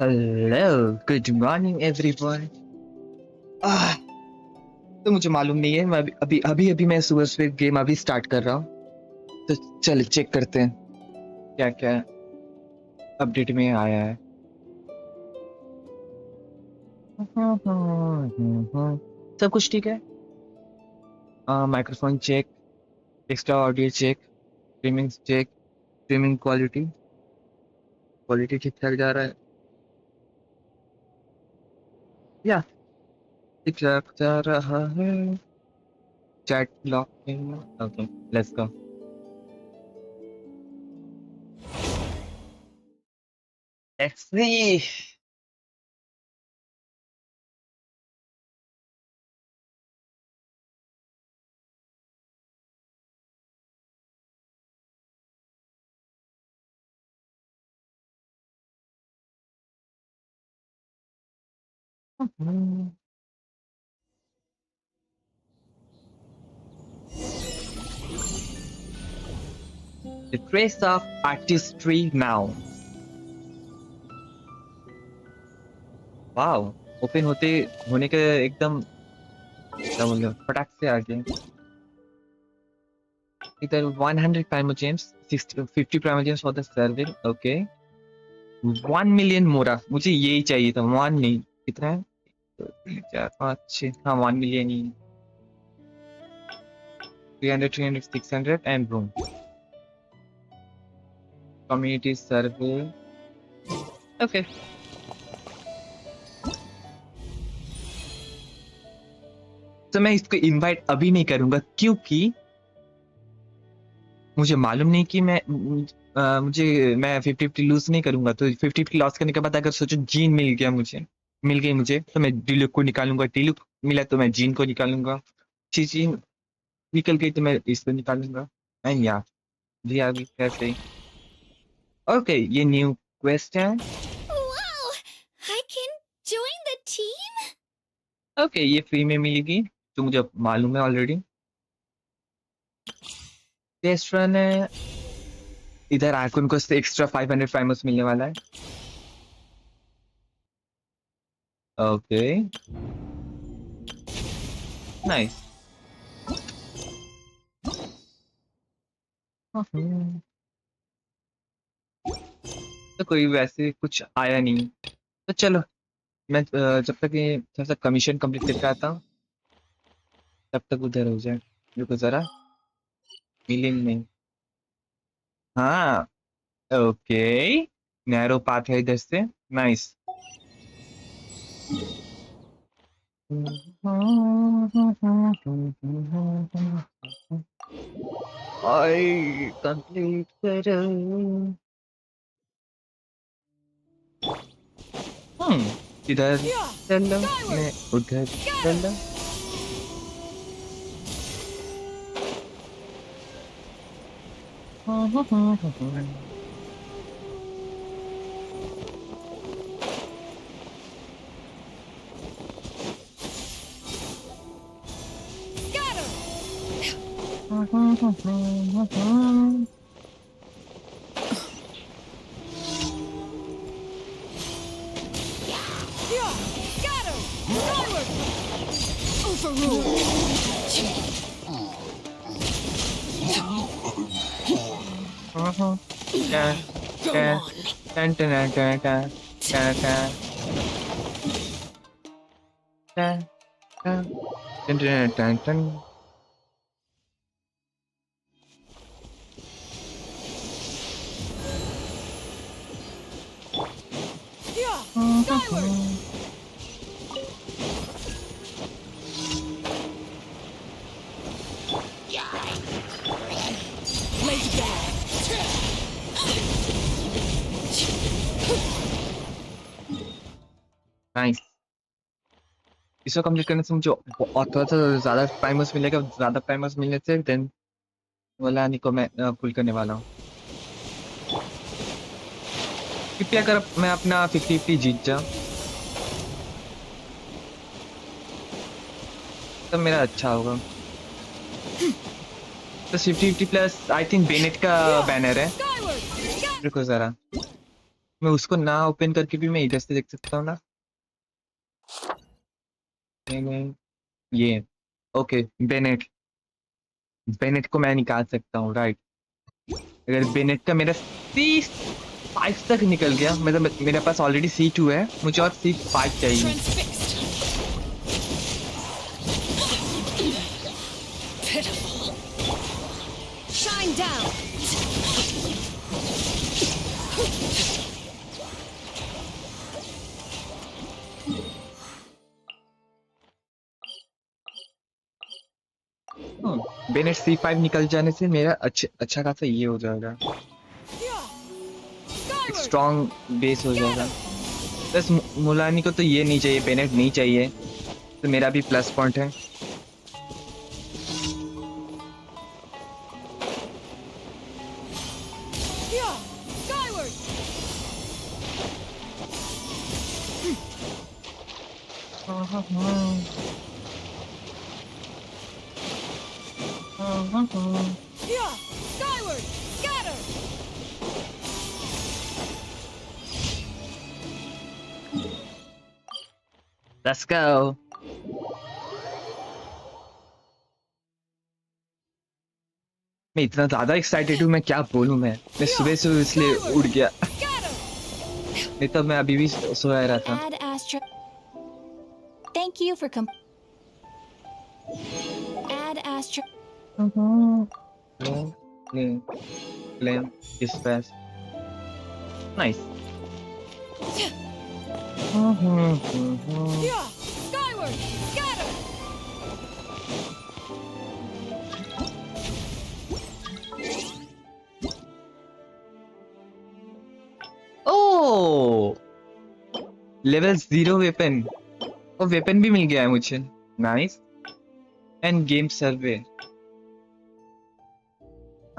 Hello, good morning everyone. Ah, तो मुझे मालूम नहीं है, मैं अभी मैं सुबह सुबह गेम अभी स्टार्ट कर रहा हूँ। तो चल चेक करते हैं क्या क्या अपडेट में आया है। सब कुछ ठीक है। Microphone check, extra audio check, streaming check, streaming quality quality ठीक ठाक जा रहा है या ठीक ठाक जा रहा है। Chat lock, okay, let's go. Let's see. The trace of artistry now. Wow, open होने के एकदम क्या बोल फटाक से आ गए। इधर 100 प्राइमोजेम्स, 50 प्राइमोजेम्स फॉर द सर्विल। ओके, 1 मिलियन मोरा, मुझे यही चाहिए था। 1 नहीं, कितना है? 4 5 6, हाँ 1 मिलियन ही। 300 300 600 and room community service. Okay, तो मैं इसको इनवाइट अभी नहीं करूंगा क्योंकि मुझे मालूम नहीं कि मैं 50-50 लूज नहीं करूंगा। तो 50-50 लॉस करने के बाद अगर सोचो जीन मिल गई मुझे, तो मैं डीलुक को निकालूंगा। डीलुक मिला तो मैं जीन को निकालूंगा। चीन निकल गई तो मैं इसको निकालूंगा। एंड या जी आ गई कैसे। ओके, ये न्यू क्वेस्ट है। Wow! I can join the team? Okay, ये फ्री में मिलेगी तो मुझे मालूम है ऑलरेडी। टेस्ट रन है। इधर आर्कन को एक्स्ट्रा 500 प्राइमस मिलने वाला है। Okay, nice. तो कोई वैसे कुछ आया नहीं, तो चलो मैं जब तक ये थोड़ा सा कमीशन कंप्लीट करके आता हूँ तब तक उधर हो जाए। रुको जरा, मिलियन नहीं। हाँ, ओके, नैरो पाथ है इधर से। नाइस। आई कंप्लीट करो। इधर चलो, मैं उधर चलो। नाइस। इसको कंप्लीट करने से मुझे थोड़ा सा ज्यादा प्राइमर्स मिलेगा। ज्यादा प्राइमर्स मिलने से देन मुलानी को मैं पुल करने वाला हूँ। क्योंकि अगर मैं अपना 50-50 जीत जाऊं तो मेरा अच्छा होगा। तो 50-50 प्लस आई थिंक बेनेट का बैनर है। रुको जरा, मैं उसको ना ओपन करके भी मैं इधर से देख सकता हूँ ना। ये ओके, बेनेट। बेनेट को मैं निकाल सकता हूँ, राइट। अगर बेनेट का मेरा C5 तक निकल गया, मतलब मेरे पास ऑलरेडी C2 है, मुझे और C5 चाहिए। Transfixed. Pitiful. Shine down. Bennett C5 निकल जाने से मेरा अच्छा खासा ये हो जाएगा, एक Skyward. स्ट्रॉन्ग बेस हो जाएगा। Scatter. बस मुलानी को तो ये नहीं चाहिए, बेनेट नहीं चाहिए, तो मेरा भी प्लस पॉइंट है। Skyward. Skyward. Scatter. Let's go. मैं इतना ज्यादा एक्साइटेड हूँ, मैं क्या बोलूँ। मैं सुबह से इसलिए उड़ गया, Scatter. नहीं तो मैं अभी भी सोया रहा था। Add Astra. Thank you for Add Astra. Flame, flame, dispatch. Nice. Skyward. Scatter. Oh, level 0 weapon, और वेपन भी मिल गया है मुझे। नाइस। एंड गेम सर्वे।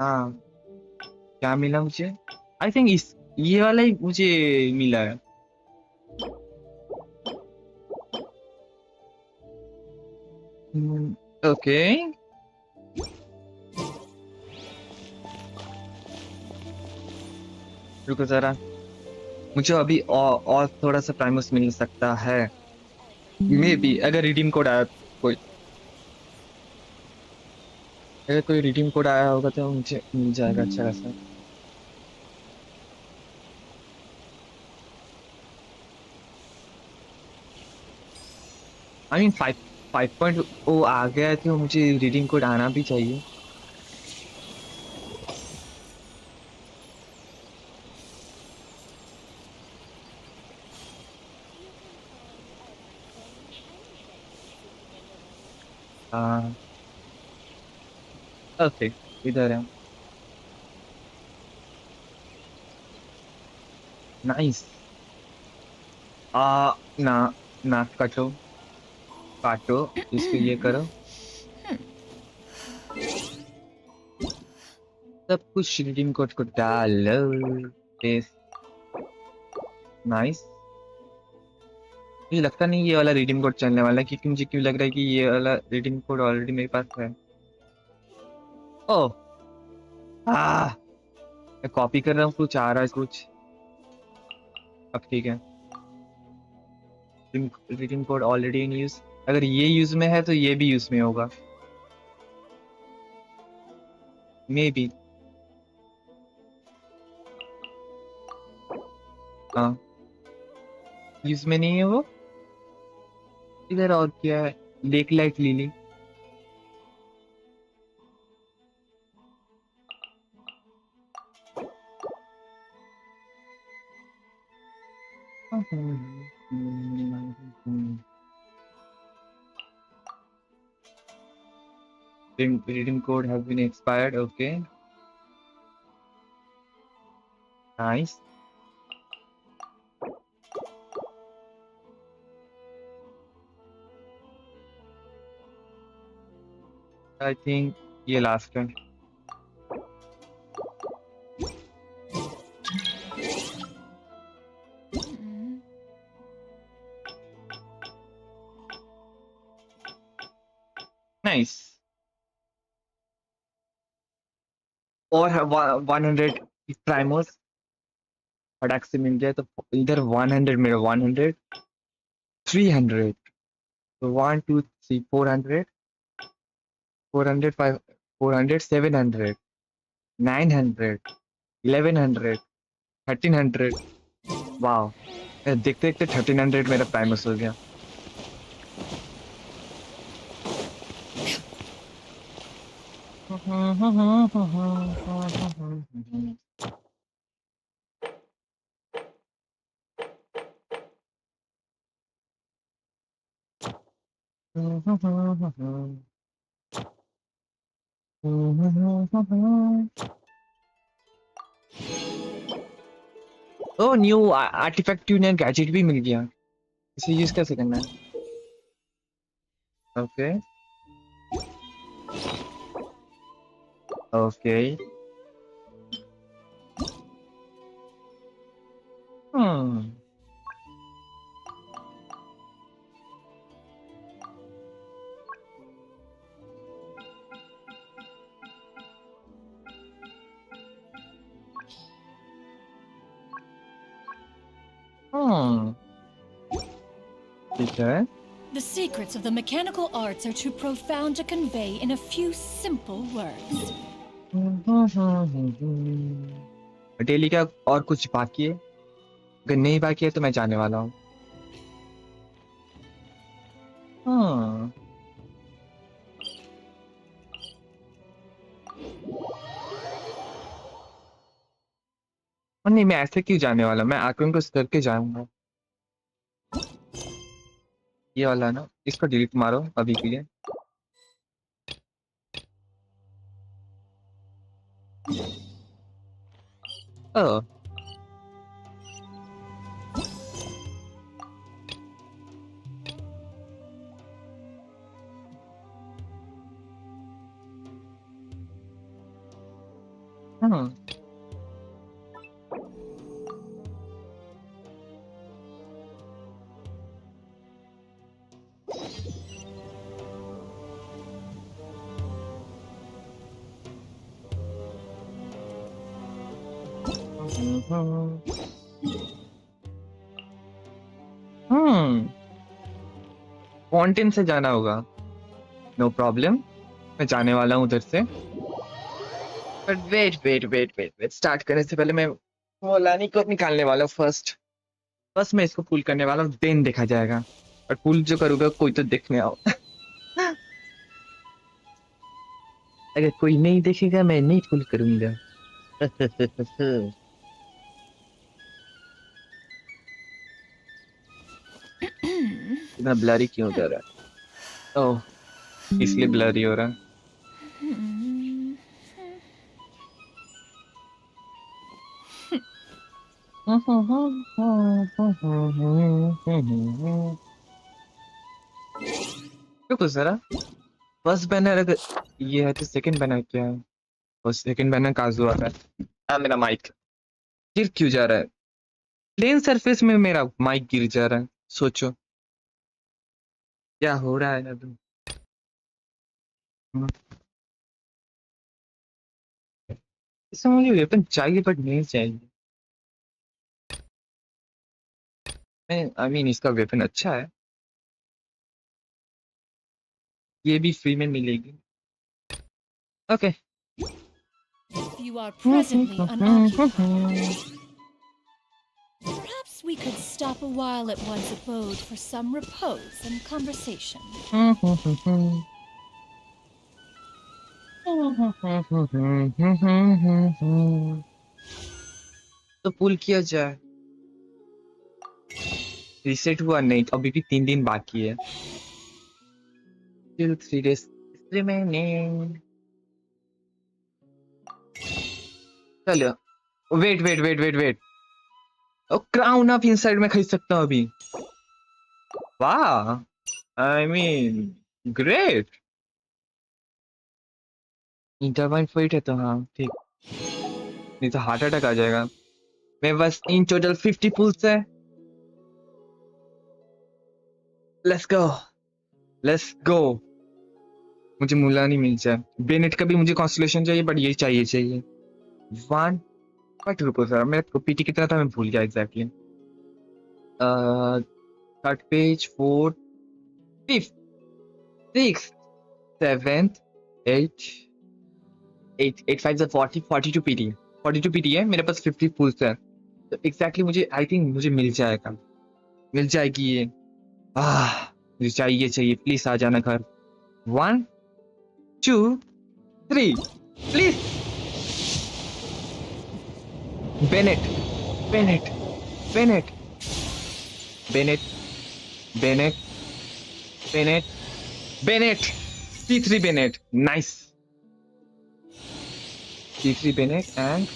हाँ, क्या मिला मुझे? आई थिंक इस ये वाला ही मुझे मिला है। ओके, रुको जरा, मुझे अभी और थोड़ा सा प्राइमस मिल सकता है, मे बी। अगर रिडीम कोड आया, कोई अगर कोई रिडीम कोड आया होगा तो मुझे मिल जाएगा अच्छा खासा। आई मीन 5.0 आ गया है, तो मुझे रीडिंग कोड आना भी चाहिए। हाँ, ओके, इधर है। नाइस। आ ना, ना काटो, काटो, इसको ये करो, सब कुछ रीडिंग कोड को डालो। बेस। नाइस। मुझे लगता नहीं ये वाला रीडिंग कोड चलने वाला है, क्योंकि मुझे क्यों लग रहा है कि ये वाला रीडिंग कोड ऑलरेडी मेरे पास है। ओह, आ मैं कॉपी कर रहा हूँ, कुछ आ रहा है कुछ। अब ठीक है, reading code already in use. अगर ये यूज में है तो ये भी यूज में होगा, मे बी। हाँ, यूज में नहीं है वो। इधर और क्या है? Lake light lily. Redeem code has been expired. Okay, nice. I think ये last है। Nice. और 100 प्राइमोस। फटाक से मिल जाए तो इधर 100 मेरा 100 300 तो 1 2 3 400 400 5 400 700 900 1100 1300 वाह देखते देखते 1300 मेरा प्राइमस हो गया ओ न्यू आर्टिफैक्ट ने गैजेट भी मिल गया इसे यूज कैसे करना है ओके ओके हम्म हम्म ठीक है The secrets of the mechanical arts are too profound to convey in a few simple words. Daily का और कुछ बाकी है अगर नहीं बाकी है तो मैं जाने वाला हूँ हाँ और नहीं मैं ऐसे क्यों जाने वाला मैं आर्कन को करके जाऊंगा ये वाला ना इसको डिलीट मारो अभी के लिए ओ हाँ हम्म फाउंटेन से जाना होगा नो प्रॉब्लम मैं जाने वाला हूँ उधर से बट वेट स्टार्ट करने से पहले मैं मोलानी को निकालने वाला हूँ फर्स्ट बस मैं इसको पुल करने वाला हूँ देन देखा जाएगा और पुल जो करूँगा कोई तो देखने आओ अगर कोई नहीं देखेगा मैं नहीं पुल करूंगा इतना ब्लरी क्यों हो रहा है ओह इसलिए ब्लरी हो रहा है रुको जरा फर्स्ट बैनर अगर ये है तो सेकंड बैनर क्या है और सेकंड बैनर काजू आ रहा है मेरा माइक गिर क्यों जा रहा है प्लेन सरफेस में मेरा माइक गिर जा रहा है सोचो क्या हो रहा है अभी इसमें मुझे वेपन चाहिए बट नहीं चाहिए आई मीन इसका वेपन अच्छा है ये भी फ्री में मिलेगी okay If you are presently unoccupied, perhaps we could stop a while at one's abode for some repose and conversation. तो पुल किया जाए रिसेट हुआ नहीं अभी भी 3 दिन बाकी है Still 3 days remaining चलो wait oh crown of inside में खरीद सकता हूँ अभी वाह I mean great intertwine fight है तो हाँ ठीक नहीं तो हार्ट अटैक आ जाएगा मेरे पास इन टोटल 50 पुल्स है लेट्स गो मुझे मुलानी मिल जाए बेनेट का भी मुझे कॉन्स्टलेशन चाहिए बट ये चाहिए 1 बट रुको सर, मेरा पीटी कितना था मैं भूल गया exactly. Third page, fourth, fifth, six, seventh, eight, eight five 40, 42 PT, 42 PT है मेरे पास, 50 फुल्स है। तो एग्जैक्टली मुझे आई थिंक मुझे मिल जाएगा, मिल जाएगी ये। मुझे चाहिए चाहिए, प्लीज आ जाना घर। 1 2 3 please. Bennett, Bennett, Bennett, Bennett, Bennett, Bennett, Bennett, P3 Bennett, nice. P3 Bennett and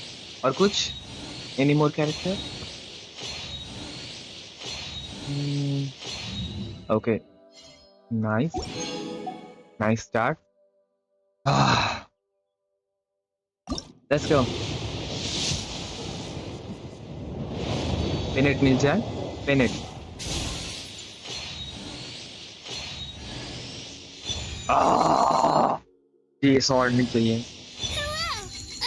और कुछ, any more character? Okay, nice, nice start. Let's go. Bennett मिल जाए, बेनेट। ये सॉर्ड नहीं चाहिए। Hello,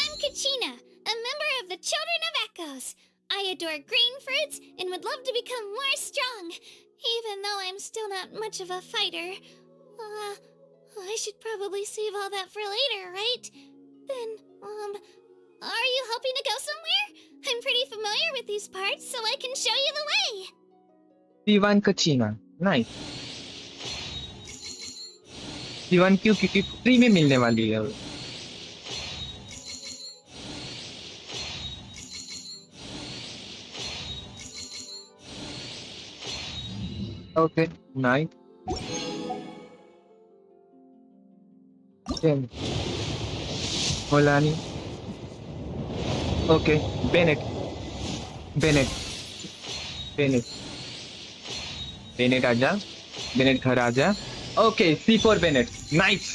I'm Kachina, a member of the Children of Echoes. I adore green fruits and would love to become more strong, even though I'm still not much of a fighter. I should probably save all that for later, right? Then, are you hoping to go somewhere? I'm pretty familiar with these parts, so I can show you the way. P1 Kachina, nice. P1 क्यों? क्योंकि free में मिलने वाली है। Okay, nice. 10 Mualani, okay, Bennett, Bennett, Bennett, Bennett आजा, Bennett घर आजा। Okay, C4 Bennett, nice.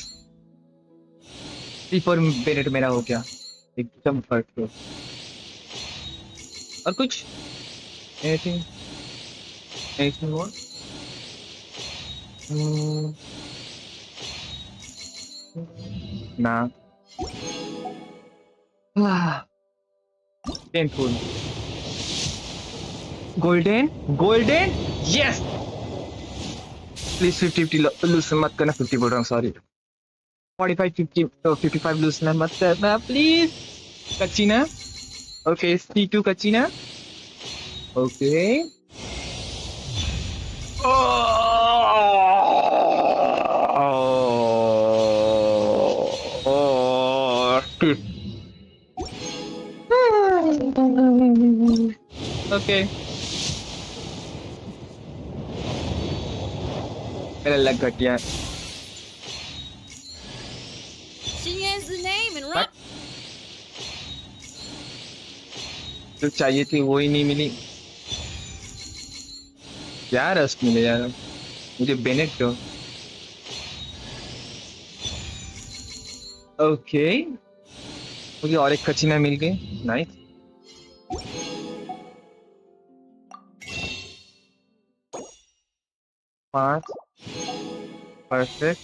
C4 Bennett मेरा हो गया एकदम परफेक्ट। और कुछ एनीथिंग, एनीथिंग मोर? ना। Painful, golden, golden, yes. Please 50-50 lose मत करना, 50 बोल रहा हूँ, सॉरी। 45-50 तो 55 लूज मत करना please. Kachina, okay, C2 Kachina, okay. Okay, मेरा लग घटिया। She is the name and What? जो चाहिए थी वो ही नहीं मिली। क्या रस मिले यार मुझे, बेनेट को। ओके, मुझे और एक कचीना मिल गई, नाइस। पांच, परफेक्ट।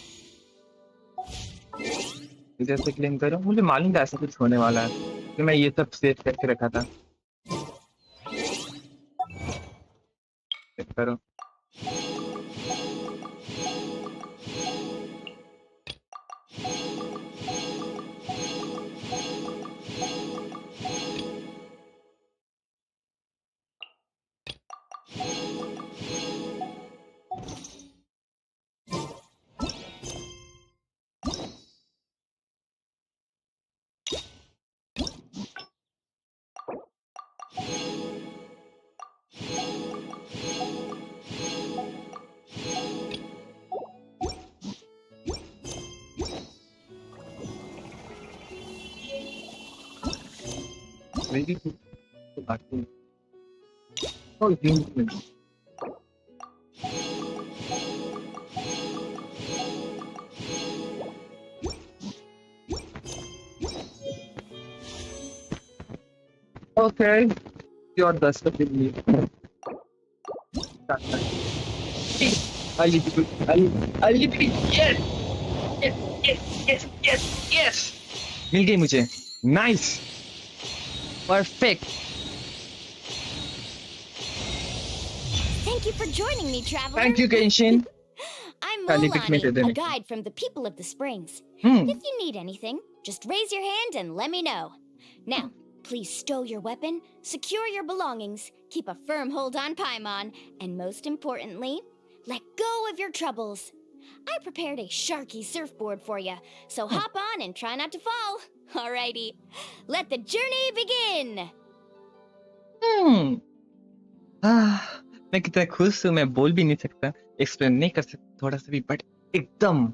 इधर से क्लेम करो, मुझे मालूम था ऐसा कुछ होने वाला है, तो मैं ये सब सेव करके रखा था। चेक करो। Maybe to Archon. Oh, Genshin. Okay, your dust of me. I live it. I live it. Yes, yes, yes, yes, yes, yes. मिल गई मुझे, nice. Perfect. Thank you for joining me, traveler. Thank you Genshin. I'm खाली pick में दे Mualani, a देने। guide from the people of the springs. Hmm. If you need anything, just raise your hand and let me know. Now, please stow your weapon, secure your belongings, keep a firm hold on Paimon, and most importantly, let go of your troubles. I prepared a sharky surfboard for you, so hop on and try not to fall. Alrighty, let the journey begin. मैं कितना खुश हूँ, मैं बोल भी नहीं सकता, explain नहीं कर सकता थोड़ा सा भी, बट एकदम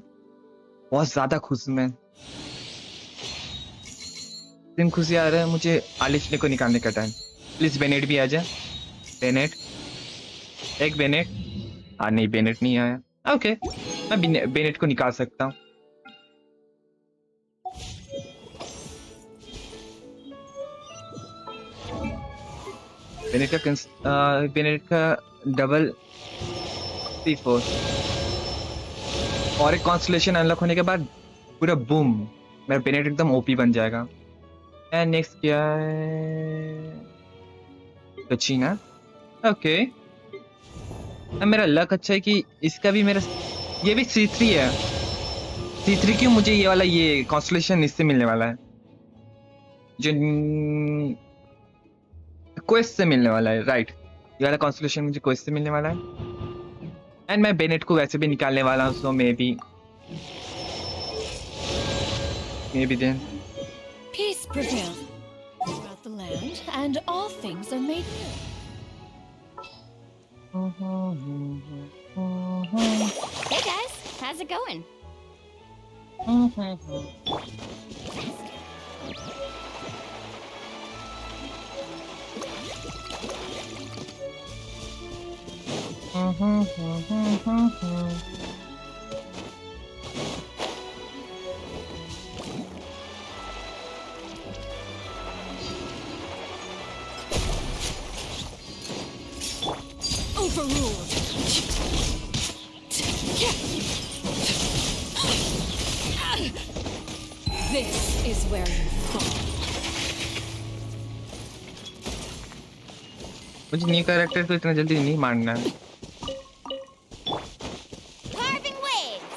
बहुत ज्यादा खुश हूँ मैं। दिन खुशी आ रहा है मुझे आलिशने को निकालने का टाइम। प्लीज बेनेट भी आ जाए। बेनेट, एक बेनेट। हाँ नहीं, बेनेट नहीं आया। ओके, मैं बेनेट को निकाल सकता हूँ। बेनेट का डबल C4 और एक कॉन्स्टलेशन अनलॉक होने के बाद पूरा बूम, मेरा बेनेट एकदम ओपी बन जाएगा। एंड नेक्स्ट क्या है? कचीना। ओके, मेरा लक अच्छा है कि इसका भी मेरा, ये भी C3 है। C3 क्यों? मुझे ये वाला, ये कॉन्स्टलेशन इससे मिलने वाला है, जो क्वेस्ट से मिलने वाला है, राइट। ये वाला कॉन्स्टलेशन मुझे क्वेस्ट से मिलने वाला है। एंड मैं बेनेट को वैसे भी निकालने वाला हूँ, so maybe then Peace prevails throughout the land, and all things are made new. Hey guys, how's it going? Overruled. This is where you fall. मुझे न्यू कैरेक्टर को इतना जल्दी नहीं मारना है। Carving waves.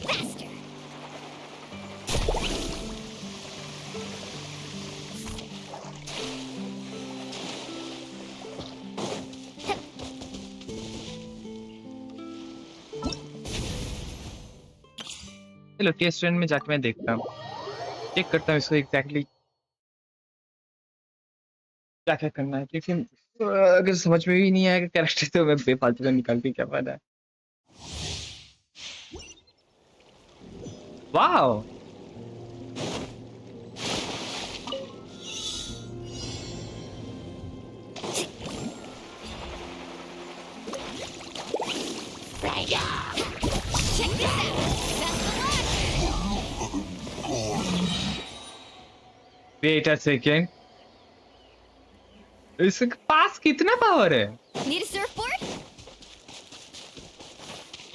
Faster. चलो test run में जाके मैं देखता हूँ, चेक करता हूँ इसको एग्जैक्टली क्या क्या करना है, क्योंकि अगर समझ में भी नहीं आएगा कैरेक्टर तो मैं बेफालतू का निकाल के क्या फायदा है। Wow, Check this out. That's the launcher. Wait a second, इसके पास कितना पावर है? Need a surfboard?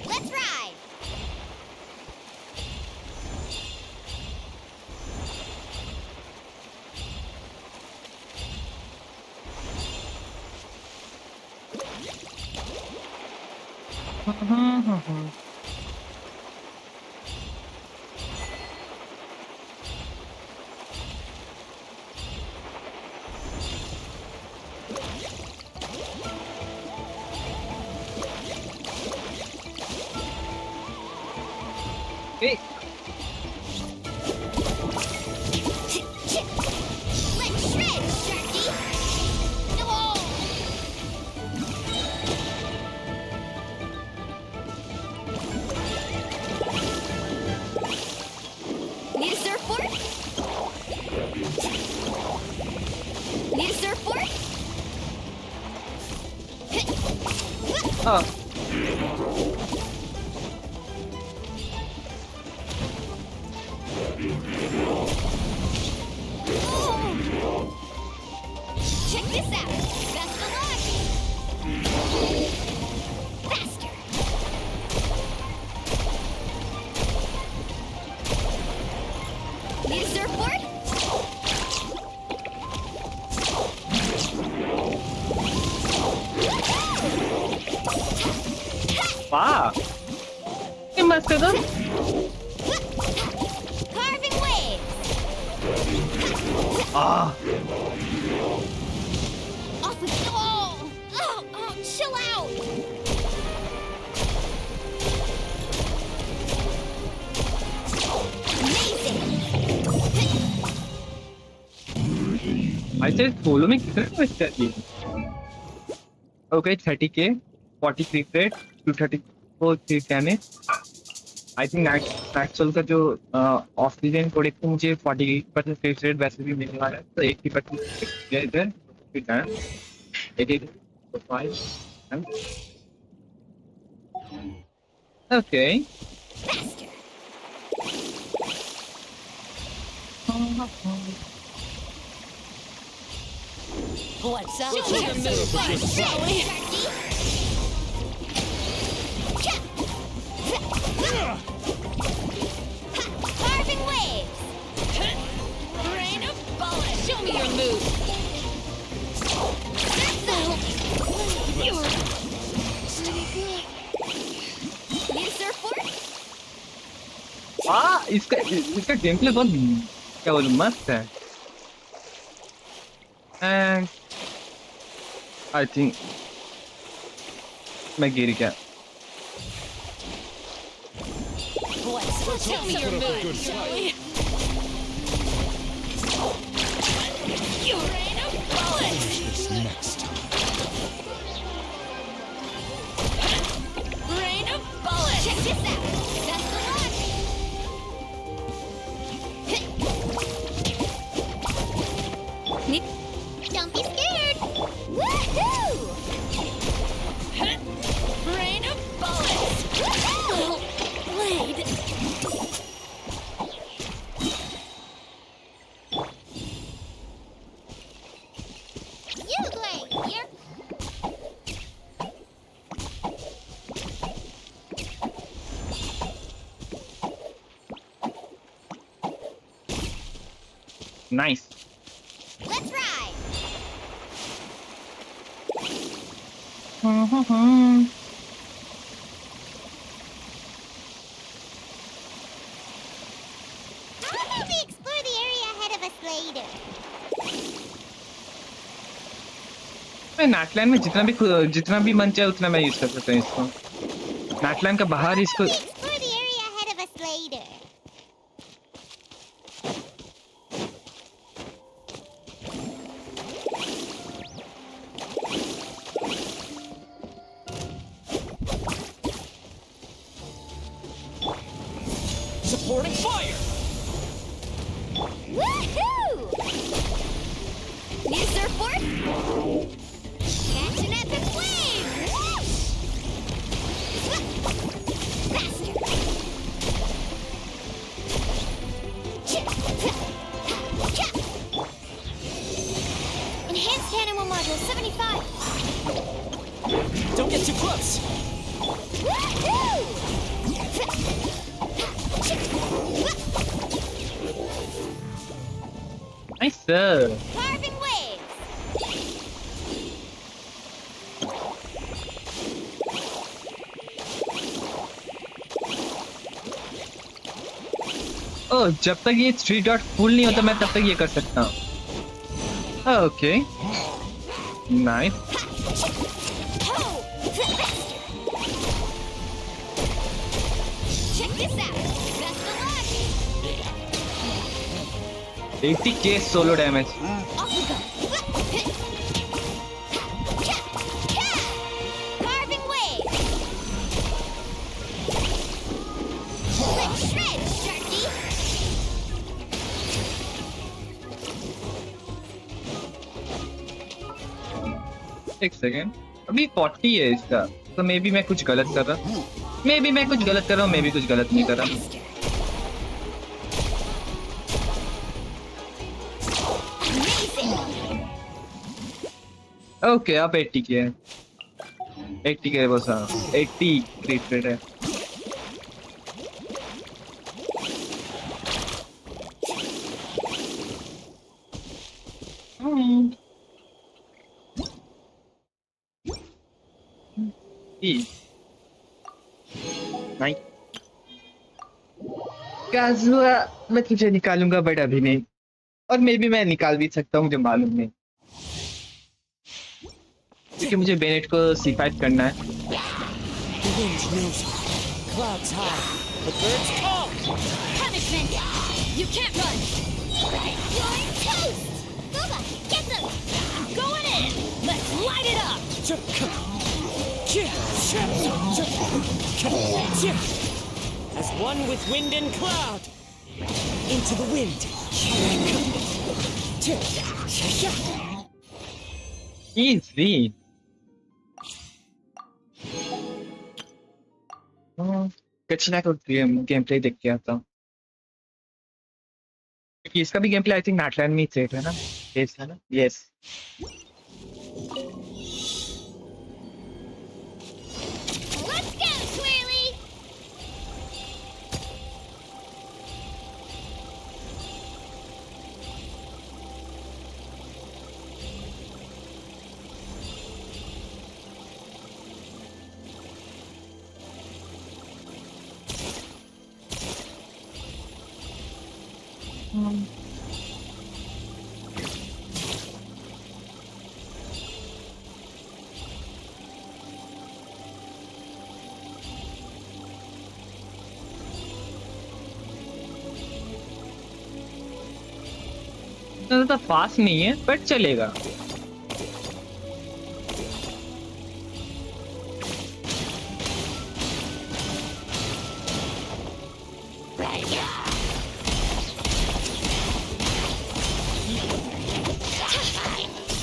Let's ride. Hey. Let's shred, Sharky. No. Need a surfboard? Need a surfboard? Oh. Check this out. That's the launch. वाह ये मस्त है तो Carving waves. Ah Off with oh, chill out. Amazing. I said solo में कितने पैसे चाहिए okay 30k 40 crit rate 234 crit damage I think max soul का जो ऑफ सीजन प्रोडक्ट को मुझे 40% crit rate वैसे भी मिलने वाला है तो 80% इधर फिर है 85 okay Faster. What's up? Show me your move, shall we? Carving waves. Rain of bullets. Show me your move. You're need a surfboard? वाह इसका गेम प्ले बहुत क्या बोलूं मस्त है एंड आई थिंक मैं गिर गया Show me your move, shall we? You rain of bullets. Next. Rain of bullets. Check this out. That's the one. Don't be scared. Woohoo! Rain of bullets. Woohoo! Blade. You Blade, here. Nice Let's ride. How about we explore the area ahead of us later? मैं नाटलैंड में जितना भी मन चाहे उतना मैं use कर सकता हूँ इसको नाटलैंड का बाहर इसको We explore the area ahead of us later. Supporting fire. Woohoo! Need a surfboard? Catching at the flame! Whoosh! Faster! Enhanced animal module 75. Don't get too close. Woohoo! Nice sir Carving waves! ओह जब तक ये 3 dot full नहीं होता मैं तब तक ये कर सकता हूँ okay nice Ho! Faster! Check this out! Best of luck! 80k solo damage Off we go! Carving waves! Let's shred, Sharky! एक सेकेंड अभी 40 है इसका तो मे बी मैं कुछ गलत कर रहा हूँ मे बी मैं कुछ गलत कर रहा हूँ मे बी कुछ गलत नहीं कर रहा Faster! Amazing! ओके अब 80 के है 80 के है बस हाँ 80 क्रिट रेट है नहीं काजुआ मैं तुझे निकालूंगा बट अभी नहीं और मे भी मैं निकाल भी सकता हूँ मुझे मालूम नहीं क्योंकि मुझे बेनेट को C5 करना है The wind knows me. Clouds high. The birds call. Punishment! You can't run! You're toast! Boba, get them! Going in! Let's light it up! As one with wind and cloud. Into the wind. easy Kachna को game play देख के आता हूँ क्योंकि इसका भी game play I think नाटलैंड में set है ना यस है ना यस Let's go, Swirly! ज़्यादा फास्ट नहीं है बट चलेगा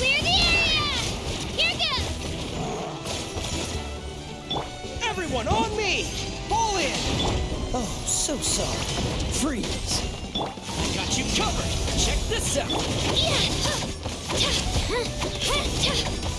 Clear the area! Here goes! Everyone on me! Pull in! Oh, so sorry. Freeze. I got you covered. Check this out. Drilling down! Let her rip! Here goes!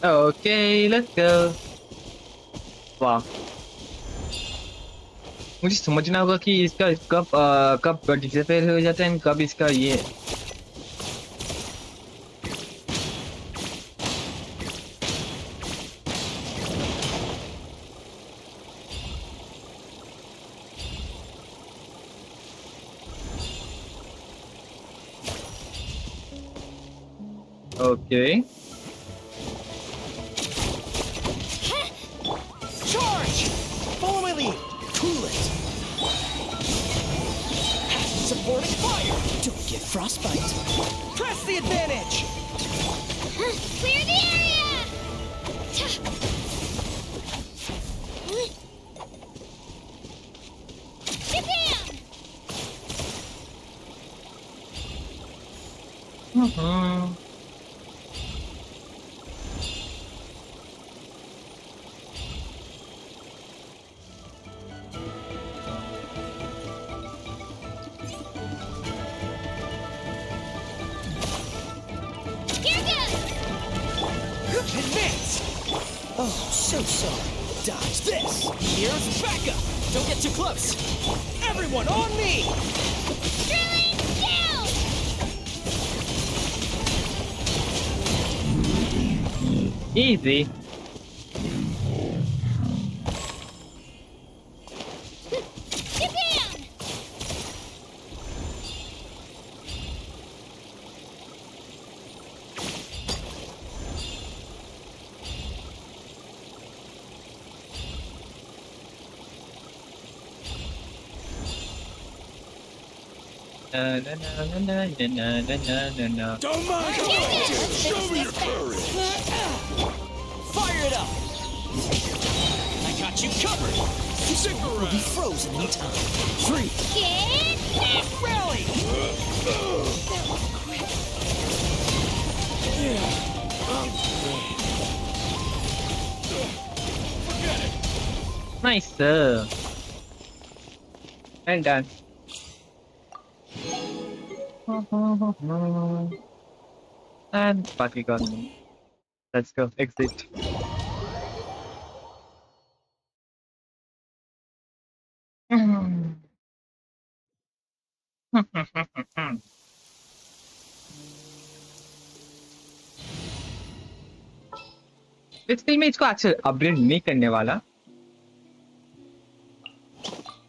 Okay, let's go. वाह मुझे समझना होगा कि इसका कब disappear हो जाता है कब इसका ये okay Charge! Follow my lead. Cool it. Supporting fire. Don't get frostbite. Press the advantage. Clear the area! Get down! Here goes! Advance! Oh, so sorry. Dodge this! Here's backup! Don't get too close! Everyone on me! Drilling down! easy Get down! na na na na na na na na na Don't mind! Show me your courage! Fire it up! I got you covered! This one will be frozen in time. 3, Get back! rally! Nice. And done. And बाकी का let's go exit. इस film में इसको अच्छे upgrade नहीं करने वाला.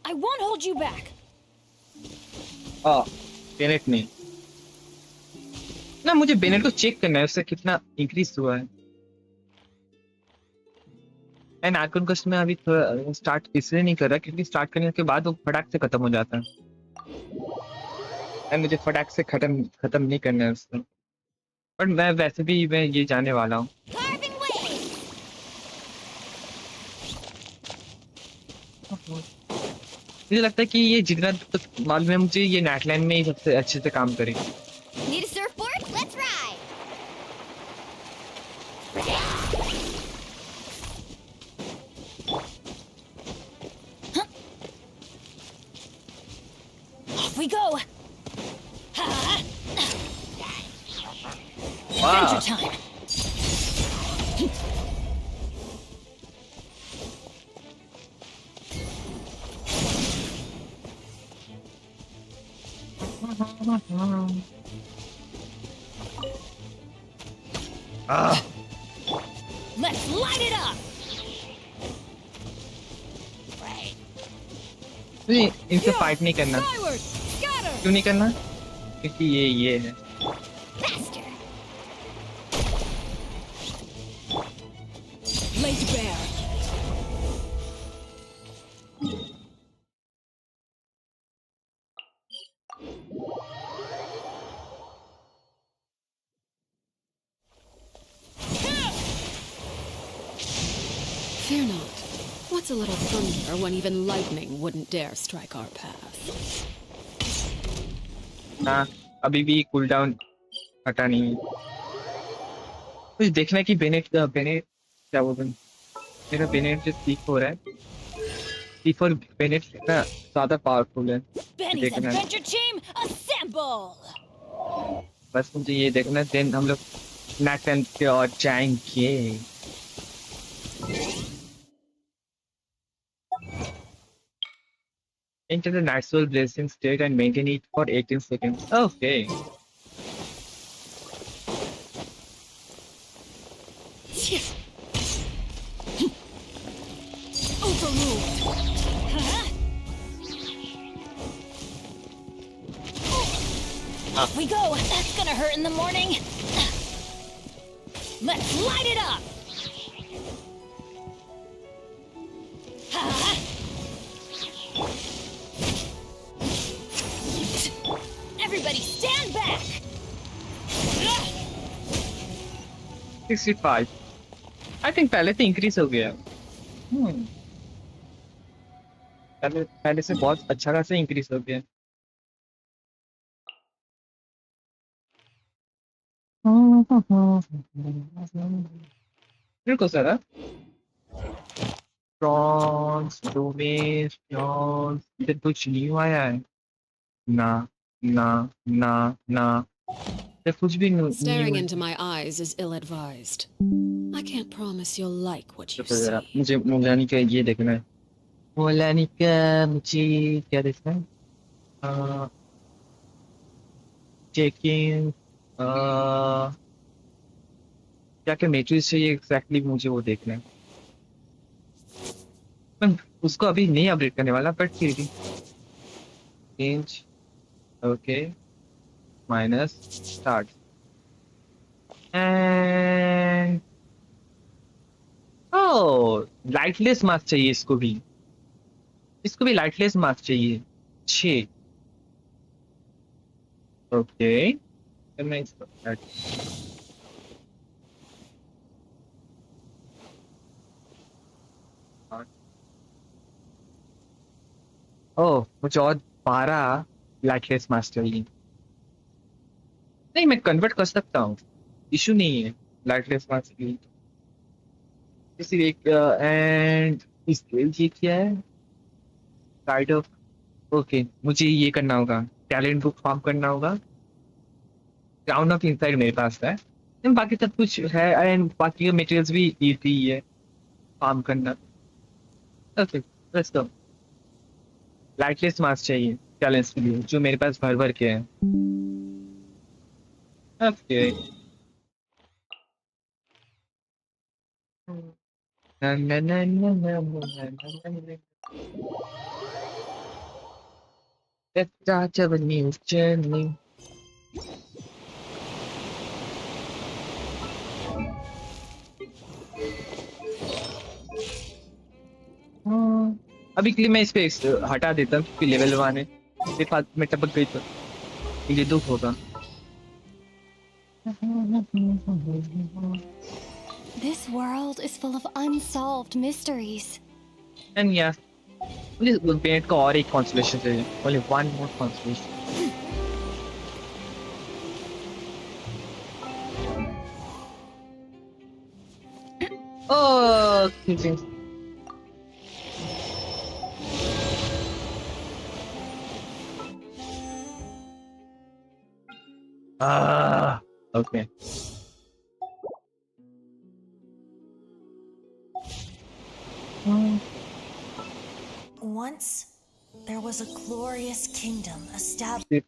I won't hold you back. Bennett नहीं ना, मुझे बेनेट को चेक करना है उससे कितना इंक्रीज हुआ है. एंड आर्कन कस्ट में अभी थोड़ा स्टार्ट इसलिए नहीं कर रहा क्योंकि स्टार्ट करने के बाद वो फटाक से खत्म हो जाता है. एंड मुझे फटाक से खत्म नहीं करना है उसको. बट मैं वैसे भी मैं ये जाने वाला हूँ. Carving way! मुझे लगता है कि ये जितना मालूम है मुझे, ये नेटलैंड में ही सबसे अच्छे से काम करे. Need a surfboard? Let's ride! Off we go. Ha! Wow. Adventure time. Let's light it up. नहीं, इनसे फाइट नहीं करना. Skyward, scatter. क्यों नहीं करना? क्योंकि ये है. Faster! Laid bare. Fear not. What's a little thunder when even lightning wouldn't dare strike our path? हाँ, अभी भी कूल डाउन हटा नहीं है. कुछ देखना है कि बेनेट क्या बोलते हैं, मेरा बेनेट जो सीख हो रहा है, सीख और बेनेट कितना ज्यादा पावरफुल है. Benny's देखना है. adventure team, assemble! बस मुझे ये देखना है. देन हम लोग नेटलैंड के और जाएंगे. Enter the natural blazing state and maintain it for 18 seconds. Okay. Overruled. Huh? Off we go. That's gonna hurt in the morning. Let's light it up. Huh? Everybody stand back. 65. I think पहले से increase हो गया. पहले से बहुत अच्छा खासा increase हो गया. फिर को सारा प्रॉन्स, डोमेस, प्रॉन्स, इधर कुछ न्यू आया है ना ना ना ना, इधर कुछ भी Staring new. into my eyes is ill-advised. I can't promise you'll like what you तो जरा see. मुझे मुलानी का ये देखना है. मुलानी का मुझे क्या देखना है? चेकिंग क्या क्या मैट्रिक्स चाहिए एग्जैक्टली, मुझे वो देखना है. मैं उसको अभी नहीं अपडेट करने वाला, बट फिर भी change. Okay, minus start and oh, lightless mask चाहिए इसको भी लाइटलेस मास्क चाहिए 6. ओके, then मैं इसको ओह, मुझे और 12 लाइटलेस मास्क चाहिए. नहीं, मैं कन्वर्ट कर सकता हूँ, इशू नहीं है लाइटलेस मास्क की. इसीलिए एंड स्किल ये क्या है? काइंड ऑफ ओके, मुझे ये करना होगा, टैलेंट बुक फार्म करना होगा। राउंड ऑफ इनसाइड मेरे पास है, लेकिन बाकी सब कुछ है एंड बाकी मटेरियल्स भी इजी है फार्म करना। Okay, let's go. लाइटलेस मास चाहिए चैलेंज के लिए, जो मेरे पास भर भर के है। ओके। ना ना ना ना ना ना ना ना। Let's start a new journey. अभी के लिए मैं इस पे हटा देता हूँ क्योंकि लेवल 1 है। मेरे पास में टपक गई तो ये दुख होगा। This world is full of unsolved mysteries. And या मुझे बेनेट का और एक कंसोलेशन चाहिए, ओनली वन मोर कंसोलेशन। ओह ठीक है। Okay. Once, there was a glorious kingdom established.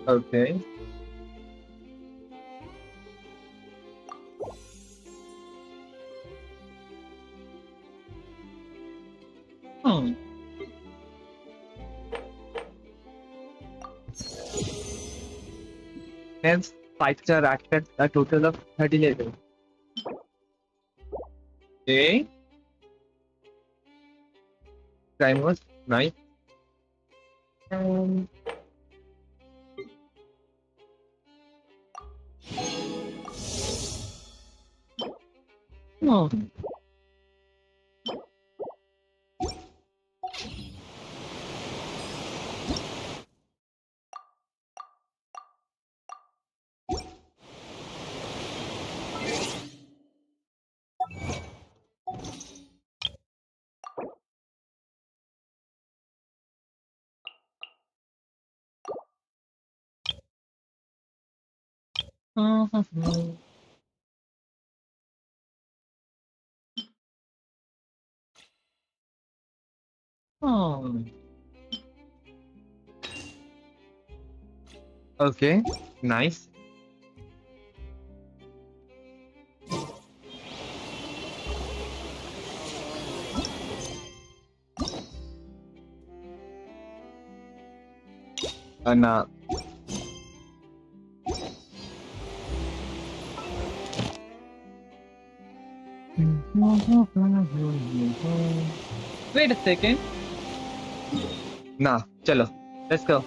Okay. Hmm. Hence, 5-star acted a total of 30 levels. Okay. Time was nice. Um, hmm. Hmm. Okay, nice. And wait a second. Nah, chalo. Let's go.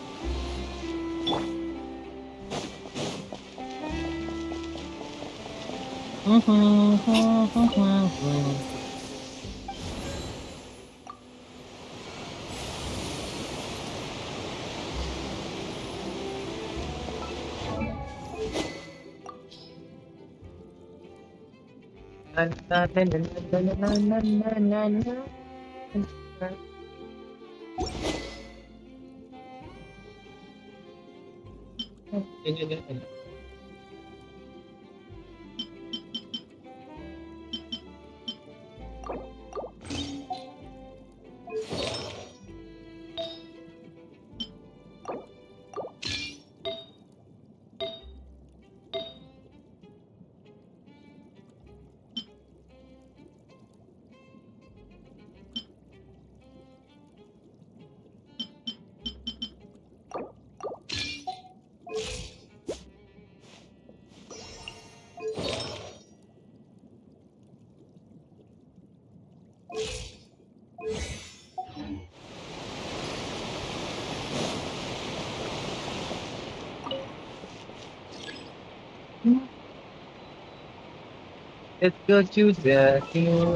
Let's go to the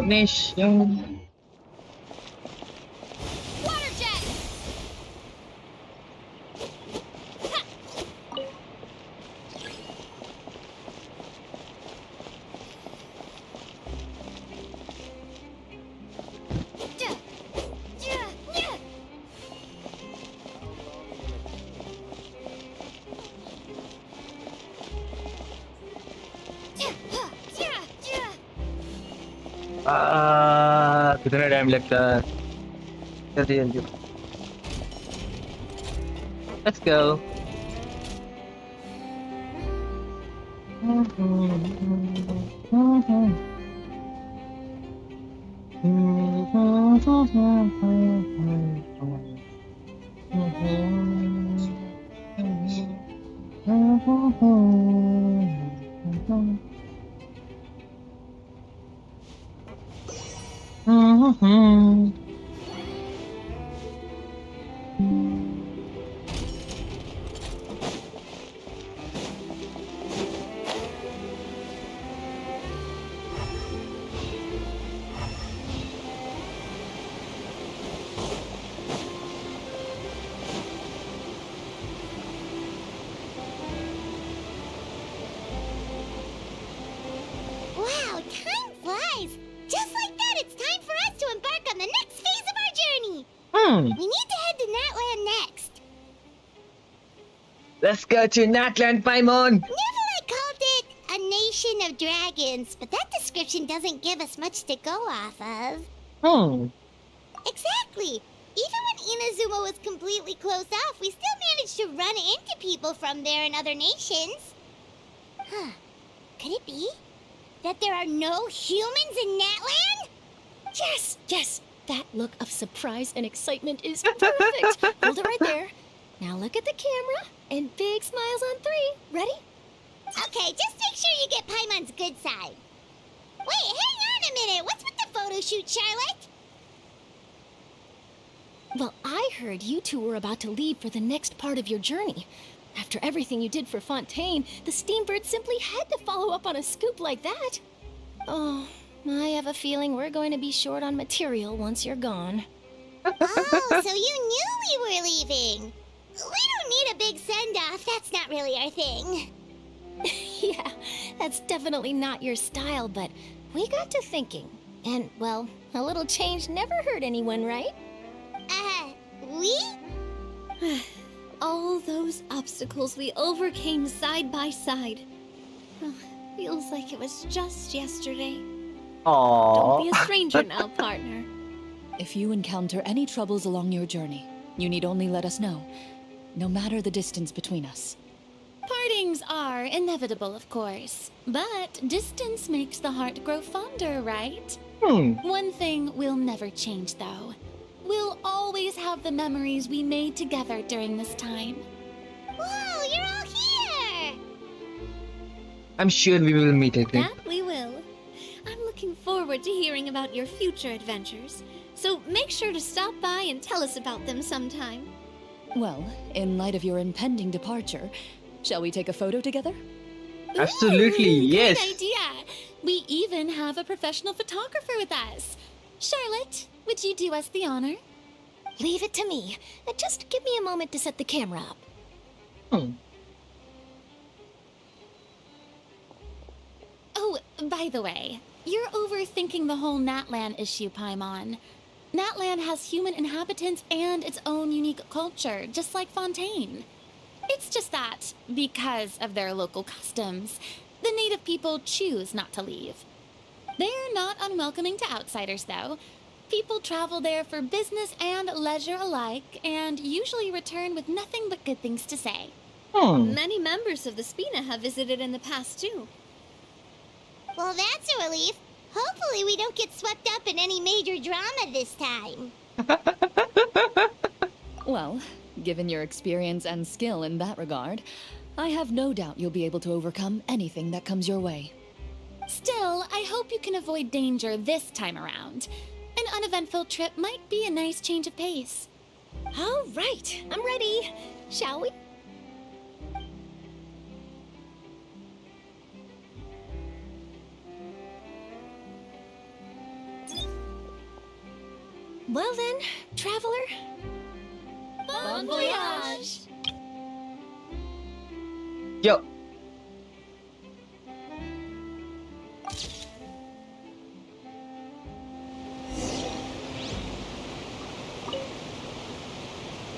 nation. Water jet! कितना time लगता है? जल्दी जल्दी। Let's go. Wow, time flies! Just like that, it's time for us to embark on the next phase of our journey! We need to head to Natlan next. Let's go to Natlan, Paimon. I called it a nation of dragons, but that description doesn't give us much to go off of. Exactly! Even when Inazuma was completely closed off, we still managed to run into people from there in other nations. Huh. Could it be that there are no humans in Natlan? Yes, yes. That look of surprise and excitement is perfect. Hold it right there. Now look at the camera and big smiles on 3. Ready? Okay, just make sure you get Paimon's good side. Wait, hang on a minute. What's with the photo shoot, Charlotte? Well, I heard you two were about to leave for the next part of your journey. After everything you did for Fontaine, the Steambird simply had to follow up on a scoop like that. Oh, I have a feeling we're going to be short on material once you're gone. Oh, so you knew we were leaving. We don't need a big send-off. That's not really our thing. Yeah, that's definitely not your style, but we got to thinking. And, well, a little change never hurt anyone, right? We? All those obstacles we overcame side by side. Feels like it was just yesterday. Don't be a stranger now, partner. If you encounter any troubles along your journey, you need only let us know, no matter the distance between us. Partings are inevitable, of course. But distance makes the heart grow fonder, right? One thing will never change, though. We'll always have the memories we made together during this time. Whoa, you're all here! I'm sure we will meet again. That we will. I'm looking forward to hearing about your future adventures. So make sure to stop by and tell us about them sometime. Well, in light of your impending departure, shall we take a photo together? Absolutely, yes. Good idea. We even have a professional photographer with us. Charlotte, would you do us the honor? Leave it to me. Just give me a moment to set the camera up. Oh, by the way, you're overthinking the whole Natlan issue, Paimon. Natlan has human inhabitants and its own unique culture, just like Fontaine. It's just that, because of their local customs, the native people choose not to leave. They're not unwelcoming to outsiders, though. People travel there for business and leisure alike, and usually return with nothing but good things to say. Many members of the Spina have visited in the past, too. Well, that's a relief. Hopefully we don't get swept up in any major drama this time. Well, given your experience and skill in that regard, I have no doubt you'll be able to overcome anything that comes your way. Still, I hope you can avoid danger this time around. An uneventful trip might be a nice change of pace. All right, I'm ready. Shall we? Well then, traveler. Bon voyage! Yo.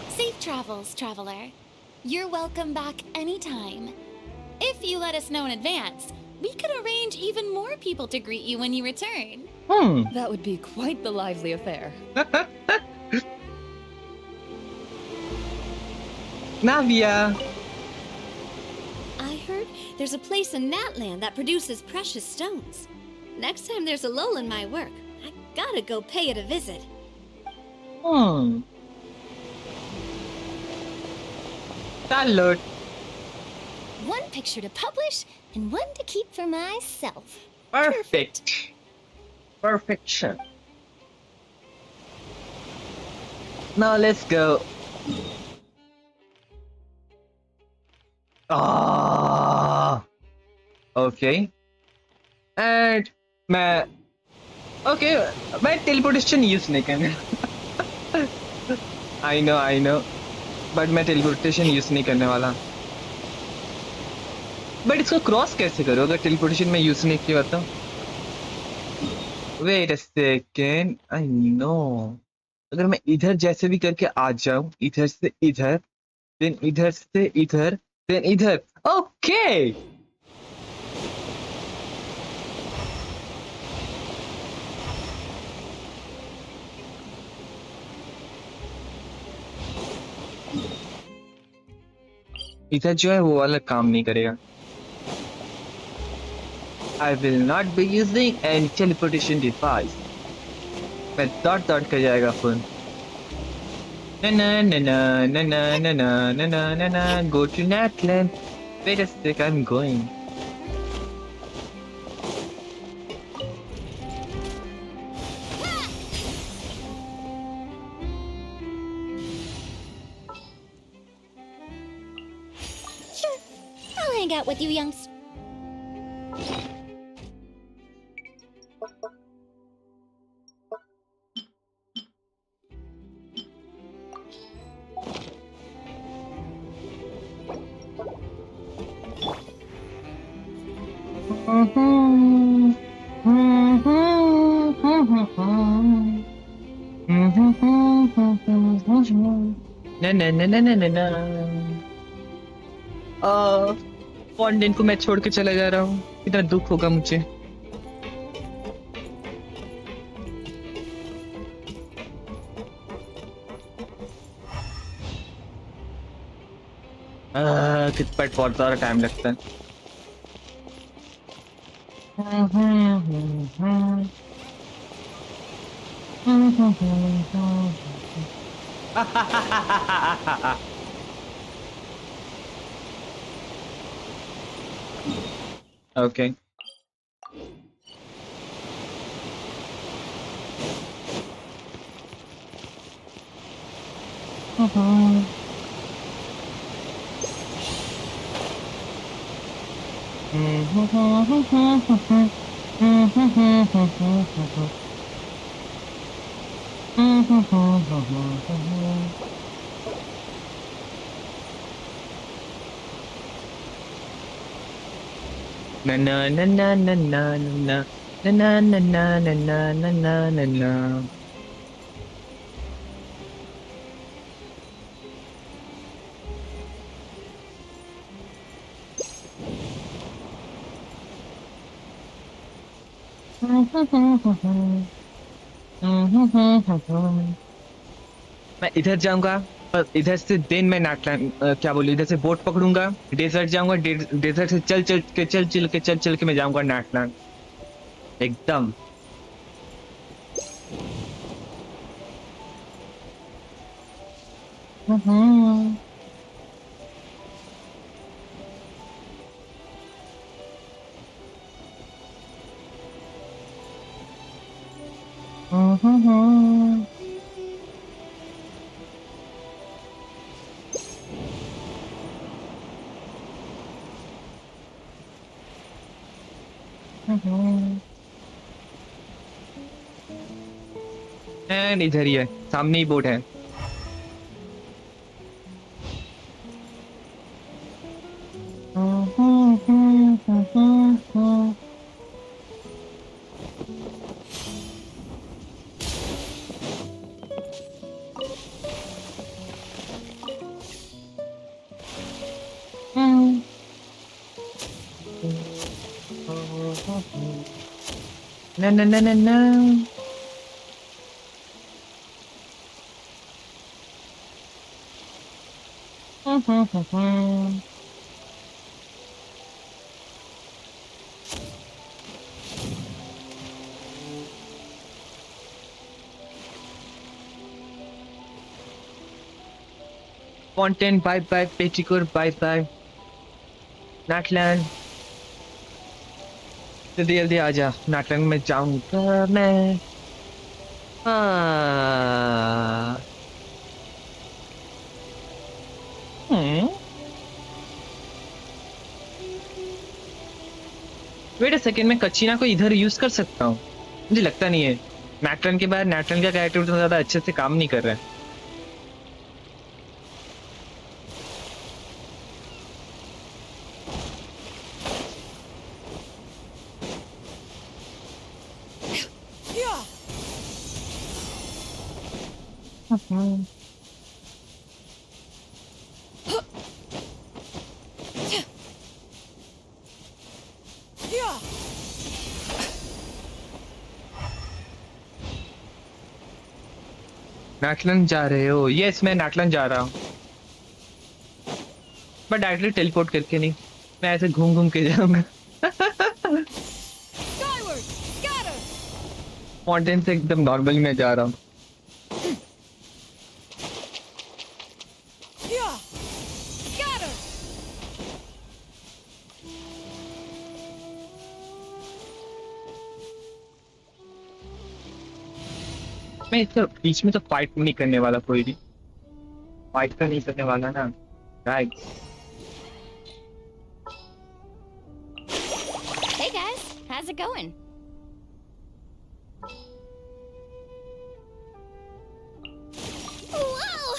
Safe travels, traveler. You're welcome back anytime. If you let us know in advance, we could arrange encourage even more people to greet you when you return. That would be quite the lively affair. Navia. I heard there's a place in Natlan that produces precious stones. Next time there's a lull in my work, I gotta go pay it a visit. Salute. One picture to publish and one to keep for myself. Perfect. Perfection. Now let's go. Okay. And मैं teleportation use नहीं करने. I know. But मैं teleportation use नहीं करने वाला. But इसको cross कैसे करो अगर teleportation में use नहीं किया तो? Wait a second. I know. अगर मैं इधर जैसे भी करके आ जाऊं, इधर से इधर, then इधर से इधर, then इधर. Okay. इधर जो है वो वाला काम नहीं करेगा. I will not be using any teleportation device. मैं dot कर जाएगा phone. Na. Go to Natlan. Wait a sec, I'm going. Sure, I'll hang out with you, youngs. ना. फॉन्टेन को मैं छोड़ के चला जा रहा हूँ. कितना दुख होगा मुझे. कितना बहुत सारा टाइम लगता है. Okay. Na na na na na na na na na na na na na na na na na. मैं इधर जाऊंगा और इधर से देन मैं नाटलैंड क्या बोलूं इधर से बोट पकड़ूंगा डेजर्ट जाऊंगा डेजर्ट से चल के मैं जाऊंगा नाटलैंड एकदम. एंड इधर ही है सामने ही बोट है. Na na na na na. Content, bye bye. Petrichor, bye bye. Natlan, जल्दी जल्दी आजा. नाटक में जाऊंगा मैं. हाँ. वेट अ सेकंड, मैं कचीना को इधर यूज कर सकता हूँ? मुझे लगता नहीं है. नाटन के बाद नाटन का कैरेक्टर उतना ज्यादा अच्छे से काम नहीं कर रहा है. नाटलन जा रहे हो? यस, मैं नाटलन जा रहा हूँ, बट डायरेक्टली टेलीपोर्ट करके नहीं. मैं ऐसे घूम घूम के जाऊंगा. माउंटेन से एकदम नॉर्मली मैं जा रहा हूँ. मैं इसके बीच में तो फाइट नहीं करने वाला, कोई भी फाइट तो नहीं करने वाला ना. Right. Hey guys, how's it going? Whoa!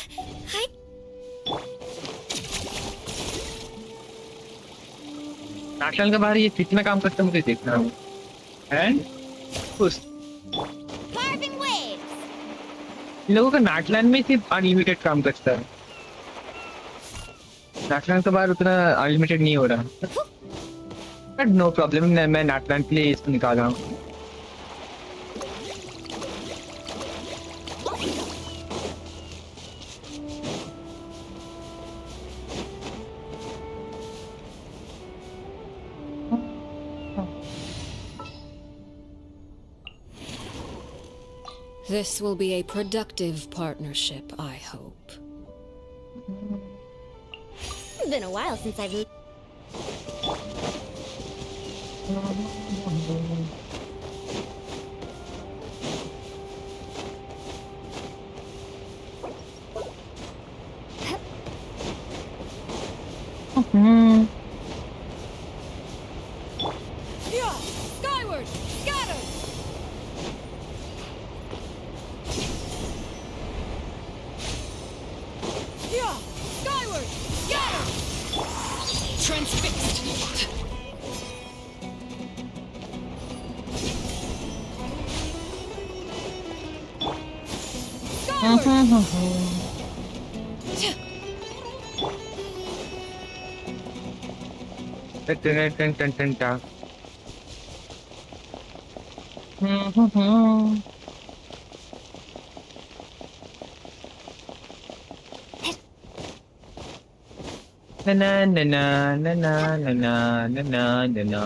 नाटलन के बाहर ये कितना काम करता है मुझे देखना है. एंड उस Carving waves! इन लोगों का नाटलन में सिर्फ अनलिमिटेड काम करता है. नाटलन के बाहर उतना अनलिमिटेड नहीं हो रहा. बट नो प्रॉब्लम, मैं नाटलन के लिए इसको निकाल रहा हूँ. This will be a productive partnership, I hope. It's been a while since I've... Skyward! Scatter! Skyward! Scatter! Transfixed! Na na na na na na na na na na na na.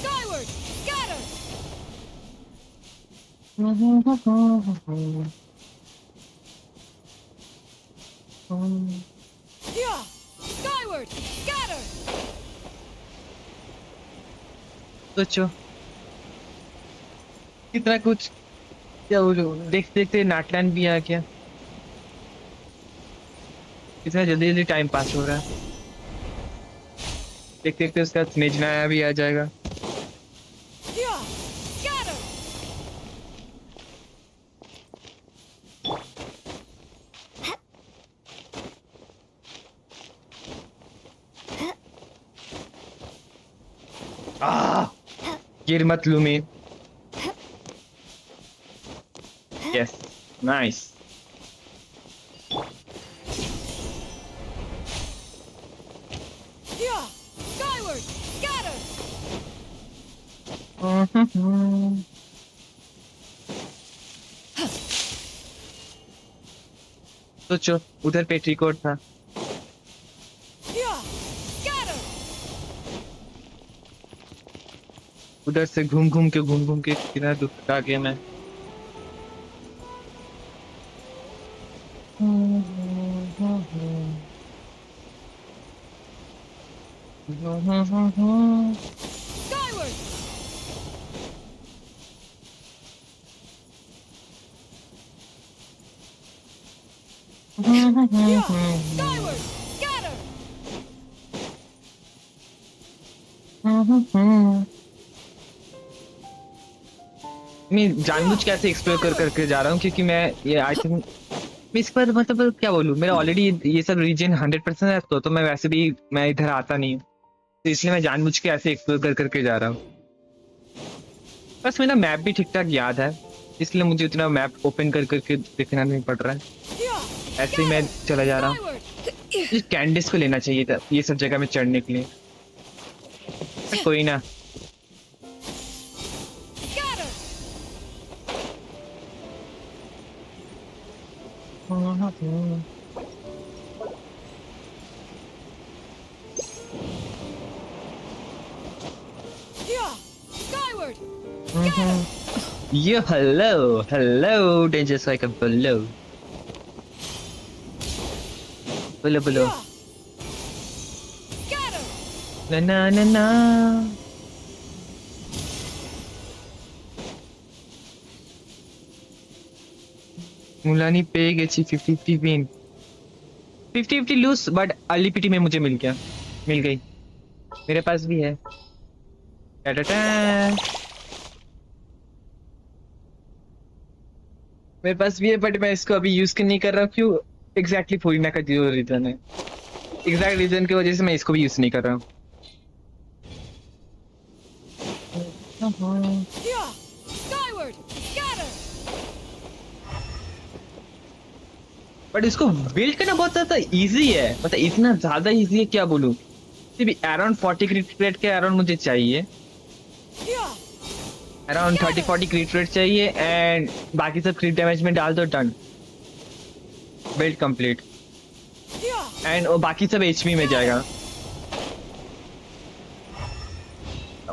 Skyward! Scatter! Skyward! Scatter! सोचो कितना कुछ. क्या बोलूं, देखते देखते नाटलैंड भी आ गया. कितना जल्दी जल्दी टाइम पास हो रहा है. देखते देखते उसका स्नेज नया भी आ जाएगा. गिर मत Lumi. Yes, nice. Yeah! Skyward! Scatter! सोचो उधर पेट्रीकोट था। Yeah! Scatter! उधर से घूम घूम के कितना दुख आ गया मैं। Skyward! Yeah! Skyward! Scatter! मैं जानबूझ के ऐसे एक्सप्लोर करके जा रहा हूँ क्योंकि मैं ये आई थिंक मैं इस पर मतलब क्या बोलूँ, मेरा ऑलरेडी ये सब रीजन 100% है, तो मैं वैसे भी मैं इधर आता नहीं हूँ, तो इसलिए मैं जानबूझ के ऐसे एक्सप्लोर करके जा रहा हूँ। बस मेरा मैप भी ठीक ठाक याद है, इसलिए मुझे उतना मैप ओपन करके देखना नहीं पड़ रहा है। ऐसे ही मैं चला जा रहा हूँ। इस कैंडिस को लेना चाहिए था ये सब जगह में चढ़ने के लिए। कोई ना, Yeah! Skyward! ये हेलो डेंजर साइकिल बोलो बोलो बोलो Yeah! Scatter! ना ना ना ना। मुलानी पे गई 50-50 win 50-50 lose, but early PT में मुझे मिल गई। मेरे पास भी है। टाटा, मेरे पास भी है, बट मैं इसको अभी यूज नहीं कर रहा हूँ। क्यों? एग्जैक्टली फोरिना का जो रीजन है, एग्जैक्ट रीजन की वजह से मैं इसको भी यूज नहीं कर रहा हूँ। Yeah! Skyward! Scatter! बट इसको बिल्ड करना बहुत ज्यादा इजी है, मतलब इतना ज्यादा इजी है क्या बोलूं। सिर्फ अराउंड 40 क्रिट रेट के अराउंड मुझे चाहिए, Yeah! अराउंड 30-40 क्रिट रेट चाहिए, एंड बाकी सब क्रिट डैमेज में डाल दो, done, build complete. Yeah! And वो बाकी सब एचपी में जाएगा।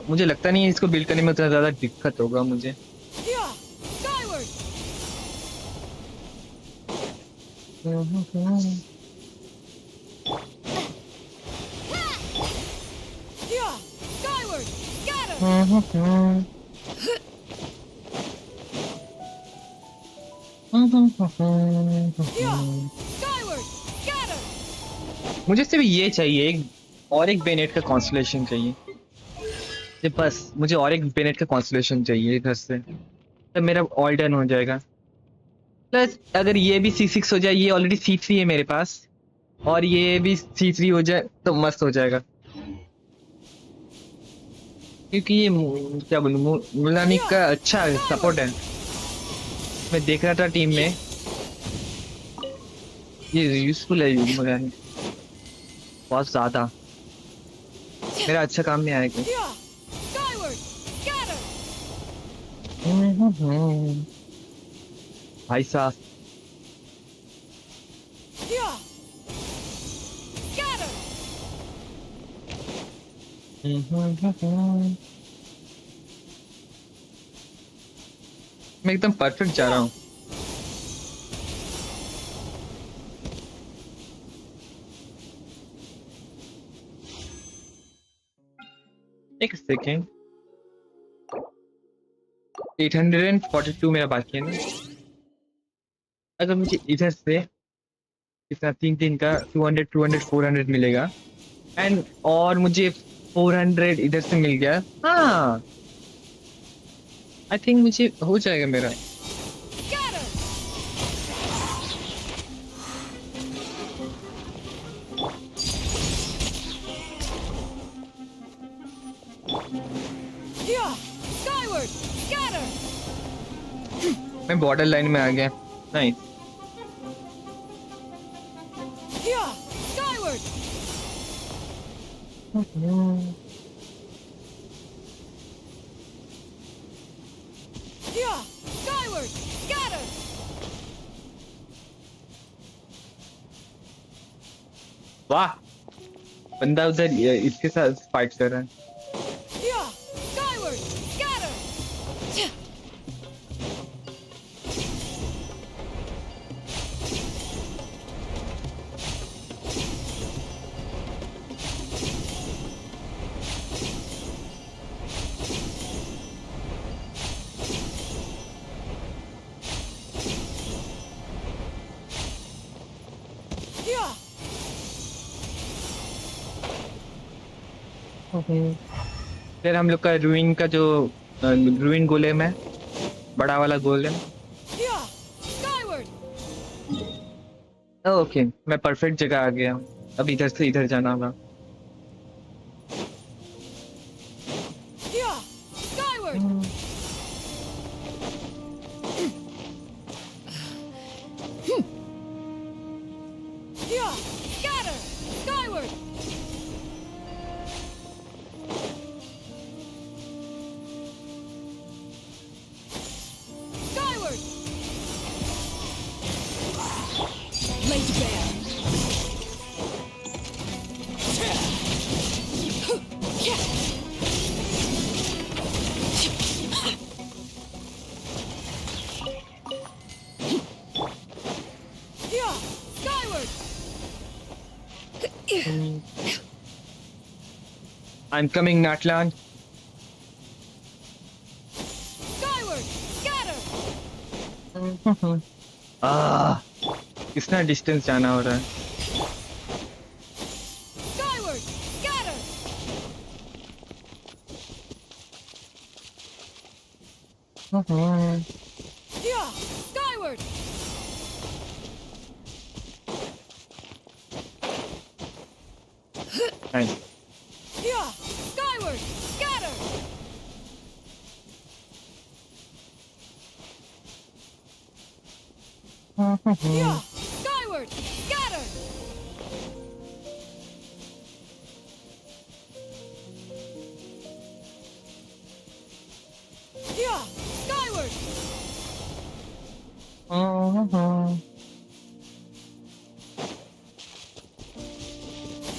मुझे लगता नहीं है इसको बिल्ड करने में उतना ज्यादा दिक्कत होगा मुझे। Yeah! Skyward! Yeah! Skyward! Scatter! Yeah! Skyward! Scatter! मुझे सिर्फ ये चाहिए, एक बेनेट का कॉन्स्टलेशन चाहिए, बस मुझे और एक बेनेट का कॉन्स्टलेशन चाहिए इधर से, तब मेरा ऑल डन हो जाएगा। प्लस अगर ये भी C6 हो जाए, ये ऑलरेडी C3 है मेरे पास, और ये भी C3 हो जाए तो मस्त हो जाएगा। क्योंकि ये क्या बोलूं, मुलानी का अच्छा सपोर्ट है। मैं देख रहा था टीम में, ये यूजफुल है मुलानी बहुत ज्यादा, मेरा अच्छा काम में आएगा। Yeah! Skyward! Scatter! भाई साहब, Yeah! Scatter! मैं एकदम परफेक्ट जा रहा हूँ। एक सेकेंड, 842 मेरा बाकी है ना। अगर मुझे इधर से इतना 3 का 200 400 मिलेगा, एंड और मुझे 400 इधर से मिल गया, हाँ आई थिंक मुझे हो जाएगा मेरा। Scatter! बॉर्डर लाइन में आ गया. Nice. Yeah! Skyward! Yeah! Skyward! Scatter! वाह, बंदा उधर इसके साथ फाइट कर रहा है. Yeah! Skyward! Scatter! Yeah! फिर हम लोग का रूइन का जो रूइन गोलेम है, बड़ा वाला गोलेम. Yeah! Skyward! ओके, मैं परफेक्ट जगह आ गया. अब इधर से इधर जाना होगा. Yeah! Skyward! Yeah! Scatter! Skyward! Skyward! Lay to bear! Yeah! Skyward! I'm coming, Natlan. Skyward! Scatter! कितना डिस्टेंस जाना हो रहा है. Skyward! Scatter! Yeah! Skyward! Nice. Yeah! Skyward! Scatter! Yeah! Skyward! Scatter! Yeah! Skyward!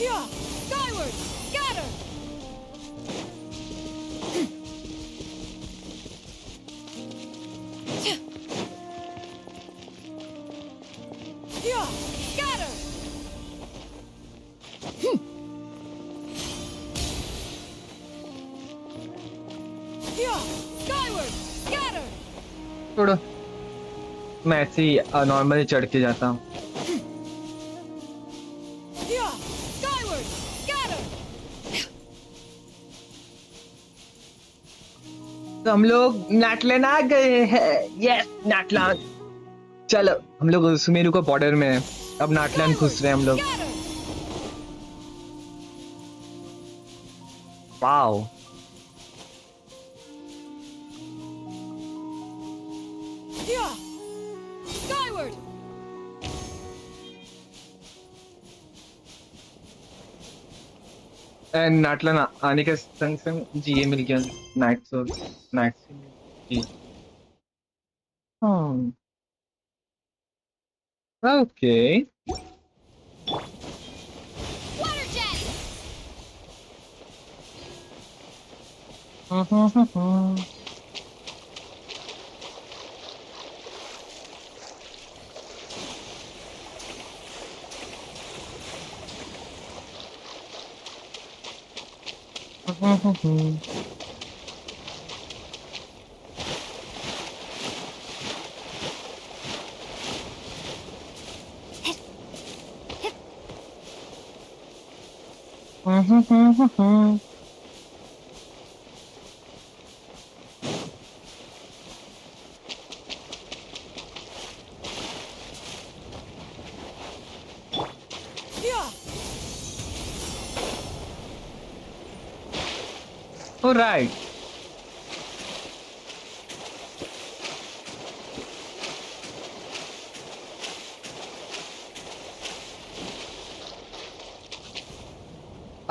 Yeah! Skyward! Scatter! Yeah! Scatter! Yeah! Skyward! Scatter! छोड़ो, मैं ऐसे ही normally चढ़ के जाता हूँ. Yeah! Skyward! Scatter! तो हम लोग नाटलन आ गए हैं. यस, नाटलन. चलो, हम लोग सुमेरु को बॉर्डर में हैं. अब नाटलन घुस रहे हैं हम लोग. Scatter! Wow. Yeah! Skyward! And Natlan आने के संग संग जी ये मिल गया. Night soul. नाइट जी. Okay. Water jet! Yeah! All right.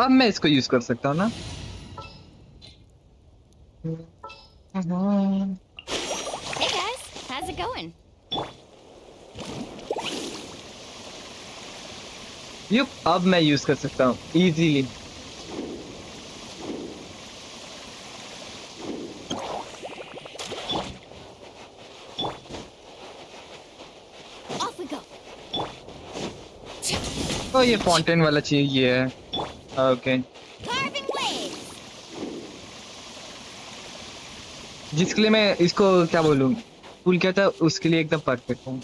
अब मैं इसको यूज कर सकता हूँ ना? Hey guys, how's it going? युप, अब मैं यूज कर सकता हूँ इजीली। Off we go. तो ये फाउंटेन वाला चीज ये है। Okay, Carving waves. जिसके लिए मैं इसको क्या बोलूँ, फूल क्या था उसके लिए एकदम परफेक्ट हूँ।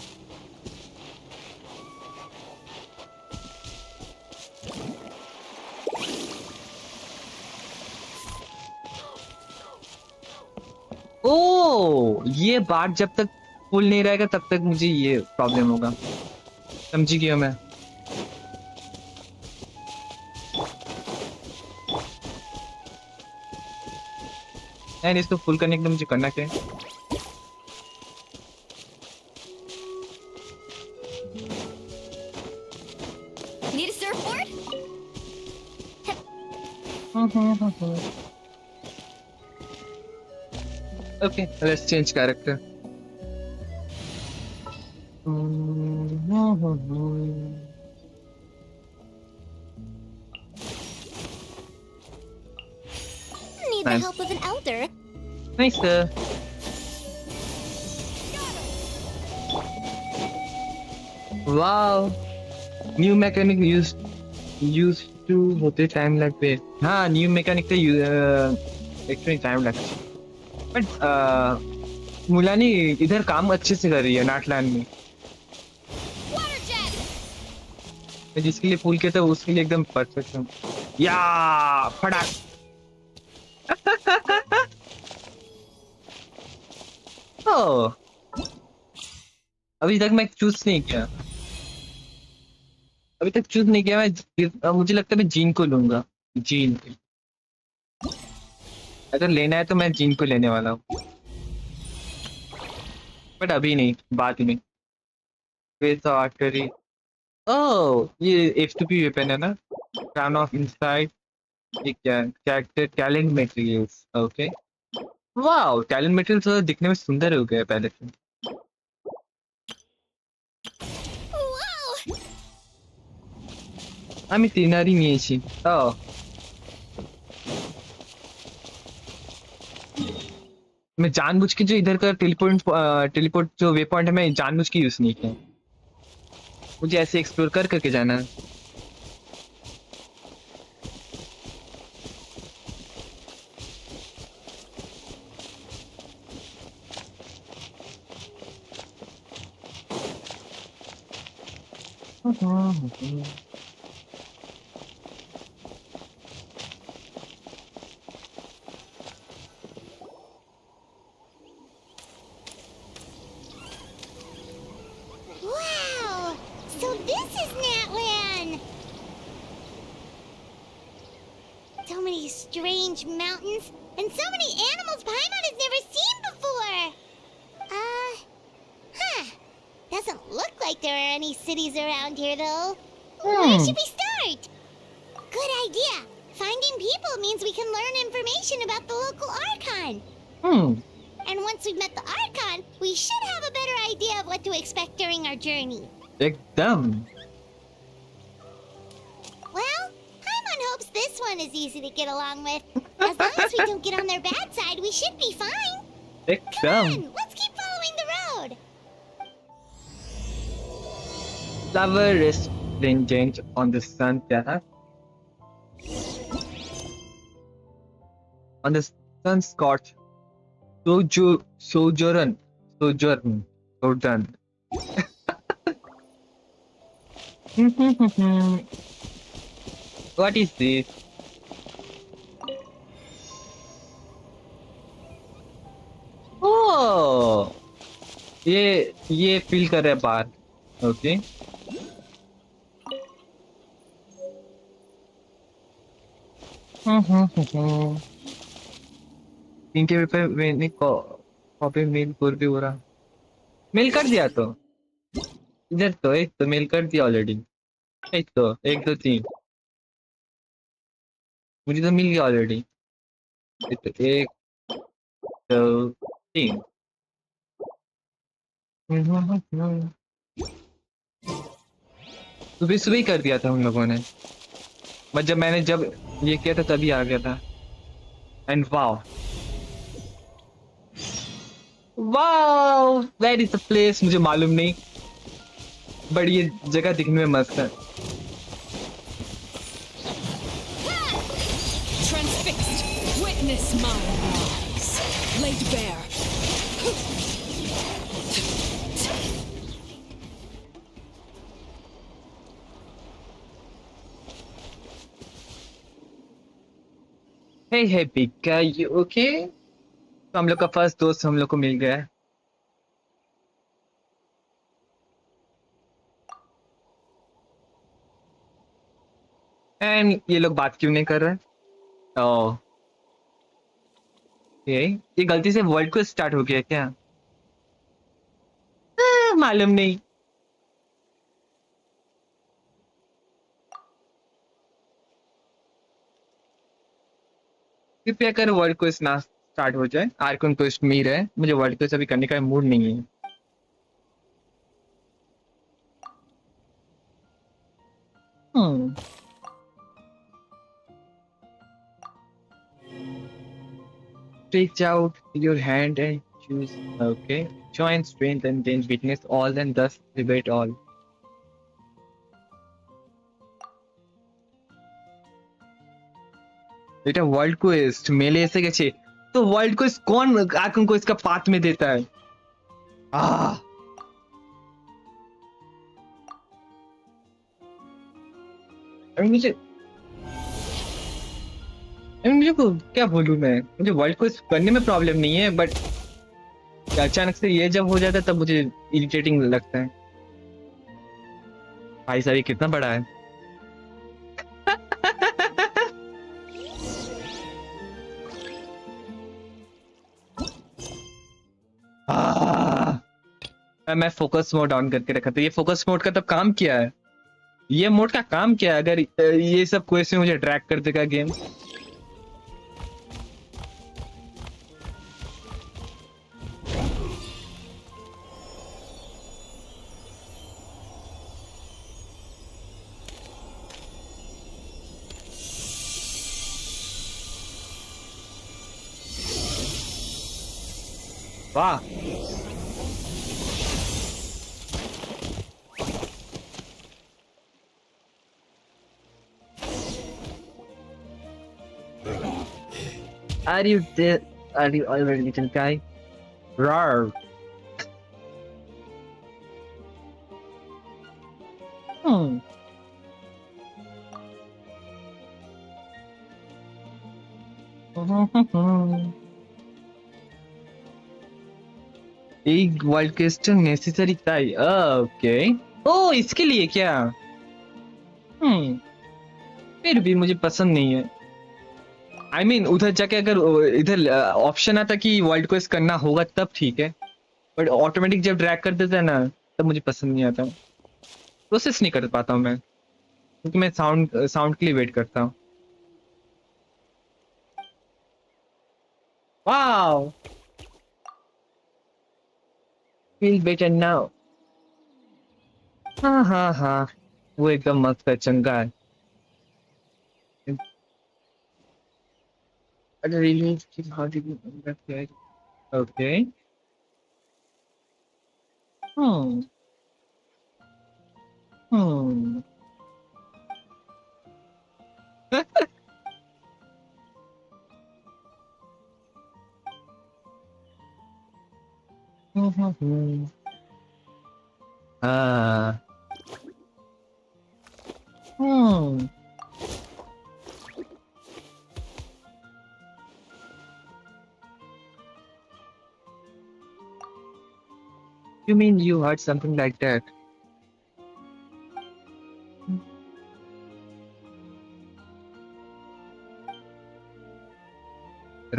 ओ, ये बात जब तक फुल नहीं रहेगा तब तक मुझे ये प्रॉब्लम होगा, समझी गया मैं। एंड इसको फुल करने के लिए मुझे करना क्या है? Need a surfboard? Okay, let's change character. Need the Nice. help of an elder. Nice, sir. Wow, new mechanic used to होते टाइम लगते। हाँ, न्यू मैकेनिक तो एक्चुअली टाइम लगता है। बट मुलानी इधर काम अच्छे से कर रही है नाटलान में। Water jet. मैं जिसके लिए फूल के था उसके लिए एकदम परफेक्ट हूँ। या फटाक। ओह, अभी तक मैं चूज नहीं किया। अभी तक चूज नहीं किया मैं। मुझे लगता है मैं जीन को लूंगा। जीन, अगर लेना है तो मैं जीन को लेने वाला हूँ, बट अभी नहीं, बाद में। फिर तो आखिरी। ओह, ये F2P वेपन है ना? Crown of inside. ये क्या है? Character talent materials. Okay, wow, talent materials तो दिखने में सुंदर हो गए पहले से। Whoa! আমি তিনারই নিয়েছি। ওহ, मैं जानबूझ के जो इधर का टेलीपोर्ट जो वे पॉइंट है मैं जानबूझ के यूज नहीं किया। मुझे ऐसे एक्सप्लोर कर करके जाना है। Wow! So this is Natlan! So many strange mountains, and so many animals Paimon has never seen before! Huh. Doesn't look like there are any cities around here, though. Where should we start? Good idea! Finding people means we can learn information about the local Archon. And once we've met the Archon, we should have a better idea of what to expect during our journey. एकदम। Well, Paimon hopes this one is easy to get along with. As long as we don't get on their bad side, we should be fine. Come एकदम। on, let's keep following the road. Flower resplendent on the sun, क्या है? On the sun scorched sojourn. What is this? Oh, ये feel कर रहा है बाहर। Okay, इनके paper मैंने कॉपी मेल कर भी हो रहा। मेल कर दिया तो इधर तो एक तो मेल कर दिया ऑलरेडी। एक तो 1 2 3 मुझे तो मिल गया ऑलरेडी। एक, दो, तीन। सुबह सुबह ही कर दिया था उन लोगों ने, बट जब ये किया था तभी आ गया था। And wow, wow, where is the place मुझे मालूम नहीं, बट ये जगह दिखने में मस्त है। Transfixed. Witness my rise. Laid bare. Hey पिका, यू ओके? तो हम लोग का फर्स्ट दोस्त हम लोग को मिल गया है। एंड ये लोग बात क्यों नहीं कर रहे? ओह, ये गलती से वर्ल्ड को स्टार्ट हो गया क्या? मालूम नहीं। कृपया कर वर्ल्ड क्वेस्ट ना स्टार्ट हो जाए। आर्कन क्वेस्ट में ही रहे, मुझे वर्ल्ड क्वेस्ट अभी करने का मूड नहीं है। हम्म, reach out your hand and choose. Okay, join strength and then witness all and thus debate all. এটা ওয়ার্ল্ড কোয়েস্ট মেলে এসে গেছে, তো ওয়ার্ল্ড কোয়েস্ট কোন আর্কন কোয়েস্ট का पाथ में देता है? आह, अभी मुझे क्या बोलूं मैं, मुझे वर्ल्ड क्वेस्ट करने में प्रॉब्लम नहीं है, बट अचानक से ये जब हो जाता है तब मुझे इरिटेटिंग लगता है। भाई साहब ये कितना बड़ा है। मैं फोकस मोड ऑन करके रखा था। ये फोकस मोड का तब काम किया है, ये मोड का काम क्या है? अगर ये सब क्वेश्चन मुझे ट्रैक कर देगा गेम। वाह, are you dead? Are you already little guy? Rawr. Hmm. एक वर्ल्ड क्वेश्चन नेसेसरी था। ओके, ओ इसके लिए क्या? फिर भी मुझे पसंद नहीं है। आई मीन उधर जाके अगर इधर ऑप्शन आता कि वर्ल्ड क्वेस्ट करना होगा तब ठीक है, बट ऑटोमेटिक जब ड्रैग कर देता है ना, तब मुझे पसंद नहीं आता। प्रोसेस नहीं कर पाता हूँ मैं, क्योंकि मैं साउंड के लिए वेट करता हूँ। Wow, feel better now. हाँ हाँ हाँ, वो एकदम मस्त है, चंगा है। अरे release how did you understand? Okay, hmm hmm हाँ, hmm you mean you heard something like that?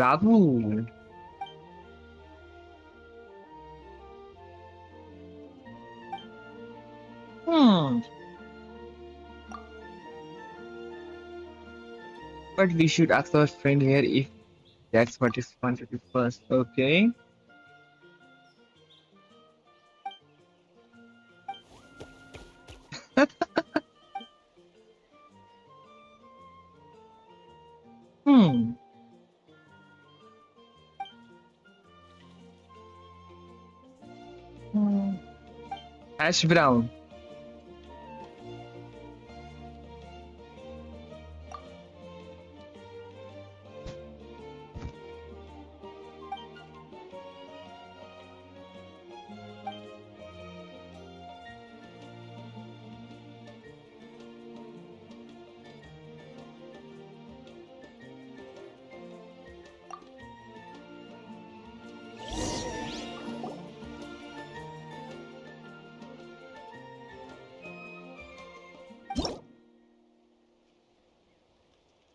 Rabu. Hmm. But we should ask our friend here if that's what is fun to do first. Okay. Hmm. Hash brown.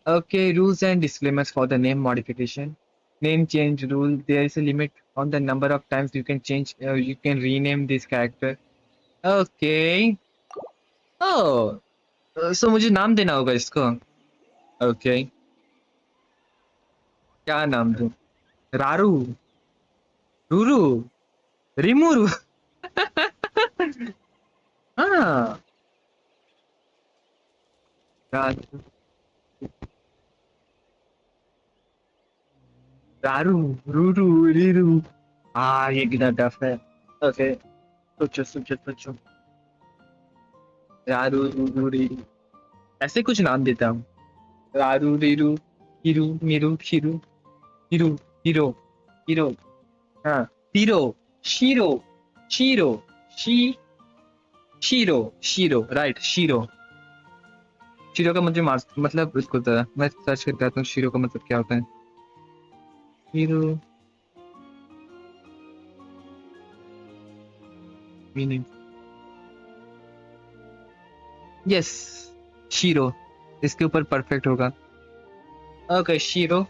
Okay, rules and disclaimers for the name modification. Name change rule. There is a limit on the number of times you can change, you can rename this character. Okay. Oh, so मुझे नाम देना होगा इसको. Okay. क्या नाम दूं? रारू, रूरू, रिमूरू. हाँ. रारू, रारू, रूरू, रीरू. ये कितना टफ है. Okay. सोचो. रारू, रूरू, रीरू. ऐसे कुछ नाम देता हूँ. रारू, रीरू, हीरू, मीरू, खीरू, हीरू, हीरो. हाँ. Hero, shero, shero. Right, shero. Shero का मुझे मतलब उसको था. मैं सर्च करके आता हूँ शीरो का मतलब क्या होता है. Hero meaning. Yes, shero. इसके ऊपर परफेक्ट होगा. Okay, shero.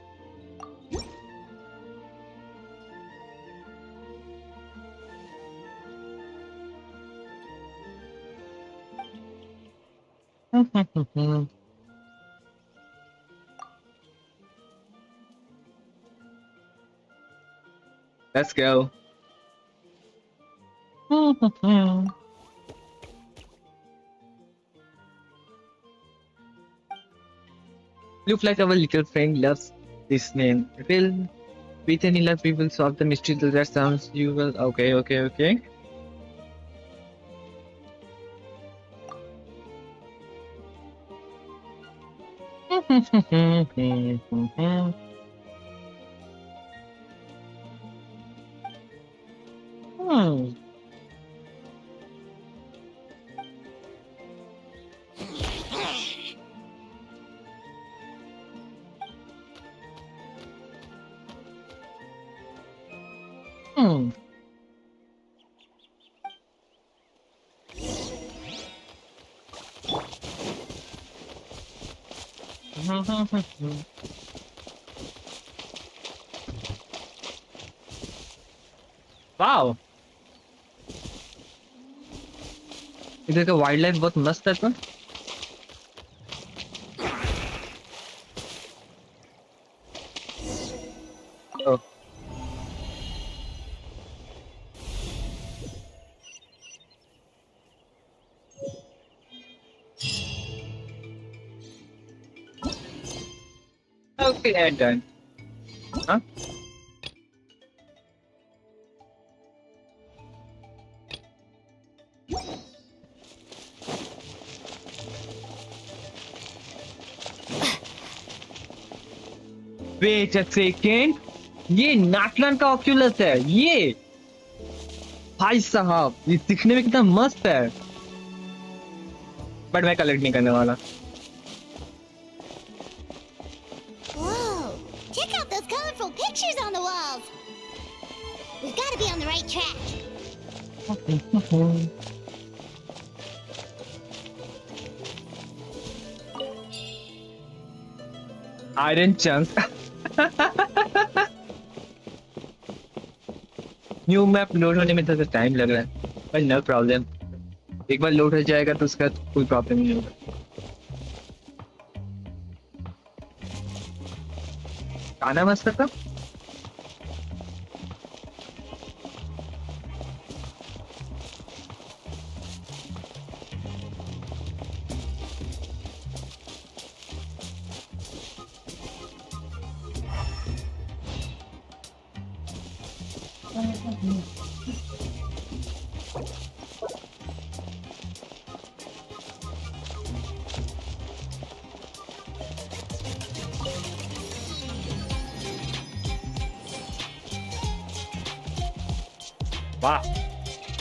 Let's go. Look like our little friend loves this name. Will with any luck we will solve the mystery. That sounds you will. Okay. Wow, इधर का wild life बहुत मस्त है. तो okay, and done. हाँ, wait a second. ये नाटलन का Oculus है. ये भाई साहब, ये दिखने में कितना मस्त है. बट मैं कलेक्ट नहीं करने वाला. Whoa! Check out those colorful pictures on the walls! We've got to be on the right track. Iron chunk. New map load होने में थोड़ा टाइम लग रहा है, पर नो प्रॉब्लम. एक बार लोड हो जाएगा तो उसका कोई प्रॉब्लम नहीं होगा. गाना मस्त था.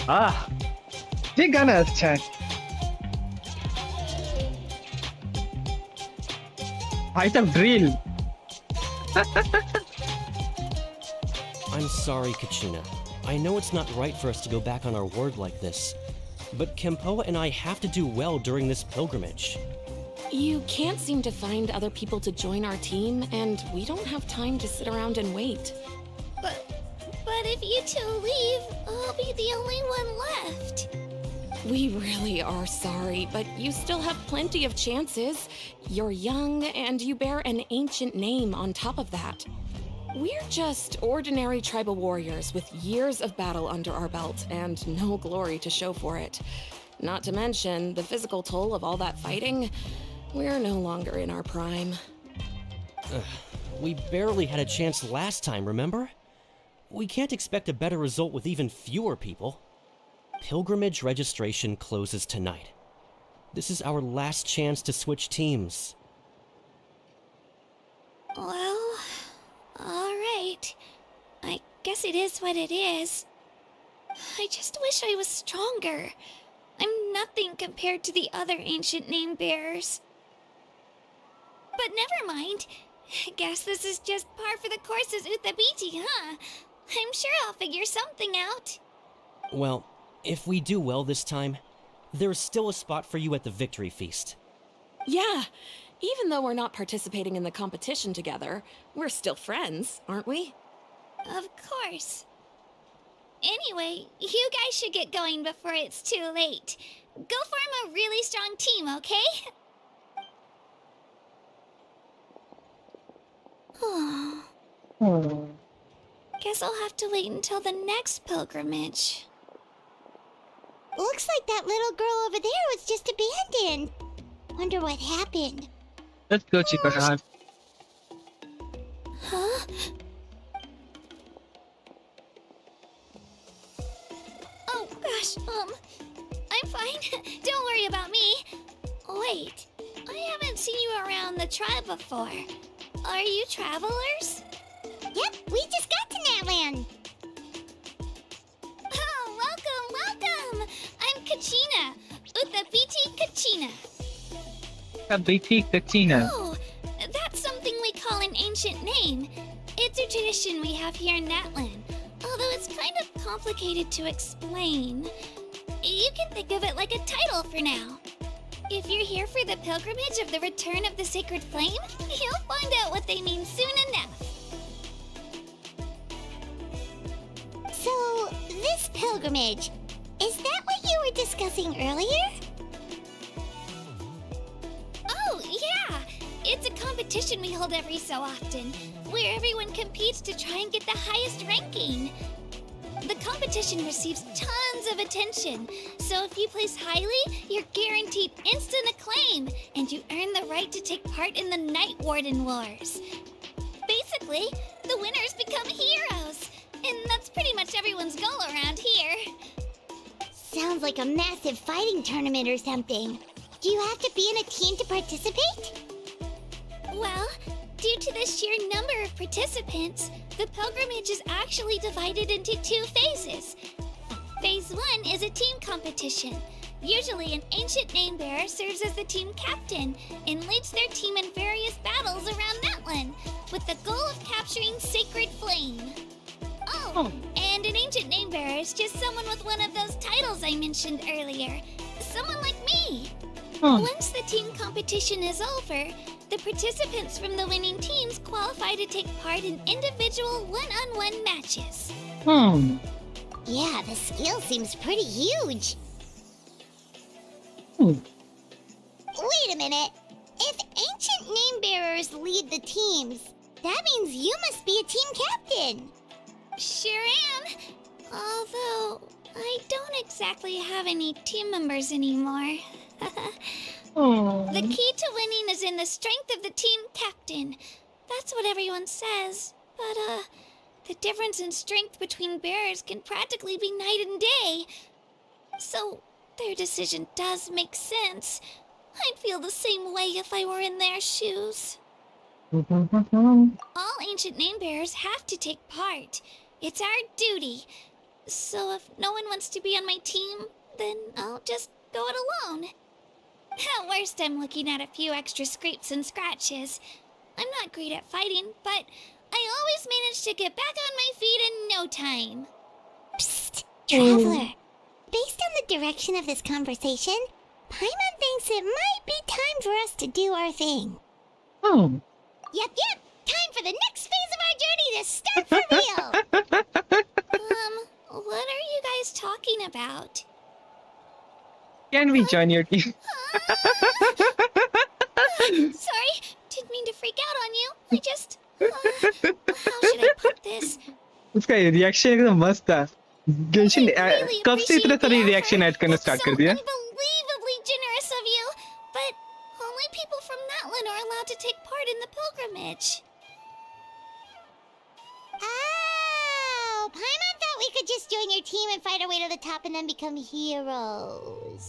वाह, ये गाना अच्छा है. भाई साहब drill. I'm sorry, Kachina. I know it's not right for us to go back on our word like this, but Kempoa and I have to do well during this pilgrimage. You can't seem to find other people to join our team, and we don't have time to sit around and wait. But if you two leave, I'll be the only one left. We really are sorry, but you still have plenty of chances. You're young, and you bear an ancient name on top of that. We're just ordinary tribal warriors with years of battle under our belt and no glory to show for it. Not to mention the physical toll of all that fighting. We're no longer in our prime. We barely had a chance last time, remember? We can't expect a better result with even fewer people. Pilgrimage registration closes tonight. This is our last chance to switch teams. Well, alright. I guess it is what it is. I just wish I was stronger. I'm nothing compared to the other ancient name bearers. But never mind. Guess this is just par for the course as Uthabiti, huh? I'm sure I'll figure something out. Well, if we do well this time, there's still a spot for you at the victory feast. Yeah, even though we're not participating in the competition together, we're still friends, aren't we? Of course. Anyway, you guys should get going before it's too late. Go form a really strong team, okay? Guess I'll have to wait until the next pilgrimage. Looks like that little girl over there was just abandoned. Wonder what happened. Let's go, Chikaran. Huh? Oh gosh, I'm fine. Don't worry about me. Wait, I haven't seen you around the tribe before. Are you travelers? Yep, we just got to Natlan. Oh, welcome! I'm Kachina, Uthabiti Kachina. Kabiti Katina. Oh, that's something we call an ancient name. It's a tradition we have here in Natlan, although it's kind of complicated to explain. You can think of it like a title for now. If you're here for the pilgrimage of the return of the sacred flame, you'll find out what they mean soon enough. So, this pilgrimage, is that what you were discussing earlier? Oh, yeah! It's a competition we hold every so often, where everyone competes to try and get the highest ranking. The competition receives tons of attention, so if you place highly, you're guaranteed instant acclaim, and you earn the right to take part in the Night Warden Wars. Basically, the winners become heroes, and that's pretty much everyone's goal around here. Sounds like a massive fighting tournament or something. Do you have to be in a team to participate? Well, due to the sheer number of participants, the pilgrimage is actually divided into 2 phases. Phase 1 is a team competition. Usually an ancient name bearer serves as the team captain and leads their team in various battles around Natlan, with the goal of capturing Sacred Flame. Oh, and an ancient name bearer is just someone with one of those titles I mentioned earlier. Someone like me. Once the team competition is over, the participants from the winning teams qualify to take part in individual one-on-one matches. Yeah, the skill seems pretty huge. Wait a minute. If ancient name bearers lead the teams, That means you must be a team captain. Sure am. Although, I don't exactly have any team members anymore. The key to winning is in the strength of the team captain. That's what everyone says. But, the difference in strength between bearers can practically be night and day. So, their decision does make sense. I'd feel the same way if I were in their shoes. All ancient name bearers have to take part. It's our duty. So if no one wants to be on my team, then I'll just go it alone. At worst, I'm looking at a few extra scrapes and scratches. I'm not great at fighting, but I always manage to get back on my feet in no time. Psst, Traveler. Based on the direction of this conversation, Paimon thinks it might be time for us to do our thing. Yep. Time for the next phase of our journey to start for real. What are you guys talking about? Can we join your team? Sorry, didn't mean to freak out on you. I just... how should I put this? उसका reaction एकदम मस्त था. Genshin कब से इतना सारी reaction add करना start कर दिया? Unbelievably generous of you, but only people from Natlan are allowed to take part in the pilgrimage. Oh, Paimon thought we could just join your team and fight our way to the top and then become heroes.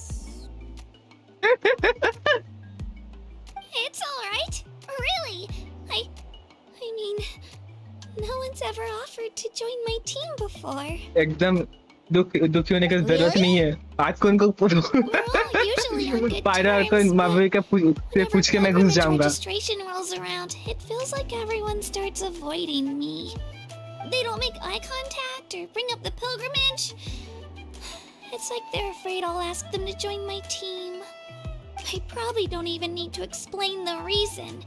It's all right. Really. I mean, no one's ever offered to join my team before. एकदम दुखी होने की जरूरत नहीं है. आज कौन को We're all usually on good पायरा terms, को but मावे का पूछ के मैं घुस whenever जाऊंगा. registration rolls around, it feels like everyone starts avoiding me. They don't make eye contact or bring up the pilgrimage. It's like they're afraid I'll ask them to join my team. I probably don't even need to explain the reason.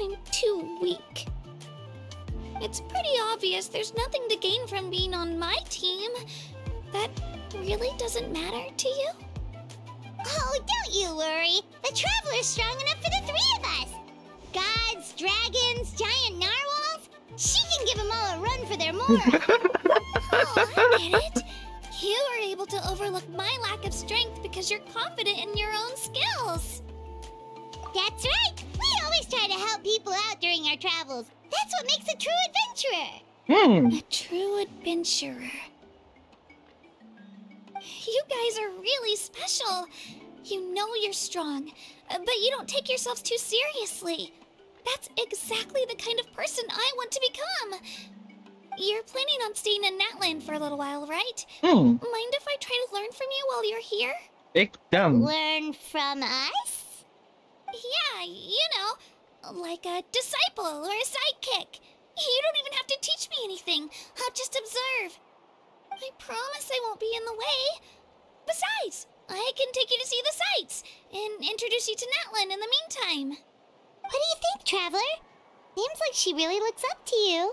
I'm too weak. It's pretty obvious there's nothing to gain from being on my team. That really doesn't matter to you? Oh, don't you worry. The Traveler's strong enough for the three of us. Gods, dragons, giant narwhals. She can give them all a run for their moral. Oh, I get it. You were able to overlook my lack of strength because you're confident in your own skills. That's right. We always try to help people out during our travels. That's what makes a true adventurer. A true adventurer. You guys are really special. You know you're strong, but you don't take yourselves too seriously. That's exactly the kind of person I want to become. You're planning on staying in Natlan for a little while, right? Mind if I try to learn from you while you're here? एकदम. Learn from us? Yeah, you know, like a disciple or a sidekick. You don't even have to teach me anything. I'll just observe. I promise I won't be in the way. Besides, I can take you to see the sights and introduce you to Natlan in the meantime. What do you think, Traveler? Seems like she really looks up to you.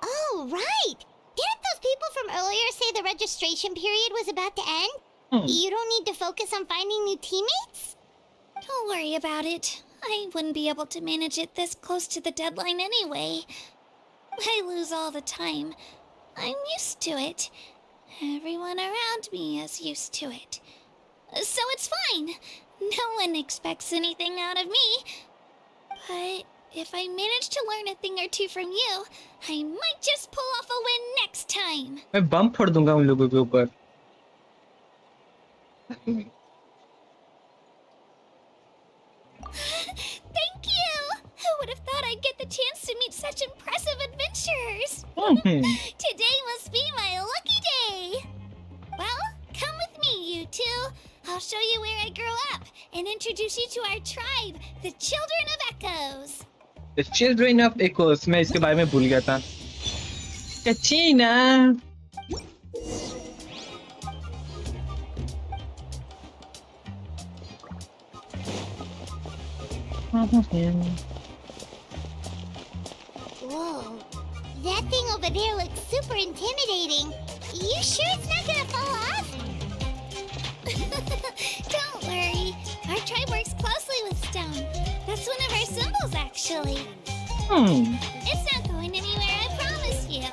Oh, right! Didn't those people from earlier say the registration period was about to end? You don't need to focus on finding new teammates? Don't worry about it. I wouldn't be able to manage it this close to the deadline anyway. I lose all the time. I'm used to it. Everyone around me is used to it. So it's fine. No one expects anything out of me. But if I manage to learn a thing or two from you, I might just pull off a win next time. मैं बम फोड़ दूंगा उन लोगों के ऊपर. Thank you! Who would have thought I'd get the chance to meet such impressive adventurers? Today must be my lucky day! Well, come with me, you two. I'll show you where I grew up and introduce you to our tribe, the Children of Echoes. The Children of Echoes. मैं इसके बारे में भूल गया था. कचीना. Whoa, that thing over there looks super intimidating. You sure it's not gonna fall off? Don't worry, our tribe works closely with stone. That's one of our symbols. actually. It's not going anywhere, I promise you.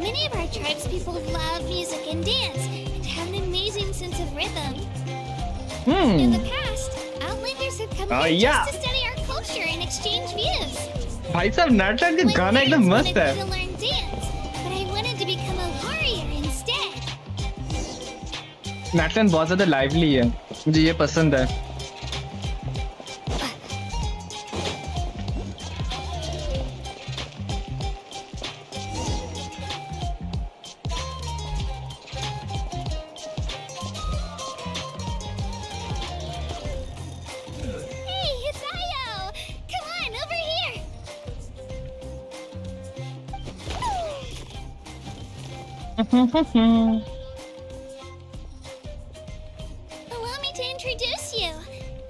Many of our tribe's people love music and dance and have an amazing sense of rhythm. In the past, Outlanders have come here yeah. just to study our culture and exchange views. भाई साहब नाटक का My गाना एकदम parents मस्त wanted है. me to learn dance, but I wanted to become a warrior instead. नाटक बहुत ज़्यादा लाइवली है. मुझे ये पसंद है. Hey, it's Ayo! Come on, over here! Allow me to introduce you.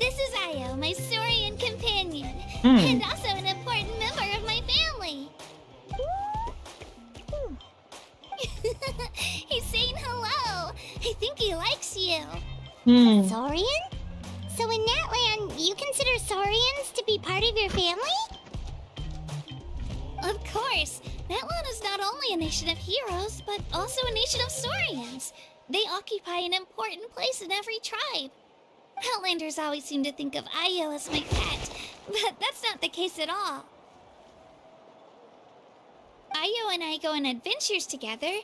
This is Ayo, my Saurian companion, and also an important member of my family. He's saying hello. I think he likes you. Saurian? So in Natlan, you consider Saurians to be part of your family? Of course, Natlan is not only a nation of heroes, but also a nation of Saurians. They occupy an important place in every tribe. Outlanders always seem to think of Ayo as my pet, but that's not the case at all. Ayo and I go on adventures together,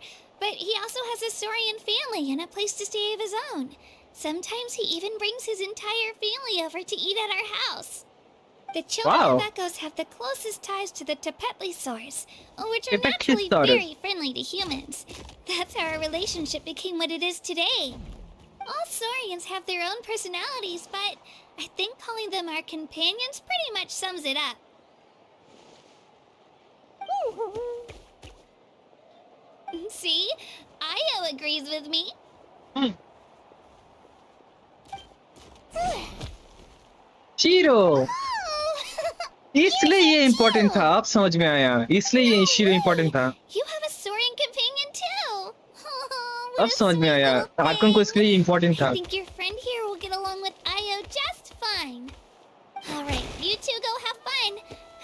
but he also has a Saurian family and a place to stay of his own. Sometimes he even brings his entire family over to eat at our house. The children of Echoes have the closest ties to the Tepetlisaurs, which are naturally very friendly to humans. That's how our relationship became what it is today. All Saurians have their own personalities, but I think calling them our companions pretty much sums it up. See? Ayo agrees with me. Shero इसलिए ये important था. आप समझ में आया. इसलिए ये shero important था. You have a Saurian companion too. अब समझ में आया. आर्कन को इसके लिए इम्पोर्टेंट था. I think your friend here will get along with Ayo just fine. All right, you two go have fun.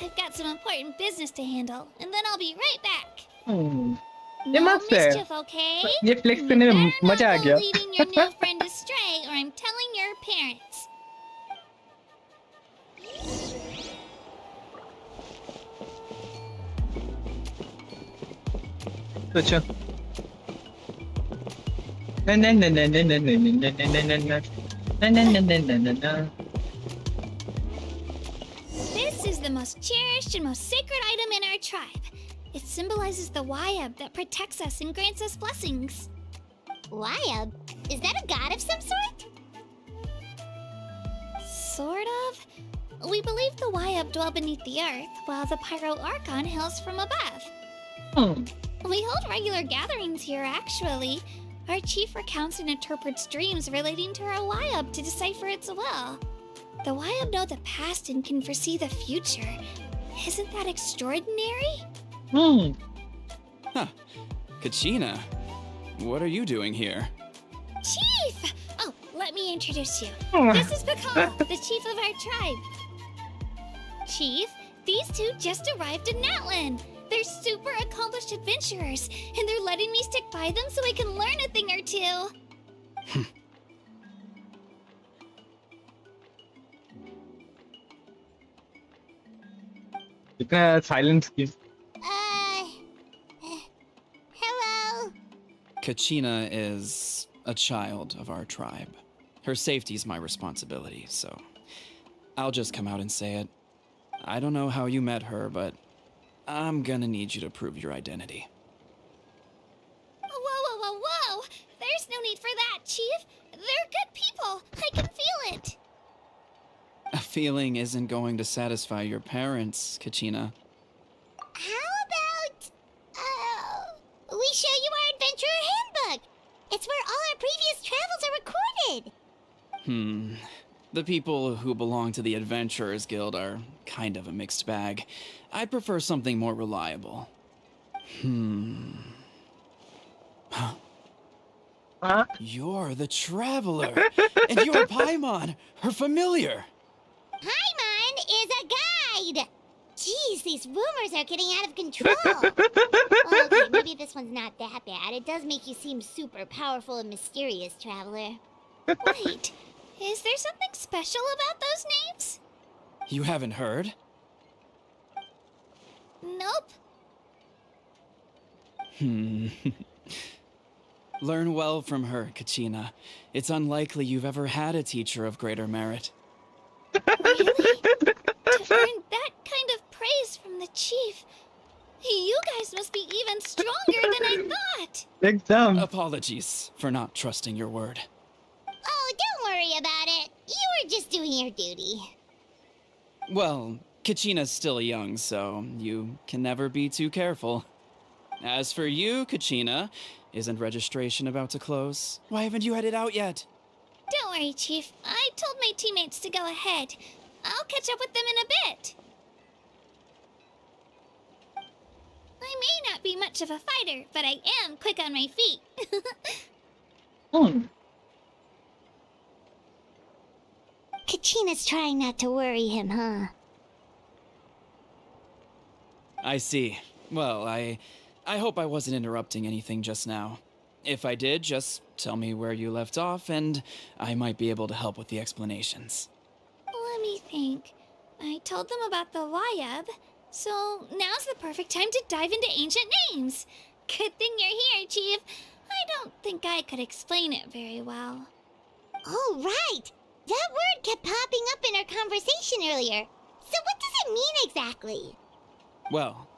I've got some important business to handle, and then I'll be right back. ये No मस्त है. mischief, okay? ये flex करने में मजा आ Better not गया. go leading your new friend astray, or I'm telling your parents. अच्छा. ना ना ना ना ना ना ना ना ना ना ना ना ना ना ना ना ना. This is the most cherished and most sacred item in our tribe. It symbolizes the Wayab that protects us and grants us blessings. Wayab? Is that a god of some sort? Sort of. We believe the Wayab dwell beneath the earth, while the Pyro Archon hails from above. We hold regular gatherings here, actually. Our chief recounts and interprets dreams relating to our Wayab to decipher its will. The Wayab know the past and can foresee the future. Isn't that extraordinary? Huh. Kachina, what are you doing here? Chief! Oh, let me introduce you. This is Pakal, the chief of our tribe. Chief, these two just arrived in Natlan. They're super accomplished adventurers, and they're letting me stick by them so I can learn a thing or two. इतना silence की. Hello? Kachina is a child of our tribe. Her safety is my responsibility, so I'll just come out and say it. I don't know how you met her, but I'm gonna need you to prove your identity. Whoa, whoa, whoa, whoa! There's no need for that, Chief. They're good people. I can feel it. A feeling isn't going to satisfy your parents, Kachina. How about, we show you our adventurer handbook? It's where all our previous travels are recorded. The people who belong to the Adventurers Guild are kind of a mixed bag. I'd prefer something more reliable. Huh? You're the Traveler, and you're Paimon, her familiar. Paimon is a guide! Jeez, these rumors are getting out of control. Okay, maybe this one's not that bad. It does make you seem super powerful and mysterious, Traveler. Wait, is there something special about those names? You haven't heard? Nope. Learn well from her, Kachina. It's unlikely you've ever had a teacher of greater merit. Really? To earn that kind of praise from the chief, you guys must be even stronger than I thought. Exam. Apologies for not trusting your word. Oh, don't worry about it. You were just doing your duty. Well, Kachina's still young, so you can never be too careful. As for you, Kachina, isn't registration about to close? Why haven't you headed out yet? Don't worry, Chief. I told my teammates to go ahead. I'll catch up with them in a bit. I may not be much of a fighter, but I am quick on my feet. Kachina's trying not to worry him, huh? I see. Well, I hope I wasn't interrupting anything just now. If I did, just tell me where you left off, and I might be able to help with the explanations. Let me think. I told them about the Wayab, so now's the perfect time to dive into ancient names. Good thing you're here, Chief. I don't think I could explain it very well. Oh, right! That word kept popping up in our conversation earlier. So what does it mean exactly? Well,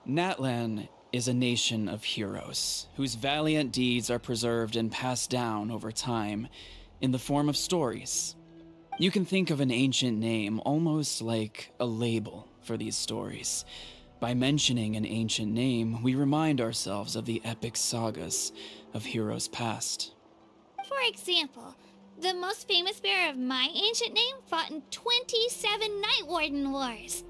Natlan is a nation of heroes, whose valiant deeds are preserved and passed down over time in the form of stories. You can think of an ancient name almost like a label for these stories. By mentioning an ancient name, we remind ourselves of the epic sagas of heroes past. For example, the most famous bearer of my ancient name fought in 27 Night Warden Wars.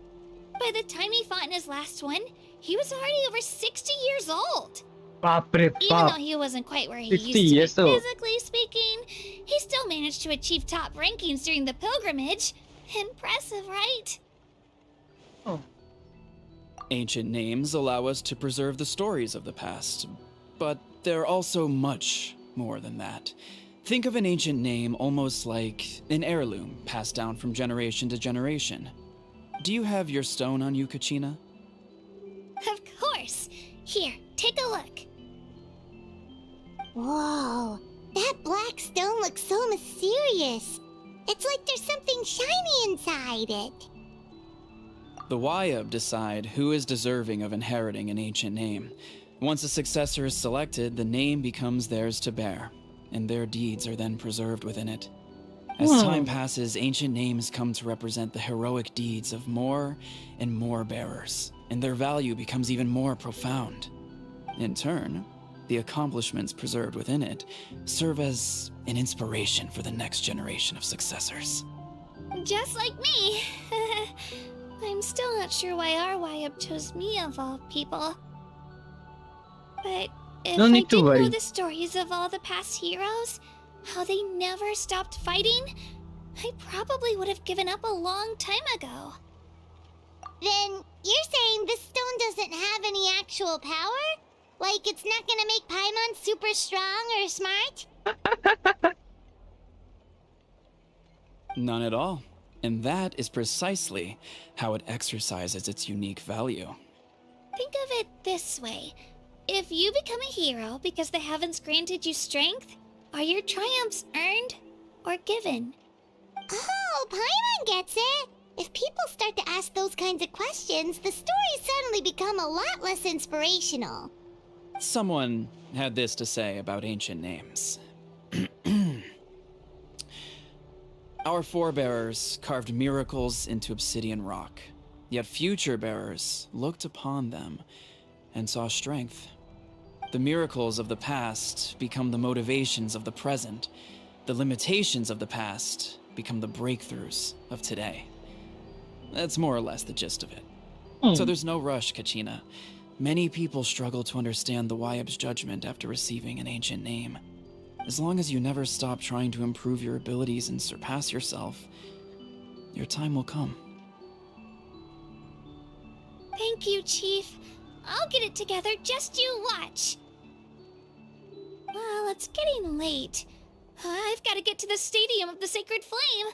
By the time he fought in his last one, he was already over 60 years old. Baapre Even though baap. he wasn't quite where he 60 used to be years old. physically speaking, he still managed to achieve top rankings during the pilgrimage. Impressive, right? Oh. Ancient names allow us to preserve the stories of the past, but they're also much more than that. Think of an ancient name almost like an heirloom passed down from generation to generation. Do you have your stone on you, Kachina? Of course. Here, take a look. Whoa, that black stone looks so mysterious. It's like there's something shiny inside it. The Wayab decide who is deserving of inheriting an ancient name. Once a successor is selected, the name becomes theirs to bear, and their deeds are then preserved within it. As time passes, ancient names come to represent the heroic deeds of more and more bearers, and their value becomes even more profound. In turn, the accomplishments preserved within it serve as an inspiration for the next generation of successors. Just like me. I'm still not sure why our Wayab chose me of all people. But if No I need to didn't know worry. the stories of all the past heroes, how they never stopped fighting, I probably would have given up a long time ago. Then you're saying this stone doesn't have any actual power? Like it's not gonna make Paimon super strong or smart? None at all. And that is precisely how it exercises its unique value. Think of it this way. If you become a hero because the heavens granted you strength, are your triumphs earned or given? Oh, Paimon gets it! If people start to ask those kinds of questions, the stories suddenly become a lot less inspirational. Someone had this to say about ancient names. Our forebears carved miracles into obsidian rock, yet future bearers looked upon them and saw strength. The miracles of the past become the motivations of the present. The limitations of the past become the breakthroughs of today. That's more or less the gist of it. Hmm. So there's no rush, Kachina. Many people struggle to understand the Wyeb's judgment after receiving an ancient name. As long as you never stop trying to improve your abilities and surpass yourself, your time will come. Thank you, Chief. I'll get it together, just you watch. Well, it's getting late. I've got to get to the Stadium of the Sacred Flame.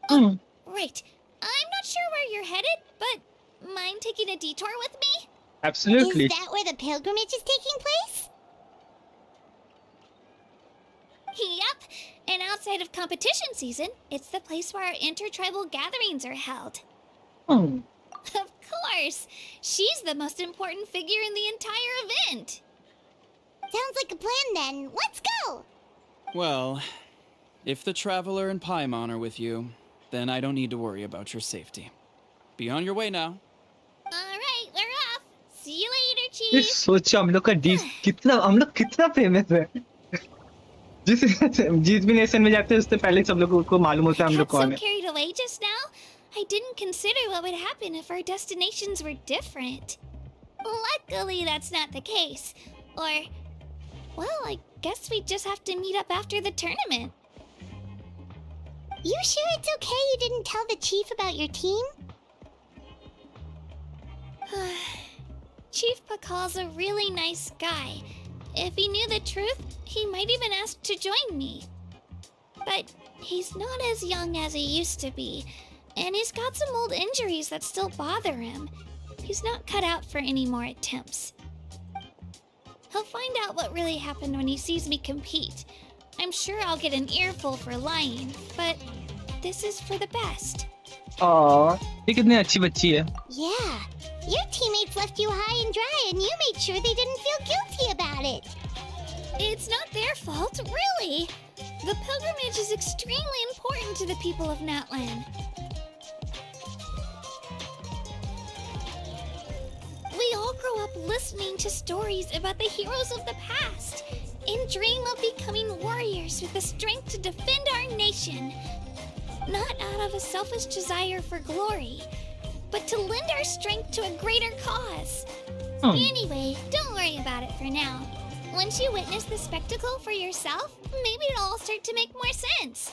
Hmm. Right. I'm not sure where you're headed, but mind taking a detour with me? Absolutely. Is that where the pilgrimage is taking place? Yep. And outside of competition season, it's the place where our intertribal gatherings are held. Hmm. Of course. She's the most important figure in the entire event. Sounds like a plan then. Let's go! Well, if the Traveler and Paimon are with you, then I don't need to worry about your safety. Be on your way now. All right, we're off. See you later, ये Chief. सोचो हम लोग का हम लोग कितना famous है जिस भी नेशन में जाते हैं उससे पहले सब लोगों को मालूम होता है हम I लोग got so कौन है carried away just now. I didn't consider what would happen if our destinations were different. Luckily, that's not the case. Or, well, I guess we just have to meet up after the tournament. You sure it's okay you didn't tell the chief about your team? Chief Pakal's a really nice guy. If he knew the truth, he might even ask to join me. But he's not as young as he used to be, and he's got some old injuries that still bother him. He's not cut out for any more attempts. He'll find out what really happened when he sees me compete. I'm sure I'll get an earful for lying, but this is for the best. Aww, ये कितनी अच्छी बच्ची है Yeah. Your teammates left you high and dry and you made sure they didn't feel guilty about it. It's not their fault, really. The pilgrimage is extremely important to the people of Natlan. We all grow up listening to stories about the heroes of the past and dream of becoming warriors with the strength to defend our nation. Not out of a selfish desire for glory, but to lend our strength to a greater cause. Anyway, don't worry about it for now. Once you witness the spectacle for yourself, maybe it'll all start to make more sense.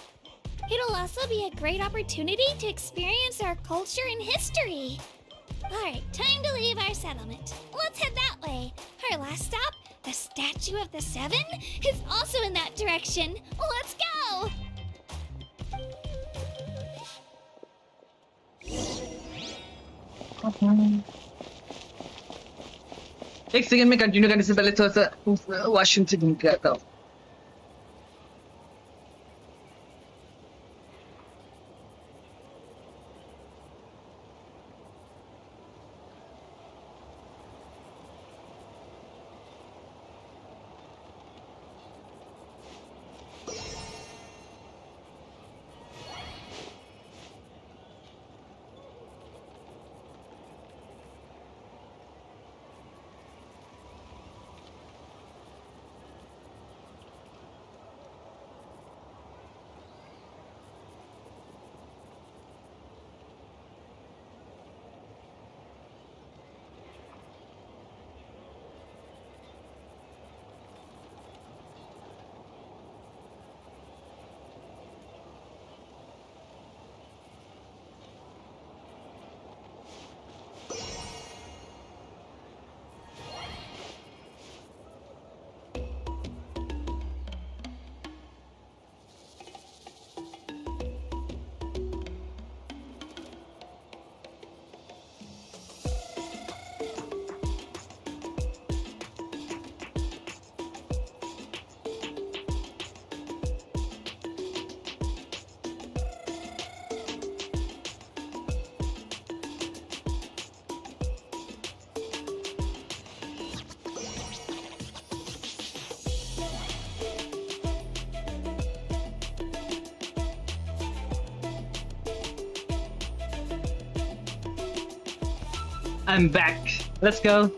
It'll also be a great opportunity to experience our culture and history. Alright, time to leave our settlement. Let's head that way. Our last stop, the Statue of the Seven, is also in that direction. Let's go! एक second में continue करने से पहले थोड़ा सा washroom से घूम के आता हूँ I'm back. Let's go.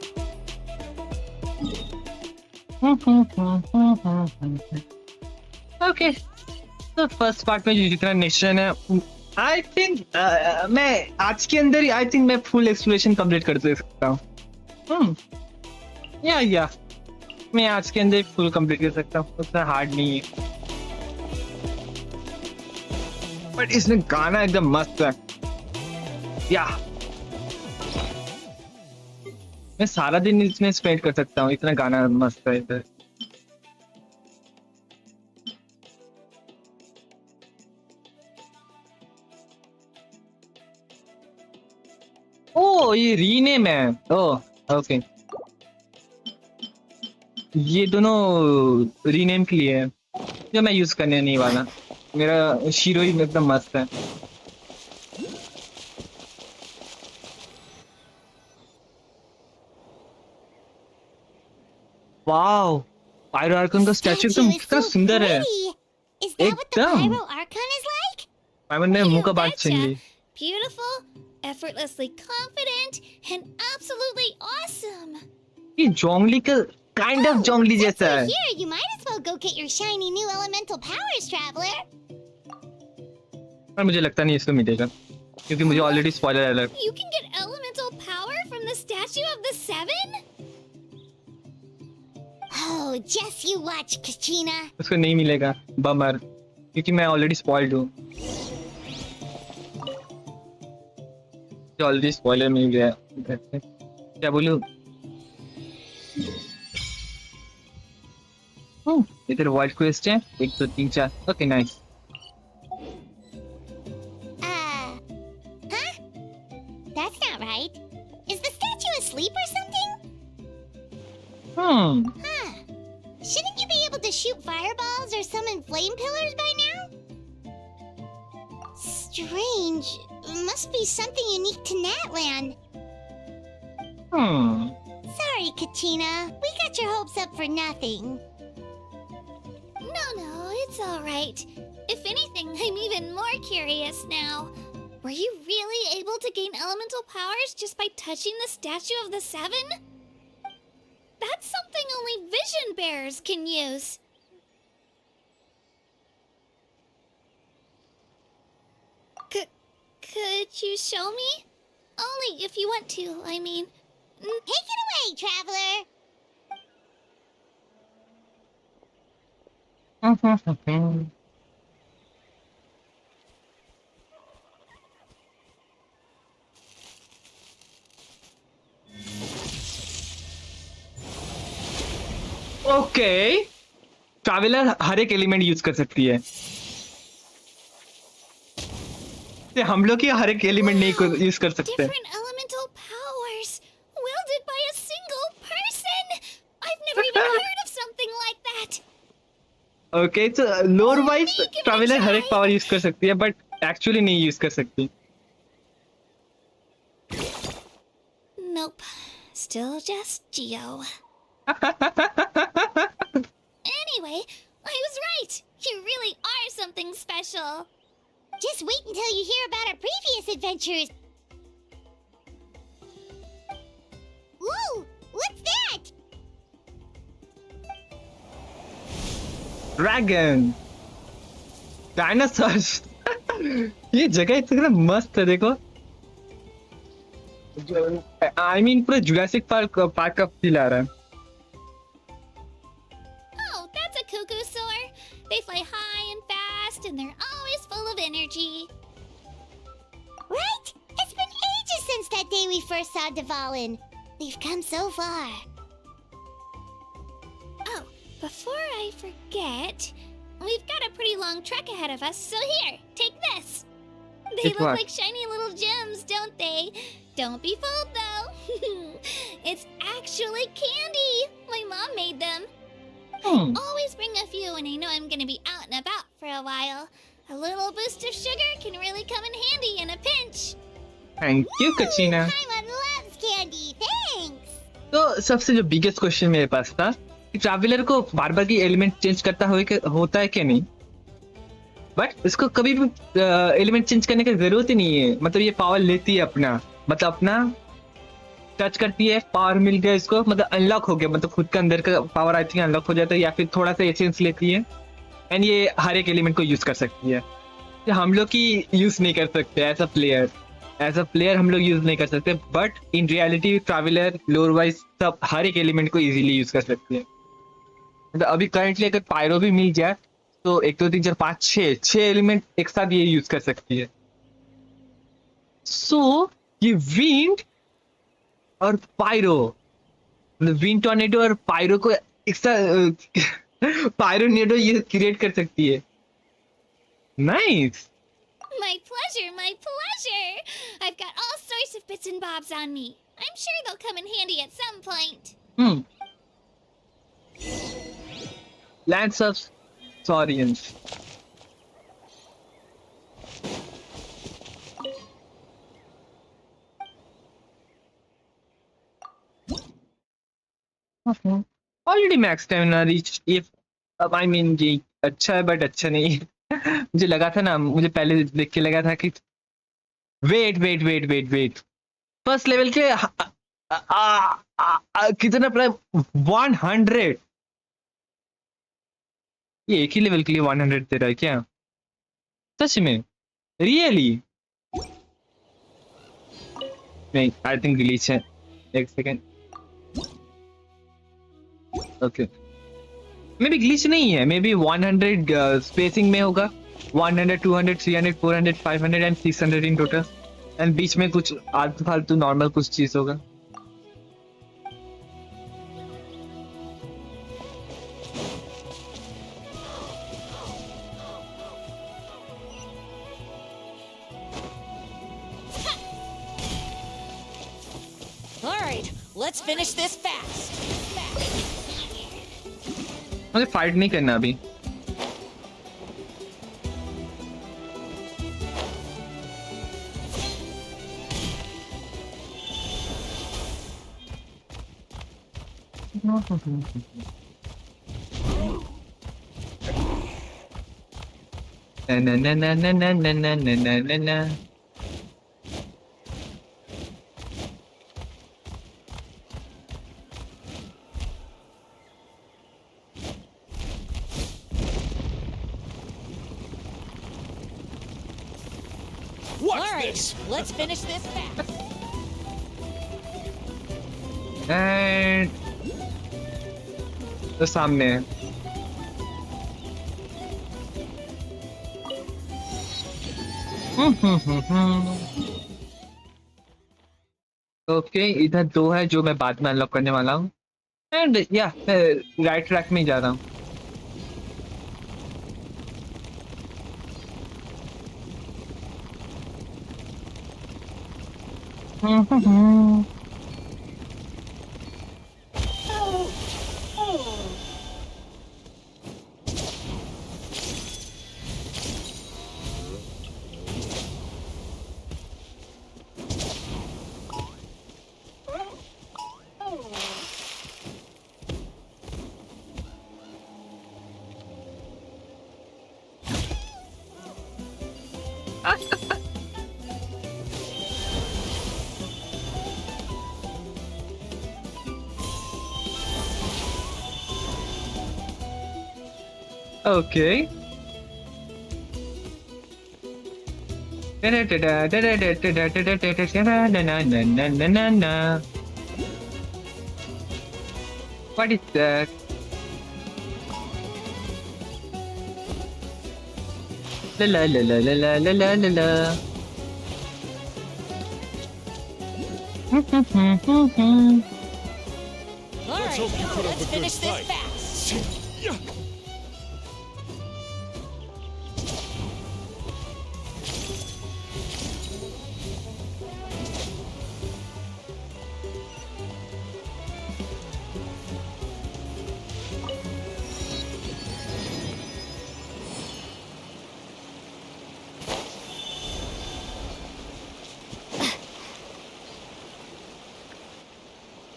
Okay. तो फर्स्ट पार्ट में जितना नेशन है, आई थिंक मैं आज के अंदर ही आई थिंक मैं फुल एक्सप्लोरेशन कंप्लीट कर सकता हूँ। या मैं आज के अंदर फुल कंप्लीट कर सकता हूँ, उतना हार्ड नहीं है। बट इसमें गाना एकदम मस्त है। या मैं सारा दिन इसमें स्पेंड कर सकता हूँ, इतना गाना मस्त है इधर। ओ ये रीनेम है। ओ ओके, ये दोनों रीनेम के लिए है जो मैं यूज करने नहीं वाला। मेरा शीरो ही एकदम मस्त है। वाओ, पायरो आर्कन का स्टैचू एकदम कितना सुंदर है। Is that what the एकदम। Pyro Archon is like? पायमन ने मुंह का You बात betcha. छीन ली। Beautiful, effortlessly confident, and absolutely awesome. ये जोंगली का काइंड ऑफ जोंगली Since जैसा we're है। here, you might as well go get your shiny new elemental powers, traveler. पर मुझे लगता नहीं इसको मिलेगा, क्योंकि मुझे already spoiler alert. You can get elemental power from the statue of the seven? Oh, just you watch, Kachina. उसको नहीं मिलेगा, बमर, क्योंकि मैं ऑलरेडी स्पॉइल्ड हूँ। ऑलरेडी स्पॉइलर मिल गया। क्या बोलूं? इधर वाइल्ड क्वेस्ट है 1 2 3 4। Okay nice. Huh? That's not right. Is the statue asleep or something? Huh. Shouldn't you be able to shoot fireballs or summon flame pillars by now? Strange. Must be something unique to Natlan. Sorry, Kachina. We got your hopes up for nothing. No, it's all right. If anything, I'm even more curious now. Were you really able to gain elemental powers just by touching the statue of the seven? That's something only vision bearers can use. Could you show me? Only if you want to, I mean. Take it away, traveler. Okay, traveller हर एक element use कर सकती है। हम लोग ही हर एक element नहीं use कर सकते। Different elemental powers wielded by a single person. I've never even heard of something like that. Okay, तो लोअर वाइज ट्रैवलर हर एक पावर यूज कर सकती है, बट एक्चुअली नहीं यूज कर सकती। Nope. Still just Geo. Anyway, I was right. You really are something special. Just wait until you hear about our previous adventures. Whoa! What's that? Dragon, dinosaur. ये जगह इतना मस्त है, देखो। आई मीन पूरा जुरासिक पार्क का feel आ रहा है। Oh, that's a cuckoo-soar. They fly high and fast, and they're always full of energy. Right? It's been ages since that day we first saw Dvalin. We've come so far. Oh, before I forget, we've got a pretty long trek ahead of us, so here, take this. They Take look what? like shiny little gems, don't they? Don't be fooled, though. It's actually candy. My mom made them. I always bring a few when I know I'm gonna be out and about for a while. A little boost of sugar can really come in handy in a pinch. Thank you Kachina. Paimon loves candy. Thanks. तो सबसे जो biggest question मेरे पास था कि traveller को बार बार की element change होता है क्या नहीं, बट इसको कभी भी एलिमेंट चेंज करने की जरूरत ही नहीं है। मतलब ये पावर लेती है अपना, मतलब अपना टच करती है, पावर मिल गया इसको, मतलब अनलॉक हो गया, मतलब खुद का अंदर का पावर आई थिंक अनलॉक हो जाता है, या फिर थोड़ा सा एसेंस लेती है एंड ये हर एक एलिमेंट को यूज कर सकती है। ये हम लोग की यूज नहीं कर सकते एज अ प्लेयर हम लोग यूज नहीं कर सकते, बट इन रियलिटी ट्रैवलर लोर वाइज सब हर एक एलिमेंट को इजीली यूज कर सकती है। मतलब अभी करंटली अगर पायरो भी मिल जाए तो 1 2 3 4 5 6 एलिमेंट एक साथ ये यूज कर सकती है। सो ये विंड और पायरो, मतलब विंड टॉर्नेडो और पायरो को एक साथ पायरोनेडो ये क्रिएट कर सकती है। Nice. My pleasure, my pleasure! I've got all sorts of bits and bobs on me. I'm sure they'll come in handy at some point. Lands of Saurians. Already max stamina reach. If I mean ये अच्छा है but अच्छा नहीं है। मुझे लगा था ना, मुझे पहले देख के लगा था कि वेट फर्स्ट लेवल के कितना प्राइस 100। ये एक ही लेवल के लिए 100 दे रहा है क्या? सच में? रियली? नहीं, आई थिंक ग्लिच है। एक second. Okay, may be glitch नहीं है, मे बी 100 स्पेसिंग में होगा। 100 200 300 400 500 एंड 600 इन टोटल, एंड बीच में कुछ आलतू फालतू नॉर्मल कुछ चीज होगा। All right, let's finish this fast. मुझे फाइट नहीं करना अभी। ना ना ना ना ना ना ना ना ना ना। All right, let's finish this fast. And तो सामने है। ओके, इधर 2 है जो मैं बाद में अनलॉक करने वाला हूँ। एंड या मैं राइट ट्रैक में ही जा रहा हूँ। Okay. What is that? La la la la la la la la la. All right, let's finish this fast.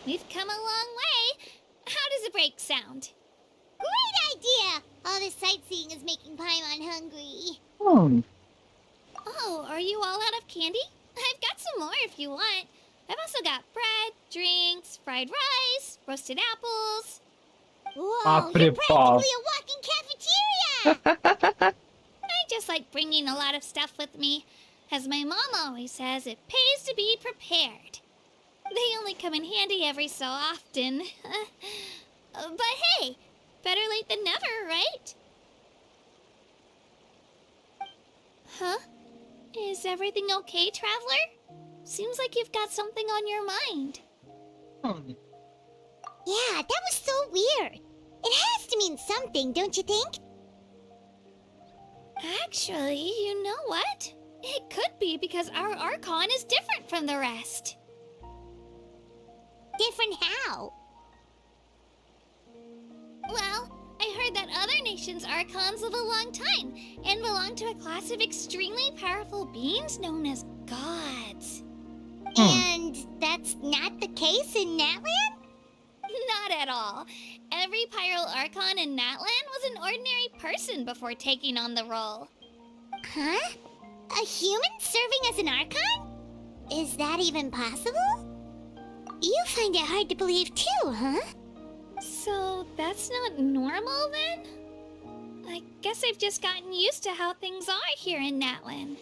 We've come a long way. How does a break sound? Great idea! All this sightseeing is making Paimon hungry. Oh, are you all out of candy? I've got some more if you want. I've also got bread, drinks, fried rice, roasted apples. Whoa, you're practically a walking cafeteria! I just like bringing a lot of stuff with me. As my mom always says, it pays to be prepared. They only come in handy every so often. But hey, better late than never, right? Huh? Is everything okay, Traveler? Seems like you've got something on your mind. Yeah, that was so weird. It has to mean something, don't you think? Actually, you know what? It could be because our Archon is different from the rest. Different how? Well, I heard that other nations' Archons live a long time and belong to a class of extremely powerful beings known as gods. And that's not the case in Natlan? Not at all. Every Pyro Archon in Natlan was an ordinary person before taking on the role. Huh? A human serving as an Archon? Is that even possible? You find it hard to believe too, huh? So that's not normal then? I guess I've just gotten used to how things are here in Natlan.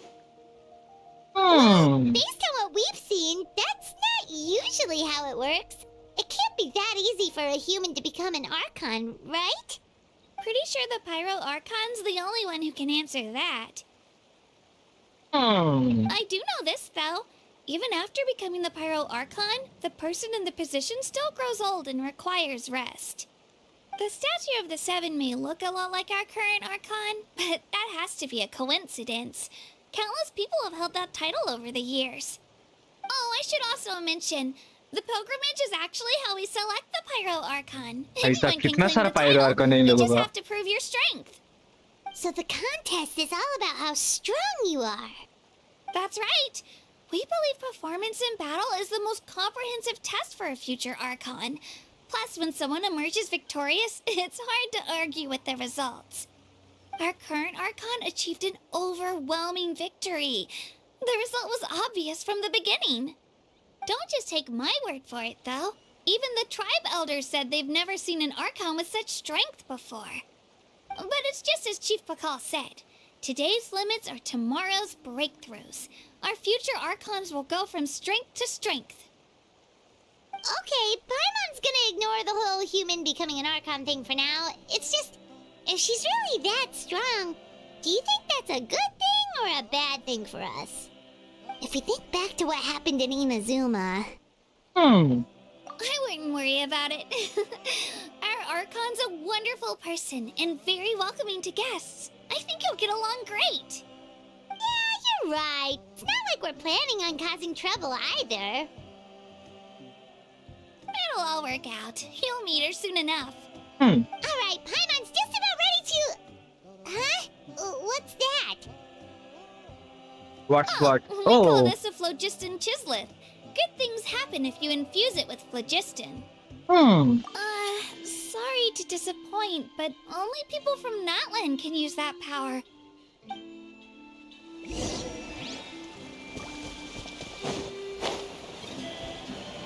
Well, based on what we've seen, that's not usually how it works. It can't be that easy for a human to become an Archon, right? Pretty sure the Pyro Archon's the only one who can answer that. I do know this, though. Even after becoming the Pyro Archon, the person in the position still grows old and requires rest. The statue of the Seven may look a lot like our current Archon, but that has to be a coincidence. Countless people have held that title over the years. Oh, I should also mention, the pilgrimage is actually how we select the Pyro Archon. ऐसा Anyone can कितना claim सारा the Pyro title, Archon है इन you लोगों just का? have to prove your strength. So the contest is all about how strong you are. That's right. We believe performance in battle is the most comprehensive test for a future Archon. Plus, when someone emerges victorious, it's hard to argue with the results. Our current Archon achieved an overwhelming victory. The result was obvious from the beginning. Don't just take my word for it, though. Even the tribe elders said they've never seen an Archon with such strength before. But it's just as Chief Pakal said. Today's limits are tomorrow's breakthroughs. Our future Archons will go from strength to strength. Okay, Paimon's gonna ignore the whole human becoming an Archon thing for now. It's just, if she's really that strong, do you think that's a good thing or a bad thing for us? If we think back to what happened in Inazuma... I wouldn't worry about it. Our Archon's a wonderful person and very welcoming to guests. I think you'll get along great. Yeah, you're right. It's not like we're planning on causing trouble either. It'll all work out. You'll meet her soon enough. Alright, Paimon's just about ready to... Huh? What's that? What's what? We call Oh, this a phlogiston chisleth. Good things happen if you infuse it with phlogiston. Sorry to disappoint, but only people from Natlan can use that power.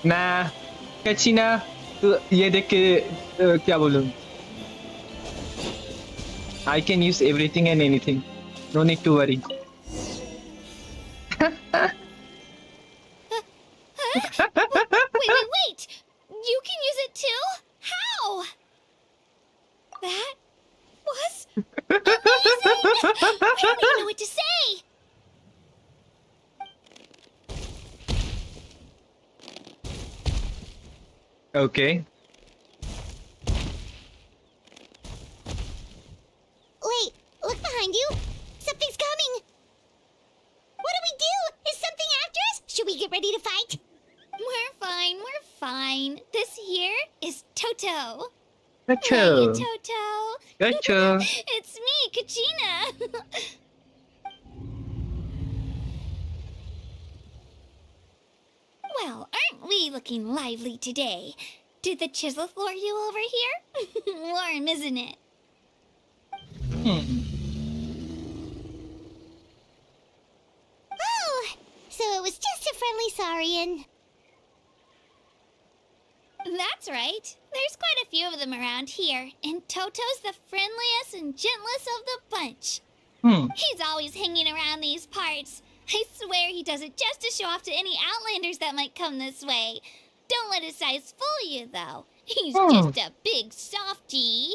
nah, Kachina, ये देख के क्या बोलूं? I can use everything and anything. No need to worry. Wait! You can use it too? How? That was amazing! I don't even know what to say! Okay. Wait, look behind you. Something's coming. What do we do? Is something after us? Should we get ready to fight? We're fine. This here is Toto. Gacho. Hey, Toto. Gacho. It's me, Kachina. Well, aren't we looking lively today? Did the Chisleth lure you over here? Warm, isn't it? Oh, so it was just a friendly Saurian. That's right. There's quite a few of them around here, and Toto's the friendliest and gentlest of the bunch. He's always hanging around these parts. I swear he does it just to show off to any Outlanders that might come this way. Don't let his size fool you, though. He's just a big softie.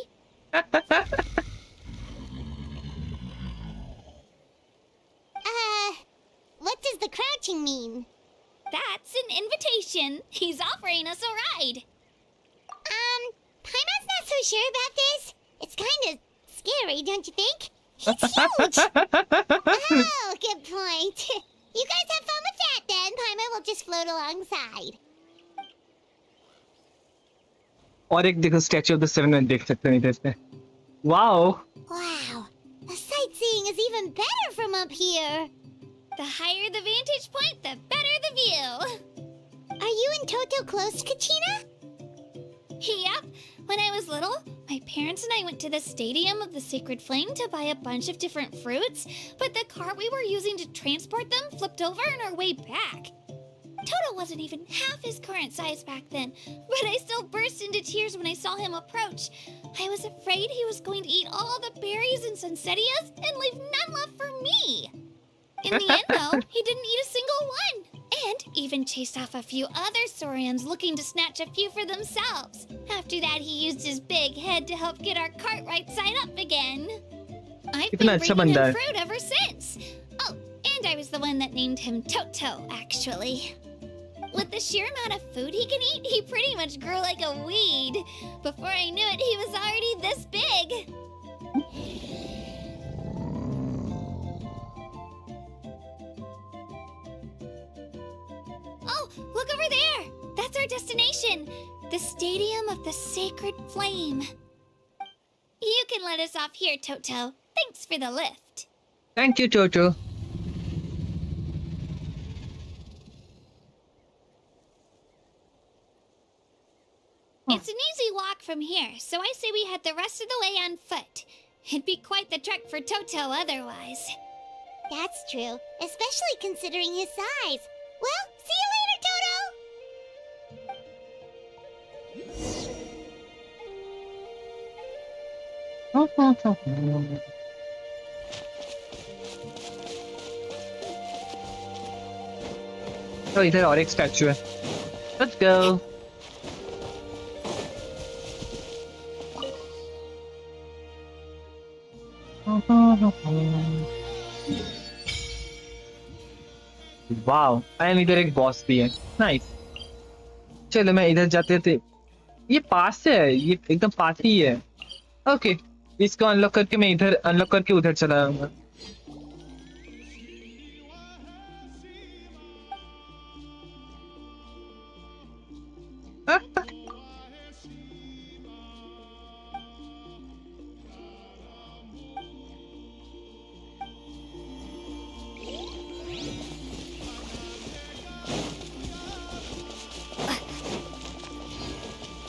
What does the crouching mean? That's an invitation. He's offering us a ride. Paimon's not so sure about this. It's kind of scary, don't you think? He's huge! Oh, good point. You guys have fun with that, then. Paimon will just float alongside. और एक देखो statue of the seven में देख सकते हैं इधर से. Wow. Wow. The sightseeing is even better from up here. The higher the vantage point, the better the view. Are you and Toto close, Kachina? Yep. When I was little, my parents and I went to the Stadium of the Sacred Flame to buy a bunch of different fruits, but the cart we were using to transport them flipped over on our way back. Toto wasn't even half his current size back then, but I still burst into tears when I saw him approach. I was afraid he was going to eat all the berries and sunsettias and leave none left for me. In the end, though, he didn't eat a single one, and even chased off a few other saurians looking to snatch a few for themselves. After that, he used his big head to help get our cart right side up again. I've been bringing him fruit ever since. Oh, and I was the one that named him Toto, actually. With the sheer amount of food he can eat, he pretty much grew like a weed. Before I knew it, he was already this big. Oh, look over there! That's our destination! The Stadium of the Sacred Flame. You can let us off here, Toto. Thanks for the lift. Thank you, Toto. It's an easy walk from here, so I say we head the rest of the way on foot. It'd be quite the trek for Toto otherwise. That's true, especially considering his size. Well, see you later, Toto! तो इधर और एक statue है. Let's go. Wow, and इधर एक boss भी है. Nice. चलो मैं इधर जाते थे. ये पास से है, ये एकदम पास ही है. ओके, इसको अनलॉक करके मैं इधर अनलॉक करके उधर चला जाऊंगा.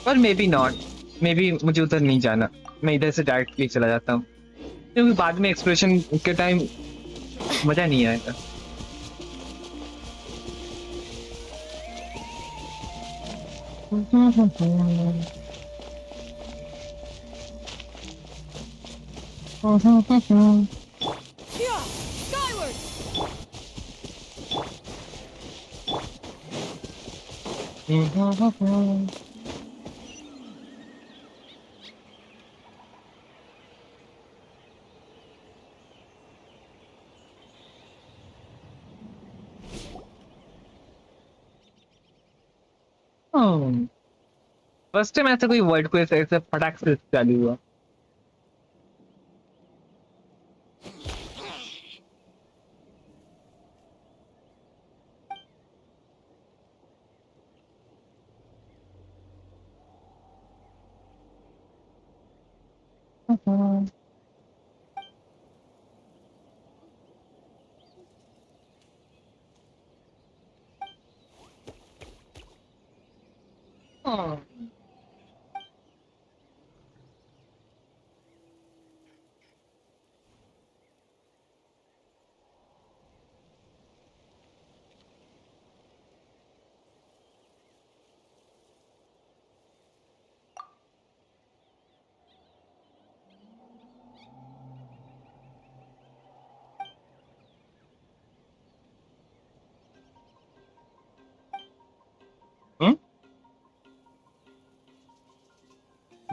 और may be not, may be मुझे उधर नहीं जाना. मैं इधर से डायरेक्टली चला जाता हूँ, क्योंकि बाद में एक्सप्रेशन के टाइम मजा नहीं आएगा. फर्स्ट टाइम ऐसा कोई वर्ड को ऐसे फटाक से चालू हुआ.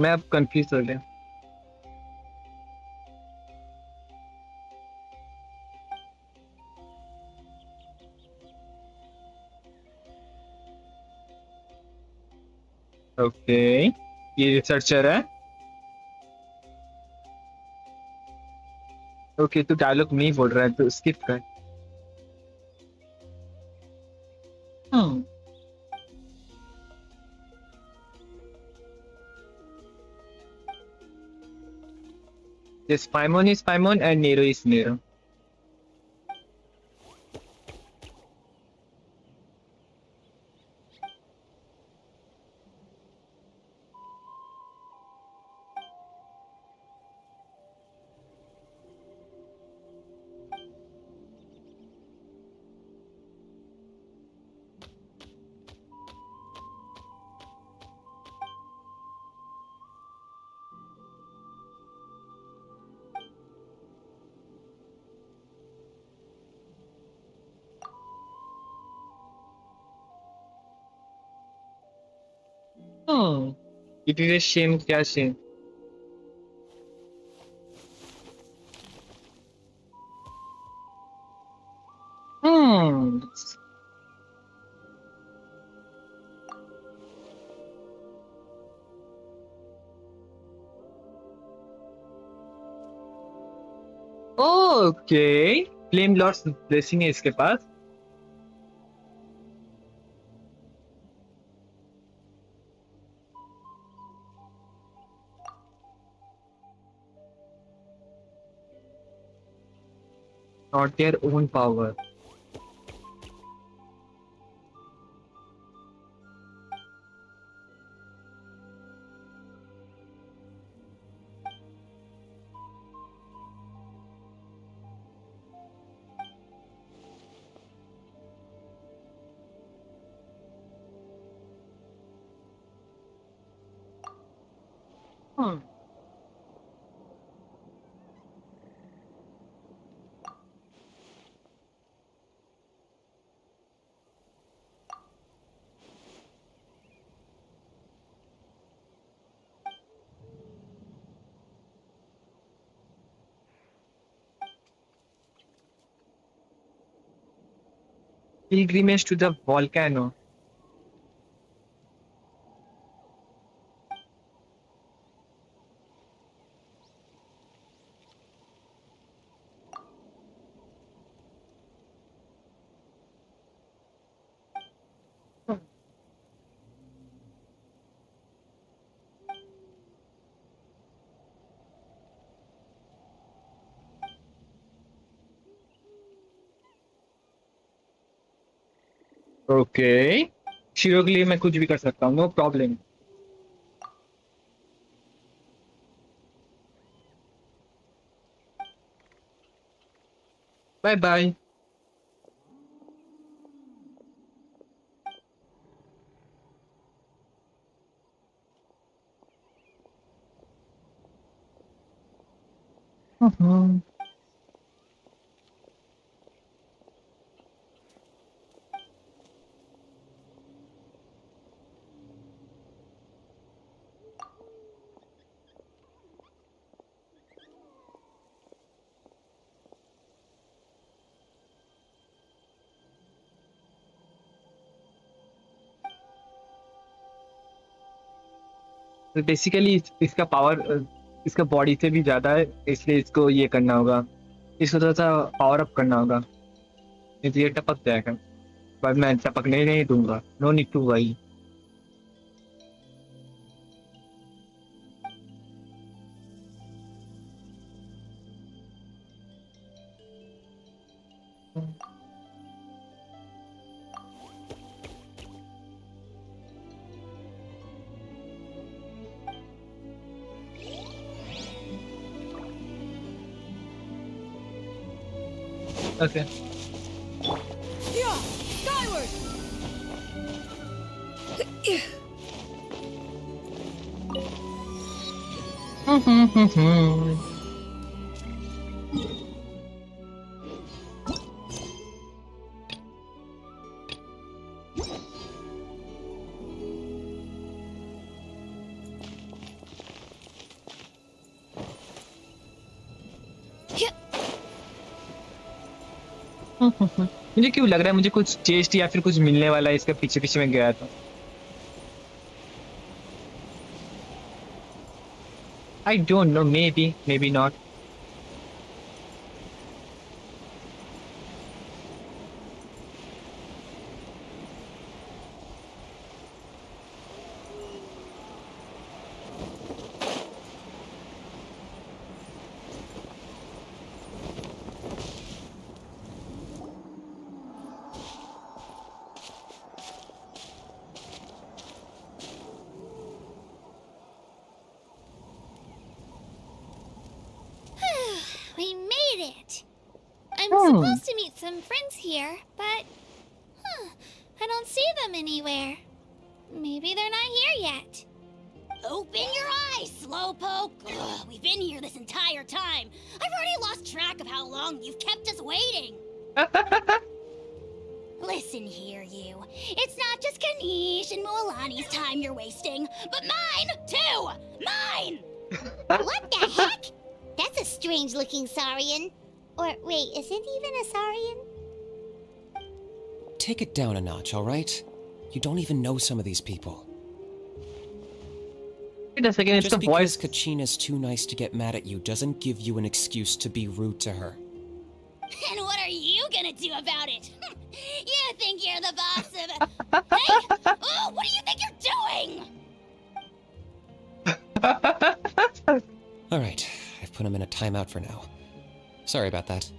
मैं अब कंफ्यूज हो गया. ओके, ये रिसर्चर है. ओके, तू डायलॉग नहीं बोल रहा है तो स्किप कर. Hmm. Yes, Paimon is Paimon and Nero is Nero. Oh, it is a shame, क्या shame? Hmm. Okay. Flame Lord's blessing है इसके पास. Not their own power. Hmm. Pilgrimage to the volcano. Okay. Shero के लिए मैं कुछ भी कर सकता हूँ. No problem. Bye bye. तो बेसिकली इसका पावर इसका बॉडी से भी ज्यादा है, इसलिए इसको ये करना होगा. इसको थोड़ा सा पावर अप करना होगा, नहीं तो ये टपक जाएगा. पर मैं टपकने नहीं दूंगा. No need to worry. Okay. Yeah, skyward! मुझे क्यों लग रहा है मुझे कुछ टेस्ट या फिर कुछ मिलने वाला है इसके पीछे पीछे मैं गया था. I don't know, maybe not. We made it! I'm supposed to meet some friends here, but... I don't see them anywhere. Maybe they're not here yet. Open your eyes, Slowpoke! Ugh, we've been here this entire time. I've already lost track of how long you've kept us waiting. Listen here, you. It's not just Kanish and Mualani's time you're wasting, but mine, too! Mine! What the heck? That's a strange-looking Saurian. Or, wait, is it even a Saurian? Take it down a notch, all right? You don't even know some of these people. Wait a second, it's Just the voice. because Kachina's too nice to get mad at you doesn't give you an excuse to be rude to her. And what are you gonna do about it? You think you're the boss of... Hey! Oh, what do you think you're doing? All right, I've put him in a timeout for now. Sorry about that.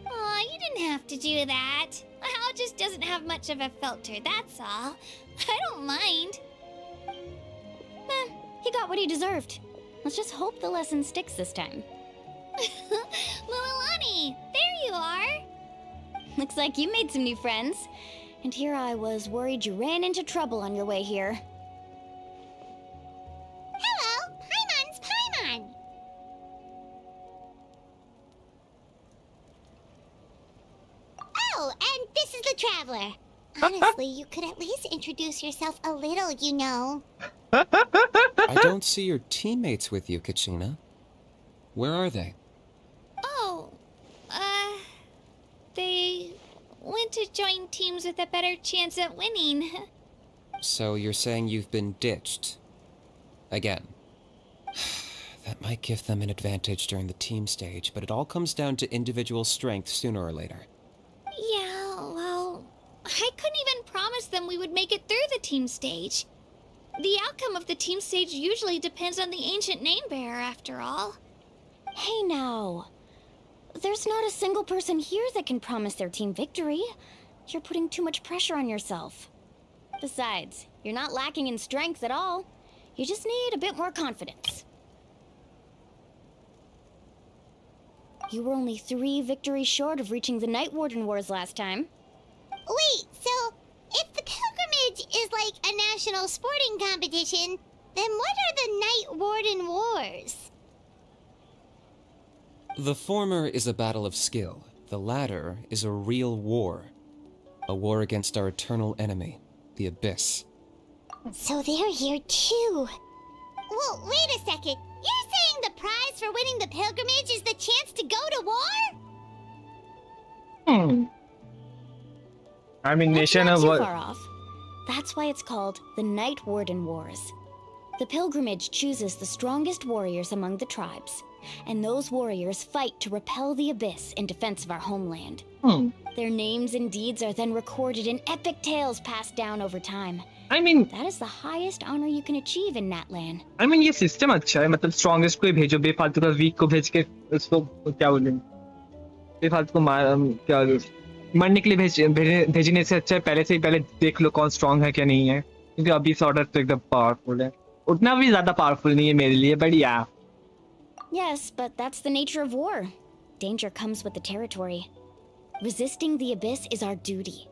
Aw, you didn't have to do that. Hal just doesn't have much of a filter, that's all. I don't mind. He got what he deserved. Let's just hope the lesson sticks this time. Mualani, there you are. Looks like you made some new friends. And here I was worried you ran into trouble on your way here. Hello, Paimon's Paimon. Oh, and this is the Traveler. Honestly, you could at least introduce yourself a little, you know. I don't see your teammates with you, Kachina. Where are they? Oh, they went to join teams with a better chance at winning. So you're saying you've been ditched? Again. That might give them an advantage during the team stage, but it all comes down to individual strength sooner or later. Yeah, well, I couldn't even promise them we would make it through the team stage. The outcome of the team stage usually depends on the ancient name bearer, after all. Hey now. There's not a single person here that can promise their team victory. You're putting too much pressure on yourself. Besides, you're not lacking in strength at all. You just need a bit more confidence. You were only 3 victories short of reaching the Night Warden Wars last time. Wait, so if the pilgrimage is like a national sporting competition, then what are the Night Warden Wars? The former is a battle of skill. The latter is a real war. A war against our eternal enemy, the Abyss. So they're here too. Well, wait a second. You're saying the prize for winning the pilgrimage is the chance to go to war? I mean, That's nation not of too what? far off. That's why it's called the Night Warden Wars. The pilgrimage chooses the strongest warriors among the tribes, and those warriors fight to repel the Abyss in defense of our homeland. Their names and deeds are then recorded in epic tales passed down over time. I mean, that is the highest honor you can achieve in Natlan. I mean, ये system अच्छा है. मतलब strongest को ही भेजो, बेफालतू का week को भेज के उसको क्या बोलें, बेफालतू को क्या मरने के लिए भेजने से अच्छा है पहले देख लो कौन स्ट्रॉन्ग है क्या नहीं है, क्योंकि अभी से ऑर्डर तो एकदम पावरफुल है. उतना भी ज्यादा पावरफुल नहीं है मेरे लिए, but yeah. Yes, but that's the nature of war. Danger comes with the territory. Resisting the Abyss is our duty.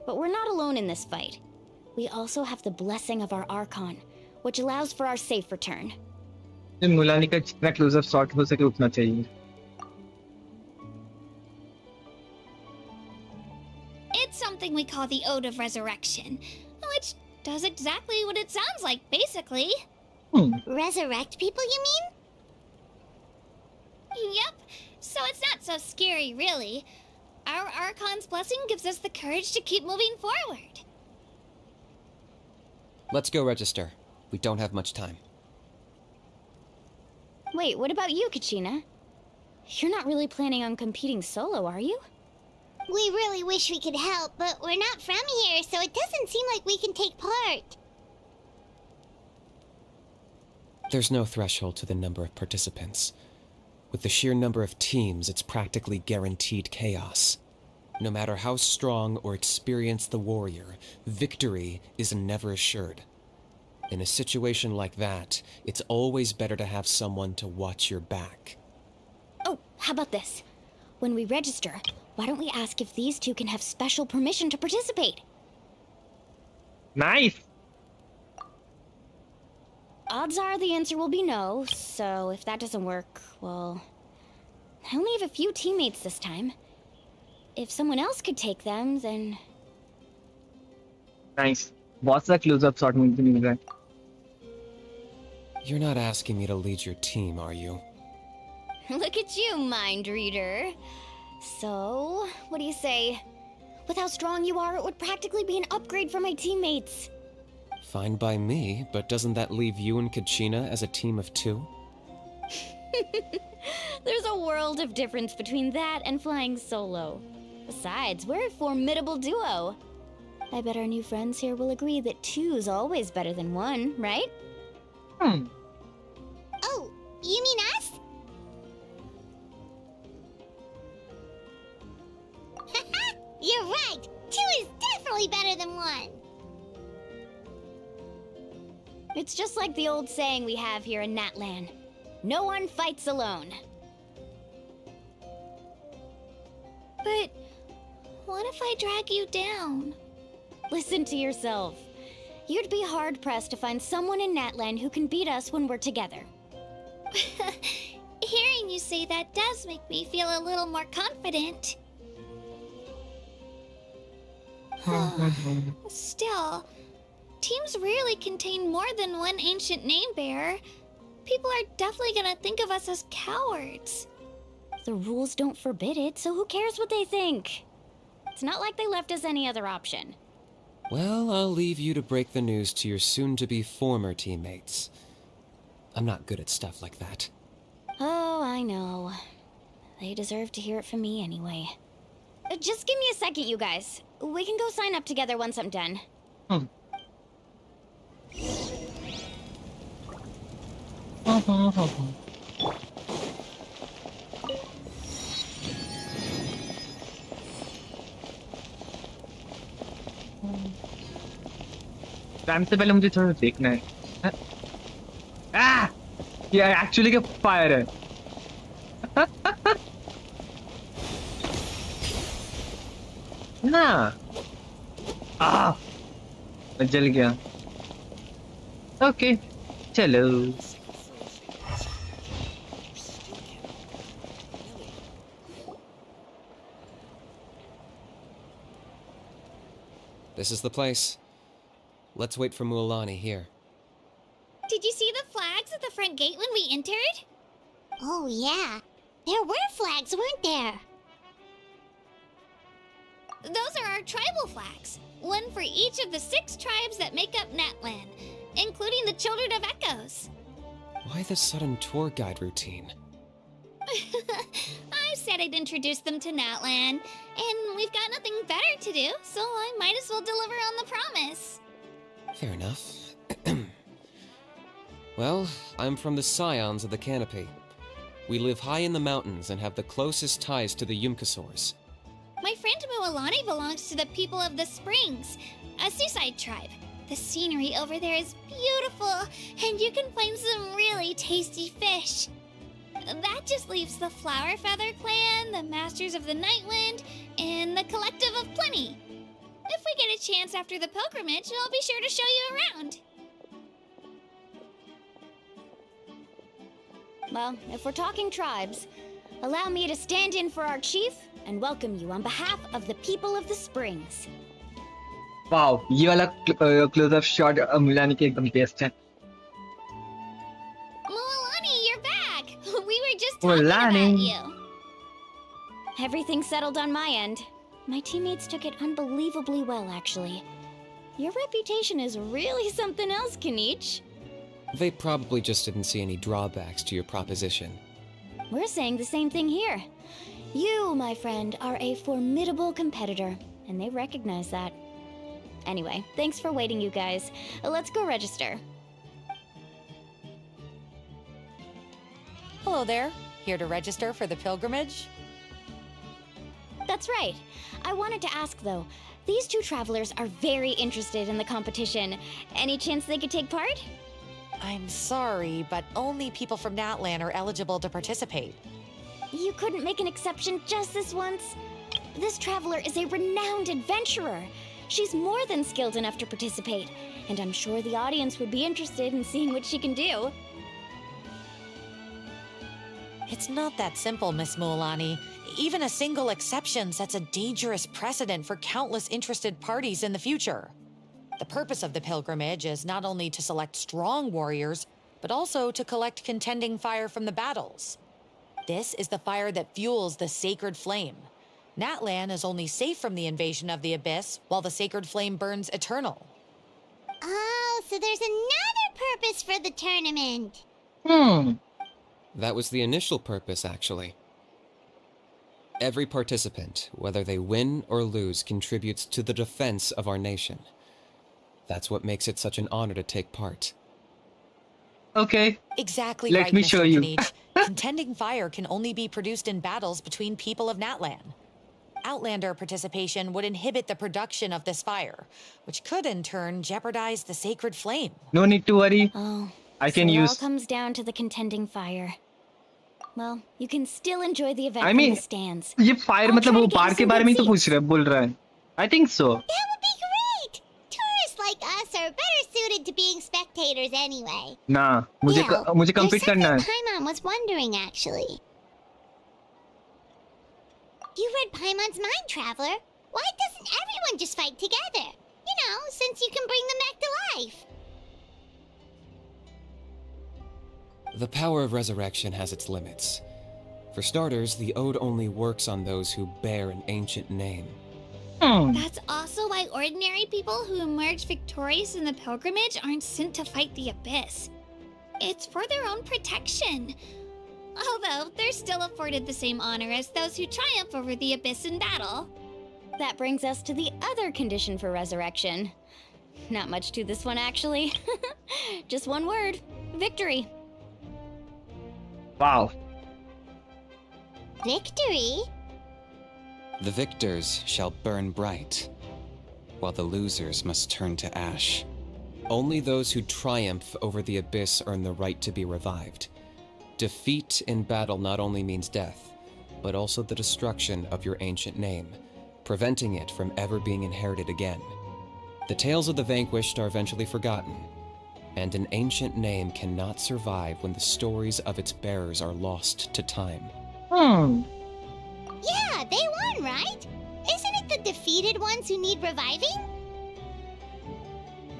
But we're not alone in this fight. We also have the blessing of our Archon, which allows for our safe return. Mulani का जितना close up shot हो सके उतना चाहिए. It's something we call the Ode of Resurrection, which does exactly what it sounds like, basically. Resurrect people, you mean? Yep, so it's not so scary, really. Our Archon's blessing gives us the courage to keep moving forward. Let's go register. We don't have much time. Wait, what about you, Kachina? You're not really planning on competing solo, are you? We really wish we could help, but we're not from here, so it doesn't seem like we can take part. There's no threshold to the number of participants. With the sheer number of teams, it's practically guaranteed chaos. No matter how strong or experienced the warrior, victory is never assured. In a situation like that, it's always better to have someone to watch your back. Oh, how about this? When we register, why don't we ask if these two can have special permission to participate? Nice. Odds are the answer will be no, so if that doesn't work, well, I only have a few teammates this time. If someone else could take them, then... Nice. बहुत सा close-up shot मुझे मिल रहा है. You're not asking me to lead your team, are you? Look at you, mind reader. So, what do you say? With how strong you are, it would practically be an upgrade for my teammates. Fine by me, but doesn't that leave you and Kachina as a team of two? There's a world of difference between that and flying solo. Besides, we're a formidable duo. I bet our new friends here will agree that two's always better than one, right? Oh, you mean us? You're right! Two is definitely better than one! It's just like the old saying we have here in Natlan. No one fights alone. But what if I drag you down? Listen to yourself. You'd be hard-pressed to find someone in Natlan who can beat us when we're together. Hearing you say that does make me feel a little more confident. Still, teams rarely contain more than one ancient name bearer. People are definitely gonna think of us as cowards. The rules don't forbid it, so who cares what they think? It's not like they left us any other option. Well, I'll leave you to break the news to your soon-to-be former teammates. I'm not good at stuff like that. Oh, I know. They deserve to hear it from me anyway. Just give me a second, you guys. We can go sign up together once I'm done. Time से पहले मुझे थोड़ा देखना है. ये actually क्या fire है. ना मैं जल गया. ओके चलो. This is the place. Let's wait for Mualani here. Did you see the flags at the front gate when we entered? Oh, yeah. There were flags, weren't there? Those are our tribal flags. One for each of the 6 tribes that make up Natlan, including the Children of Echoes. Why the sudden tour guide routine? I said I'd introduce them to Natlan, and we've got nothing better to do, so I might as well deliver on the promise. Fair enough. Well, I'm from the Scions of the Canopy. We live high in the mountains and have the closest ties to the Yumkasaurs. My friend Mualani belongs to the people of the Springs, a seaside tribe. The scenery over there is beautiful, and you can find some really tasty fish. That just leaves the Flower Feather Clan, the Masters of the Nightwind, and the Collective of Plenty. If we get a chance after the pilgrimage, I'll be sure to show you around. Well, if we're talking tribes, allow me to stand in for our chief and welcome you on behalf of the people of the Springs. Wow ये वाला close-up shot Mulani के एकदम best है. Mualani, you're back! We were just talking about you. Everything's settled on my end. My teammates took it unbelievably well, actually. Your reputation is really something else, Kanich. They probably just didn't see any drawbacks to your proposition. We're saying the same thing here. You, my friend, are a formidable competitor, and they recognize that. Anyway, thanks for waiting, you guys. Let's go register. Hello there. Here to register for the pilgrimage? That's right. I wanted to ask, though. These two travelers are very interested in the competition. Any chance they could take part? I'm sorry, but only people from Natlan are eligible to participate. You couldn't make an exception just this once? This traveler is a renowned adventurer. She's more than skilled enough to participate, and I'm sure the audience would be interested in seeing what she can do. It's not that simple, Miss Mualani. Even a single exception sets a dangerous precedent for countless interested parties in the future. The purpose of the pilgrimage is not only to select strong warriors, but also to collect contending fire from the battles. This is the fire that fuels the sacred flame. Natlan is only safe from the invasion of the Abyss, while the sacred flame burns eternal. Oh, so there's another purpose for the tournament. That was the initial purpose, actually. Every participant, whether they win or lose, contributes to the defense of our nation. That's what makes it such an honor to take part. Okay. Exactly Let right, me Mr. show you. Kanich. Contending fire can only be produced in battles between people of Natlan. Outlander participation would inhibit the production of this fire, which could in turn jeopardize the sacred flame. No need to worry. Oh, I so can it all use. comes down to the contending fire. Well, you can still enjoy the event I from mean, the stands. ये fire I'll मतलब try वो to get you बार के some बारे good में ही तो seats. पूछ रहा है बोल रहा है. I think so. That would be great! Tourists like us are better suited to being spectators anyway. ना मुझे Yeah, मुझे there's compete करना something है. Paimon was wondering, actually. You read Paimon's mind, Traveler. Why doesn't everyone just fight together? You know, since you can bring them back to life. The power of resurrection has its limits. For starters, the ode only works on those who bear an ancient name. That's also why ordinary people who emerge victorious in the pilgrimage aren't sent to fight the Abyss. It's for their own protection. Although, they're still afforded the same honor as those who triumph over the Abyss in battle. That brings us to the other condition for resurrection. Not much to this one, actually. Just one word. Victory. Wow. Victory? The victors shall burn bright, while the losers must turn to ash. Only those who triumph over the Abyss earn the right to be revived. Defeat in battle not only means death, but also the destruction of your ancient name, preventing it from ever being inherited again. The tales of the vanquished are eventually forgotten, and an ancient name cannot survive when the stories of its bearers are lost to time. Yeah, they won, right? Isn't it the defeated ones who need reviving?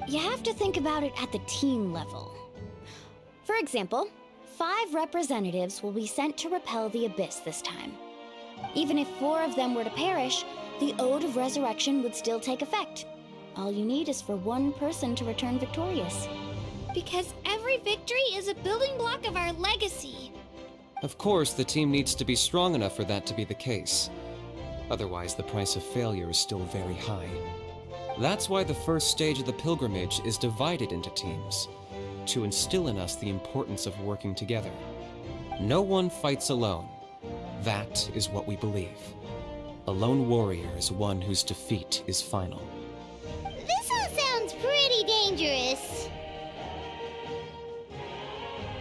You have to think about it at the team level. For example, 5 representatives will be sent to repel the Abyss this time. Even if 4 of them were to perish, the Ode of Resurrection would still take effect. All you need is for 1 person to return victorious. Because every victory is a building block of our legacy. Of course, the team needs to be strong enough for that to be the case. Otherwise, the price of failure is still very high. That's why the first stage of the pilgrimage is divided into teams, to instill in us the importance of working together. No one fights alone. That is what we believe. A lone warrior is one whose defeat is final. This all sounds pretty dangerous.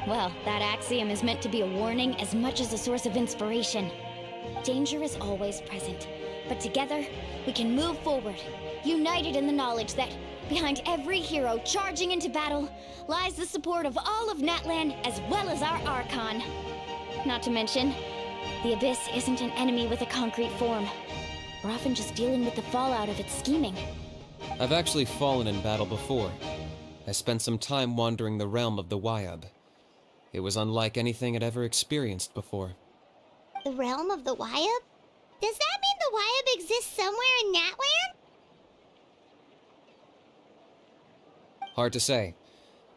Well, that axiom is meant to be a warning as much as a source of inspiration. Danger is always present, but together, we can move forward, united in the knowledge that behind every hero charging into battle lies the support of all of Natlan as well as our Archon. Not to mention, the Abyss isn't an enemy with a concrete form. We're often just dealing with the fallout of its scheming. I've actually fallen in battle before. I spent some time wandering the realm of the Wyab. It was unlike anything I'd ever experienced before. The realm of the Wyab? Does that mean the Wyab exists somewhere in Natlan? Hard to say.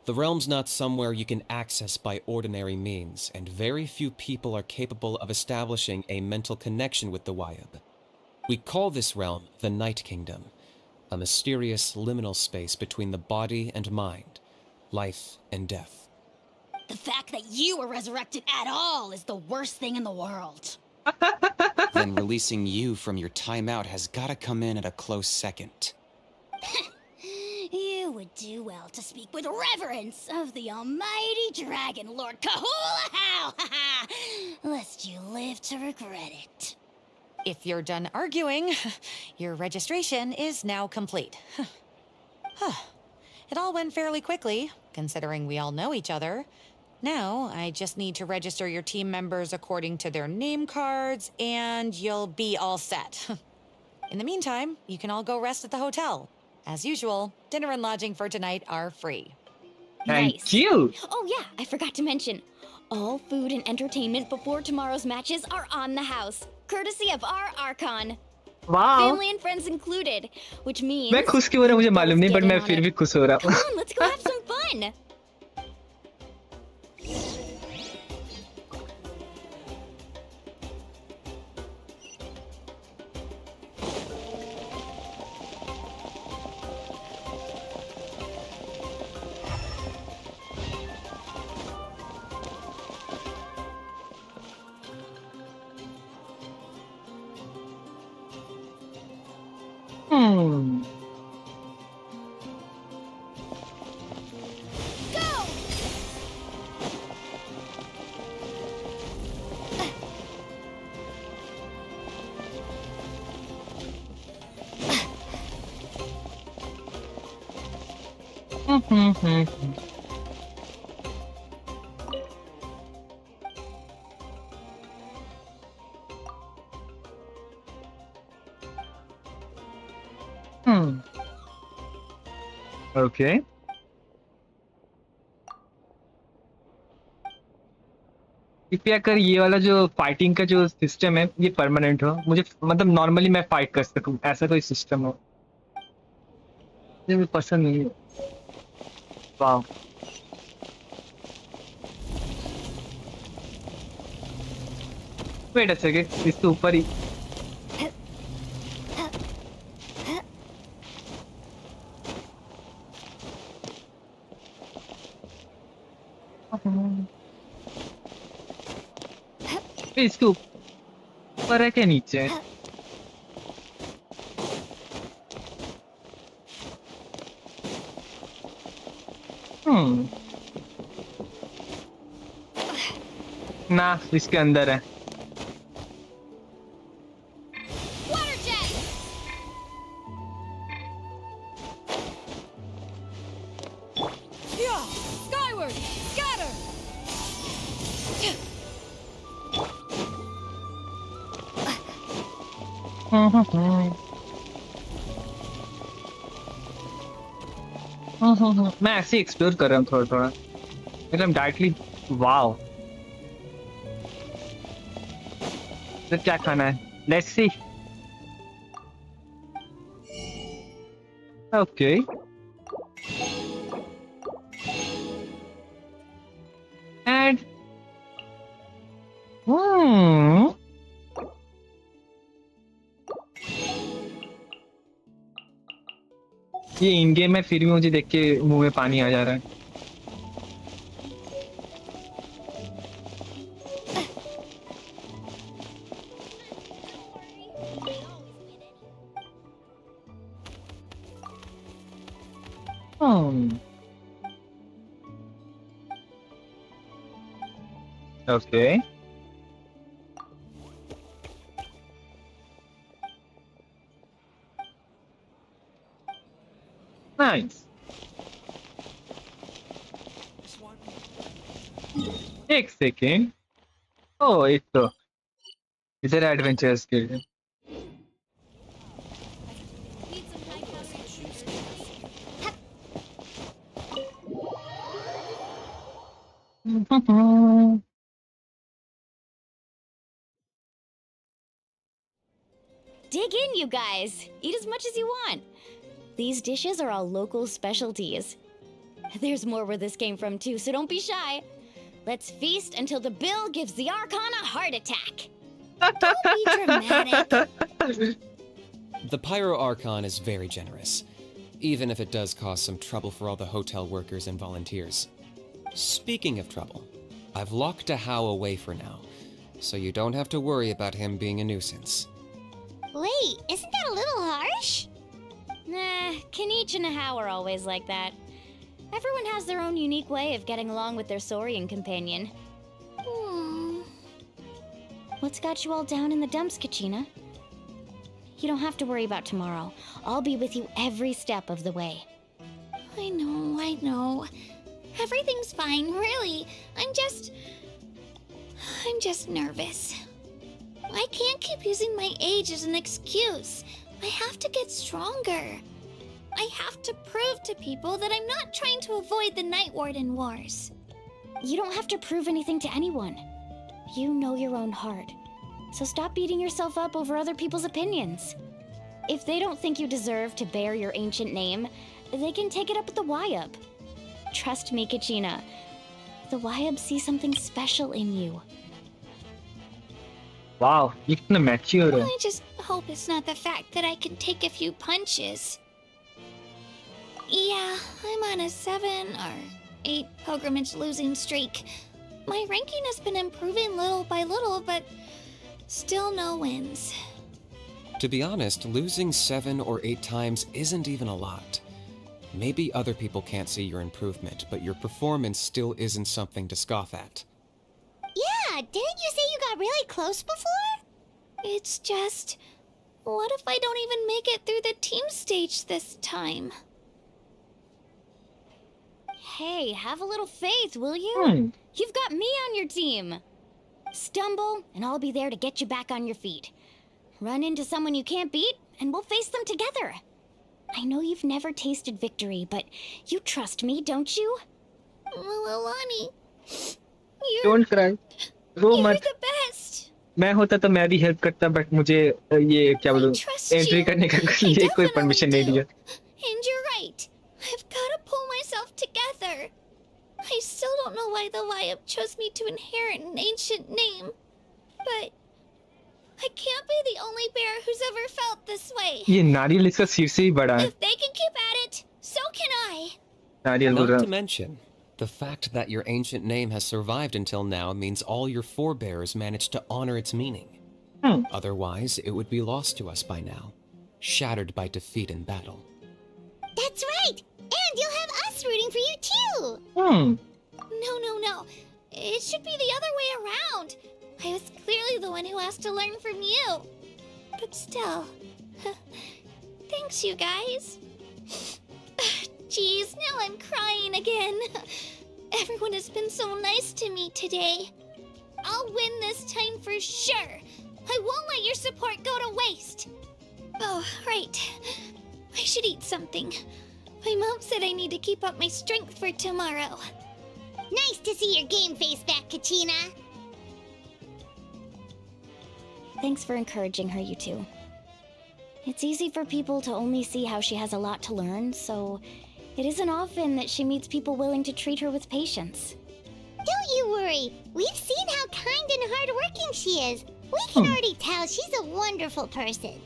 The realm's not somewhere you can access by ordinary means, and very few people are capable of establishing a mental connection with the Wyab. We call this realm the Night Kingdom, a mysterious liminal space between the body and mind, life and death. The fact that you were resurrected at all is the worst thing in the world. Then releasing you from your timeout has gotta come in at a close second. You would do well to speak with reverence of the almighty Dragon Lord Kahula-How, lest you live to regret it. If you're done arguing, your registration is now complete. It all went fairly quickly, considering we all know each other. Now, I just need to register your team members according to their name cards, and you'll be all set. In the meantime, you can all go rest at the hotel. As usual, dinner and lodging for tonight are free. Thank you. Oh yeah, I forgot to mention. All food and entertainment before tomorrow's matches are on the house, courtesy of our Archon. Wow. Family and friends included, which means... मैं खुश क्यों हो रहा हूँ मुझे मालूम नहीं, Get but in मैं on फिर it. भी खुश हो रहा Come हूँ. on, let's go have some fun! Okay. कृपया कर ये वाला जो फाइटिंग का जो सिस्टम है ये परमानेंट हो, मुझे मतलब नॉर्मली मैं फाइट कर सकूं, ऐसा कोई सिस्टम हो, मुझे पसंद नहीं है. वाह. वेट अ सेकंड, इसके ऊपर ही इसके ऊपर है क्या नीचे? ना, इसके अंदर है. मैं ऐसे एक्सप्लोर कर रहा हूँ थोड़ा थोड़ा, मतलब डायरेक्टली. वाओ, तो क्या खाना है? Let's see. ओके. एंड ये इन गेम है, फिर भी मुझे देख के मुंह में पानी आ जा रहा है. Okay. Nice. एक सेकेंड. ओ, एक तो इधर एडवेंचर्स के लिए. you guys. Eat as much as you want. These dishes are all local specialties. There's more where this came from too, so don't be shy. Let's feast until the bill gives the Archon a heart attack. Don't be dramatic. The Pyro Archon is very generous, even if it does cause some trouble for all the hotel workers and volunteers. Speaking of trouble, I've locked a How away for now, so you don't have to worry about him being a nuisance. Wait, isn't that a little harsh? Nah, Kenichi and How are always like that. Everyone has their own unique way of getting along with their Saurian companion. What's got you all down in the dumps, Kachina? You don't have to worry about tomorrow. I'll be with you every step of the way. I know. Everything's fine, really. I'm just nervous. I can't keep using my age as an excuse. I have to get stronger. I have to prove to people that I'm not trying to avoid the Night Warden Wars. You don't have to prove anything to anyone. You know your own heart. So stop beating yourself up over other people's opinions. If they don't think you deserve to bear your ancient name, they can take it up with the Wyub. Trust me, Kachina. The Wyub see something special in you. Wow, ये कितना mature है. I just hope it's not the fact that I can take a few punches. Yeah, I'm on a 7 or 8 pilgrimage losing streak. My ranking has been improving little by little, but still no wins. To be honest, losing 7 or 8 times isn't even a lot. Maybe other people can't see your improvement, but your performance still isn't something to scoff at. Yeah, didn't you say you got really close before? It's just, what if I don't even make it through the team stage this time? Hey, have a little faith, will you? You've got me on your team. Stumble, and I'll be there to get you back on your feet. Run into someone you can't beat, and we'll face them together. I know you've never tasted victory, but you trust me, don't you? Mualani, Don't cry. Row you're मत. the best. मैं होता तो मैं भी help करता, but मुझे ये क्या बोलूं, trust एंट्री you. करने का I लिए कोई definitely परमिशन नहीं do. दिया. And you're right. I've got to pull myself together. I still don't know why the Wyub chose me to inherit an ancient name. But I can't be the only bear who's ever felt this way. ये नारियल इसका सिर से ही बड़ा है. If they can keep at it, so can I. नारियल बोल Not रहा to हूं. mention, the fact that your ancient name has survived until now means all your forebears managed to honor its meaning. Otherwise, it would be lost to us by now, shattered by defeat in battle. That's right! And you'll have us rooting for you too! No. It should be the other way around. I was clearly the one who asked to learn from you. But still. Thanks, you guys. Jeez, now I'm crying again. Everyone has been so nice to me today. I'll win this time for sure. I won't let your support go to waste. Oh, right. I should eat something. My mom said I need to keep up my strength for tomorrow. Nice to see your game face back, Kachina. Thanks for encouraging her, you two. It's easy for people to only see how she has a lot to learn, so it isn't often that she meets people willing to treat her with patience. Don't you worry. We've seen how kind and hardworking she is. We can already tell she's a wonderful person.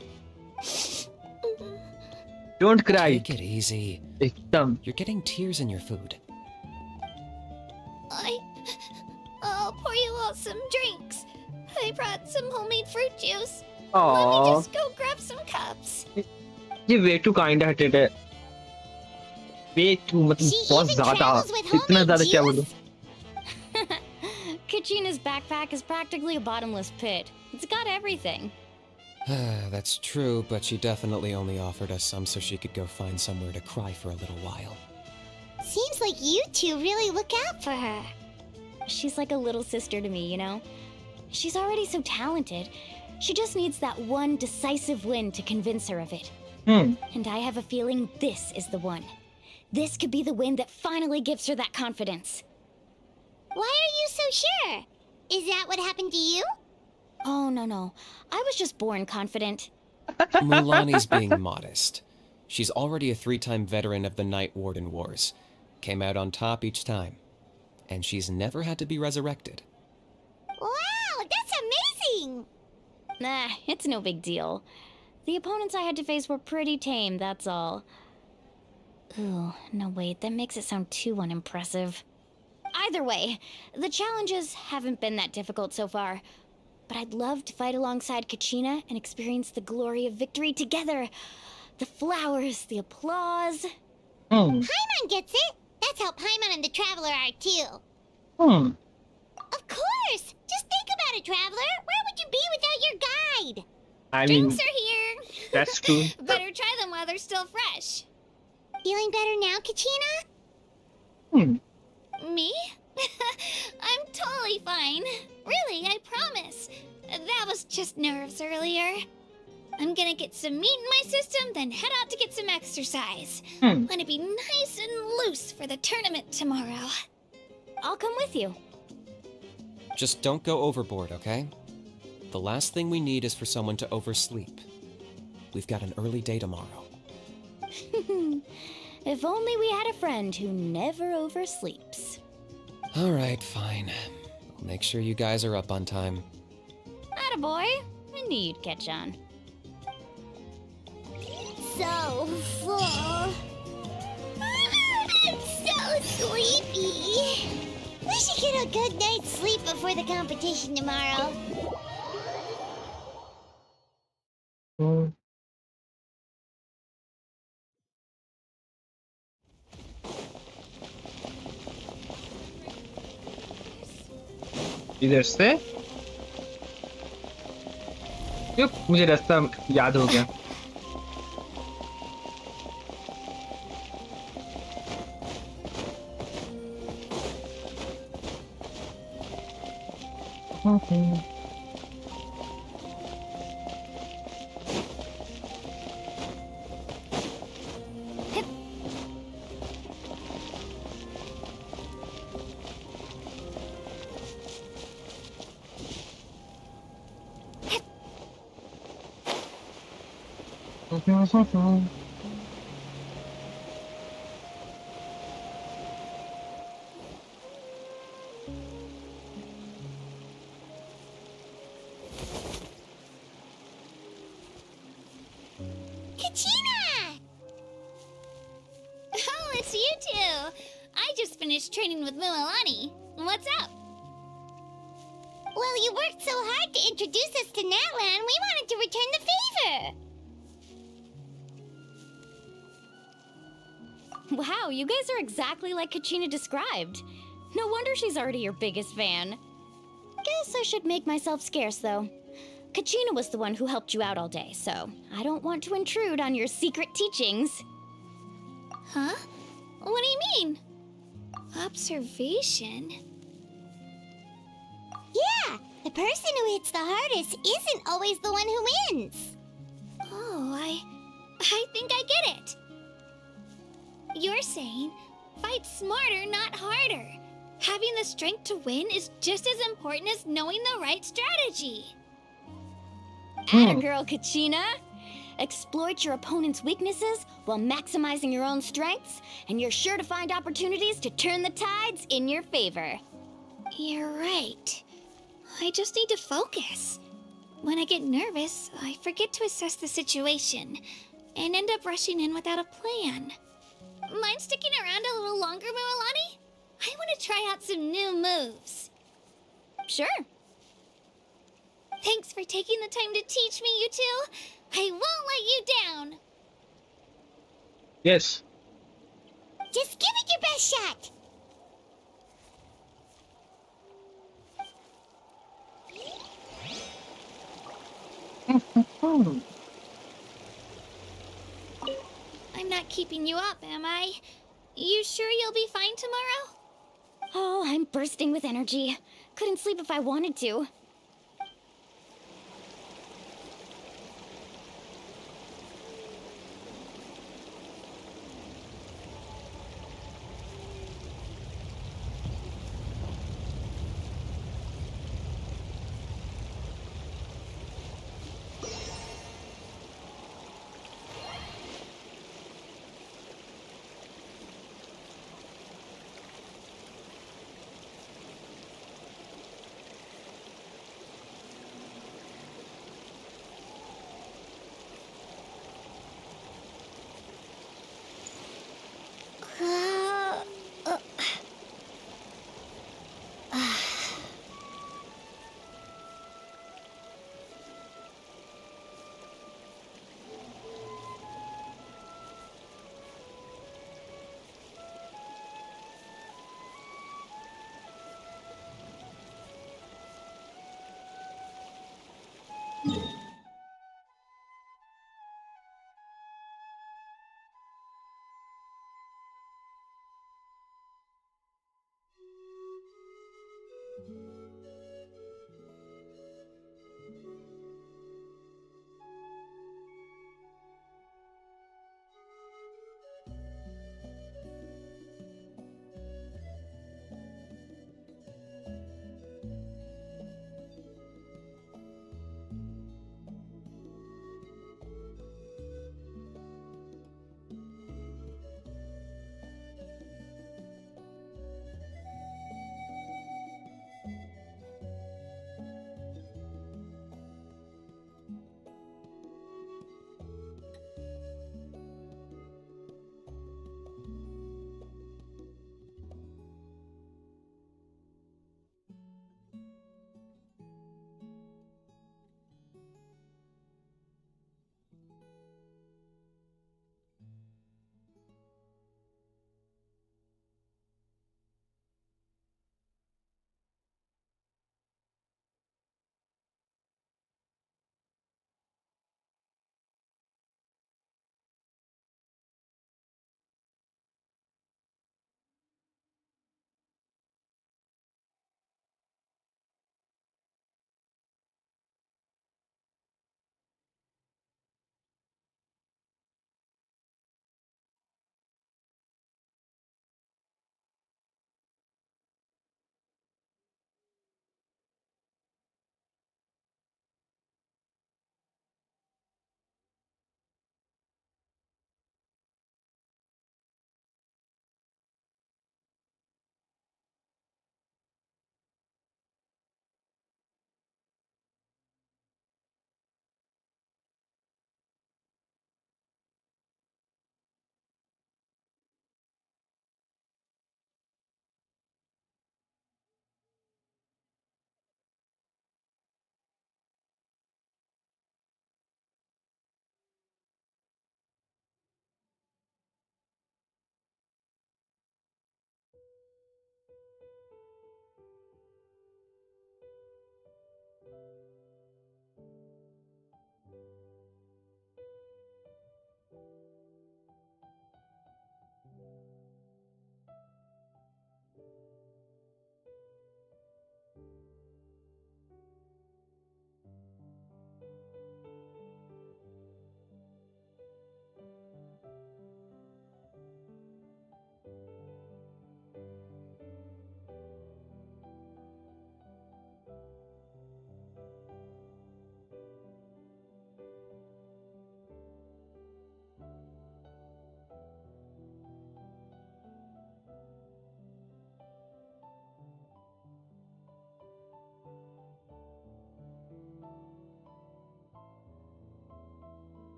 Don't cry. Take it easy. एकदम. You're getting tears in your food. I'll pour you all some drinks. I brought some homemade fruit juice. Let me Aww. just go grab some cups. ये way too kind hearted है. Way too मतलब She बहुत even ज़्यादा. travels with इतना homemade ज़्यादा क्या बोलूं? juice? Kachina's backpack is practically a bottomless pit. It's got everything. That's true, but she definitely only offered us some so she could go find somewhere to cry for a little while. Seems like you two really look out for her. She's like a little sister to me, you know? She's already so talented. She just needs that one decisive win to convince her of it. And I have a feeling this is the one. This could be the win that finally gives her that confidence. Why are you so sure? Is that what happened to you? Oh, no. I was just born confident. Mualani's being modest. She's already a 3-time veteran of the Night Warden Wars. Came out on top each time. And she's never had to be resurrected. Wow, that's amazing! Nah, it's no big deal. The opponents I had to face were pretty tame, that's all. Ooh, no wait, that makes it sound too unimpressive. Either way, the challenges haven't been that difficult so far. But I'd love to fight alongside Kachina and experience the glory of victory together. The flowers, the applause. Paimon gets it! That's how Paimon and the Traveler are too. Of course! Just think about it, Traveler! Where would you be without your guide? I mean, Drinks are here. that's true. Better try them while they're still fresh. Feeling better now, Kachina? Me? I'm totally fine. Really, I promise. That was just nerves earlier. I'm gonna get some meat in my system, then head out to get some exercise. Wanna be nice and loose for the tournament tomorrow. I'll come with you. Just don't go overboard, okay? The last thing we need is for someone to oversleep. We've got an early day tomorrow. If only we had a friend who never oversleeps. Alright, fine. I'll make sure you guys are up on time. Attaboy. I knew you'd catch on. So full. I'm so sleepy. We should get a good night's sleep before the competition tomorrow. इधर से युप, मुझे रास्ता याद हो गया. Kachina! Oh, it's you two. I just finished training with Mualani. What's up? Well, you worked so hard to introduce us to Natlan, we wanted to return the favor. Wow, you guys are exactly like Kachina described. No wonder she's already your biggest fan. Guess I should make myself scarce, though. Kachina was the one who helped you out all day, so I don't want to intrude on your secret teachings. Huh? What do you mean? Observation? Yeah, the person who hits the hardest isn't always the one who wins. Oh, I think I get it. You're saying, fight smarter, not harder. Having the strength to win is just as important as knowing the right strategy. Attagirl, Kachina! Exploit your opponent's weaknesses while maximizing your own strengths, and you're sure to find opportunities to turn the tides in your favor. You're right. I just need to focus. When I get nervous, I forget to assess the situation, and end up rushing in without a plan. Mind sticking around a little longer, Mualani? I want to try out some new moves. Sure. Thanks for taking the time to teach me, you two. I won't let you down. Yes. Just give it your best shot. I'm not keeping you up, am I? You sure you'll be fine tomorrow? Oh, I'm bursting with energy. Couldn't sleep if I wanted to.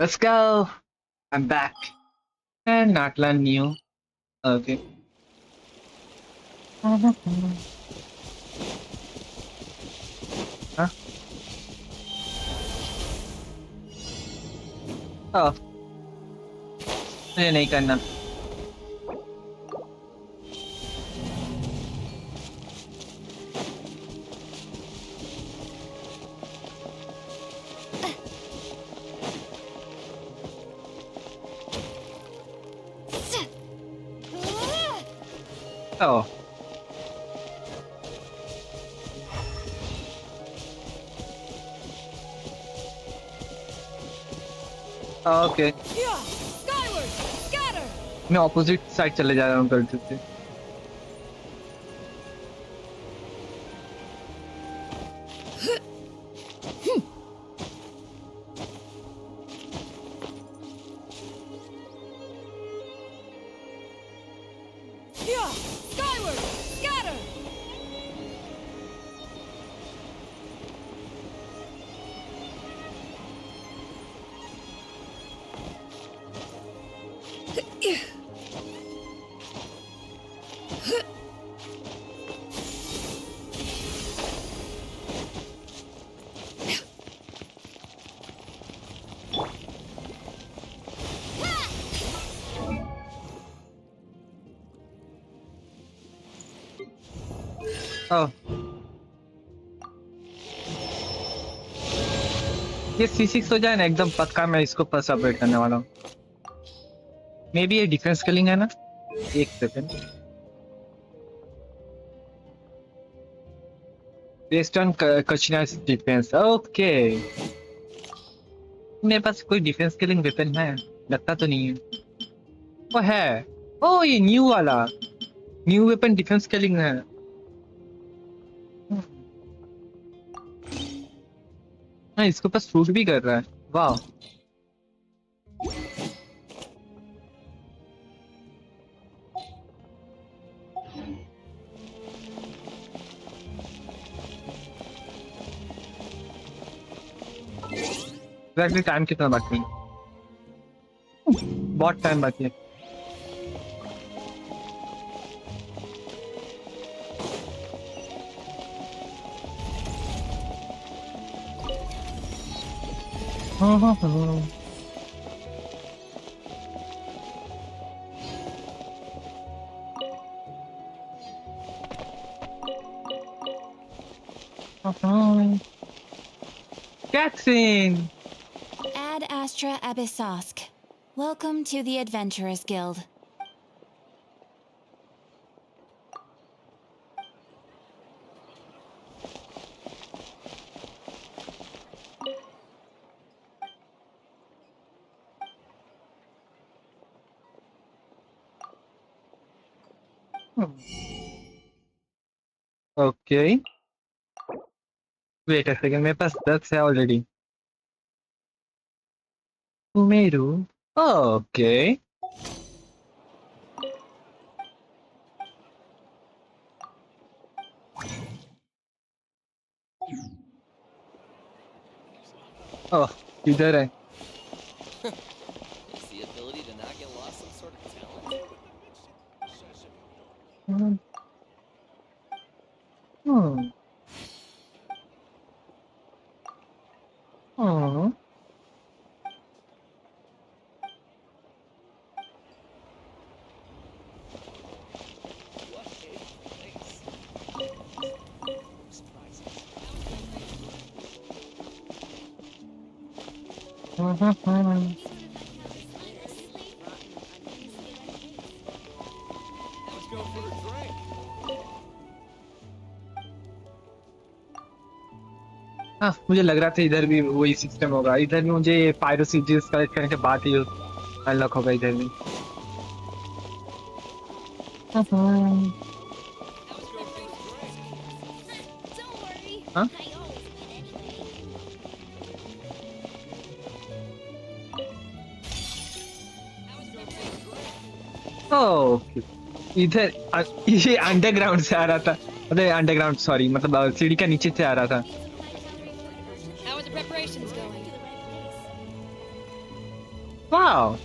Let's go. I'm back. And Natlan new. Okay. Huh? Oh, मुझे नहीं करना. Oh. Okay. Skyward! Scatter! मैं opposite side चले जा रहा हूँ गलती से. Skyward! Scatter! Oh. ये C6 हो जाए ना एकदम पक्का मैं इसको फर्स्ट अपग्रेड करने वाला हूँ. मे बी ये डिफेंस स्किलिंग है ना. एक second. Based on Kachina's defence. Okay. मेरे पास कोई डिफेंस स्किलिंग वेपन है लगता तो नहीं है. वो है. ओ ये न्यू वाला. न्यू वेपन डिफेंस स्किलिंग है. हाँ इसके पास शूट भी कर रहा है. वाह. एग्जैक्टली टाइम कितना बाकी है? बहुत टाइम बाकी है. Catherine! Ad Astra Abyssosk. Welcome to the Adventurers Guild. Okay. Wait a second, मेरे पास 10 है already. Umeru. Okay. Oh, इधर है. Is the ability to not get lost some sort of talent? Oh. हाँ मुझे लग रहा था इधर भी वही सिस्टम होगा. इधर भी मुझे पायरोसिटीज कलेक्ट करने के बाद ही अनलॉक होगा इधर भी. हाँ ओके. इधर ये अंडरग्राउंड से आ रहा था. मतलब अंडरग्राउंड सॉरी मतलब सीढ़ी का नीचे से आ रहा था. How are the preparations going? Wow.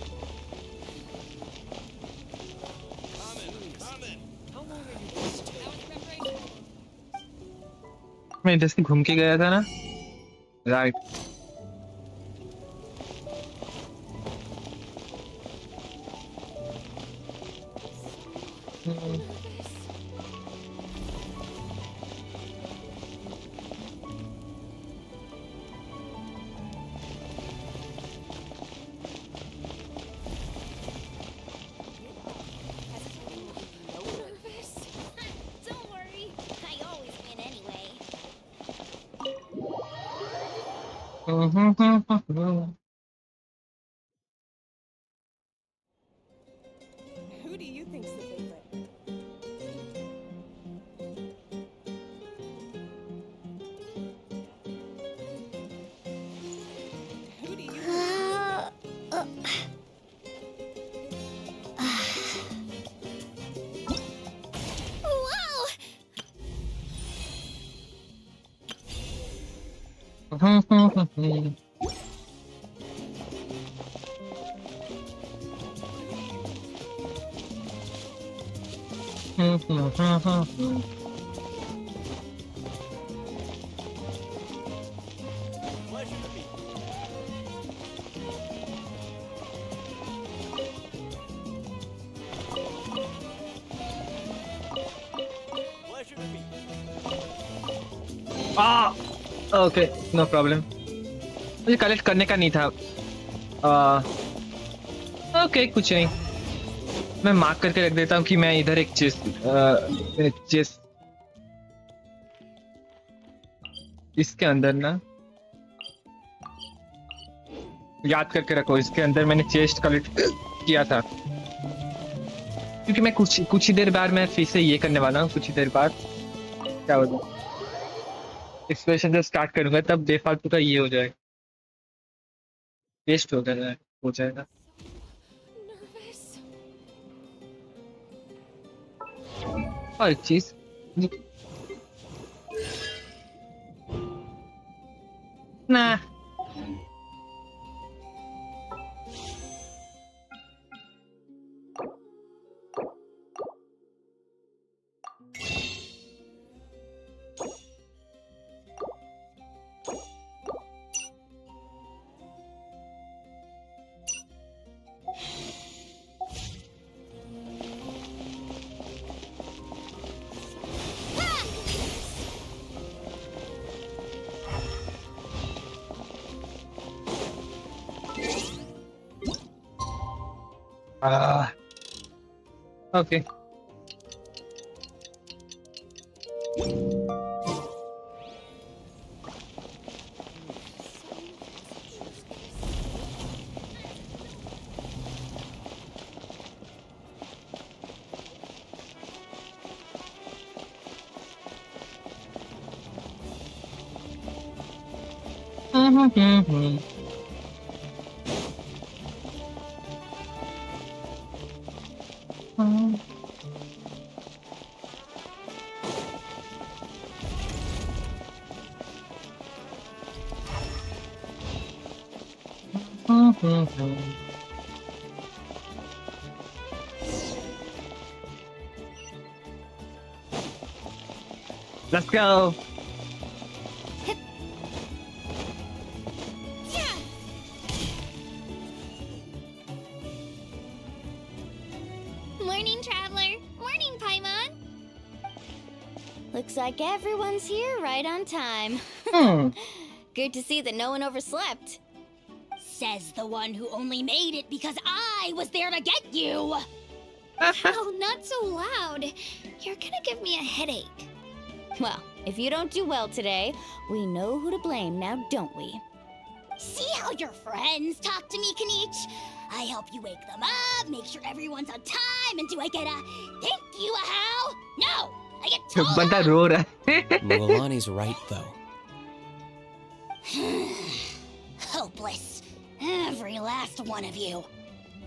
मैं इधर से घूम के गया था ना, right. Don't worry, I always win anyway. Who do you think's the favorite? Who do you Whoa! Okay, no problem. मुझे कलेक्ट करने का नहीं था। ओके, कुछ नहीं। मैं मार्क करके रख देता हूँ कि मैं इधर एक चेस्ट इसके अंदर ना, याद करके रखो, इसके अंदर मैंने चेस्ट कलेक्ट किया था। क्योंकि मैं कुछ ही देर बाद मैं फिर से ये करने वाला हूँ। कुछ ही देर बाद क्या होगा, एक्सप्लोरेशन जब स्टार्ट करूंगा तब बेफालतू का ये हो जाएगा, वेस्ट हो जाएगा। और एक चीज, ना okay. Let's go. Morning, Traveler. Morning, Paimon. Looks like everyone's here right on time. Good to see that no one overslept. Says the one who only made it because I was there to get you! Oh, not so loud. You're gonna give me a headache. Well, if you don't do well today, we know who to blame now, don't we? See how your friends talk to me, Kanich? I help you wake them up, make sure everyone's on time, and do I get a thank you, a how? No! I get told बंदा रो रहा है। Mualani's right, though. Hopeless. Every last one of you.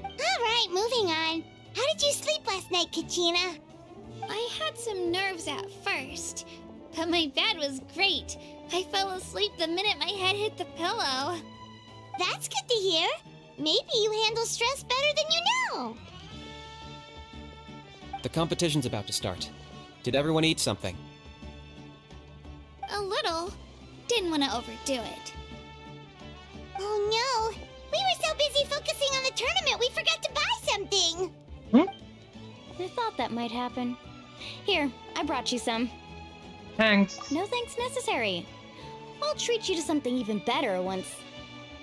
Alright, moving on. How did you sleep last night, Kachina? I had some nerves at first, but my bed was great. I fell asleep the minute my head hit the pillow. That's good to hear. Maybe you handle stress better than you know. The competition's about to start. Did everyone eat something? A little. Didn't want to overdo it. Oh no! We were so busy focusing on the tournament we forgot to buy something! I thought that might happen. Here, I brought you some. Thanks. No thanks necessary. I'll treat you to something even better once.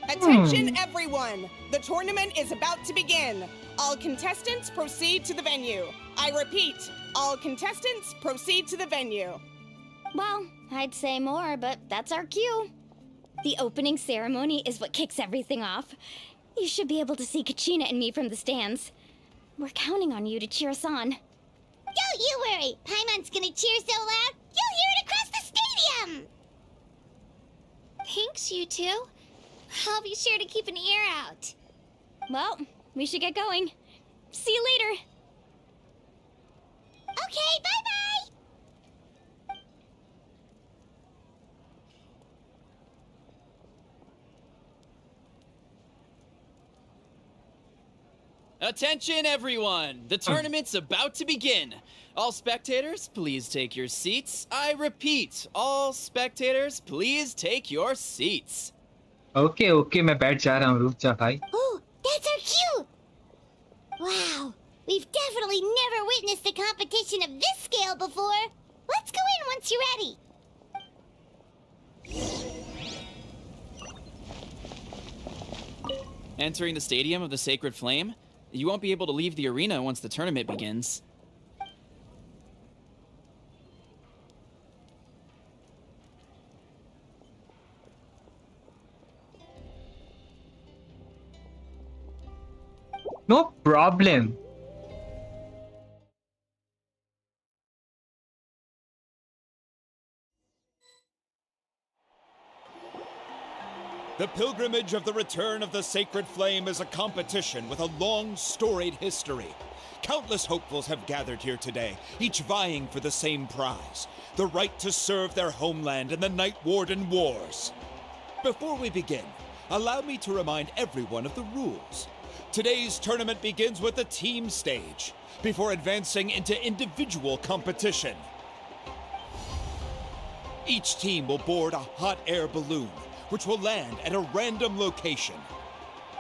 Attention everyone! The tournament is about to begin. All contestants proceed to the venue. I repeat, all contestants proceed to the venue. Well, I'd say more, but that's our cue. The opening ceremony is what kicks everything off. You should be able to see Kachina and me from the stands. We're counting on you to cheer us on. Don't you worry! Paimon's gonna cheer so loud, you'll hear it across the stadium! Thanks, you two. I'll be sure to keep an ear out. Well, we should get going. See you later. Okay, bye-bye! Attention, everyone! The tournament's about to begin. All spectators, please take your seats. I repeat, all spectators, please take your seats. Okay, okay, मैं बैठ जा रहा हूँ, रुक जा भाई. Oh, that's our cue! Wow, we've definitely never witnessed a competition of this scale before. Let's go in once you're ready. Entering the stadium of the Sacred Flame, you won't be able to leave the arena once the tournament begins. No problem. The pilgrimage of the return of the Sacred Flame is a competition with a long, storied history. Countless hopefuls have gathered here today, each vying for the same prize, the right to serve their homeland in the Night Warden Wars. Before we begin, allow me to remind everyone of the rules. Today's tournament begins with the team stage, before advancing into individual competition. Each team will board a hot air balloon, which will land at a random location.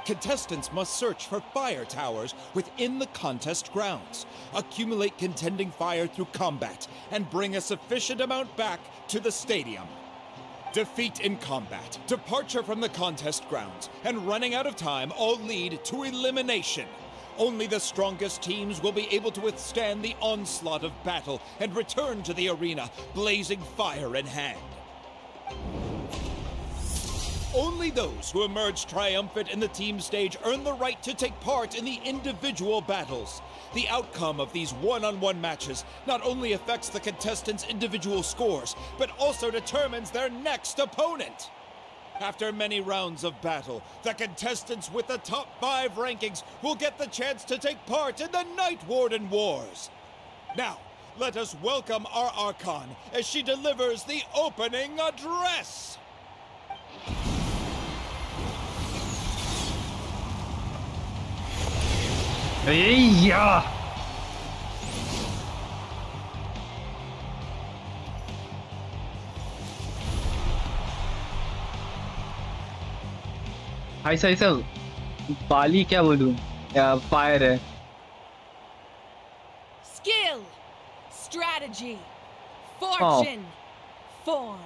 Contestants must search for fire towers within the contest grounds, accumulate contending fire through combat, and bring a sufficient amount back to the stadium. Defeat in combat, departure from the contest grounds, and running out of time all lead to elimination. Only the strongest teams will be able to withstand the onslaught of battle and return to the arena, blazing fire in hand. Only those who emerge triumphant in the team stage earn the right to take part in the individual battles. The outcome of these one-on-one matches not only affects the contestants' individual scores, but also determines their next opponent. After many rounds of battle, the contestants with the top 5 rankings will get the chance to take part in the Night Warden Wars. Now, let us welcome our Archon as she delivers the opening address. Yeah. ऐसा बाली क्या बोलूं fire है. Skill, strategy, fortune, form.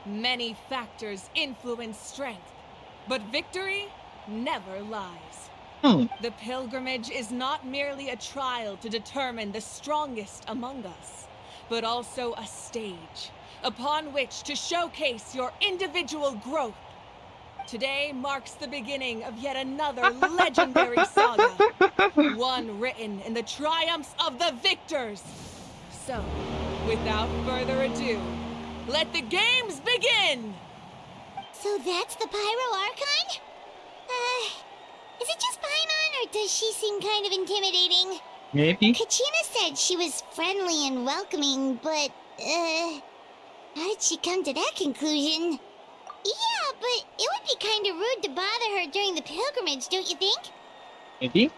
Many factors influence strength, but victory never lies. The pilgrimage is not merely a trial to determine the strongest among us, but also a stage upon which to showcase your individual growth. Today marks the beginning of yet another legendary saga, one written in the triumphs of the victors. So, without further ado, let the games begin! So that's the Pyro Archon? Is it just Paimon, or does she seem kind of intimidating? Maybe. Kachina said she was friendly and welcoming, but, how did she come to that conclusion? Yeah, but it would be kind of rude to bother her during the pilgrimage, don't you think? Maybe,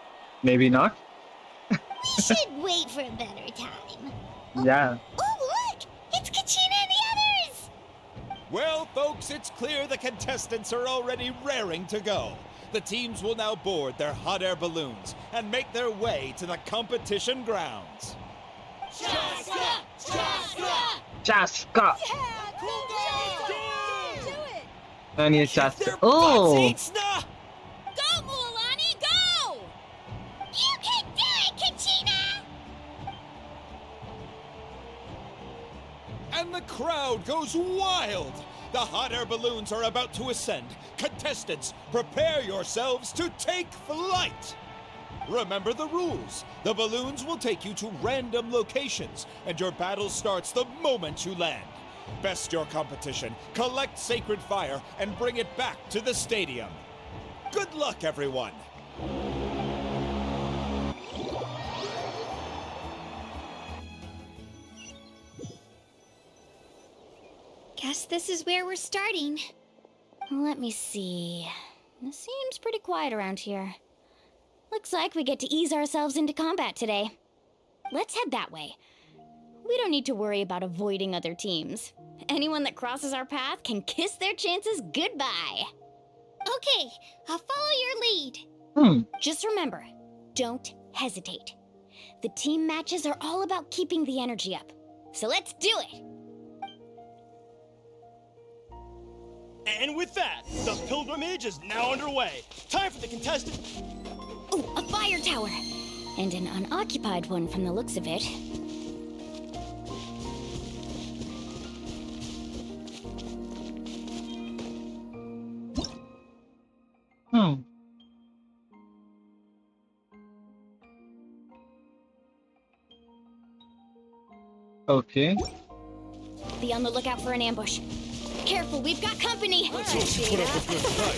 maybe not. We should wait for a better time. Yeah. Oh, look! It's Kachina and the others! Well, folks, it's clear the contestants are already raring to go. The teams will now board their hot air balloons and make their way to the competition grounds. Chaska! Chaska! Chaska! Yeah, cool Do it! I need Chaska. Oh! Go, Mualani, go! You can do it, Kachina! And the crowd goes wild! The hot air balloons are about to ascend. Contestants, prepare yourselves to take flight! Remember the rules. The balloons will take you to random locations, and your battle starts the moment you land. Best your competition, collect sacred fire, and bring it back to the stadium. Good luck, everyone! Guess this is where we're starting. Let me see. It seems pretty quiet around here. Looks like we get to ease ourselves into combat today. Let's head that way. We don't need to worry about avoiding other teams. Anyone that crosses our path can kiss their chances goodbye. Okay, I'll follow your lead. Just remember, don't hesitate. The team matches are all about keeping the energy up. So let's do it! And with that, the pilgrimage is now underway. Time for the contestant. Ooh, a fire tower! And an unoccupied one from the looks of it. Okay. Be on the lookout for an ambush. Careful, we've got company! Let's hope you put up a good fight.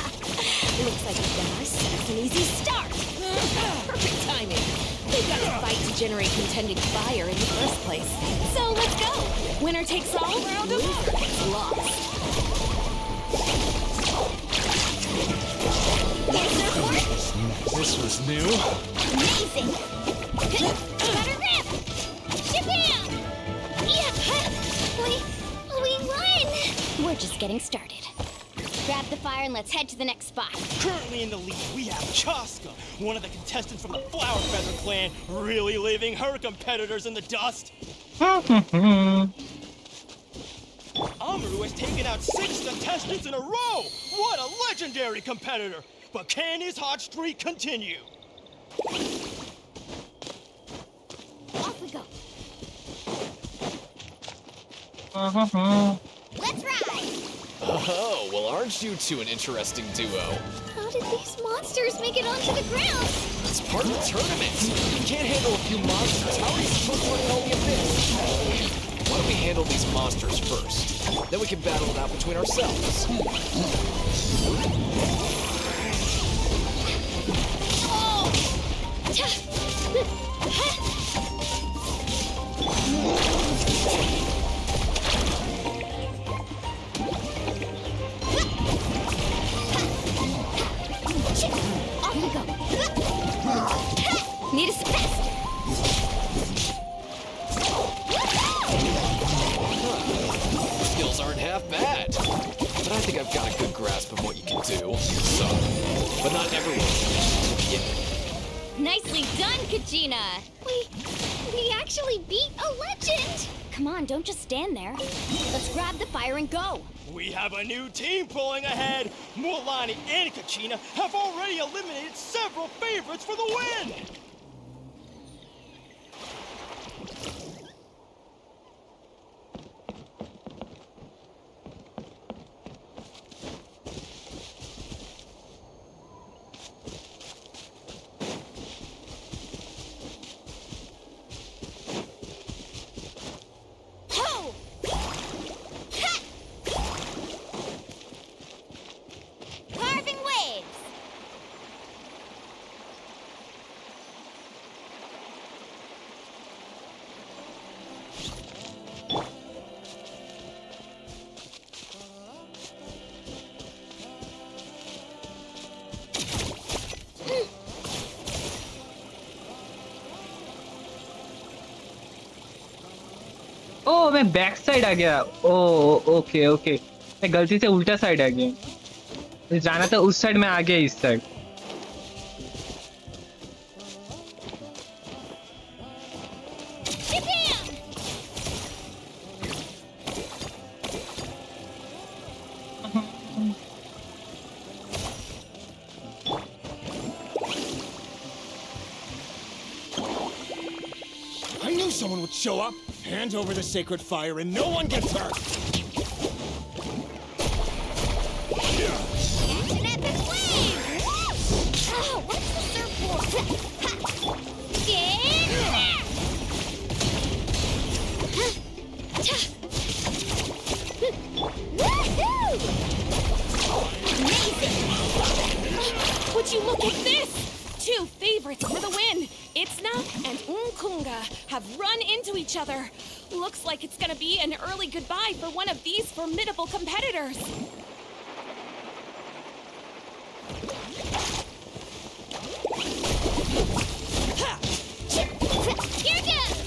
Looks like we've done ourselves an easy start! Perfect timing. We've got to fight to generate contending fire in the first place. So let's go. Winner takes all, loser gets lost. This was new. Amazing! Better grip! Shabam! Yeah! We won! We're just getting started. Grab the fire and let's head to the next spot. Currently in the lead, we have Chaska, one of the contestants from the Flower Feather clan, really leaving her competitors in the dust. Amaru has taken out 6 contestants in a row! What a legendary competitor! But can his hot streak continue? Off we go. Let's ride! Oh, well, aren't you two an interesting duo? How did these monsters make it onto the ground? It's part of the tournament. You can't handle a few monsters. How are you supposed to let all the abyss? Why don't we handle these monsters first? Then we can battle it out between ourselves. Off we go. Need us fast. Skills aren't half bad. But I think I've got a good grasp of what you can do. So, but not everyone can begin. Nicely done, Kachina. We actually beat a legend. Come on, don't just stand there. Let's grab the fire and go. We have a new team pulling ahead. Mualani and Kachina have already eliminated several favorites for the win. Carving waves! ओ मैं back side आ गया। ओ okay okay, मैं गलती से उल्टा side आ गया। जाना था उस साइड, में आ गया इस side. I knew someone would show up. Hand over the sacred fire and no one gets hurt. An epic wave! Oh, what's the surfboard? Would you look at this? Two favorites for the win. Itzna and Unkunga have run into each other. Looks like it's gonna be an early goodbye for one of these formidable competitors. Here goes!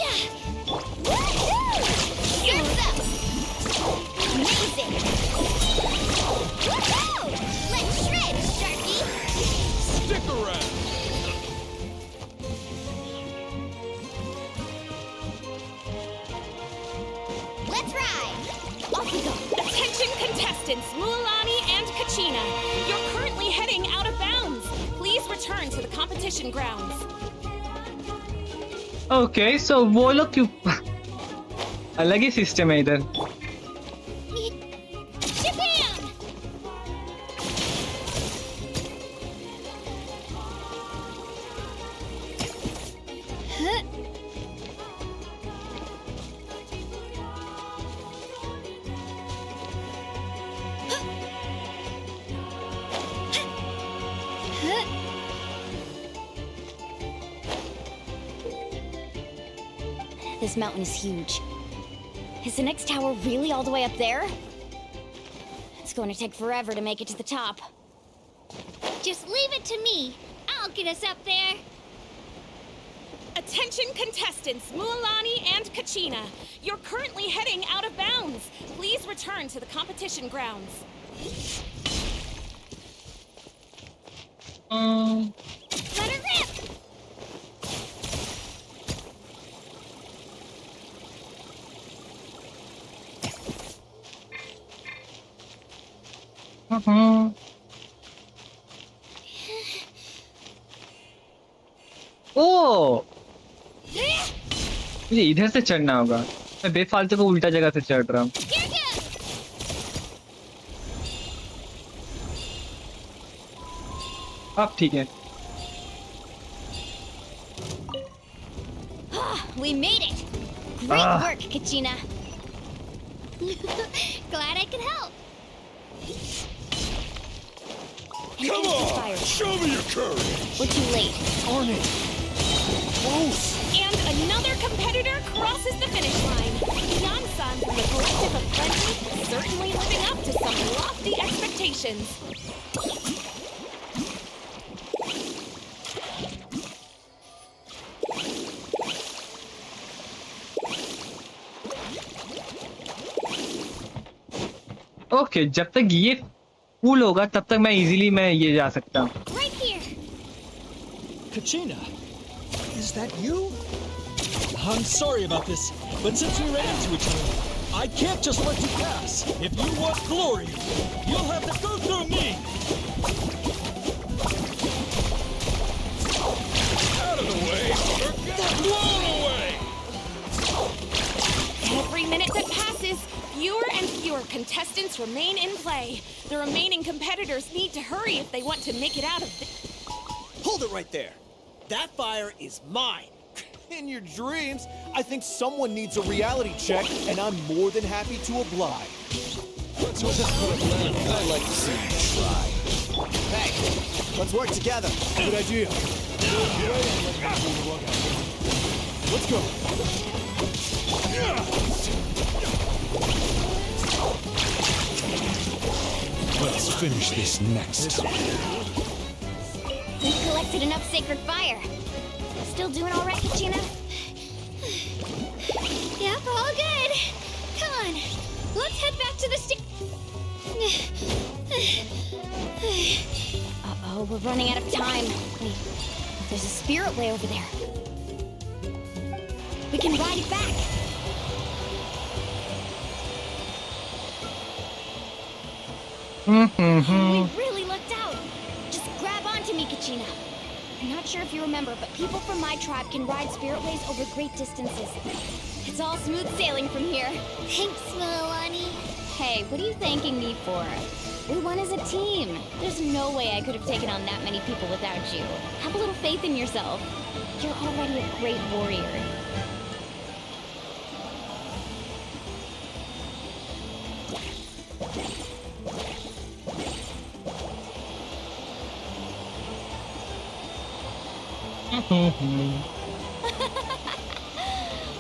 Yeah! Woohoo! Surf's up! Amazing! Woohoo! Let's shred, Sharky! Stick around! Let's ride! Off we go! Attention contestants Mualani and Kachina. You're currently heading out of bounds. Please return to the competition grounds. Okay so वो लोग क्यों अलग ही system है इधर। Japan! Huh? This mountain is huge. Is the next tower really all the way up there? It's going to take forever to make it to the top. Just leave it to me. I'll get us up there. Attention contestants Mualani and Kachina. You're currently heading out of bounds. Please return to the competition grounds. Let it rip! ओ मुझे इधर से चढ़ना होगा। मैं बेफालतू को उल्टा जगह से चढ़ रहा हूँ। अब ठीक है। We made it! Great work, Kachina. Glad I could help. Come on! Show me your courage! We're too late. Darn it! Close! And another competitor crosses the finish line. Yan-san from the Collective of Plenty, certainly living up to some lofty expectations. Okay जब तक ये full होगा तब तक मैं easily मैं ये जा सकता हूँ। Right here. Kachina, is that you? I'm sorry about this, but since we ran into each other, I can't just let you pass. If you want glory, you'll have to go through me. Out of the way, or get blown away! Every minute that passes, fewer and fewer contestants remain in play. The remaining competitors need to hurry if they want to make it out of this. Hold it right there. That fire is mine. In your dreams, I think someone needs a reality check, and I'm more than happy to oblige. Let's hope this put a plan. I'd like to see you try. Hey, let's work together. Good idea. Let's go. Let's finish this next time. We've collected enough sacred fire. Still doing all right, Kachina? Yep, all good. Come on, let's head back to the Uh-oh, we're running out of time. Wait, there's a spirit way over there. We can ride it back. We really lucked out. Just grab onto me, Kachina. I'm not sure if you remember, but people from my tribe can ride spiritways over great distances. It's all smooth sailing from here. Thanks, Mualani. Hey, what are you thanking me for? We won as a team. There's no way I could have taken on that many people without you. Have a little faith in yourself. You're already a great warrior.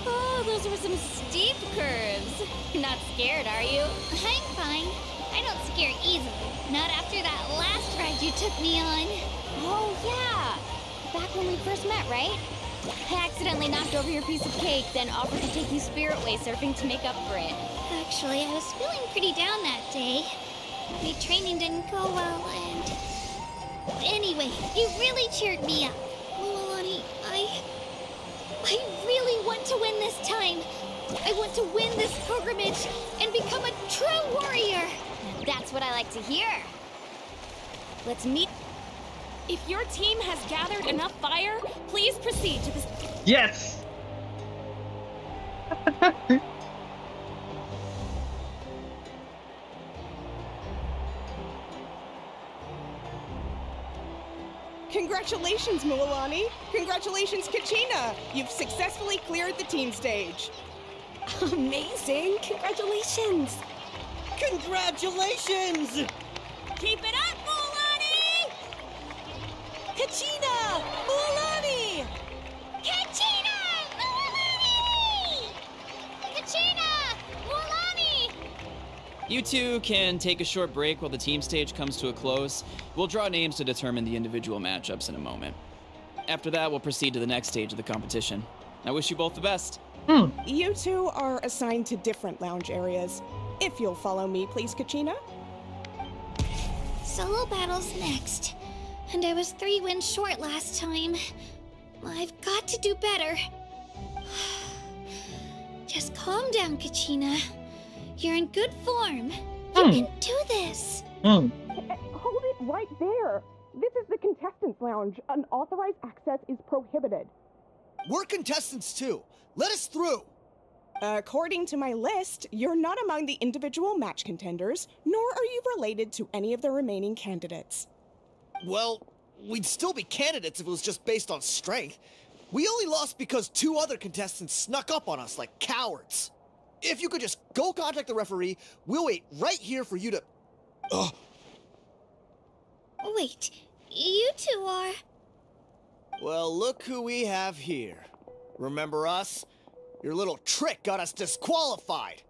Oh, those were some steep curves. You're not scared, are you? I'm fine. I don't scare easily. Not after that last ride you took me on. Oh, yeah. Back when we first met, right? I accidentally knocked over your piece of cake, then offered to take you spiritway surfing to make up for it. Actually, I was feeling pretty down that day. My training didn't go well, and... Anyway, you really cheered me up. Mualani, I really want to win this time. I want to win this pilgrimage and become a true warrior. That's what I like to hear. Let's meet. If your team has gathered enough fire, please proceed to the... Yes! Congratulations, Mualani! Congratulations, Kachina! You've successfully cleared the team stage. Amazing! Congratulations! Congratulations! Keep it up, Mualani! Kachina! Mualani! Kachina! Mualani! Kachina! Mualani! You two can take a short break while the team stage comes to a close. We'll draw names to determine the individual matchups in a moment. After that, we'll proceed to the next stage of the competition. I wish you both the best. You two are assigned to different lounge areas. If you'll follow me, please, Kachina. Solo battles next. And I was 3 wins short last time. I've got to do better. Just calm down, Kachina. You're in good form. You can do this. Hold it right there. This is the contestants' lounge. Unauthorized access is prohibited. We're contestants too. Let us through. According to my list, you're not among the individual match contenders, nor are you related to any of the remaining candidates. Well, we'd still be candidates if it was just based on strength. We only lost because 2 other contestants snuck up on us like cowards. If you could just go contact the referee, we'll wait right here for you to... Wait, you two are... Well, look who we have here. Remember us? Your little trick got us disqualified.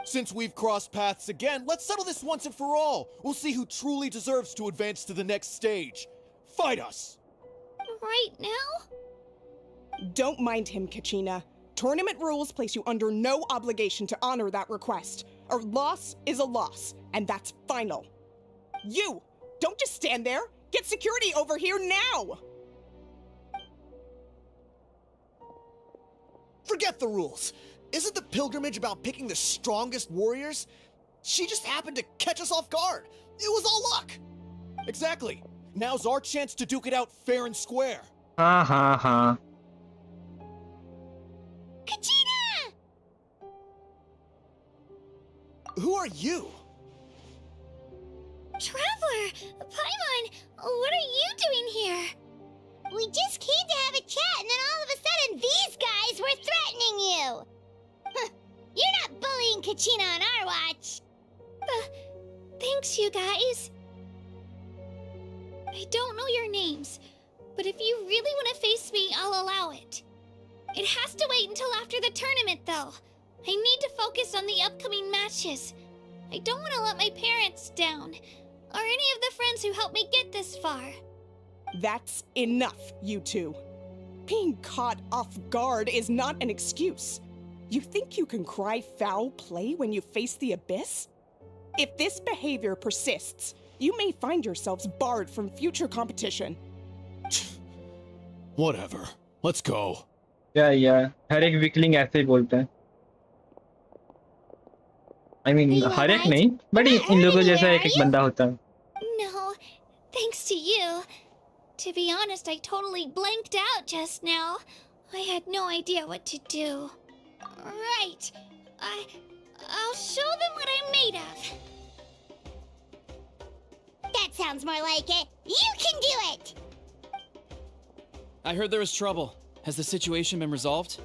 Since we've crossed paths again, let's settle this once and for all. We'll see who truly deserves to advance to the next stage. Fight us! Right now? Don't mind him, Kachina. Tournament rules place you under no obligation to honor that request. A loss is a loss, and that's final. You! Don't just stand there! Get security over here now! Forget the rules. Isn't the pilgrimage about picking the strongest warriors? She just happened to catch us off guard. It was all luck. Exactly. Now's our chance to duke it out fair and square. Ha ha ha. Kachina! Who are you? Traveler! Paimon! What are you doing here? We just came to have a chat, and then all of a sudden, these guys were threatening you! Huh, you're not bullying Kachina on our watch! Thanks, you guys. I don't know your names, but if you really want to face me, I'll allow it. It has to wait until after the tournament, though. I need to focus on the upcoming matches. I don't want to let my parents down. or any of the friends who helped me get this far. That's enough, you two. Being caught off guard is not an excuse. You think you can cry foul play when you face the abyss? If this behavior persists, you may find yourselves barred from future competition. Whatever. Let's go. या हर एक weakling ऐसे ही बोलता है। I mean, हर एक नहीं, but इन लोगों जैसा एक बंदा होता है। No, thanks to you. To be honest, I totally blanked out just now. I had no idea what to do. Right. I'll show them what I'm made of. That sounds more like it. You can do it! I heard there was trouble. Has the situation been resolved?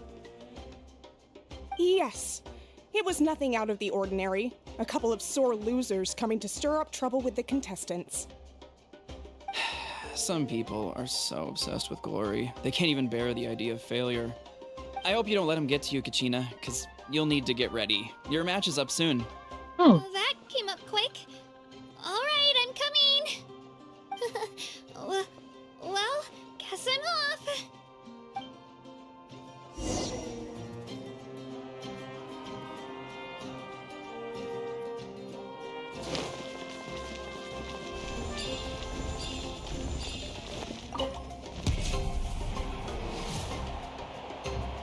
Yes. It was nothing out of the ordinary. A couple of sore losers coming to stir up trouble with the contestants. Some people are so obsessed with glory, they can't even bear the idea of failure. I hope you don't let them get to you, Kachina, because you'll need to get ready. Your match is up soon. Well, that came up quick. Alright, I'm coming. Well, guess I'm off.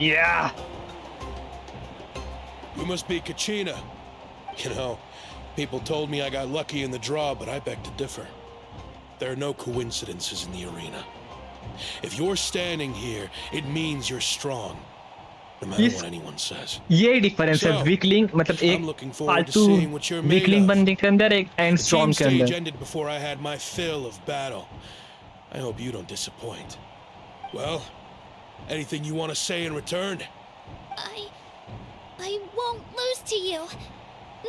Yeah. You must be Kachina. You know, people told me I got lucky in the draw, but I beg to differ. There are no coincidences in the arena. If you're standing here, it means you're strong. No matter what anyone says. ये difference है weakling मतलब एक फालतू weakling बंदे के अंदर एक and strong के The अंदर। stage ended before I had my fill of battle. I hope you don't disappoint. Well, anything you want to say in return? I won't lose to you.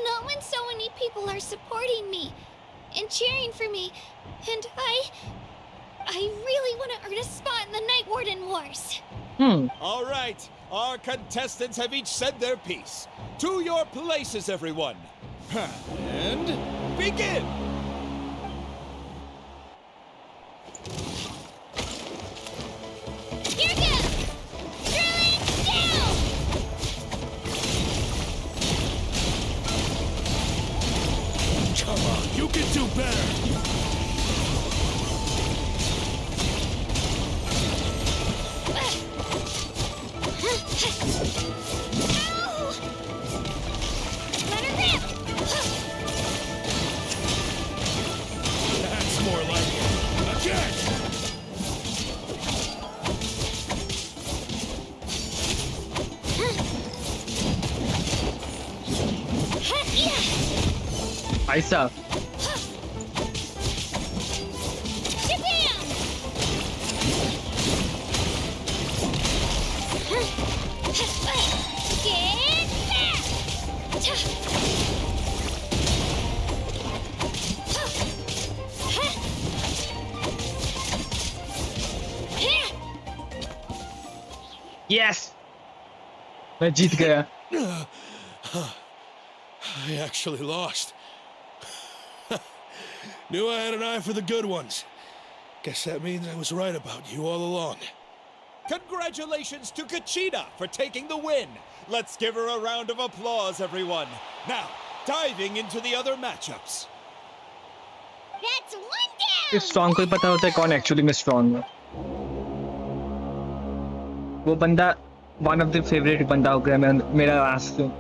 Not when so many people are supporting me and cheering for me. And I really want to earn a spot in the Night Warden Wars. All right. Our contestants have each said their piece. To your places, everyone. And begin. Here goes! Drilling down! Come on, you can do better. Let her rip! That's more like it. Again! ऐसा Get down! Get back! Yes मैं जीत गया। I actually lost. Knew I had an eye for the good ones. Guess that means I was right about you all along. Congratulations to Kachina for taking the win. Let's give her a round of applause, everyone. Now, diving into the other matchups. That's one down! Strong को ही पता होता है कौन actually में strong है। वो बंदा one of the favourite बंदा हो गया मेरा आज से।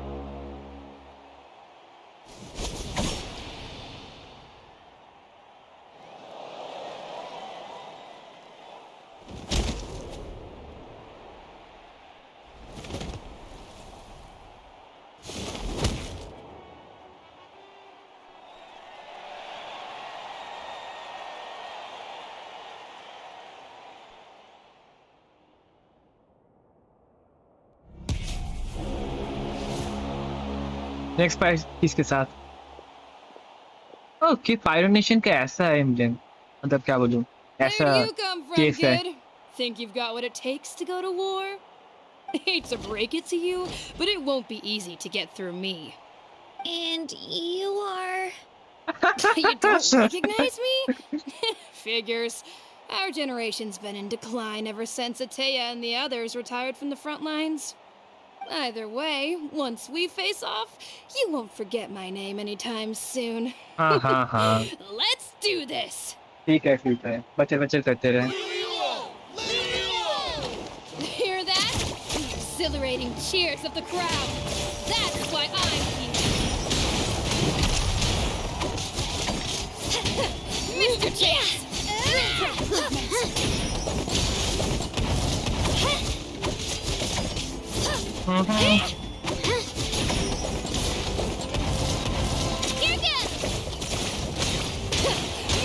नेक्स्ट प्राइस किसके साथ? ओके फायर नेशन का ऐसा है एम्ब्लेम, मतलब क्या बोलूं, ऐसा Where do you come from, case है। kid? Think you've got what it takes to go to war? Hate to break it to you, but it won't be easy to get through me. And you are... You don't recognize me? Figures. Our generation's been in decline ever since Ateya and the others retired from the front lines. Either way, once we face off, you won't forget my name anytime soon. हाँ हाँ हाँ Let's do this! ठीक है बच्चे बच्चे करते रहे Hear that? The exhilarating cheers of the crowd. That's why I'm here. Mr. Chance! Here goes!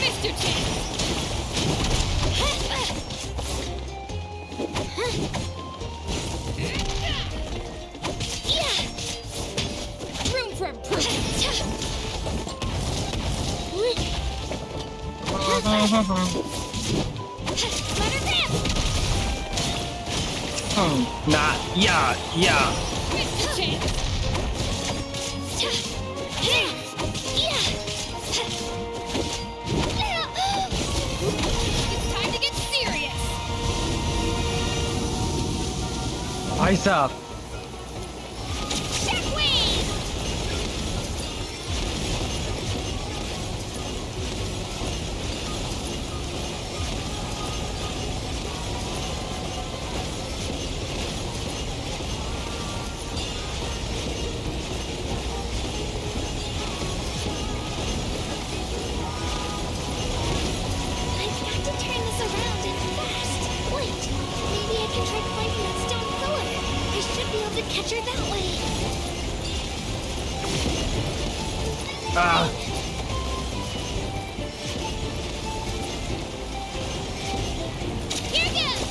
Mr. Chance! Room for improvement. Nah, yeah. Mr. Chance! It's time to get serious! Ice up. I've got to turn this around and fast. Wait, maybe I can try climbing that stone pillar. I should be able to catch her that way. Ah. Here goes!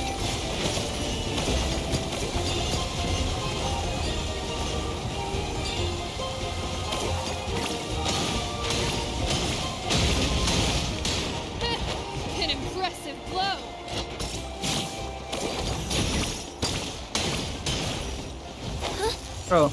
An impressive blow! Oh.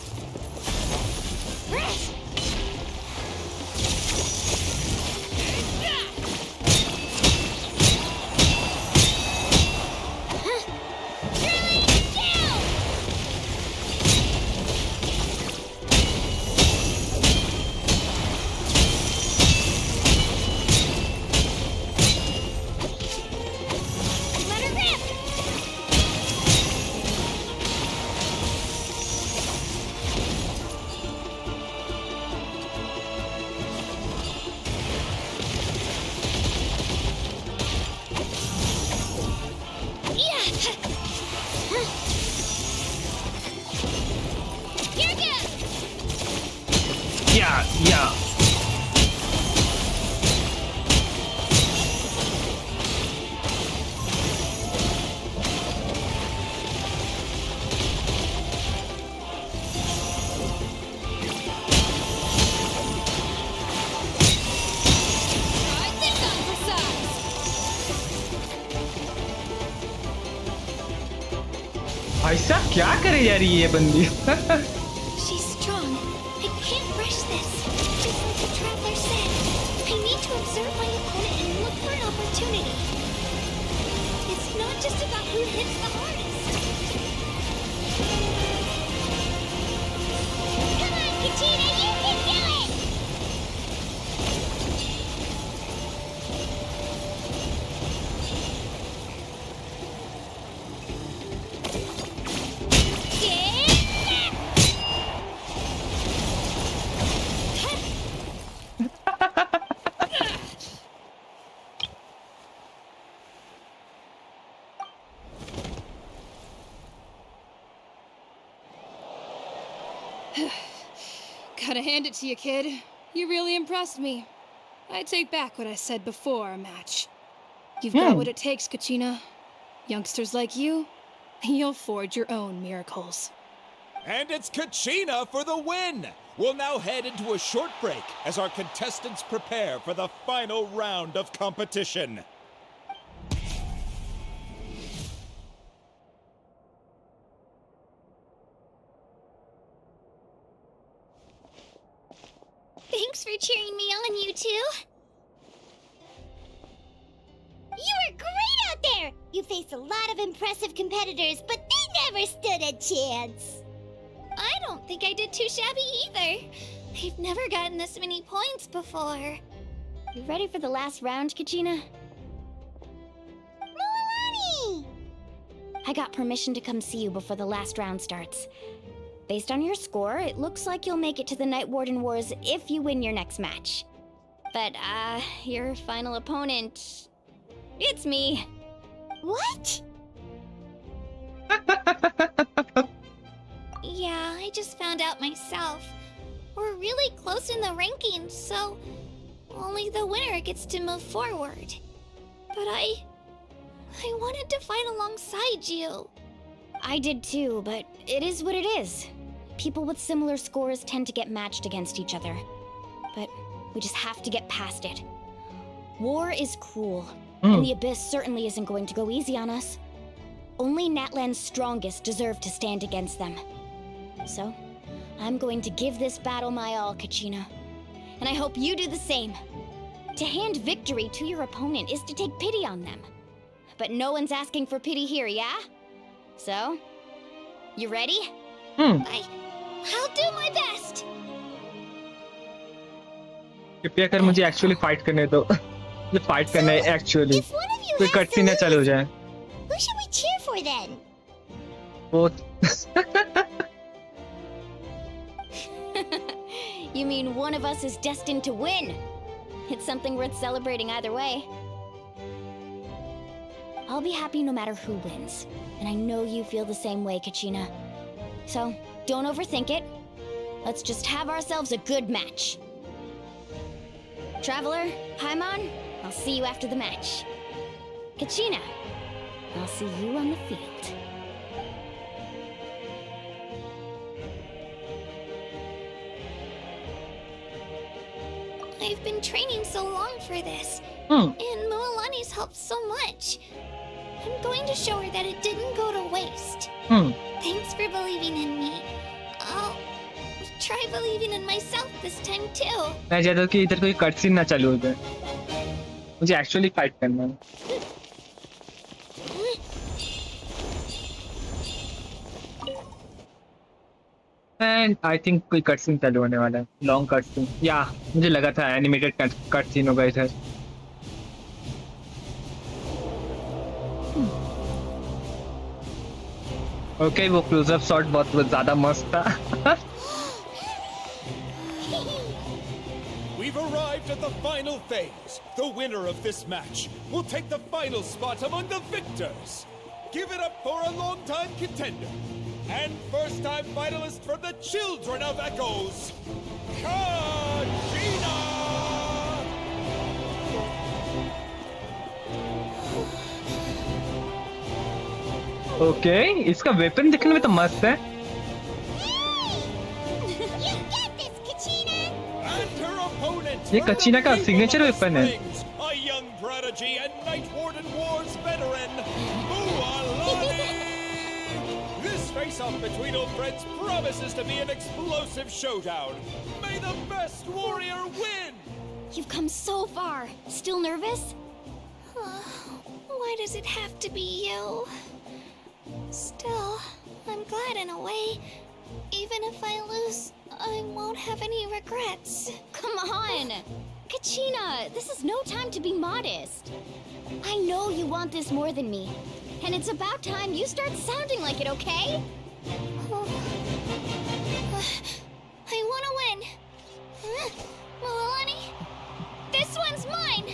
Let her rip! Here goes! Yeah. Try this on for size! ऐसा क्या करे जा रही है ये बंदी She's strong. I can't rush this. Just like the traveler said, I need to observe my opponent and look for an opportunity. It's not just about who hits the hardest. Come on, Katina, you can do it! Gotta hand it to you, kid. You really impressed me. I take back what I said before our match. You've got what it takes, Kachina. Youngsters like you, you'll forge your own miracles. And it's Kachina for the win! We'll now head into a short break as our contestants prepare for the final round of competition. Thanks for cheering me on, you two. You were great out there! You faced a lot of impressive competitors, but they never stood a chance. I don't think I did too shabby either. I've never gotten this many points before. You ready for the last round, Kachina? Mualani! I got permission to come see you before the last round starts. Based on your score, it looks like you'll make it to the Night Warden Wars if you win your next match. But, your final opponent... it's me. What? Yeah, I just found out myself. We're really close in the rankings, so only the winner gets to move forward. But I wanted to fight alongside you. I did too, but it is what it is. People with similar scores tend to get matched against each other. But we just have to get past it. War is cruel, and the Abyss certainly isn't going to go easy on us. Only Natlan's strongest deserve to stand against them. So, I'm going to give this battle my all, Kachina. And I hope you do the same. To hand victory to your opponent is to take pity on them. But no one's asking for pity here, yeah? So, you ready? I'll do my best. कृपया कर मुझे actually fight करने दो। मुझे fight करना है actually. कोई courtesy ना चालू हो जाए। Who should we cheer for then? वो You mean one of us is destined to win? It's something worth celebrating either way. I'll be happy no matter who wins. And I know you feel the same way, Kachina. So, don't overthink it. Let's just have ourselves a good match. Traveler, Paimon, I'll see you after the match. Kachina, I'll see you on the field. I've been training so long for this, and Mualani's helped so much. I'm going to show her that it didn't go to waste. Thanks for believing in me. I'll try believing in myself this time too. मैं चाहता हूँ कि इधर कोई courtesy ना चालू हो जाए। मुझे एक्चुअली फाइट करना है। And I think कोई कटसीन चालू होने वाला है। Long cutscene. या मुझे लगा था एनिमेटेड कटसीन होगा इधर। ओके वो क्लोजअप शॉट बहुत ज़्यादा मस्त था। We've arrived at the final phase. The winner of this match will take the final spot among the victors. Give it up for a long-time contender and first-time finalist for the Children of Echoes, Kachina! Okay इसका weapon दिखने में तो मस्त है। ये कचीना का signature weapon है। A young prodigy and Night Warden Wars veteran, Mualani! This face-off between old friends promises to be an explosive showdown. May the best warrior win! You've come so far. Still nervous? Why does it have to be you? Still, I'm glad in a way. Even if I lose, I won't have any regrets. Come on! Kachina, this is no time to be modest. I know you want this more than me. And it's about time you start sounding like it, okay? I want to win. Mualani, this one's mine.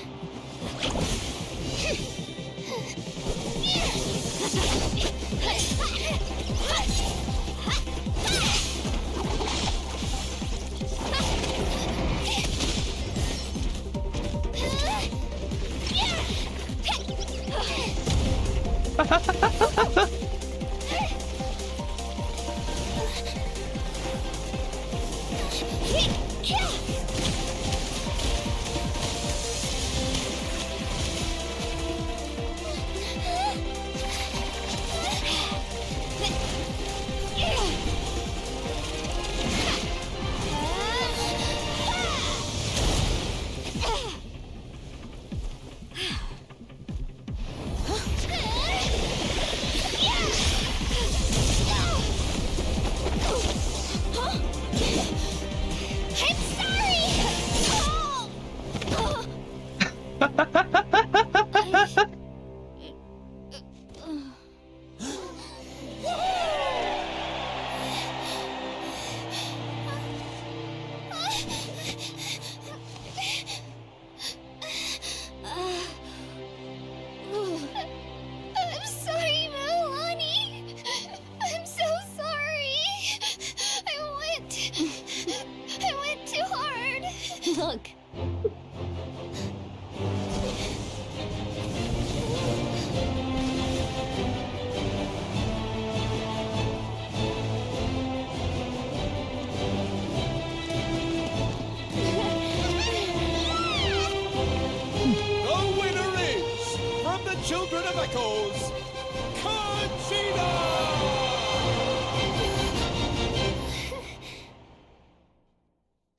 children of Echoes, Kachina!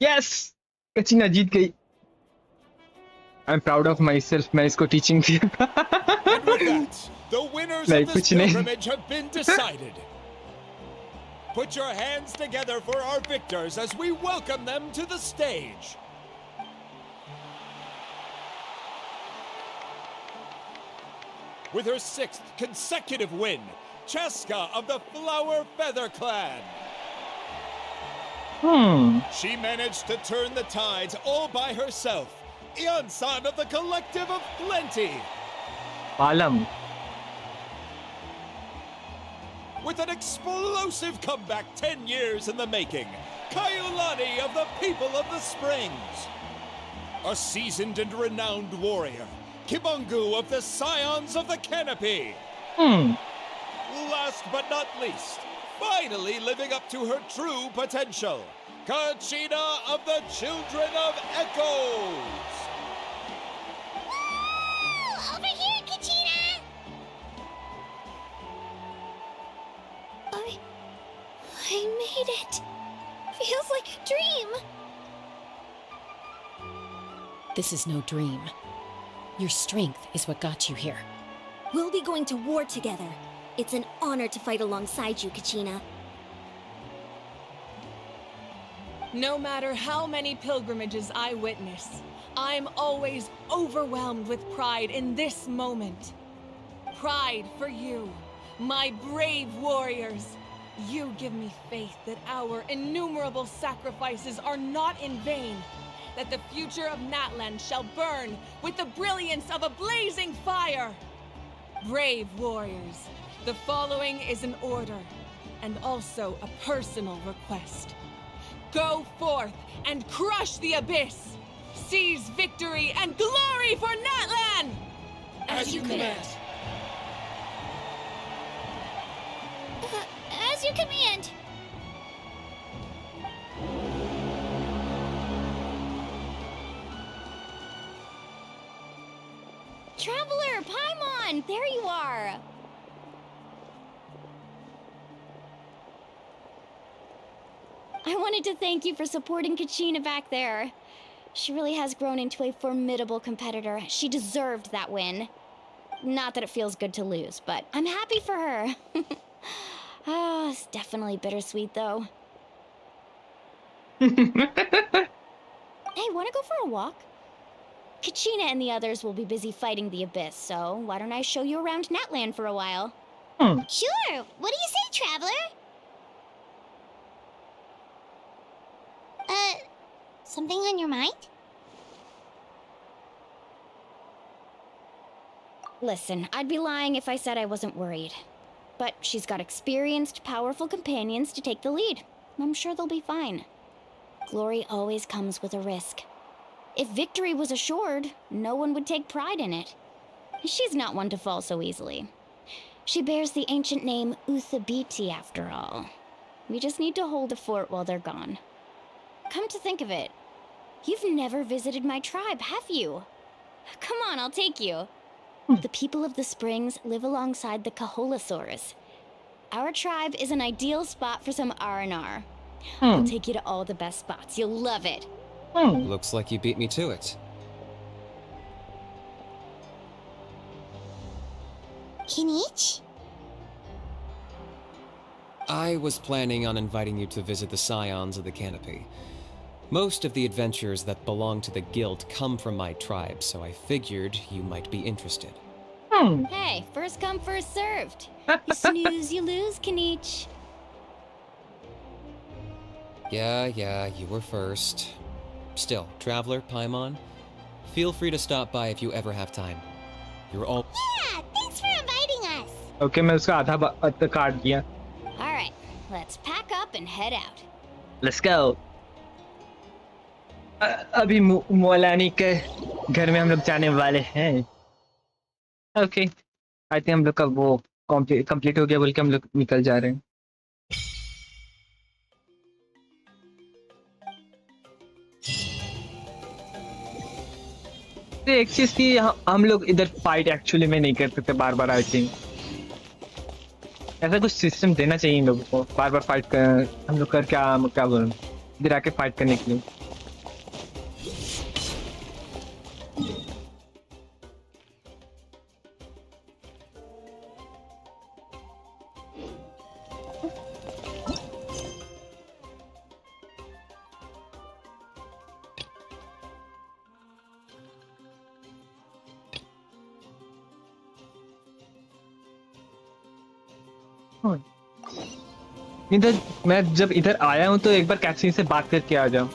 Yes, कचीना जीत गई. I'm proud of myself. मैं इसको teaching किया. And with that, the winners नहीं of this कुछ नहीं. pilgrimage have been decided. Put your hands together for our victors as we welcome them to the stage. With her 6th consecutive win, Cheska of the Flower Feather Clan. She managed to turn the tides all by herself. Ian-san of the Collective of Plenty. Palam. With an explosive comeback 10 years in the making, Mualani of the People of the Springs. A seasoned and renowned warrior, Kibangu of the Scions of the Canopy. Last but not least, finally living up to her true potential, Kachina of the Children of Echoes. Woo! Over here, Kachina! I made it. Feels like a dream. This is no dream. Your strength is what got you here. We'll be going to war together. It's an honor to fight alongside you, Kachina. No matter how many pilgrimages I witness, I'm always overwhelmed with pride in this moment. Pride for you, my brave warriors. You give me faith that our innumerable sacrifices are not in vain, that the future of Natlan shall burn with the brilliance of a blazing fire. Brave warriors, the following is an order, and also a personal request. Go forth and crush the abyss! Seize victory and glory for Natlan! As you command. As you command. Traveler, Paimon, there you are. I wanted to thank you for supporting Kachina back there. She really has grown into a formidable competitor. She deserved that win. Not that it feels good to lose, but I'm happy for her. It's definitely bittersweet, though. Hey, wanna go for a walk? Kachina and the others will be busy fighting the Abyss, so why don't I show you around Natlan for a while? Sure. What do you say, Traveler? Something on your mind? Listen, I'd be lying if I said I wasn't worried. But she's got experienced, powerful companions to take the lead. I'm sure they'll be fine. Glory always comes with a risk. If victory was assured, no one would take pride in it. She's not one to fall so easily. She bears the ancient name Uthabiti, after all. We just need to hold the fort while they're gone. Come to think of it, you've never visited my tribe, have you? Come on, I'll take you. The people of the Springs live alongside the Kaholasaurus. Our tribe is an ideal spot for some R&R. I'll take you to all the best spots. You'll love it. Looks like you beat me to it. Kinich? I was planning on inviting you to visit the Scions of the Canopy. Most of the adventures that belong to the Guild come from my tribe, so I figured you might be interested. Hey, first come, first served. You snooze, you lose, Kinich. Yeah, you were first. Still, Traveler, Paimon, feel free to stop by if you ever have time. You're all— Yeah, thanks for inviting us. Okay, मैं उसका आधा काट दिया. Alright, let's pack up and head out. Let's go. अभी मुअलानी के घर में हम लोग जाने वाले हैं. Okay, I think हम लोग का वो कंप्लीट हो गया बोल के हम लोग निकल जा रहे हैं. तो एक चीज थी, हम लोग इधर फाइट एक्चुअली में नहीं कर सकते बार बार। आई थिंक ऐसा कुछ सिस्टम देना चाहिए इन लोगों को, बार बार फाइट कर हम लोग कर क्या क्या बोलूं, इधर आके फाइट करने के लिए। इधर मैं जब इधर आया हूं तो एक बार कैथरीन से बात करके आ जाऊं।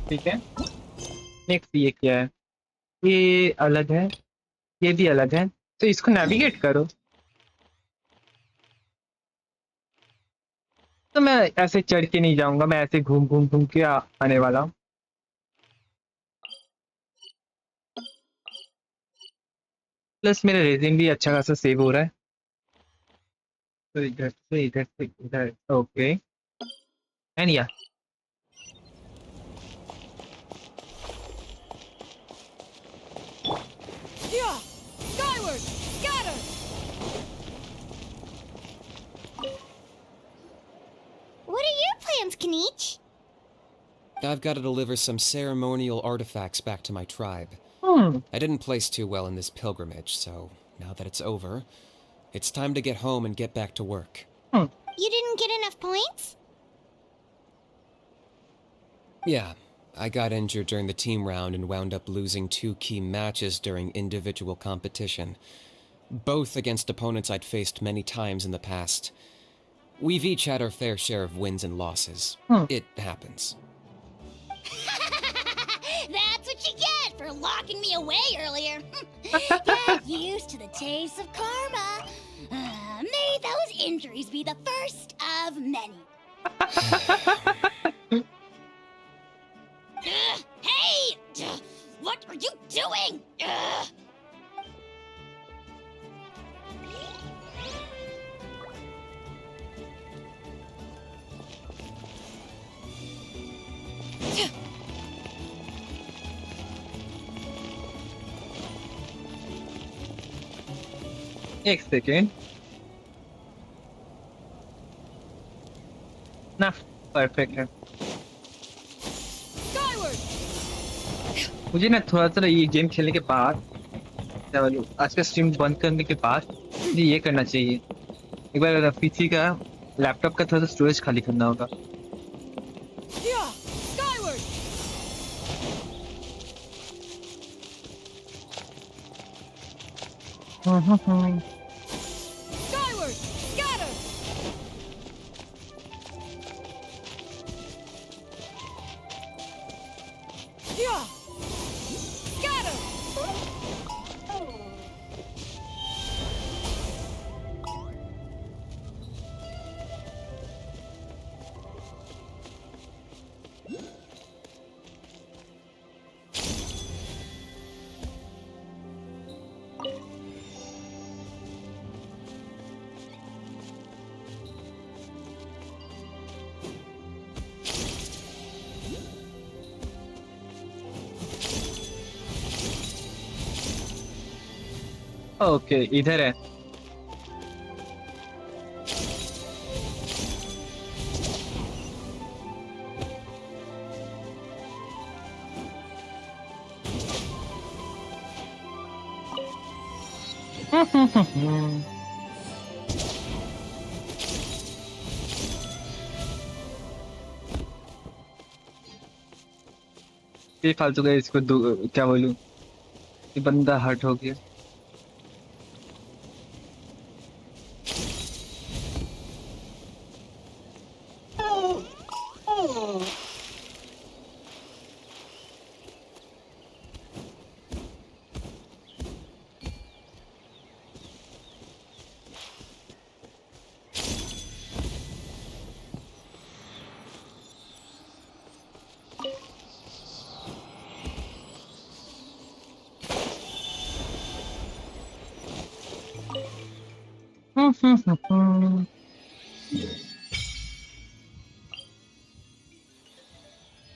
ठीक है, नेक्स्ट ये क्या है? ये अलग है, ये भी अलग है, तो इसको नेविगेट करो। तो मैं ऐसे चढ़ के नहीं जाऊंगा, मैं ऐसे घूम घूम घूम के आने वाला हूँ। प्लस मेरा रेजिंग भी अच्छा खासा सेव हो रहा है। तो इधर से इधर, ओके। एंड या Yeah! Skyward! Scatter! What are your plans, Kanich? I've got to deliver some ceremonial artifacts back to my tribe. I didn't place too well in this pilgrimage, so now that it's over, it's time to get home and get back to work. You didn't get enough points? Yeah, I got injured during the team round and wound up losing 2 key matches during individual competition, both against opponents I'd faced many times in the past. We've each had our fair share of wins and losses. It happens. That's what you get for locking me away earlier. Get used to the taste of karma. May those injuries be the first of many. Hey! What are you doing? एक second ना, perfect है। मुझे ना थोड़ा सा ये game खेलने के बाद, आज का स्ट्रीम बंद करने के बाद मुझे ये करना चाहिए, एक बार पीसी का लैपटॉप का थोड़ा सा स्टोरेज खाली करना होगा। Yeah! Skyward! Skyward! Scatter! Yeah! Scatter! Okay, इधर है। ये फालतू का इसको क्या बोलूं, ये बंदा हर्ट हो गया।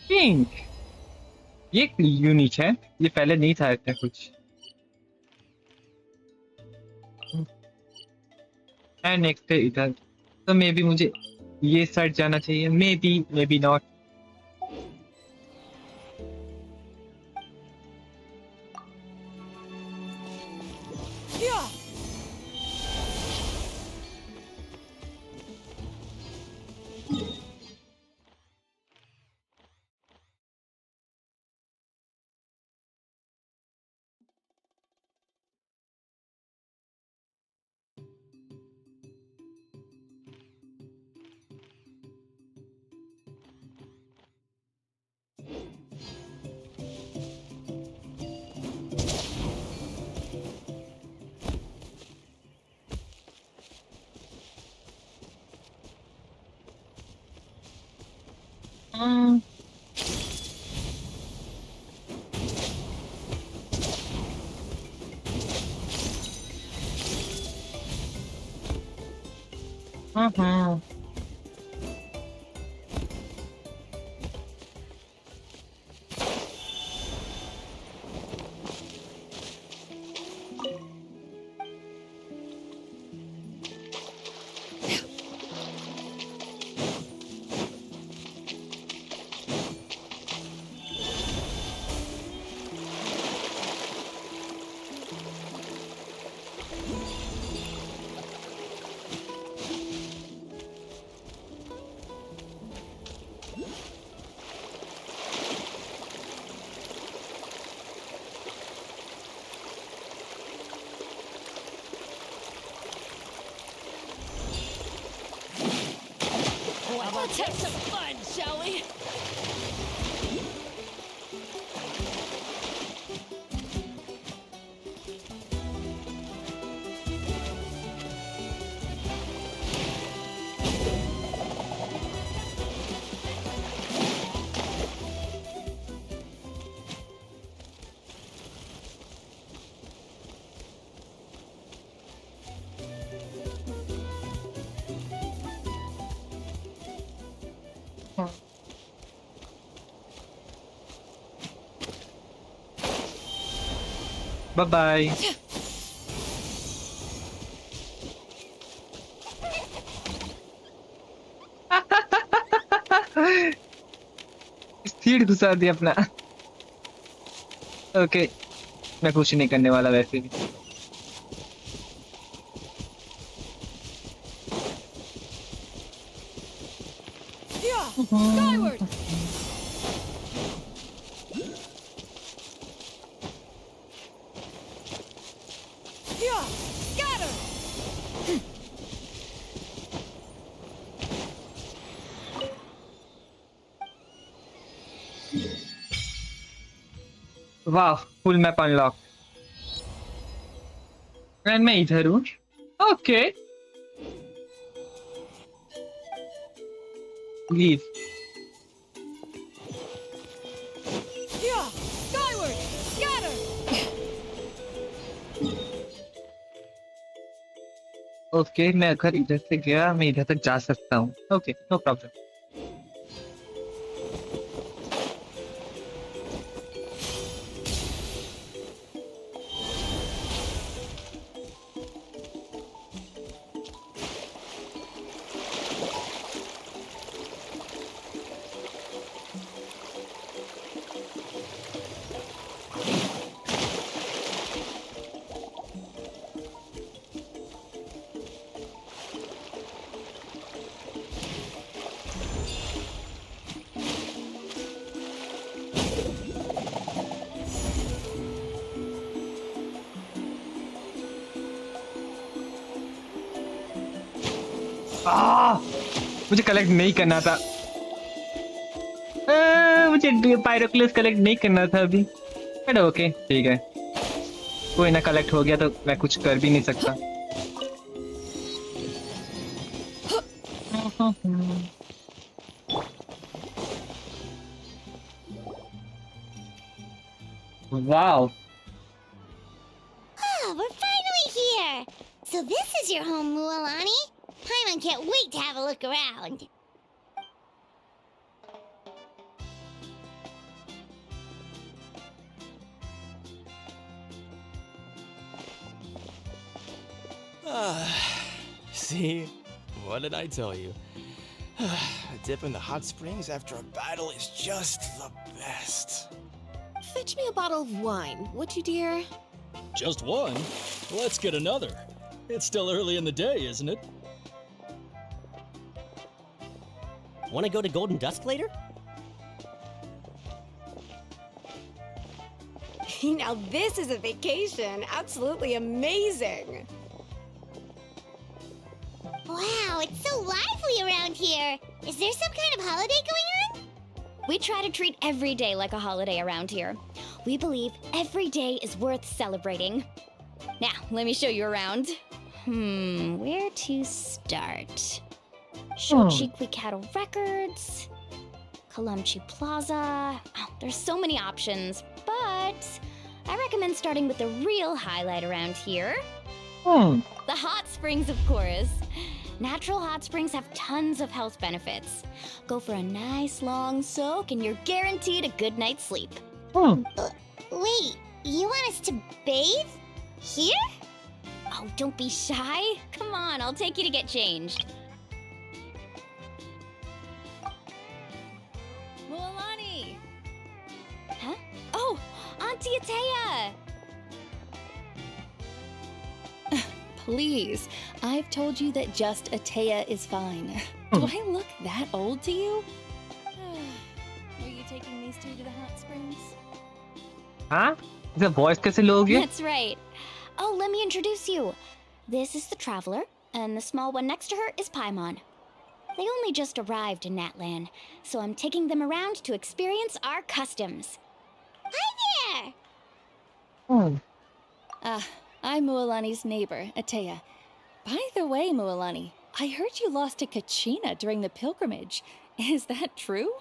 पिंक, ये यूनिक है, ये पहले नहीं था ऐसा कुछ। एंड नेक्स्ट है इधर, तो मे बी मुझे ये साइड जाना चाहिए, may be not. Let's have some fun, shall we? Bye bye. Seat घुसा दिया अपना। ओके, मैं कुछ नहीं करने वाला वैसे भी। Skyward! Scatter! वाह, फुल मैप अनलॉक। एंड मैं इधर हूँ। Okay, leave. Skyward! Scatter! Okay, मैं अगर इधर से गया, मैं इधर तक जा सकता हूँ। Okay, no problem. मुझे कलेक्ट नहीं करना था। मुझे पायरोक्लिस कलेक्ट नहीं करना था अभी। बट ओके, ठीक है, कोई ना, कलेक्ट हो गया तो मैं कुछ कर भी नहीं सकता। Oh, wow, we're finally here! So this is your home, Mualani? Paimon can't wait to have a look around. See? What did I tell you? A dip in the hot springs after a battle is just the best. Fetch me a bottle of wine, would you, dear? Just one? Let's get another. It's still early in the day, isn't it? Want to go to Golden Dusk later? Now this is a vacation. Absolutely amazing. Wow, it's so lively around here. Is there some kind of holiday going on? We try to treat every day like a holiday around here. We believe every day is worth celebrating. Now, let me show you around. Where to start? Shochiqui Cattle Records, Kalamchi Plaza. Oh, there's so many options, but I recommend starting with the real highlight around here. The hot springs, of course. Natural hot springs have tons of health benefits. Go for a nice long soak and you're guaranteed a good night's sleep. Wait, you want us to bathe? Here? Oh, don't be shy. Come on, I'll take you to get changed. Mualani! Huh? Oh, Auntie Atea! Please, I've told you that just Atea is fine. Do I look that old to you? Were you taking these two to the hot springs? हाँ? इसे voice कैसे लोगे? That's right. Oh, let me introduce you. This is the Traveler, and the small one next to her is Paimon. They only just arrived in Natlan, so I'm taking them around to experience our customs. Hi there! I'm Mualani's neighbor, Atea. By the way, Mualani, I heard you lost to Kachina during the pilgrimage. Is that true?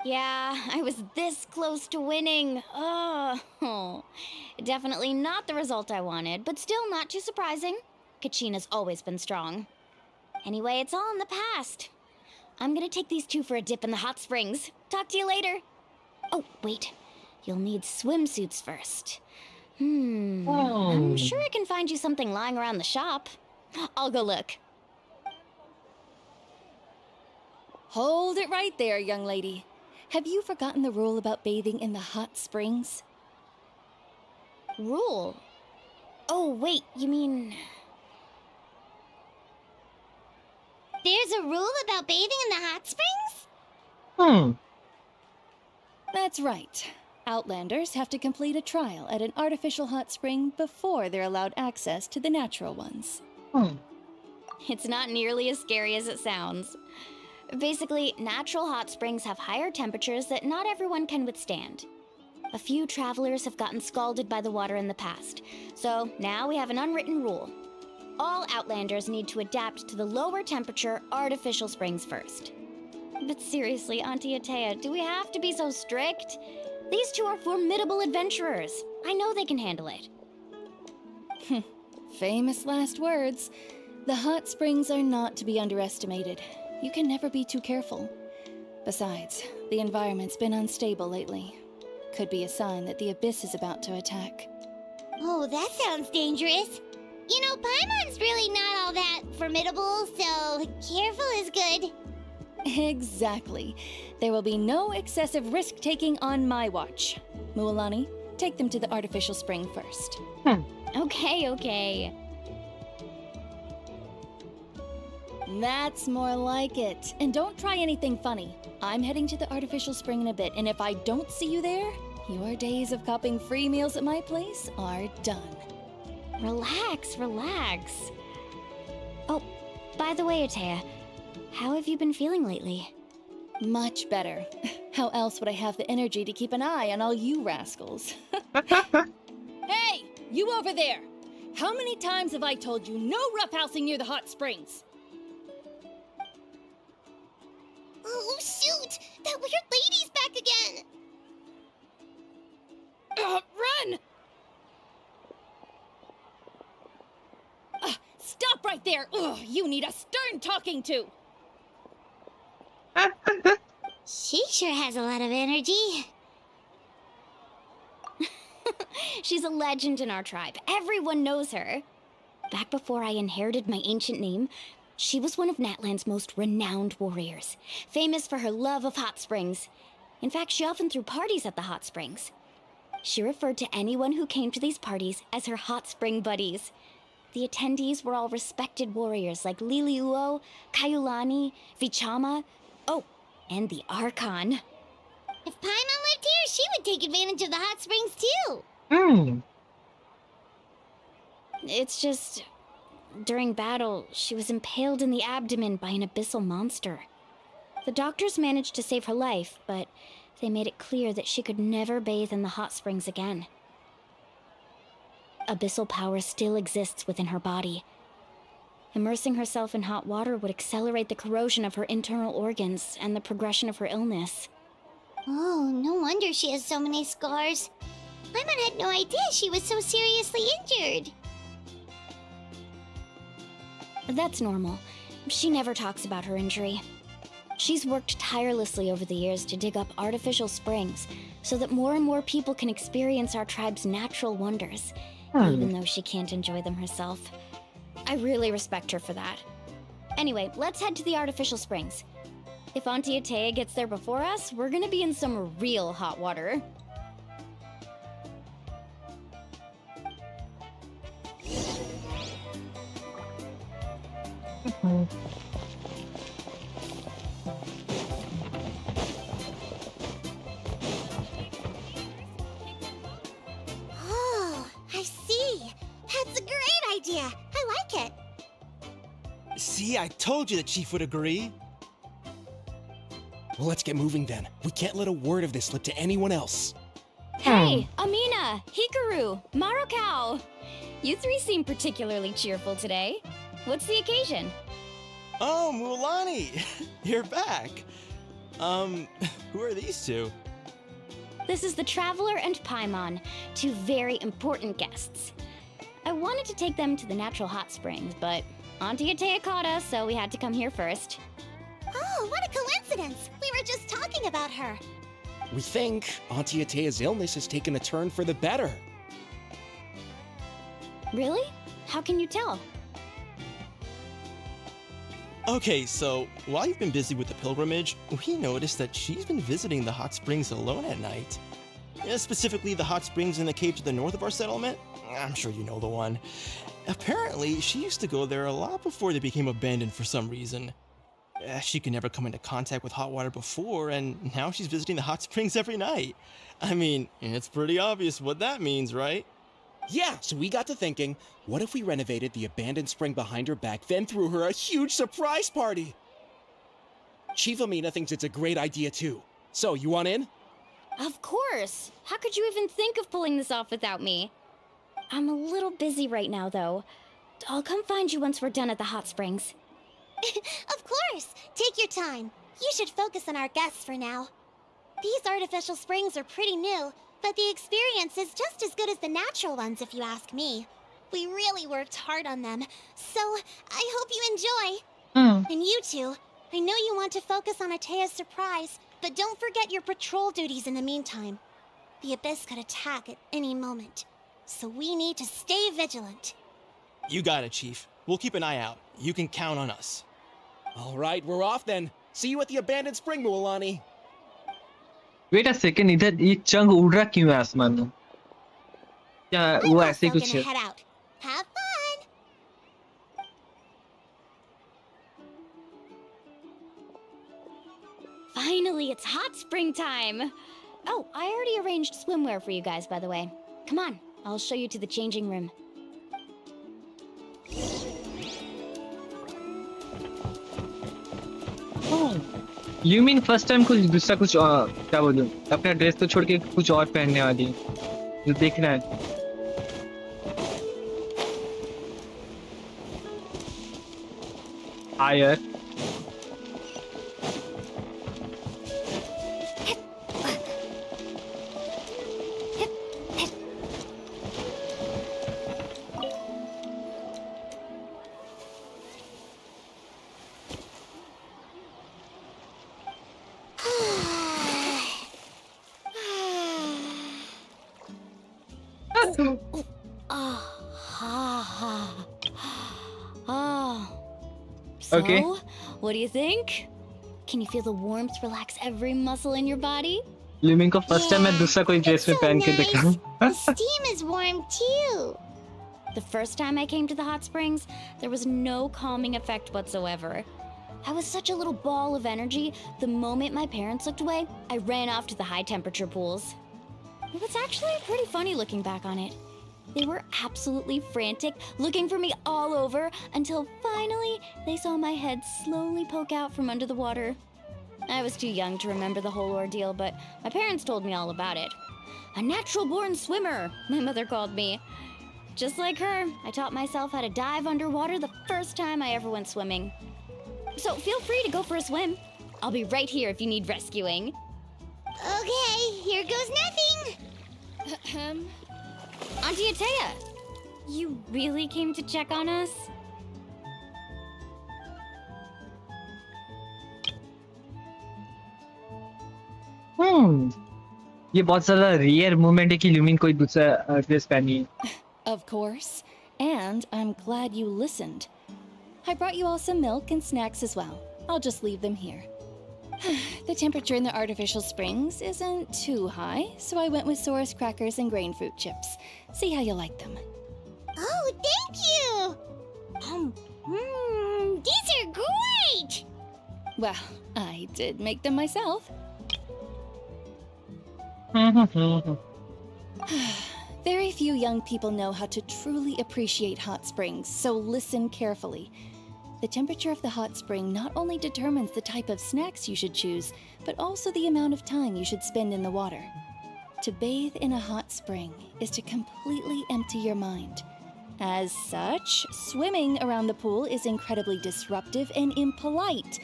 Yeah, I was this close to winning. Oh, definitely not the result I wanted, but still not too surprising. Kachina's always been strong. Anyway, it's all in the past. I'm gonna take these two for a dip in the hot springs. Talk to you later. Oh, wait. You'll need swimsuits first. I'm sure I can find you something lying around the shop. I'll go look. Hold it right there, young lady. Have you forgotten the rule about bathing in the hot springs? Rule? Oh, wait, you mean... There's a rule about bathing in the hot springs? That's right. Outlanders have to complete a trial at an artificial hot spring before they're allowed access to the natural ones. It's not nearly as scary as it sounds. Basically, natural hot springs have higher temperatures that not everyone can withstand. A few travelers have gotten scalded by the water in the past, so now we have an unwritten rule. All Outlanders need to adapt to the lower temperature artificial springs first. But seriously, Auntie Atea, do we have to be so strict? These two are formidable adventurers. I know they can handle it. Famous last words. The hot springs are not to be underestimated. You can never be too careful. Besides, the environment's been unstable lately. Could be a sign that the abyss is about to attack. Oh, that sounds dangerous. You know, Paimon's really not all that formidable, so careful is good. Exactly. There will be no excessive risk-taking on my watch. Mualani, take them to the artificial spring first. Okay. That's more like it. And don't try anything funny. I'm heading to the artificial spring in a bit, and if I don't see you there, your days of copping free meals at my place are done. Relax. Oh, by the way, Atea, how have you been feeling lately? Much better. How else would I have the energy to keep an eye on all you rascals? Hey, you over there! How many times have I told you no roughhousing near the hot springs? Oh, shoot! That weird lady's back again! Run! Stop right there! Ugh, you need a stern talking to! She sure has a lot of energy. She's a legend in our tribe. Everyone knows her. Back before I inherited my ancient name, she was one of Natlan's most renowned warriors, famous for her love of hot springs. In fact, she often threw parties at the hot springs. She referred to anyone who came to these parties as her hot spring buddies. The attendees were all respected warriors like Liliuo, Kaiulani, Vichama, oh, and the Archon. If Paimon lived here, she would take advantage of the hot springs too. It's just, during battle, she was impaled in the abdomen by an abyssal monster. The doctors managed to save her life, but they made it clear that she could never bathe in the hot springs again. Abyssal power still exists within her body. Immersing herself in hot water would accelerate the corrosion of her internal organs and the progression of her illness. Oh, no wonder she has so many scars. Paimon had no idea she was so seriously injured. That's normal. She never talks about her injury. She's worked tirelessly over the years to dig up artificial springs so that more and more people can experience our tribe's natural wonders, even though she can't enjoy them herself. I really respect her for that. Anyway, let's head to the artificial springs. If Auntie Atea gets there before us, we're gonna be in some real hot water. Oh, I see. That's a great idea. I like it. See, I told you the chief would agree. Well, let's get moving then. We can't let a word of this slip to anyone else. Hey, Amina, Hikaru, Marukao! You three seem particularly cheerful today. What's the occasion? Oh, Mualani! You're back! Who are these two? This is the Traveler and Paimon, two very important guests. I wanted to take them to the natural hot springs, but Auntie Atea caught us, so we had to come here first. Oh, what a coincidence! We were just talking about her. We think Auntie Atea's illness has taken a turn for the better. Really? How can you tell? Okay, so while you've been busy with the pilgrimage, we noticed that she's been visiting the hot springs alone at night. Specifically, the hot springs in the cave to the north of our settlement. I'm sure you know the one. Apparently, she used to go there a lot before they became abandoned for some reason. She could never come into contact with hot water before, and now she's visiting the hot springs every night. I mean, it's pretty obvious what that means, right? Yeah, so we got to thinking, what if we renovated the abandoned spring behind her back, then threw her a huge surprise party? Chief Amina thinks it's a great idea too. So, you want in? Of course! How could you even think of pulling this off without me? I'm a little busy right now, though. I'll come find you once we're done at the hot springs. Of course! Take your time. You should focus on our guests for now. These artificial springs are pretty new, but the experience is just as good as the natural ones, if you ask me. We really worked hard on them, so I hope you enjoy. And you two, I know you want to focus on Atea's surprise, but don't forget your patrol duties in the meantime. The Abyss could attack at any moment, so we need to stay vigilant. You got it, Chief. We'll keep an eye out. You can count on us. All right, we're off then. See you at the abandoned spring, Mualani. Wait a second, इधर ये चंग उड़ रहा क्यों है आसमान में? क्या वो ऐसे Also कुछ gonna है? head out. Have fun! Finally, it's hot spring time! Oh, I already arranged swimwear for you guys, by the way. Come on, I'll show you to the changing room. You mean first time कुछ दूसरा कुछ क्या बोलूं? अपना dress तो छोड़ के कुछ और पहनने वाली है। जो देखना है। हाँ यार। So, Okay. what do you think? Can you feel the warmth relax every muscle in your body? Lumen को फर्स्ट टाइम मैं दूसरा कोई ड्रेस में पहन के देखा हूँ। The steam is warm too. The first time I came to the hot springs, there was no calming effect whatsoever. I was such a little ball of energy, the moment my parents looked away, I ran off to the high temperature pools. It was actually pretty funny looking back on it. They were absolutely frantic, looking for me all over, until finally they saw my head slowly poke out from under the water. I was too young to remember the whole ordeal, but my parents told me all about it. A natural-born swimmer, my mother called me. Just like her, I taught myself how to dive underwater the first time I ever went swimming. So feel free to go for a swim. I'll be right here if you need rescuing. Okay, here goes nothing. Auntie Atea, you really came to check on us? ये बहुत ज़्यादा rare moment है कि lumen कोई दूसरा dress पहनी है। Of course. And I'm glad you listened. I brought you all some milk and snacks as well. I'll just leave them here. The temperature in the artificial springs isn't too high, so I went with Saurus crackers and grain fruit chips. See how you like them. Oh, thank you! These are great! Well, I did make them myself. Very few young people know how to truly appreciate hot springs, so listen carefully. The temperature of the hot spring not only determines the type of snacks you should choose, but also the amount of time you should spend in the water. To bathe in a hot spring is to completely empty your mind. As such, swimming around the pool is incredibly disruptive and impolite,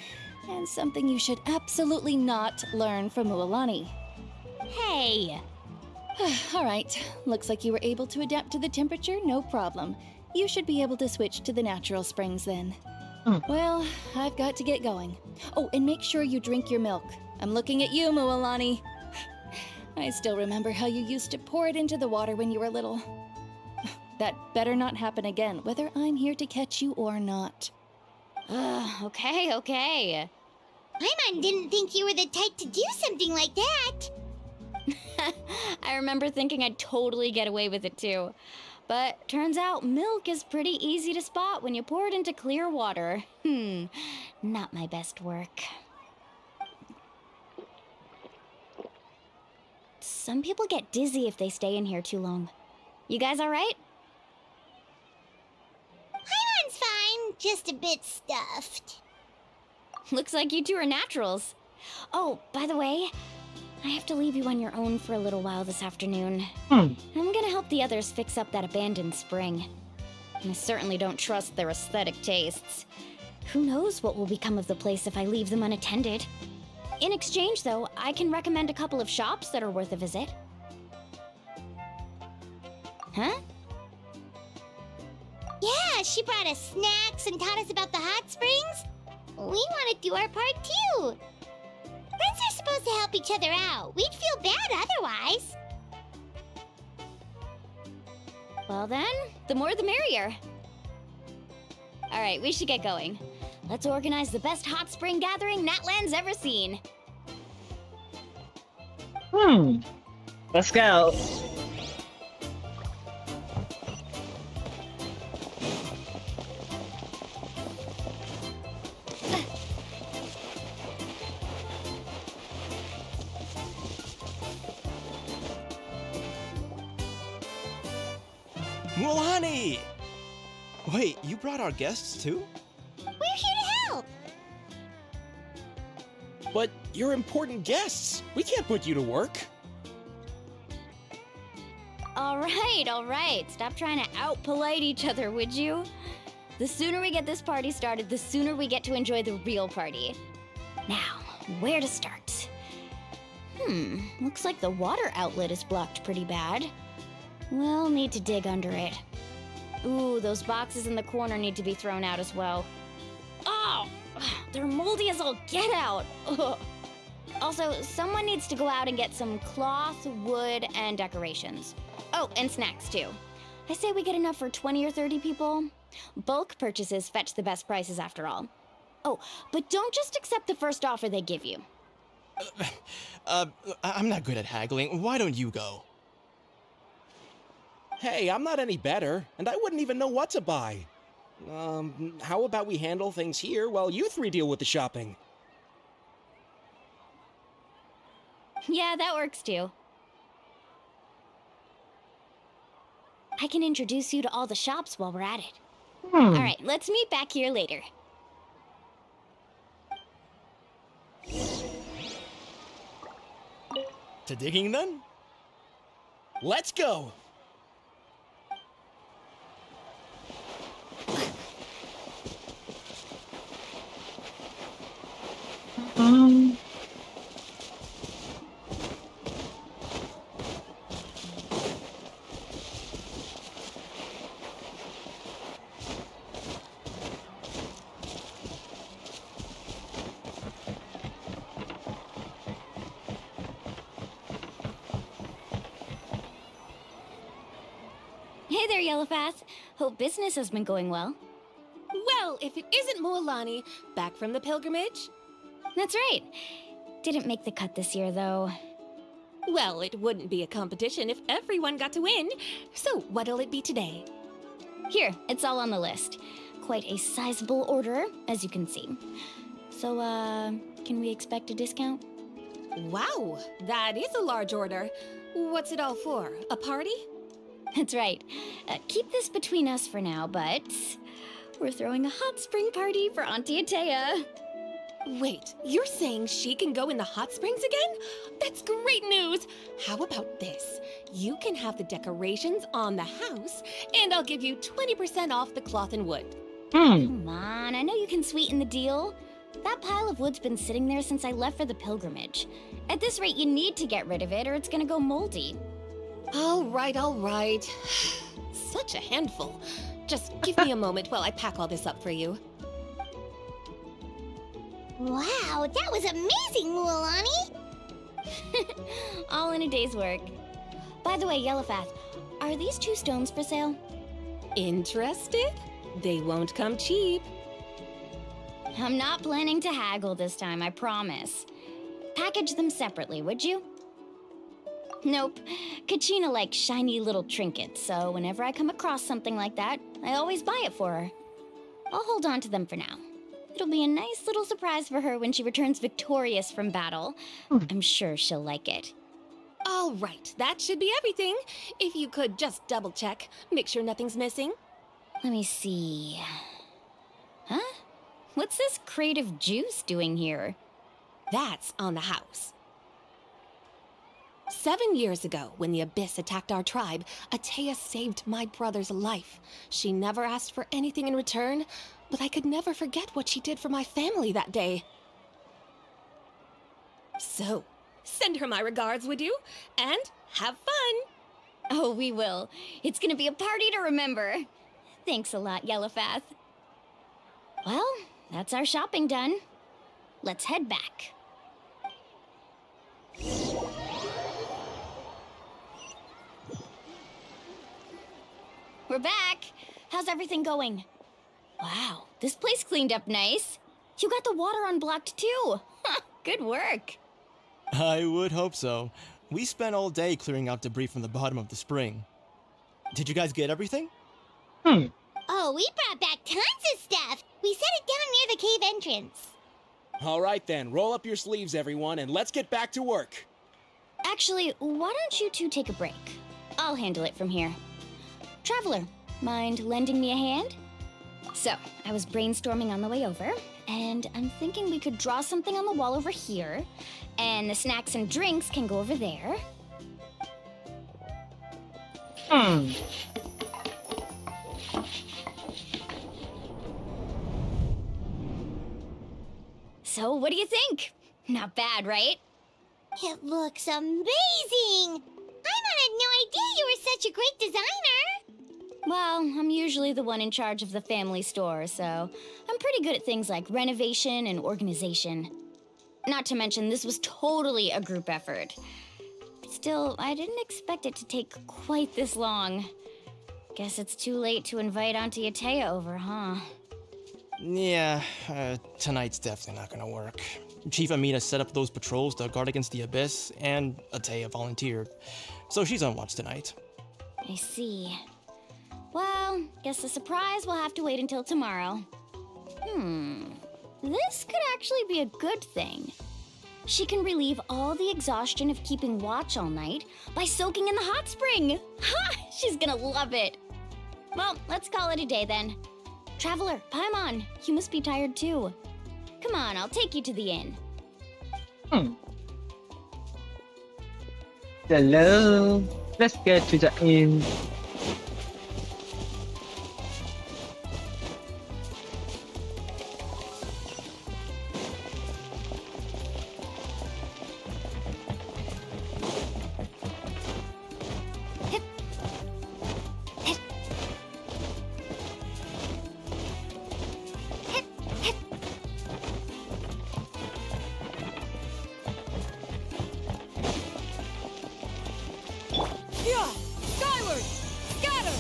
and something you should absolutely not learn from Mualani. Hey! All right, looks like you were able to adapt to the temperature, no problem. You should be able to switch to the natural springs then. Well, I've got to get going. Oh, and make sure you drink your milk. I'm looking at you, Mualani. I still remember how you used to pour it into the water when you were little. That better not happen again, whether I'm here to catch you or not. Okay. Paimon didn't think you were the type to do something like that. I remember thinking I'd totally get away with it too. But turns out milk is pretty easy to spot when you pour it into clear water. Not my best work. Some people get dizzy if they stay in here too long. You guys all right? Paimon's fine, just a bit stuffed. Looks like you two are naturals. Oh, by the way, I have to leave you on your own for a little while this afternoon. I'm gonna help the others fix up that abandoned spring. And I certainly don't trust their aesthetic tastes. Who knows what will become of the place if I leave them unattended. In exchange, though, I can recommend a couple of shops that are worth a visit. Huh? Yeah, she brought us snacks and taught us about the hot springs. We want to do our part too. Friends are supposed to help each other out. We'd feel bad otherwise. Well then, the more the merrier. Alright, we should get going. Let's organize the best hot spring gathering Natlan's ever seen. Let's go. Mualani! Wait, you brought our guests too? We're here to help. But you're important guests. We can't put you to work. All right. Stop trying to out-polite each other, would you? The sooner we get this party started, the sooner we get to enjoy the real party. Now, where to start? Looks like the water outlet is blocked pretty bad. We'll need to dig under it. Ooh, those boxes in the corner need to be thrown out as well. Oh, they're moldy as all get out. Ugh. Also, someone needs to go out and get some cloth, wood, and decorations. Oh, and snacks too. I say we get enough for 20 or 30 people. Bulk purchases fetch the best prices after all. Oh, but don't just accept the first offer they give you. I'm not good at haggling. Why don't you go? Hey, I'm not any better, and I wouldn't even know what to buy. How about we handle things here while you three deal with the shopping? Yeah, that works too. I can introduce you to all the shops while we're at it. Alright, let's meet back here later. To digging then? Let's go! Hey there, Yellowpath. Hope business has been going well. Well, if it isn't Mualani, back from the pilgrimage? That's right. Didn't make the cut this year, though. Well, it wouldn't be a competition if everyone got to win. So, what'll it be today? Here, it's all on the list. Quite a sizable order, as you can see. So, can we expect a discount? Wow, that is a large order. What's it all for? A party? That's right. Keep this between us for now, but we're throwing a hot spring party for Auntie Atea. Wait, you're saying she can go in the hot springs again? That's great news! How about this? You can have the decorations on the house, and I'll give you 20% off the cloth and wood. Come on, I know you can sweeten the deal. That pile of wood's been sitting there since I left for the pilgrimage. At this rate, you need to get rid of it or it's gonna go moldy. All right. Such a handful. Just give me a moment while I pack all this up for you. Wow, that was amazing, Mualani! All in a day's work. By the way, Yellowpath, are these 2 stones for sale? Interested? They won't come cheap. I'm not planning to haggle this time, I promise. Package them separately, would you? Nope. Kachina likes shiny little trinkets, so whenever I come across something like that, I always buy it for her. I'll hold on to them for now. It'll be a nice little surprise for her when she returns victorious from battle. I'm sure she'll like it. All right, that should be everything. If you could just double check, make sure nothing's missing. Let me see. Huh? What's this crate of juice doing here? That's on the house. 7 years ago, when the Abyss attacked our tribe, Atea saved my brother's life. She never asked for anything in return, but I could never forget what she did for my family that day. So, send her my regards, would you? And have fun! Oh, we will. It's gonna be a party to remember. Thanks a lot, Yellowpath. Well, that's our shopping done. Let's head back. We're back! How's everything going? Wow, this place cleaned up nice. You got the water unblocked too. Good work. I would hope so. We spent all day clearing out debris from the bottom of the spring. Did you guys get everything? Oh, we brought back tons of stuff! We set it down near the cave entrance. All right then, roll up your sleeves, everyone, and let's get back to work. Actually, why don't you two take a break? I'll handle it from here. Traveler, mind lending me a hand? So, I was brainstorming on the way over, and I'm thinking we could draw something on the wall over here, and the snacks and drinks can go over there. So, what do you think? Not bad, right? It looks amazing! Paimon had no idea you were such a great designer! Well, I'm usually the one in charge of the family store, so I'm pretty good at things like renovation and organization. Not to mention, this was totally a group effort. Still, I didn't expect it to take quite this long. Guess it's too late to invite Auntie Atea over, huh? Yeah, tonight's definitely not gonna work. Chief Amina set up those patrols to guard against the Abyss, and Atea volunteered. So she's on watch tonight. I see. Well, guess the surprise will have to wait until tomorrow. This could actually be a good thing. She can relieve all the exhaustion of keeping watch all night by soaking in the hot spring. Ha! She's gonna love it. Well, let's call it a day then. Traveler, Paimon, you must be tired too. Come on, I'll take you to the inn. Hello. Let's get to the inn. Yeah! Skyward! Scatter!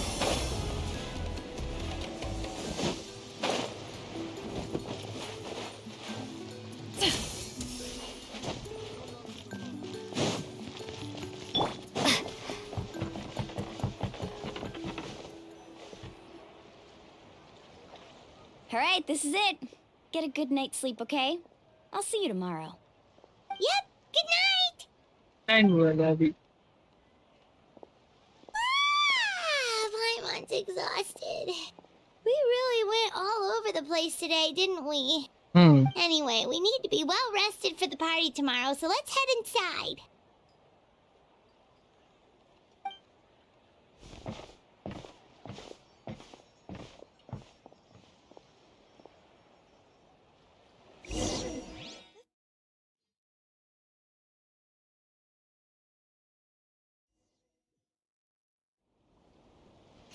All right, this is it. Get a good night's sleep, okay? I'll see you tomorrow. Yep, good night! And Mualani. Paimon's exhausted. We really went all over the place today, didn't we? Anyway, we need to be well rested for the party tomorrow, so let's head inside.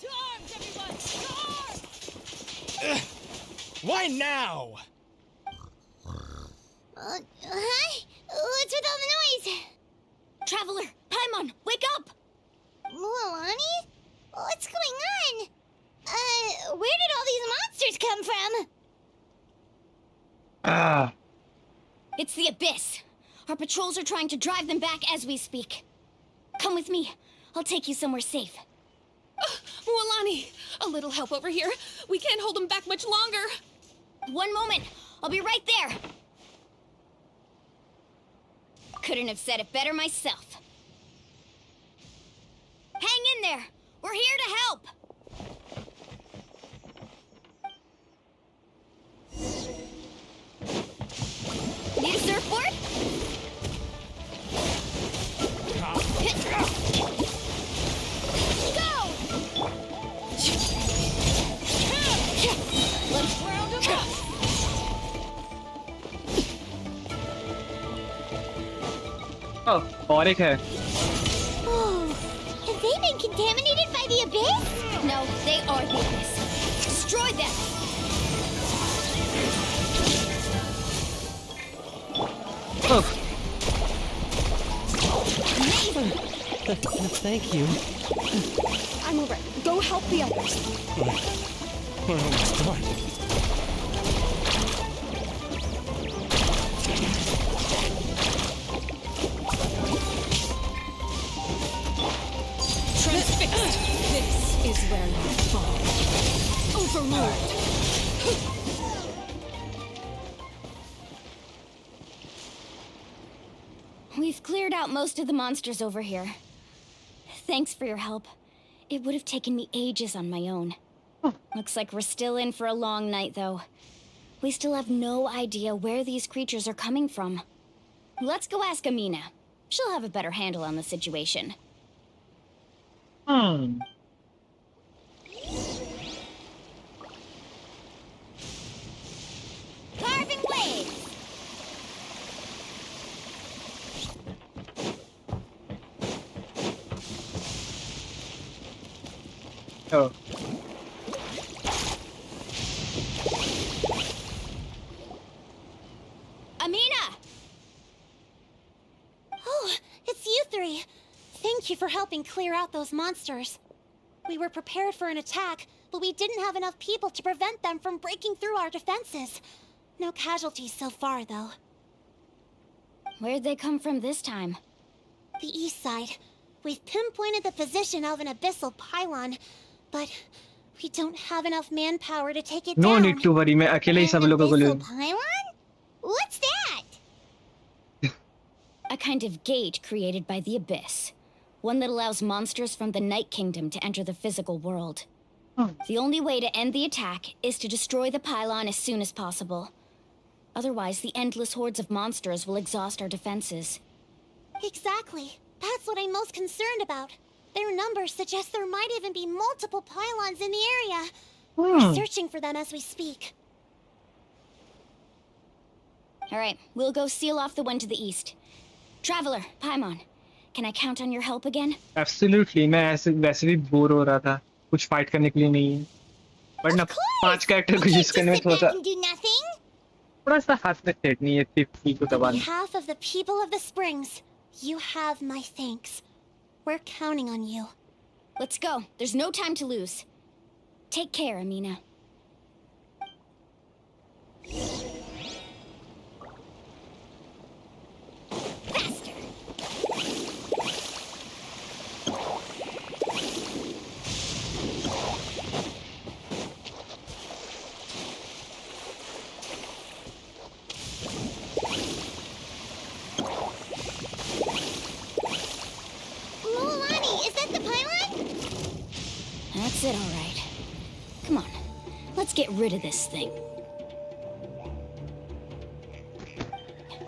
To arms, everyone! To arms! Why now? Hi? What's with all the noise? Traveler, Paimon, wake up! Mualani? What's going on? Where did all these monsters come from? Ah. It's the Abyss. Our patrols are trying to drive them back as we speak. Come with me. I'll take you somewhere safe. Mualani, a little help over here. We can't hold them back much longer. One moment. I'll be right there. Couldn't have said it better myself. Hang in there. We're here to help. Need a surfboard? Go! Let's round them up. Oh, body care. Oh, have they been contaminated by the Abyss? No, they are the Abyss. Destroy them! Oh. Thank you. I'm alright. Go help the others. We're almost done. Transfixed! This is where you fall. Overruled! We've cleared out most of the monsters over here. Thanks for your help. It would have taken me ages on my own. Looks like we're still in for a long night, though. We still have no idea where these creatures are coming from. Let's go ask Amina. She'll have a better handle on the situation. Hmm. Carving waves! Oh. Amina! Oh, it's you three. Thank you for helping clear out those monsters. We were prepared for an attack, but we didn't have enough people to prevent them from breaking through our defenses. No casualties so far, though. Where'd they come from this time? The east side. We've pinpointed the position of an abyssal pylon, but we don't have enough manpower to take it No down. need to worry. मैं अकेले ही सब लोगों को ले. Abyssal pylon? What's that? A kind of gate created by the Abyss. One that allows monsters from the Night Kingdom to enter the physical world. The only way to end the attack is to destroy the pylon as soon as possible. Otherwise, the endless hordes of monsters will exhaust our defenses. Exactly. That's what I'm most concerned about. Their numbers suggest there might even be multiple pylons in the area. We're searching for them as we speak. Alright, we'll go seal off the one to the east. Traveler, Paimon, can I count on your help again? Absolutely. मैं ऐसे वैसे भी bore हो रहा था. कुछ fight करने के लिए नहीं है. But ना 5 कैरेक्टर को यूज करने में थोड़ा सा हाथ में सेट नहीं है 50 को On दबाने. behalf of the people of the Springs, you have my thanks. We're counting on you. Let's go. There's no time to lose. Take care, Amina. Faster! Mualani, is that the pylon? That's it, all right. Come on. Let's get rid of this thing.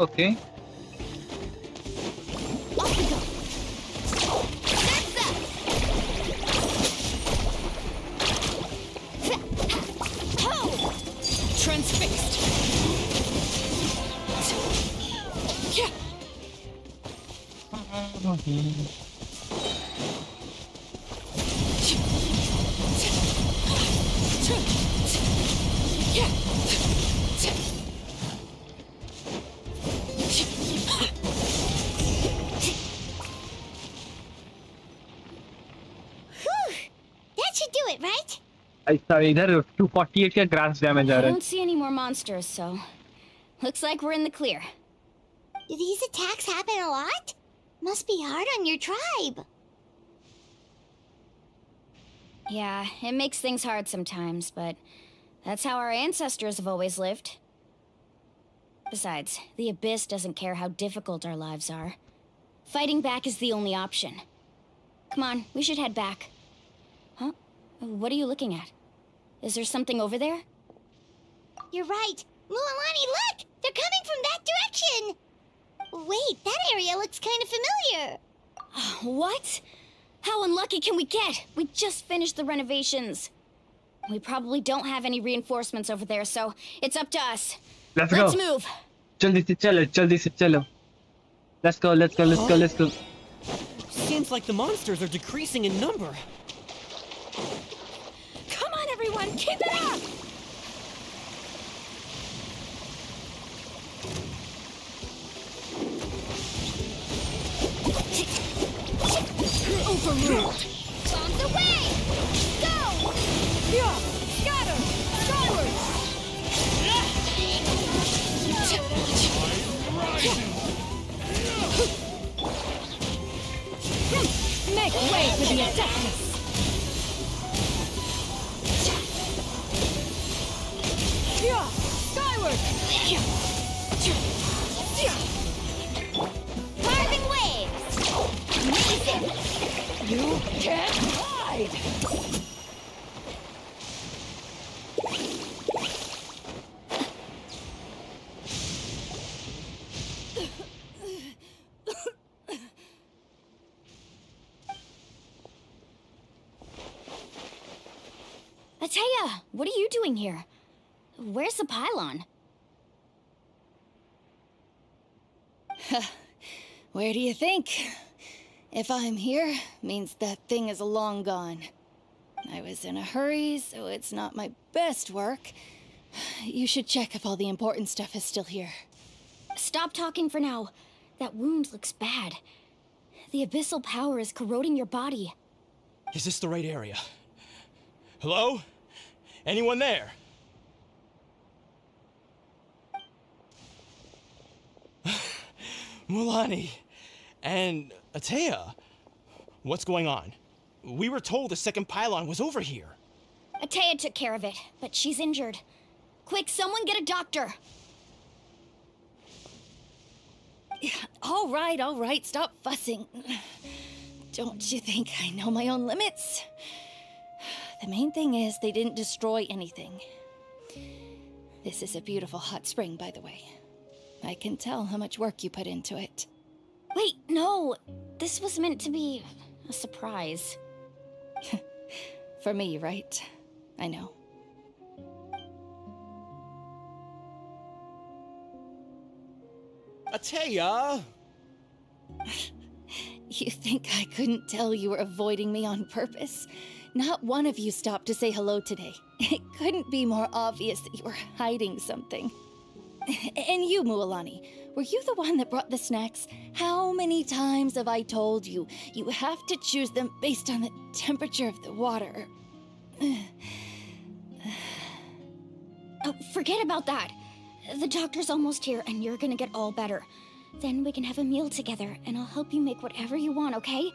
Okay. Off we go. Transfixed. Yeah. That should do it, right? ऐसा इधर 248 का grass damage uh I रहा है. don't see any more monsters, so looks like we're in the clear. Do these attacks happen a lot? Must be hard on your tribe. Yeah, it makes things hard sometimes, but that's how our ancestors have always lived. Besides, the Abyss doesn't care how difficult our lives are. Fighting back is the only option. Come on, we should head back. Huh? What are you looking at? Is there something over there? You're right. Mualani, look! They're coming from that direction! Wait, that area looks kind of familiar. What? How unlucky can we get? We just finished the renovations. We probably don't have any reinforcements over there, so it's up to us. Let's Let's go. move. जल्दी से चलो. Let's go. Seems like the monsters are decreasing in number. Come on, everyone, keep it up! Overruled. Bombs away! Go! Yeah! Scatter! Skyward! Make way for the attackers! Yeah! Skyward! Carving waves! Amazing! You can't hide! Ateya, what are you doing here? Where's the pylon? Where do you think? If I'm here, means that thing is long gone. I was in a hurry, so it's not my best work. You should check if all the important stuff is still here. Stop talking for now. That wound looks bad. The abyssal power is corroding your body. Is this the right area? Hello? Anyone there? Mualani and Atea. What's going on? We were told the second pylon was over here. Atea took care of it, but she's injured. Quick, someone get a doctor. All right, stop fussing. Don't you think I know my own limits? The main thing is they didn't destroy anything. This is a beautiful hot spring, by the way. I can tell how much work you put into it. Wait, no. This was meant to be a surprise. For me, right? I know. Atea! You think I couldn't tell you were avoiding me on purpose? Not one of you stopped to say hello today. It couldn't be more obvious that you were hiding something. And you, Mualani, were you the one that brought the snacks? How many times have I told you, you have to choose them based on the temperature of the water? Oh, forget about that. The doctor's almost here, and you're gonna get all better. Then we can have a meal together, and I'll help you make whatever you want, okay?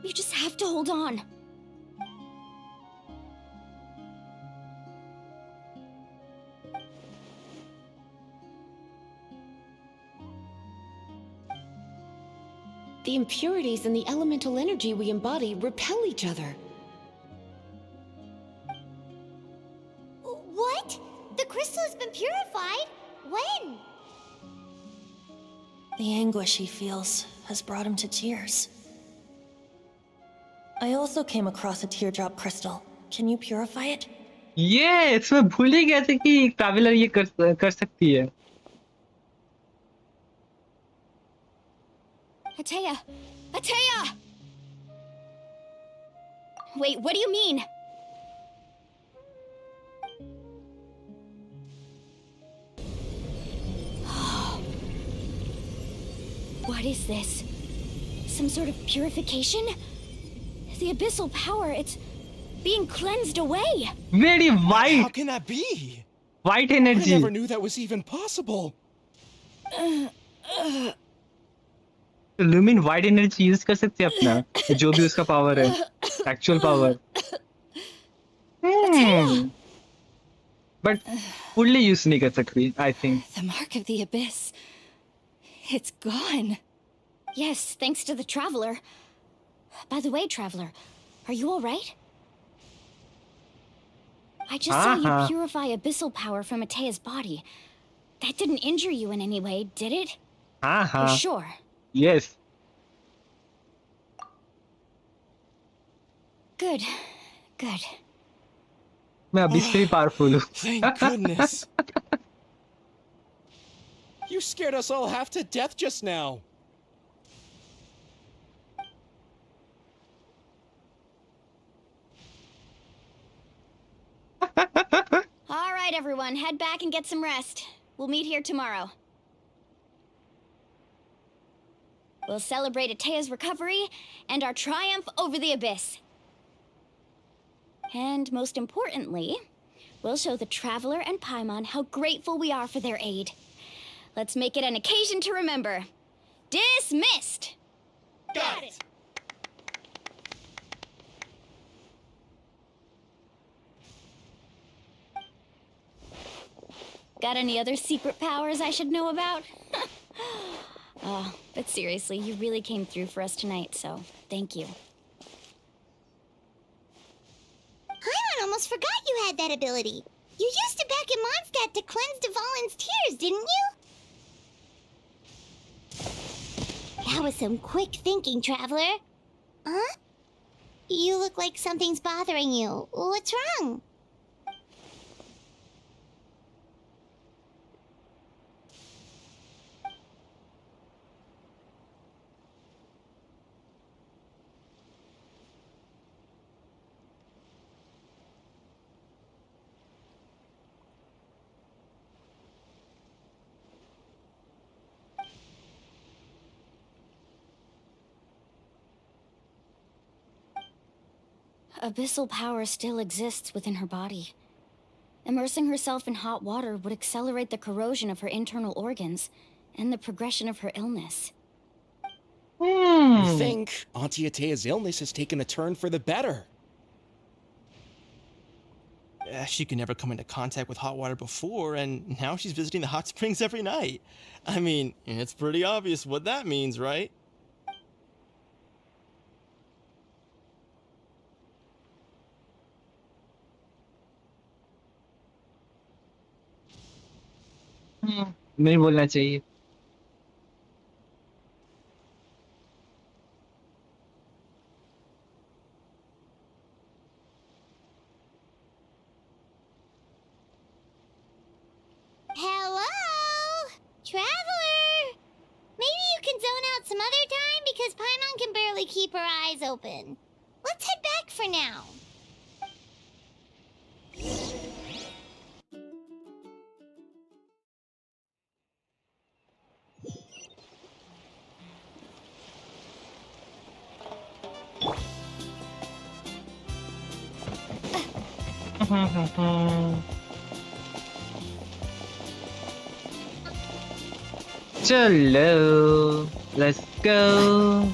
You just have to hold on. The impurities and the elemental energy we embody repel each other. What? The crystal has been purified? When? The anguish he feels has brought him to tears. I also came across a teardrop crystal. Can you purify it? ये इसमें भूल ही गए थे कि traveller ये कर सकती है. Atea! Atea! Wait, what do you mean? What is this? Some sort of purification? The abyssal power, it's being cleansed away. Very white. How can that be? White energy. I never knew that was even possible. Lumine wide energy use कर सकते हैं अपना जो भी उसका power है actual power but fully use नहीं कर सकती I think The mark of the abyss. It's gone. Yes, thanks to the Traveler. By the way, Traveler, are you all right? I just saw you purify abyssal power from Atea's body. That didn't injure you in any way, did it? You're sure? Yes. Good. Good. मैं अभी से ही powerful हूँ. Thank goodness. You scared us all half to death just now. All right, everyone, head back and get some rest. We'll meet here tomorrow. We'll celebrate Atea's recovery and our triumph over the abyss. And most importantly, we'll show the Traveler and Paimon how grateful we are for their aid. Let's make it an occasion to remember. Dismissed! Got it! Got any other secret powers I should know about? Oh, but seriously, you really came through for us tonight, so thank you. Paimon almost forgot you had that ability. You used it back in Mondstadt to cleanse Dvalin's tears, didn't you? That was some quick thinking, Traveler. Huh? You look like something's bothering you. What's wrong? Abyssal power still exists within her body. Immersing herself in hot water would accelerate the corrosion of her internal organs and the progression of her illness. You think Auntie Atea's illness has taken a turn for the better? She could never come into contact with hot water before, and now she's visiting the hot springs every night. I mean, it's pretty obvious what that means, right? नहीं बोलना चाहिए. Hello? Traveler? Maybe you can zone out some other time because Paimon can barely keep her eyes open. Let's head back for now. चलो, let's go.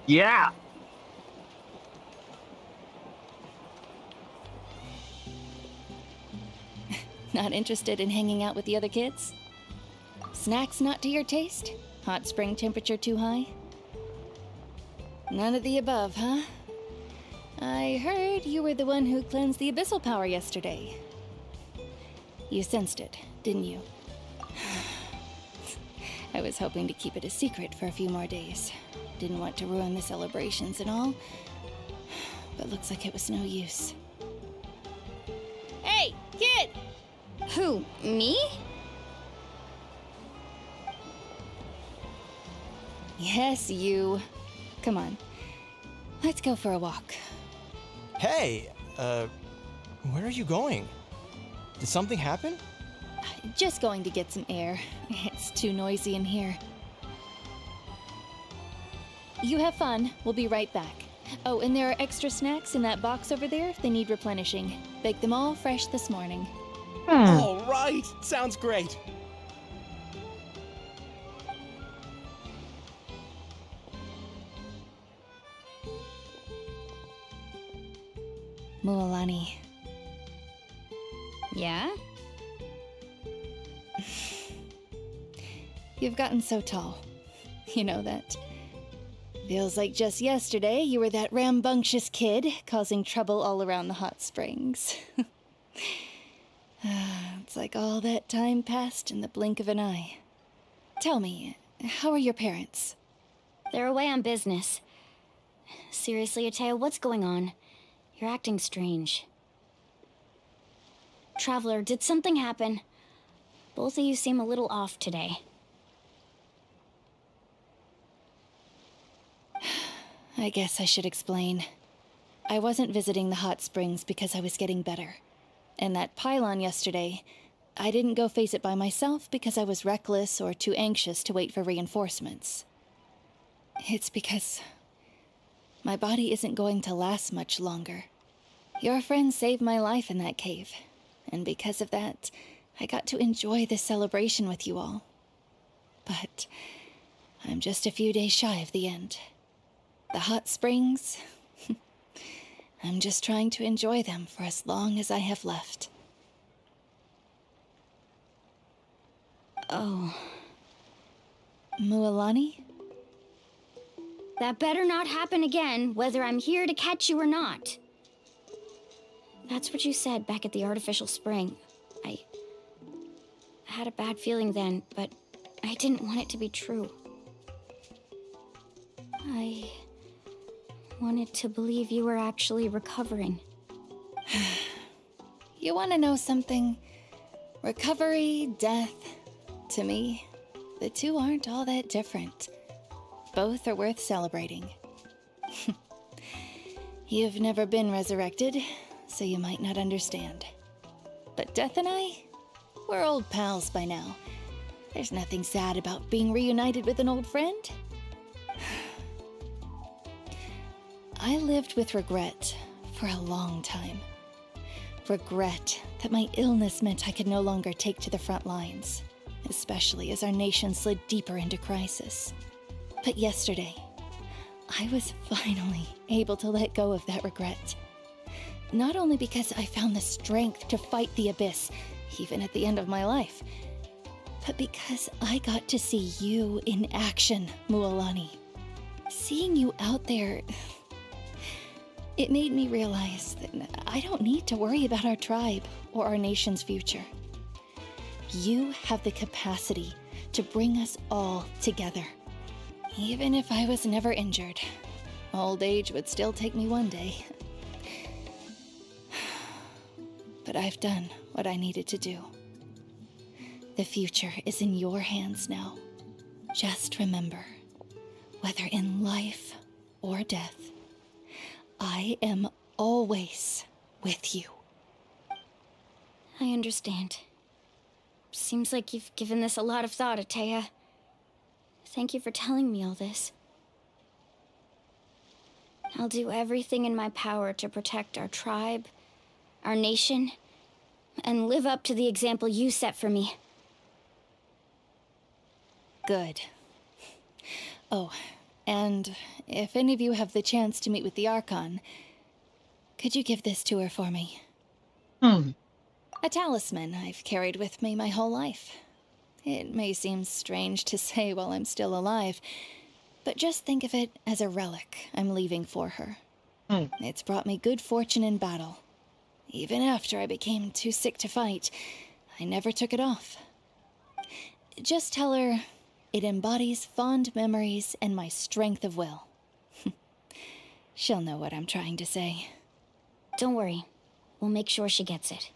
Yeah. Not interested in hanging out with the other kids? Snacks not to your taste? Hot spring temperature too high? None of the above, huh? I heard you were the one who cleansed the abyssal power yesterday. You sensed it, didn't you? I was hoping to keep it a secret for a few more days. Didn't want to ruin the celebrations and all, but looks like it was no use. Hey, kid! Who, me? Yes, you. Come on. Let's go for a walk. Hey, where are you going? Did something happen? Just going to get some air. It's too noisy in here. You have fun. We'll be right back. Oh, and there are extra snacks in that box over there if they need replenishing. Baked them all fresh this morning. All right, sounds great. Mualani. Yeah? You've gotten so tall. You know that. Feels like just yesterday you were that rambunctious kid causing trouble all around the hot springs. It's like all that time passed in the blink of an eye. Tell me, how are your parents? They're away on business. Seriously, Atea, what's going on? You're acting strange. Traveler, did something happen? Both of you seem a little off today. I guess I should explain. I wasn't visiting the hot springs because I was getting better. And that pylon yesterday, I didn't go face it by myself because I was reckless or too anxious to wait for reinforcements. It's because my body isn't going to last much longer. Your friend saved my life in that cave, and because of that, I got to enjoy this celebration with you all. But I'm just a few days shy of the end. The hot springs, I'm just trying to enjoy them for as long as I have left. Oh. Mualani? That better not happen again, whether I'm here to catch you or not. That's what you said back at the artificial spring. I had a bad feeling then, but I didn't want it to be true. I wanted to believe you were actually recovering. You want to know something? Recovery, death, to me, the two aren't all that different. Both are worth celebrating. You've never been resurrected, so you might not understand. But Death and I, we're old pals by now. There's nothing sad about being reunited with an old friend. I lived with regret for a long time. Regret that my illness meant I could no longer take to the front lines, especially as our nation slid deeper into crisis. But yesterday, I was finally able to let go of that regret. Not only because I found the strength to fight the abyss, even at the end of my life, but because I got to see you in action, Mualani. Seeing you out there, it made me realize that I don't need to worry about our tribe or our nation's future. You have the capacity to bring us all together. Even if I was never injured, old age would still take me one day. But I've done what I needed to do. The future is in your hands now. Just remember, whether in life or death, I am always with you. I understand. Seems like you've given this a lot of thought, Atea. Thank you for telling me all this. I'll do everything in my power to protect our tribe, our nation, and live up to the example you set for me. Good. Oh, and if any of you have the chance to meet with the Archon, could you give this to her for me? A talisman I've carried with me my whole life. It may seem strange to say while I'm still alive, but just think of it as a relic I'm leaving for her. It's brought me good fortune in battle. Even after I became too sick to fight, I never took it off. Just tell her it embodies fond memories and my strength of will. She'll know what I'm trying to say. Don't worry. We'll make sure she gets it.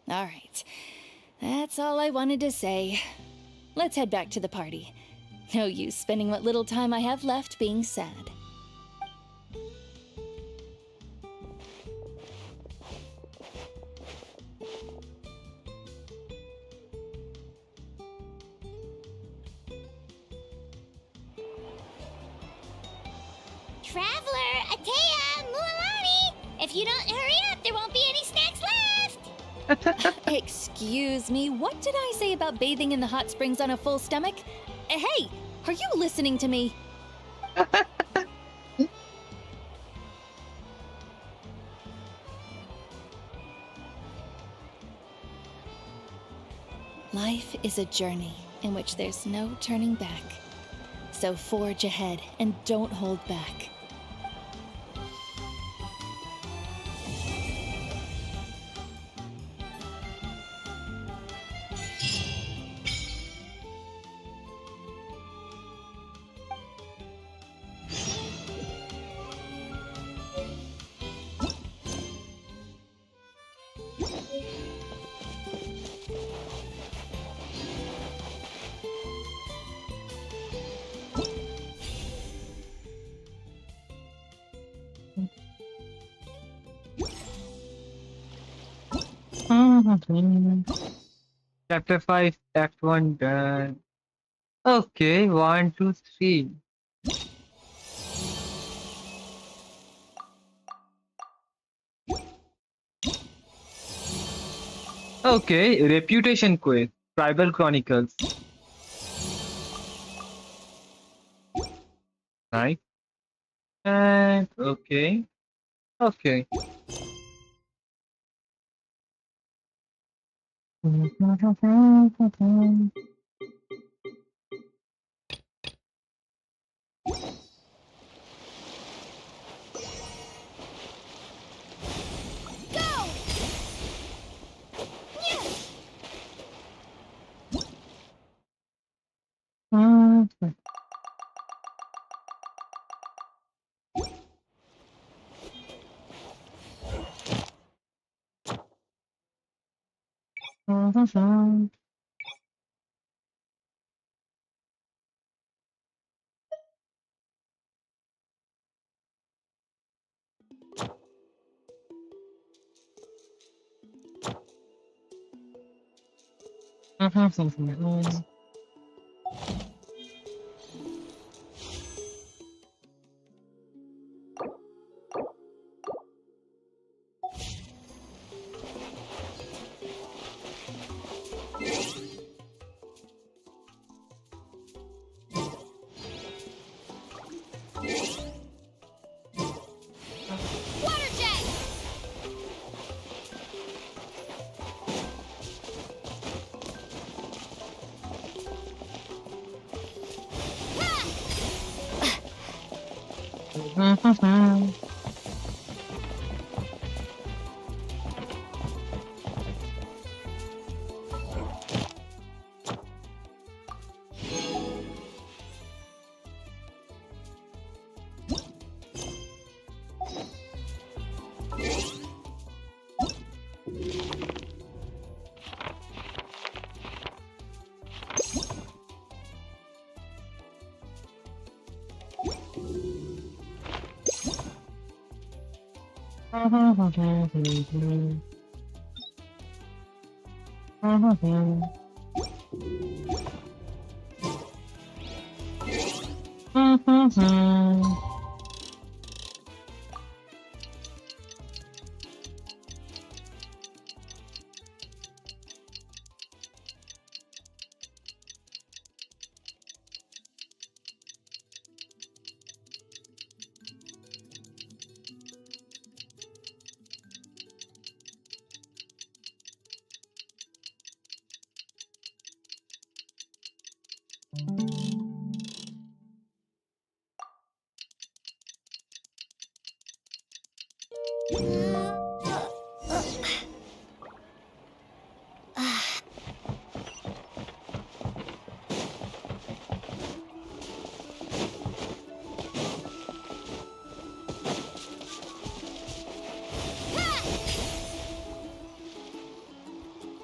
All right. That's all I wanted to say. Let's head back to the party. No use spending what little time I have left being sad. Traveler, Atea, Mualani! If you don't hurry up, there won't be any snacks left! Excuse me, what did I say about bathing in the hot springs on a full stomach? Hey, are you listening to me? Life is a journey in which there's no turning back. So forge ahead and don't hold back. Chapter 5, Act 1 done. Okay, 1, 2, 3. Okay, Reputation Quiz, Tribal Chronicles. Right. And okay. Okay. Water jet!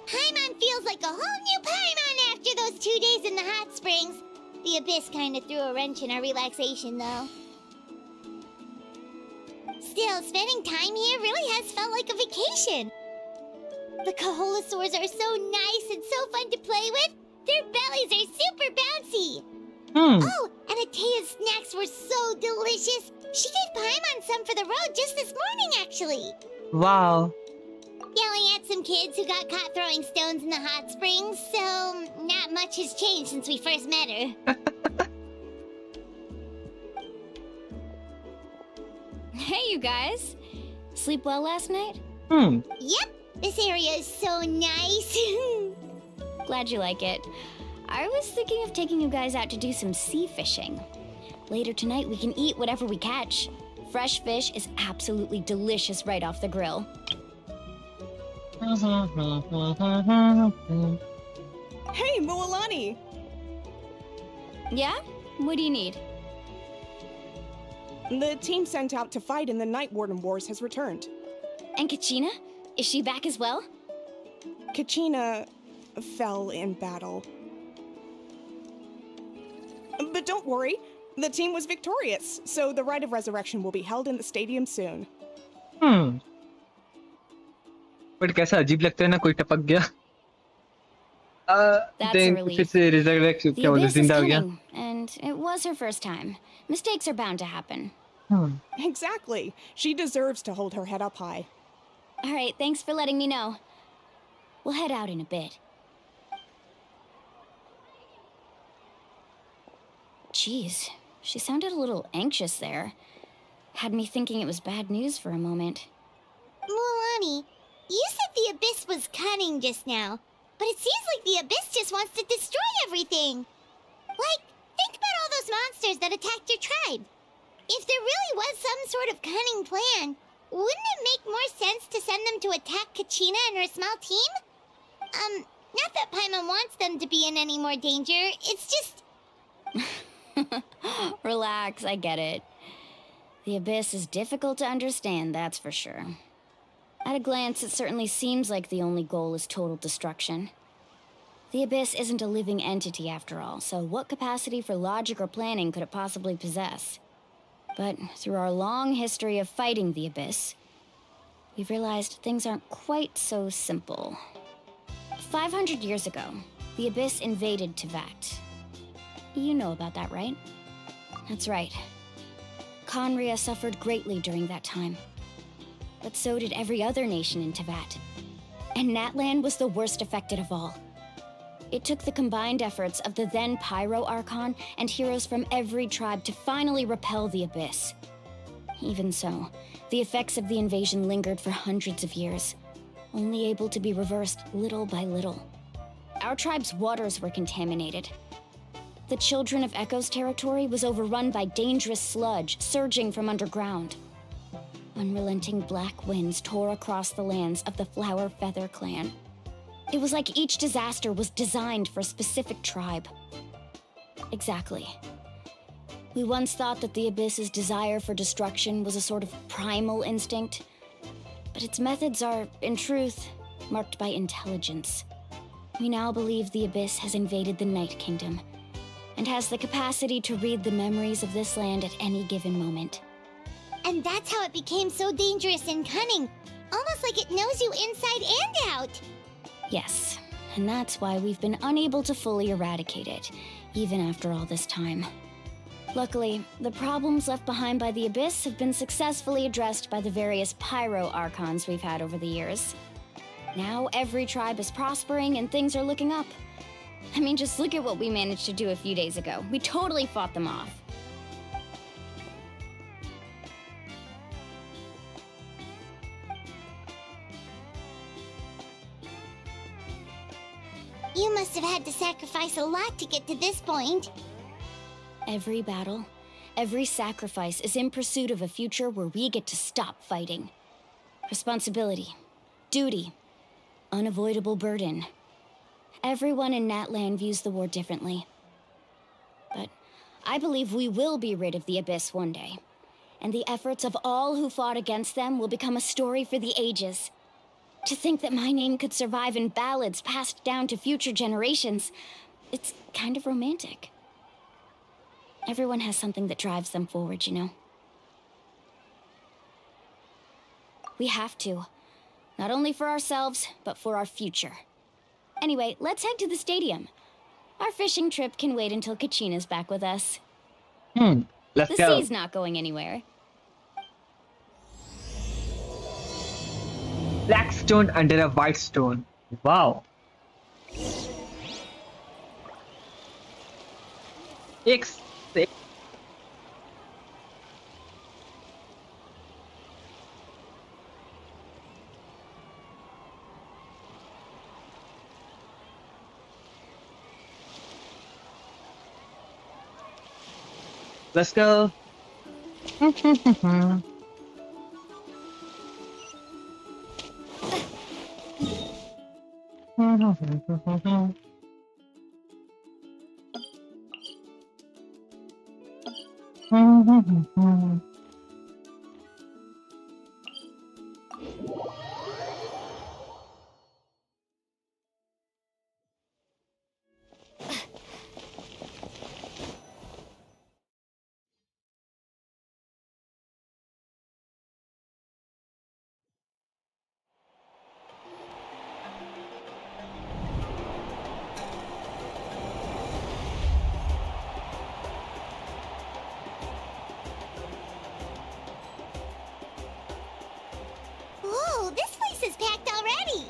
Paimon feels like a whole new Paimon after those 2 days in the hot springs. The Abyss kinda threw a wrench in our relaxation, though. Still, spending time here really has felt like a vacation. The Kaholosaurs are so nice and so fun to play with. Their bellies are super bouncy. Oh, and Atea's snacks were so delicious. She gave Paimon some for the road just this morning, actually. Wow. Yelling at some kids who got caught throwing stones in the hot springs, so not much has changed since we first met her. Hey, you guys. Sleep well last night? Yep, this area is so nice. Glad you like it. I was thinking of taking you guys out to do some sea fishing. Later tonight, we can eat whatever we catch. Fresh fish is absolutely delicious right off the grill. Hey, Mualani! Yeah? What do you need? The team sent out to fight in the Night Warden Wars has returned. And Kachina? Is she back as well? Kachina fell in battle. But don't worry, the team was victorious, so the rite of resurrection will be held in the stadium soon. But कैसा अजीब लगता है ना कोई टपक गया That's a relief. फिर से resurrect The क्या बोले Abyss is जिंदा हो गया coming, and it was her first time. Mistakes are bound to happen. Exactly. She deserves to hold her head up high. All right, thanks for letting me know. We'll head out in a bit. Jeez, she sounded a little anxious there. Had me thinking it was bad news for a moment. Mualani, you said the Abyss was cunning just now, but it seems like the Abyss just wants to destroy everything. Like, think about all those monsters that attacked your tribe. If there really was some sort of cunning plan, wouldn't it make more sense to send them to attack Kachina and her small team? Not that Paimon wants them to be in any more danger, it's just... Relax, I get it. The Abyss is difficult to understand, that's for sure. At a glance, it certainly seems like the only goal is total destruction. The Abyss isn't a living entity after all, so what capacity for logic or planning could it possibly possess? But through our long history of fighting the Abyss, we've realized things aren't quite so simple. 500 years ago, the Abyss invaded Teyvat. You know about that, right? That's right. Khaenri'ah suffered greatly during that time. But so did every other nation in Teyvat. And Natlan was the worst affected of all. It took the combined efforts of the then Pyro Archon and heroes from every tribe to finally repel the Abyss. Even so, the effects of the invasion lingered for hundreds of years, only able to be reversed little by little. Our tribe's waters were contaminated. The Children of Echo's territory was overrun by dangerous sludge surging from underground. Unrelenting black winds tore across the lands of the Flower Feather clan. It was like each disaster was designed for a specific tribe. Exactly. We once thought that the Abyss's desire for destruction was a sort of primal instinct, but its methods are, in truth, marked by intelligence. We now believe the Abyss has invaded the Night Kingdom, and has the capacity to read the memories of this land at any given moment. And that's how it became so dangerous and cunning. Almost like it knows you inside and out. Yes, and that's why we've been unable to fully eradicate it, even after all this time. Luckily, the problems left behind by the Abyss have been successfully addressed by the various Pyro Archons we've had over the years. Now every tribe is prospering and things are looking up. I mean, just look at what we managed to do a few days ago. We totally fought them off. You must have had to sacrifice a lot to get to this point. Every battle, every sacrifice is in pursuit of a future where we get to stop fighting. Responsibility, duty, unavoidable burden. Everyone in Natlan views the war differently. But I believe we will be rid of the Abyss one day, and the efforts of all who fought against them will become a story for the ages. To think that my name could survive in ballads passed down to future generations, it's kind of romantic. Everyone has something that drives them forward, you know? We have to. Not only for ourselves, but for our future. Anyway, let's head to the stadium. Our fishing trip can wait until Kachina's back with us. Let's the go. sea's not going anywhere. Black stone under a white stone. Wow. X. Let's go. Whoa, this place is packed already.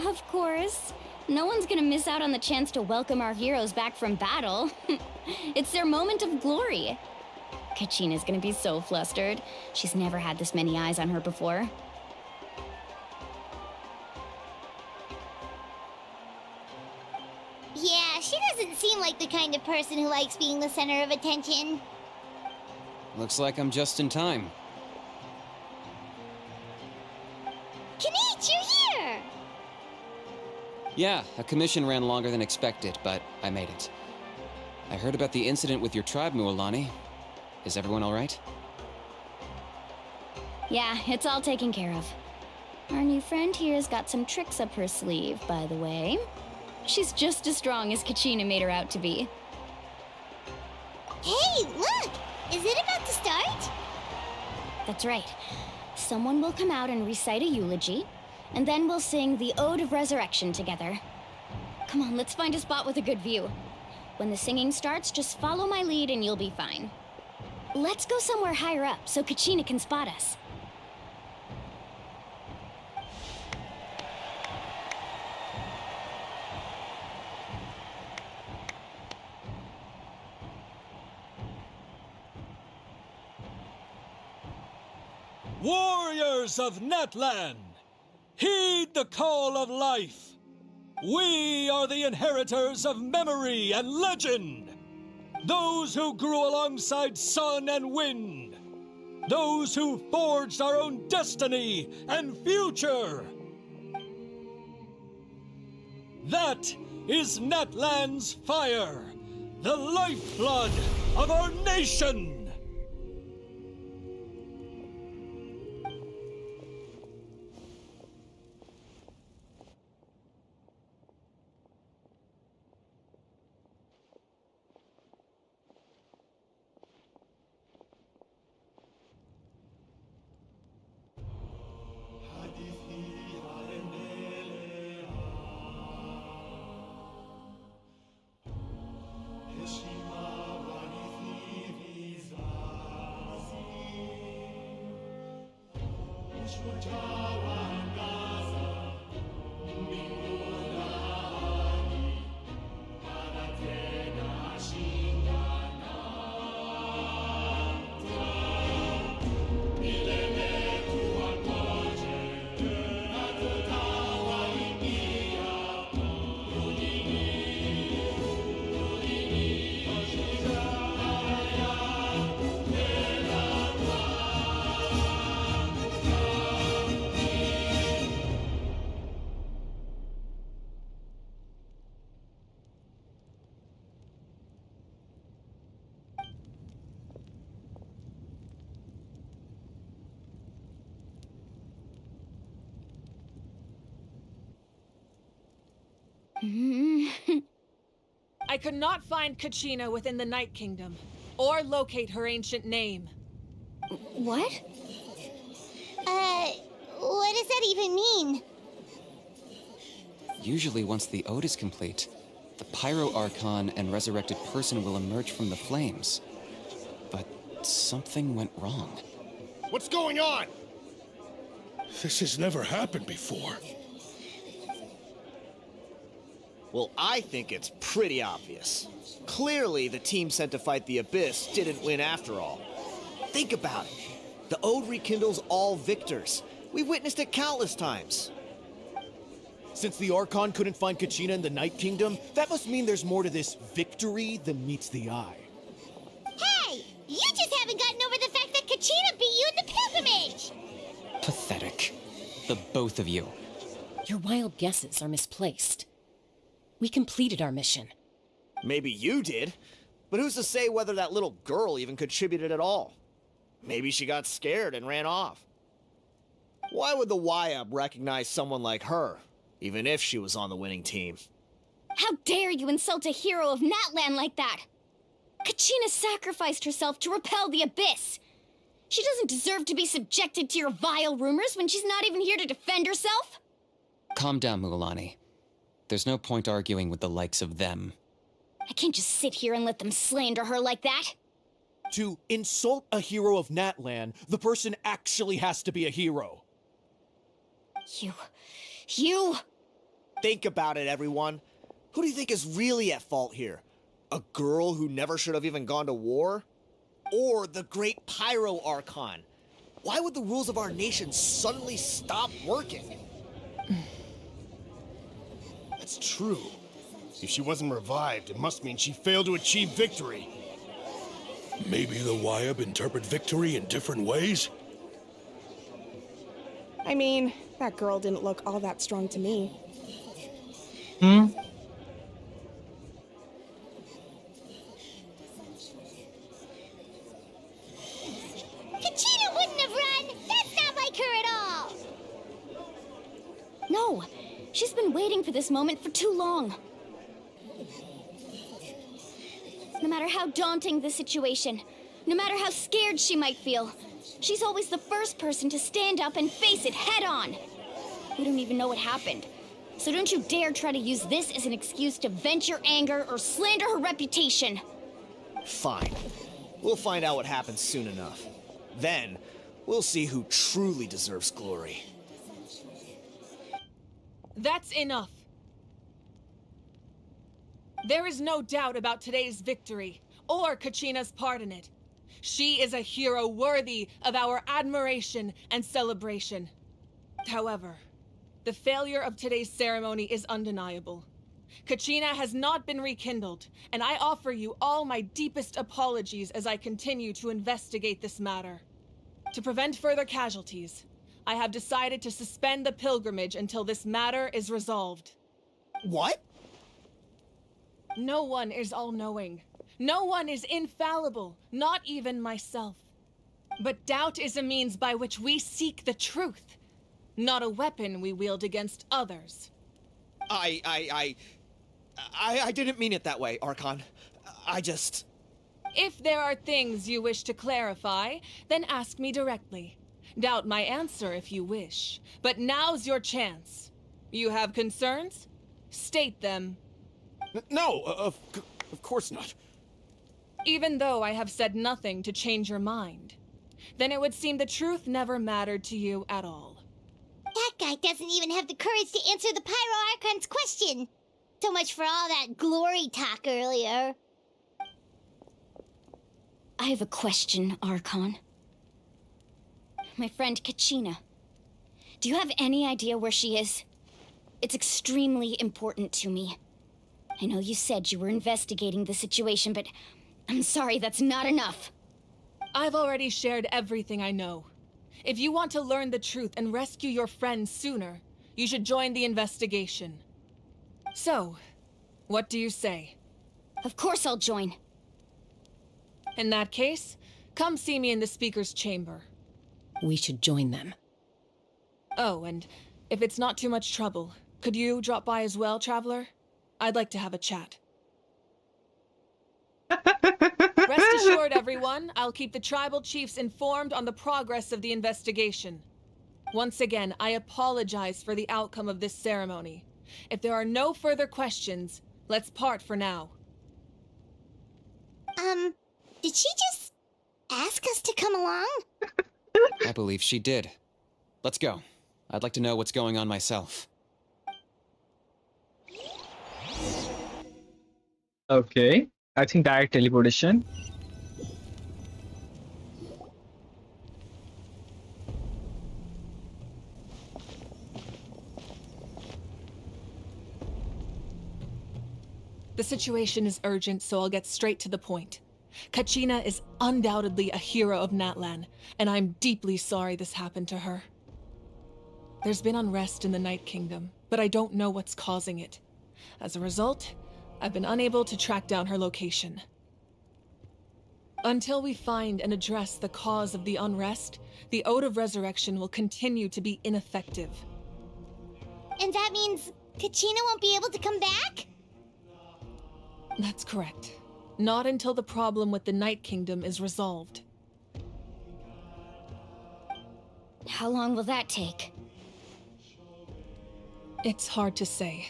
Of course. No one's gonna miss out on the chance to welcome our heroes back from battle. It's their moment of glory. Kachina's gonna be so flustered. She's never had this many eyes on her before. Yeah, she doesn't seem like the kind of person who likes being the center of attention. Looks like I'm just in time. Kanich, you're here! Yeah, a commission ran longer than expected, but I made it. I heard about the incident with your tribe, Mualani. Is everyone all right? Yeah, it's all taken care of. Our new friend here's got some tricks up her sleeve, by the way. She's just as strong as Kachina made her out to be. Hey, look! Is it about to start? That's right. Someone will come out and recite a eulogy, and then we'll sing the Ode of Resurrection together. Come on, let's find a spot with a good view. When the singing starts, just follow my lead and you'll be fine. Let's go somewhere higher up so Kachina can spot us. Warriors of Natlan, heed the call of life. We are the inheritors of memory and legend. Those who grew alongside sun and wind. Those who forged our own destiny and future. That is Natlan's fire, the lifeblood of our nation. I could not find Kachina within the Night Kingdom, or locate her ancient name. What? What does that even mean? Usually once the ode is complete, the Pyro Archon and resurrected person will emerge from the flames. But something went wrong. What's going on? This has never happened before. Well, I think it's pretty obvious. Clearly, the team sent to fight the Abyss didn't win after all. Think about it. The Ode rekindles all victors. We've witnessed it countless times. Since the Archon couldn't find Kachina in the Night Kingdom, that must mean there's more to this victory than meets the eye. Hey! You just haven't gotten over the fact that Kachina beat you in the pilgrimage! Pathetic. The both of you. Your wild guesses are misplaced. We completed our mission. Maybe you did, but who's to say whether that little girl even contributed at all? Maybe she got scared and ran off. Why would the YUB recognize someone like her, even if she was on the winning team? How dare you insult a hero of Natlan like that? Kachina sacrificed herself to repel the Abyss. She doesn't deserve to be subjected to your vile rumors when she's not even here to defend herself. Calm down, Mualani. There's no point arguing with the likes of them. I can't just sit here and let them slander her like that. To insult a hero of Natlan, the person actually has to be a hero. You... Think about it, everyone. Who do you think is really at fault here? A girl who never should have even gone to war? Or the great Pyro Archon? Why would the rules of our nation suddenly stop working? That's true. If she wasn't revived, it must mean she failed to achieve victory. Maybe the YUB interpret victory in different ways? I mean, that girl didn't look all that strong to me. Kachina wouldn't have run! That's not No, she's been waiting for this moment for too long. No matter how daunting the situation, no matter how scared she might feel, she's always the first person to stand up and face it head on. We don't even know what happened, so don't you dare try to use this as an excuse to vent your anger or slander her reputation. Fine. We'll find out what happens soon enough. Then, we'll see who truly deserves glory. That's enough. There is no doubt about today's victory, or Kachina's part in it. She is a hero worthy of our admiration and celebration. However, the failure of today's ceremony is undeniable. Kachina has not been rekindled, and I offer you all my deepest apologies as I continue to investigate this matter. To prevent further casualties, I have decided to suspend the pilgrimage until this matter is resolved. What? No one is all-knowing. No one is infallible, not even myself. But doubt is a means by which we seek the truth, not a weapon we wield against others. I didn't mean it that way, Archon. I just... If there are things you wish to clarify, then ask me directly. Doubt my answer if you wish. But now's your chance. You have concerns? State them. No, of course not. Even though I have said nothing to change your mind, then it would seem the truth never mattered to you at all. That guy doesn't even have the courage to answer the Pyro Archon's question. So much for all that glory talk earlier. I have a question, Archon. My friend Kachina. Do you have any idea where she is? It's extremely important to me. I know you said you were investigating the situation, but I'm sorry, that's not enough. I've already shared everything I know. If you want to learn the truth and rescue your friend sooner, you should join the investigation. So, what do you say? Of course I'll join. In that case, come see me in the speaker's chamber. We should join them. Oh, and if it's not too much trouble, could you drop by as well, Traveler? I'd like to have a chat. Rest assured, everyone, I'll keep the tribal chiefs informed on the progress of the investigation. Once again, I apologize for the outcome of this ceremony. If there are no further questions, let's part for now. Did she just ask us to come along? I believe she did. Let's go. I'd like to know what's going on myself. Okay, I think direct teleportation. The situation is urgent, so I'll get straight to the point. Kachina is undoubtedly a hero of Natlan, and I'm deeply sorry this happened to her. There's been unrest in the Night Kingdom, but I don't know what's causing it. As a result, I've been unable to track down her location. Until we find and address the cause of the unrest, the Ode of Resurrection will continue to be ineffective. And that means Kachina won't be able to come back? That's correct. Not until the problem with the Night Kingdom is resolved. How long will that take? It's hard to say.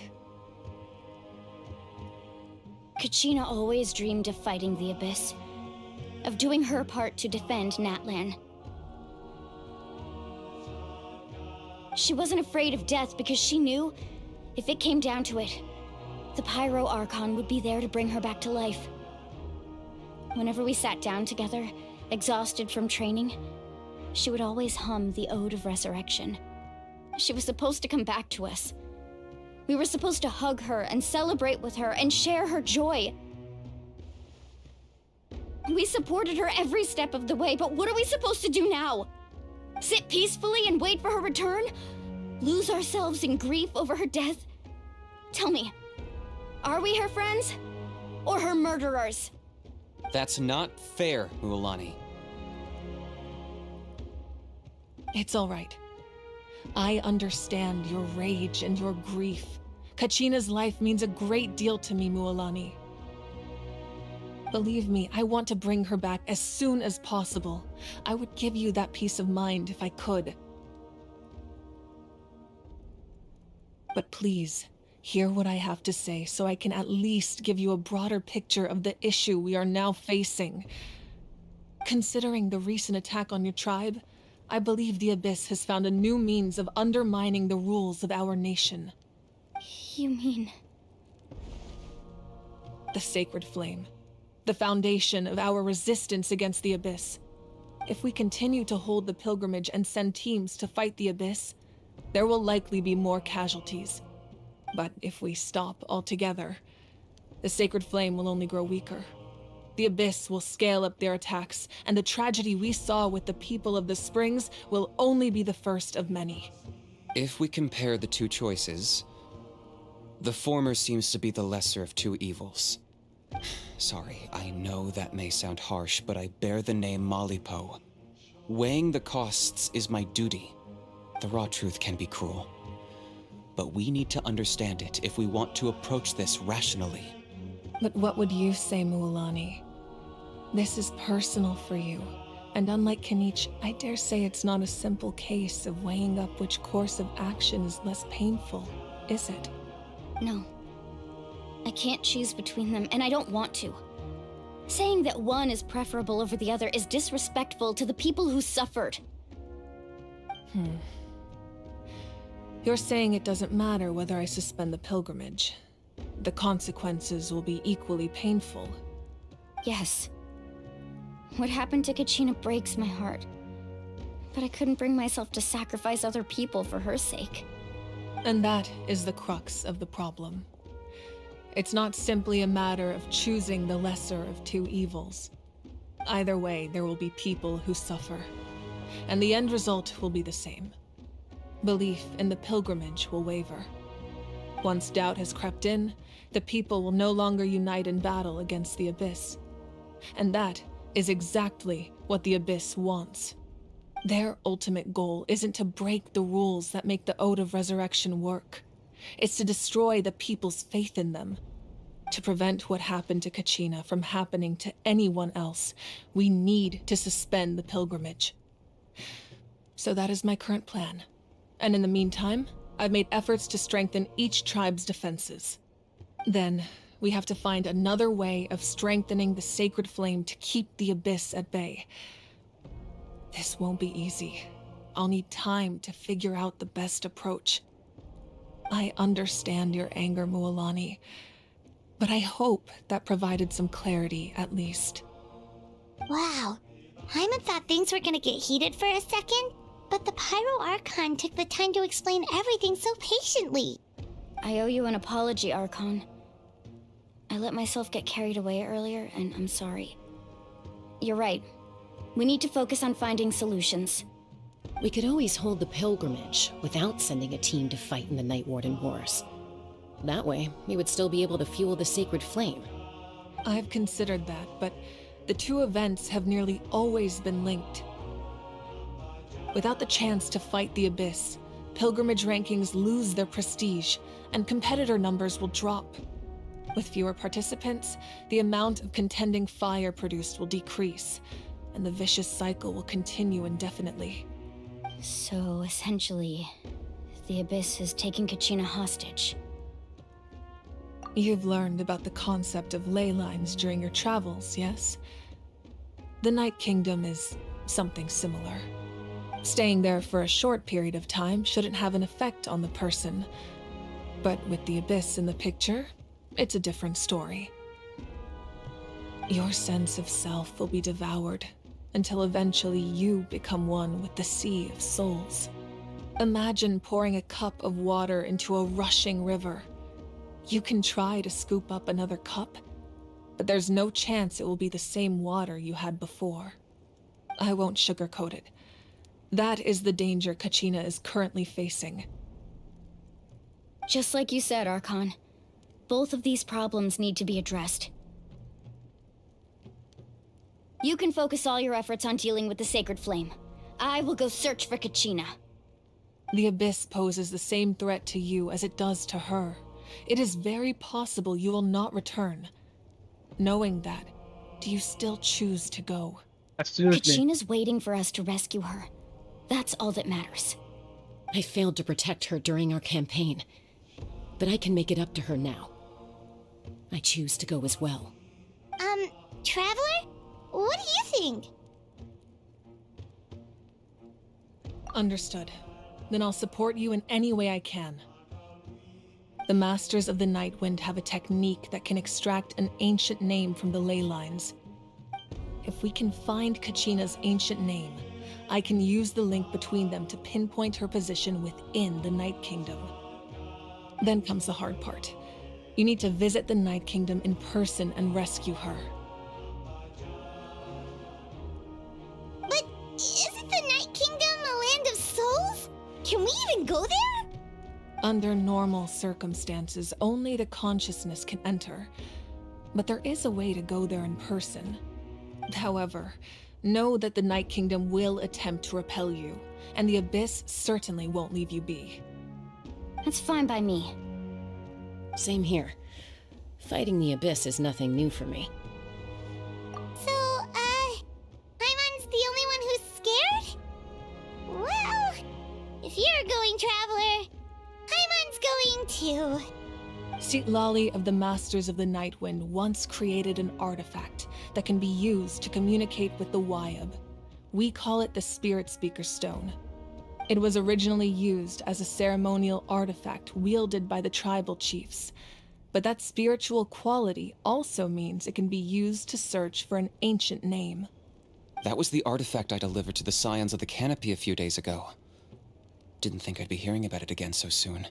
Kachina always dreamed of fighting the Abyss, of doing her part to defend Natlan. She wasn't afraid of death because she knew, if it came down to it, the Pyro Archon would be there to bring her back to life. Whenever we sat down together, exhausted from training, she would always hum the Ode of Resurrection. She was supposed to come back to us. We were supposed to hug her and celebrate with her and share her joy. We supported her every step of the way, but what are we supposed to do now? Sit peacefully and wait for her return? Lose ourselves in grief over her death? Tell me, are we her friends? Or her murderers? That's not fair, Mualani. It's all right. I understand your rage and your grief. Kachina's life means a great deal to me, Mualani. Believe me, I want to bring her back as soon as possible. I would give you that peace of mind if I could. But please, hear what I have to say so I can at least give you a broader picture of the issue we are now facing. Considering the recent attack on your tribe, I believe the Abyss has found a new means of undermining the rules of our nation. You mean... The Sacred Flame. The foundation of our resistance against the Abyss. If we continue to hold the pilgrimage and send teams to fight the Abyss, there will likely be more casualties. But if we stop altogether, the Sacred Flame will only grow weaker. The Abyss will scale up their attacks, and the tragedy we saw with the people of the Springs will only be the first of many. If we compare the two choices, the former seems to be the lesser of two evils. Sorry, I know that may sound harsh, but I bear the name Malipo. Weighing the costs is my duty. The raw truth can be cruel. But we need to understand it if we want to approach this rationally. But what would you say, Mualani? This is personal for you, and unlike Kanich, I dare say it's not a simple case of weighing up which course of action is less painful, is it? No. I can't choose between them, and I don't want to. Saying that one is preferable over the other is disrespectful to the people who suffered. You're saying it doesn't matter whether I suspend the pilgrimage. The consequences will be equally painful. Yes. What happened to Kachina breaks my heart. But I couldn't bring myself to sacrifice other people for her sake. And that is the crux of the problem. It's not simply a matter of choosing the lesser of two evils. Either way, there will be people who suffer. And the end result will be the same. Belief in the pilgrimage will waver. Once doubt has crept in, the people will no longer unite in battle against the Abyss. And that is exactly what the Abyss wants. Their ultimate goal isn't to break the rules that make the Ode of Resurrection work. It's to destroy the people's faith in them. To prevent what happened to Kachina from happening to anyone else, we need to suspend the pilgrimage. So that is my current plan. And in the meantime, I've made efforts to strengthen each tribe's defenses. Then, we have to find another way of strengthening the Sacred Flame to keep the Abyss at bay. This won't be easy. I'll need time to figure out the best approach. I understand your anger, Mualani, but I hope that provided some clarity at least. Wow. Hyman thought things were gonna get heated for a second, but the Pyro Archon took the time to explain everything so patiently. I owe you an apology, Archon. I let myself get carried away earlier, and I'm sorry. You're right. We need to focus on finding solutions. We could always hold the pilgrimage without sending a team to fight in the Night Warden Wars. That way, we would still be able to fuel the Sacred Flame. I've considered that, but the two events have nearly always been linked. Without the chance to fight the Abyss, pilgrimage rankings lose their prestige, and competitor numbers will drop. With fewer participants, the amount of contending fire produced will decrease, and the vicious cycle will continue indefinitely. So, essentially, the Abyss is taking Kachina hostage. You've learned about the concept of ley lines during your travels, yes? The Night Kingdom is something similar. Staying there for a short period of time shouldn't have an effect on the person. But with the Abyss in the picture, it's a different story. Your sense of self will be devoured until eventually you become one with the sea of souls. Imagine pouring a cup of water into a rushing river. You can try to scoop up another cup, but there's no chance it will be the same water you had before. I won't sugarcoat it. That is the danger Kachina is currently facing. Just like you said, Archon. Both of these problems need to be addressed. You can focus all your efforts on dealing with the Sacred Flame. I will go search for Kachina. The Abyss poses the same threat to you as it does to her. It is very possible you will not return. Knowing that, do you still choose to go? Absolutely. Kachina's waiting for us to rescue her. That's all that matters. I failed to protect her during our campaign, but I can make it up to her now. I choose to go as well. Traveler? What do you think? Understood. Then I'll support you in any way I can. The Masters of the Nightwind have a technique that can extract an ancient name from the ley lines. If we can find Kachina's ancient name, I can use the link between them to pinpoint her position within the Night Kingdom. Then comes the hard part. You need to visit the Night Kingdom in person and rescue her. But isn't the Night Kingdom a land of souls? Can we even go there? Under normal circumstances, only the consciousness can enter. But there is a way to go there in person. However, know that the Night Kingdom will attempt to repel you, and the Abyss certainly won't leave you be. That's fine by me. Same here. Fighting the Abyss is nothing new for me. So, Paimon's the only one who's scared? Well, if you're going, Traveler, Paimon's going too. Citlali of the Masters of the Nightwind once created an artifact that can be used to communicate with the Wyab. We call it the Spirit Speaker Stone. It was originally used as a ceremonial artifact wielded by the tribal chiefs, but that spiritual quality also means it can be used to search for an ancient name. That was the artifact I delivered to the Scions of the Canopy a few days ago. Didn't think I'd be hearing about it again so soon.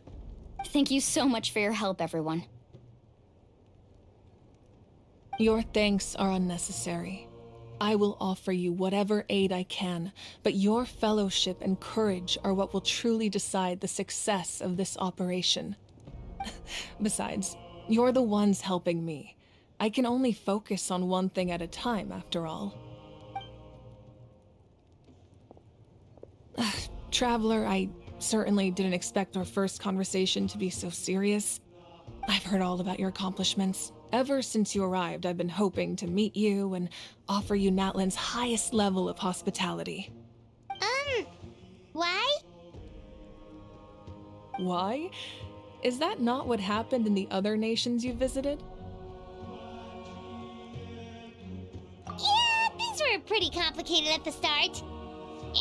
Thank you so much for your help, everyone. Your thanks are unnecessary. I will offer you whatever aid I can, but your fellowship and courage are what will truly decide the success of this operation. Besides, you're the ones helping me. I can only focus on one thing at a time, after all. Traveler, I certainly didn't expect our first conversation to be so serious. I've heard all about your accomplishments. Ever since you arrived, I've been hoping to meet you and offer you Natlan's highest level of hospitality. Why? Why? Is that not what happened in the other nations you visited? Yeah, things were pretty complicated at the start.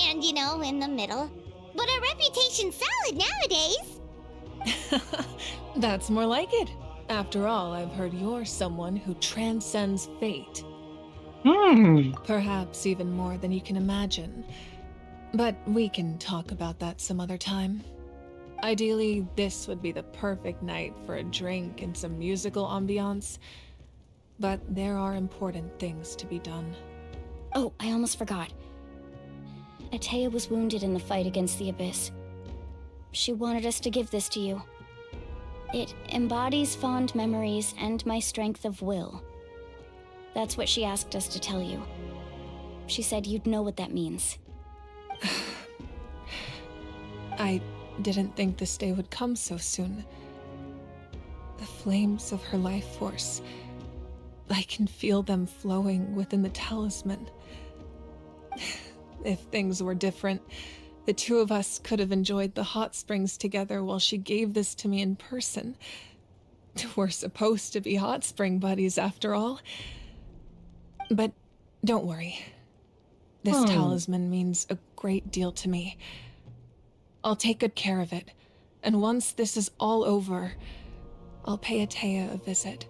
And, in the middle. But our reputation's solid nowadays. That's more like it. After all, I've heard you're someone who transcends fate. Perhaps even more than you can imagine. But we can talk about that some other time. Ideally, this would be the perfect night for a drink and some musical ambiance. But there are important things to be done. Oh, I almost forgot. Atea was wounded in the fight against the Abyss. She wanted us to give this to you. It embodies fond memories and my strength of will. That's what she asked us to tell you. She said you'd know what that means. I didn't think this day would come so soon. The flames of her life force. I can feel them flowing within the talisman. If things were different, the two of us could have enjoyed the hot springs together while she gave this to me in person. We're supposed to be hot spring buddies after all. But don't worry. This talisman means a great deal to me. I'll take good care of it, and once this is all over, I'll pay Atea a visit.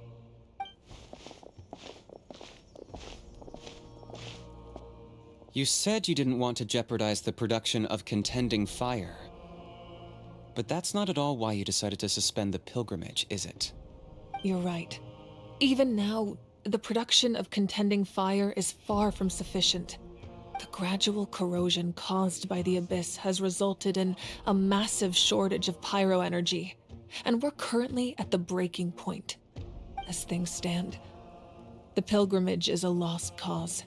You said you didn't want to jeopardize the production of Contending Fire. But that's not at all why you decided to suspend the pilgrimage, is it? You're right. Even now, the production of Contending Fire is far from sufficient. The gradual corrosion caused by the Abyss has resulted in a massive shortage of pyro energy, and we're currently at the breaking point. As things stand, the pilgrimage is a lost cause.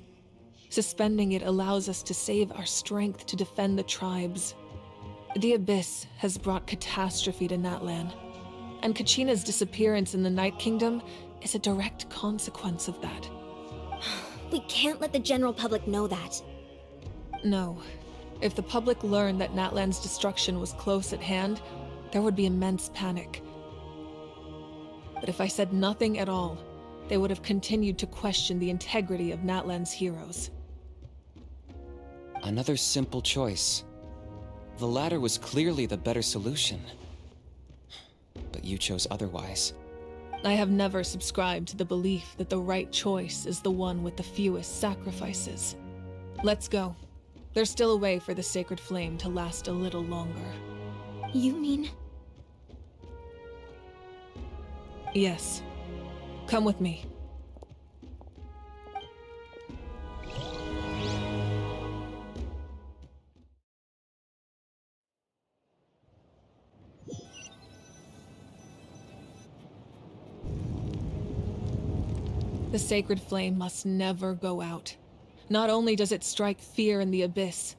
Suspending it allows us to save our strength to defend the tribes. The Abyss has brought catastrophe to Natlan, and Kachina's disappearance in the Night Kingdom is a direct consequence of that. We can't let the general public know that. No. If the public learned that Natlan's destruction was close at hand, there would be immense panic. But if I said nothing at all, they would have continued to question the integrity of Natlan's heroes. Another simple choice. The latter was clearly the better solution. But you chose otherwise. I have never subscribed to the belief that the right choice is the one with the fewest sacrifices. Let's go. There's still a way for the sacred flame to last a little longer. You mean? Yes. Come with me. The sacred flame must never go out. Not only does it strike fear in the Abyss,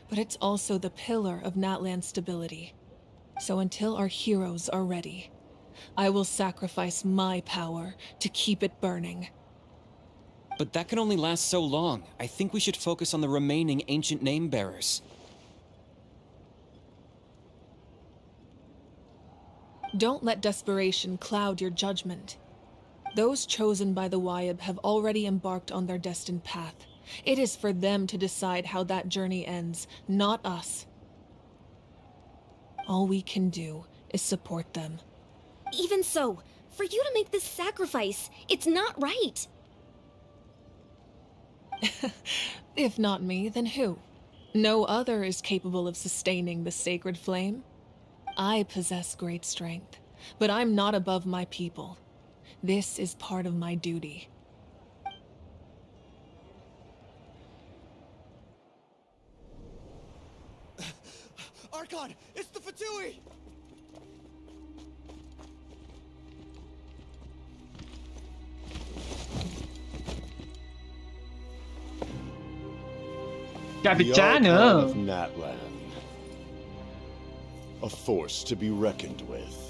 but it's also the pillar of Natlan's stability. So until our heroes are ready, I will sacrifice my power to keep it burning. But that can only last so long. I think we should focus on the remaining ancient name bearers. Don't let desperation cloud your judgment. Those chosen by the Wayab have already embarked on their destined path. It is for them to decide how that journey ends, not us. All we can do is support them. Even so, for you to make this sacrifice, it's not right. If not me, then who? No other is capable of sustaining the sacred flame. I possess great strength, but I'm not above my people. This is part of my duty. Archon, it's the Fatui! The Archon Capitano! of Natlan. A force to be reckoned with.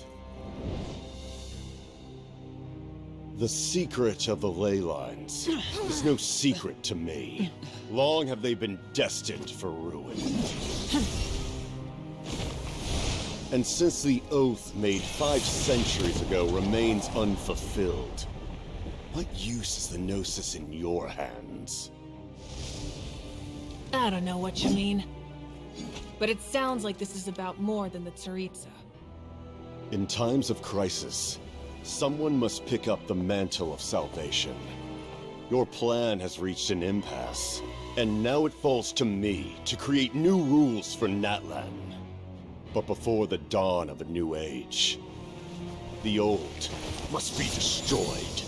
The secret of the ley lines is no secret to me. Long have they been destined for ruin. And since the oath made 5 centuries ago remains unfulfilled, what use is the Gnosis in your hands? I don't know what you mean. But it sounds like this is about more than the Tsaritsa. In times of crisis, someone must pick up the mantle of salvation. Your plan has reached an impasse, and now it falls to me to create new rules for Natlan. But before the dawn of a new age, the old must be destroyed.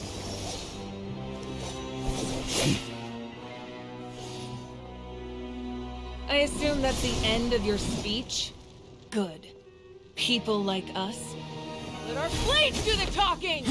I assume that's the end of your speech? Good. People like us. Let our blades do the talking!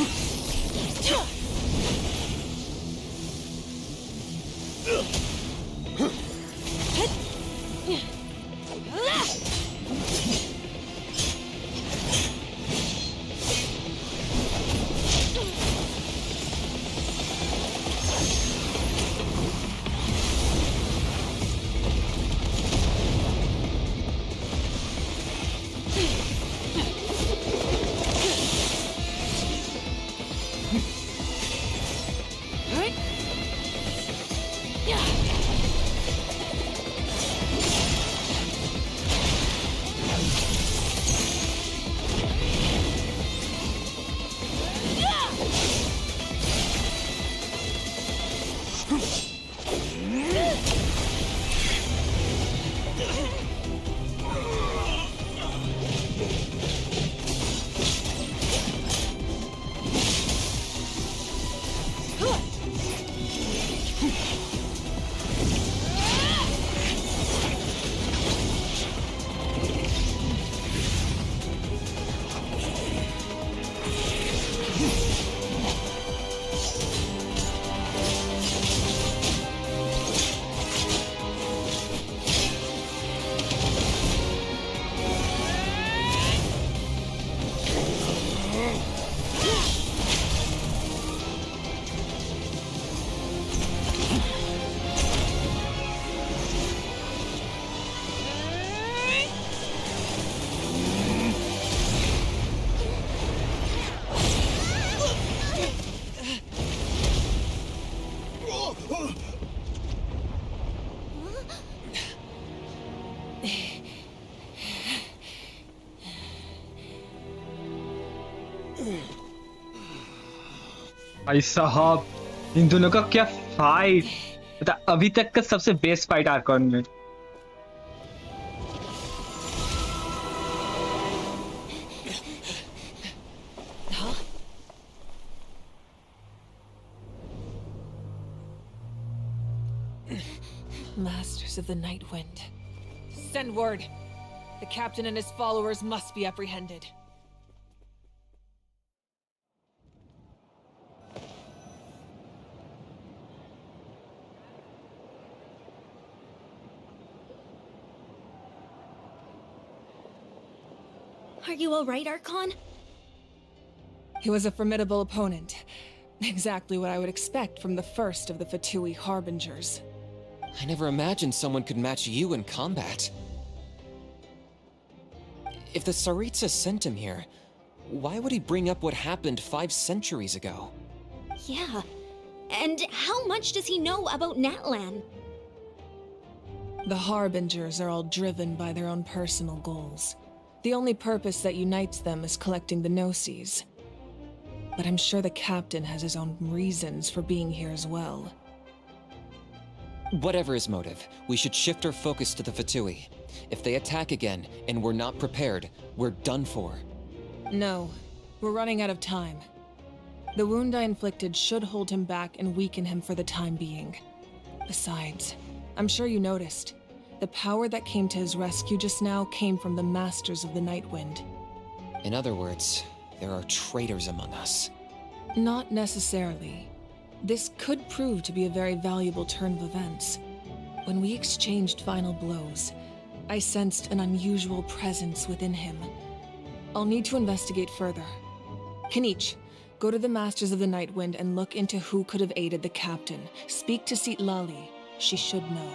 Yeah. भाई साहब इन दोनों का क्या fight, मतलब अभी तक का सबसे बेस्ट फाइट आर्कॉन में। Masters of the Night Wind. Send word. The captain and his followers must be apprehended. Are you alright, Archon? He was a formidable opponent. Exactly what I would expect from the first of the Fatui Harbingers. I never imagined someone could match you in combat. If the Tsaritsa sent him here, why would he bring up what happened 5 centuries ago? Yeah. And how much does he know about Natlan? The Harbingers are all driven by their own personal goals. The only purpose that unites them is collecting the Gnosis. But I'm sure the captain has his own reasons for being here as well. Whatever his motive, we should shift our focus to the Fatui. If they attack again, and we're not prepared, we're done for. No, we're running out of time. The wound I inflicted should hold him back and weaken him for the time being. Besides, I'm sure you noticed, the power that came to his rescue just now came from the Masters of the Night Wind. In other words, there are traitors among us. Not necessarily. This could prove to be a very valuable turn of events. When we exchanged final blows, I sensed an unusual presence within him. I'll need to investigate further. Kinich, go to the Masters of the Night Wind and look into who could have aided the captain. Speak to Lali. She should know.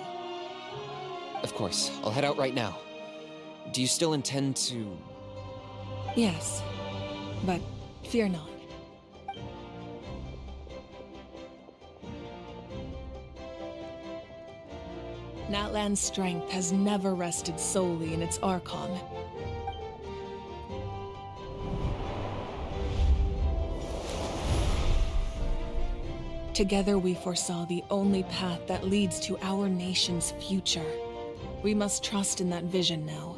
Of course, I'll head out right now. Do you still intend to... Yes, but fear not. Natlan's strength has never rested solely in its Archon. Together we foresaw the only path that leads to our nation's future. We must trust in that vision now.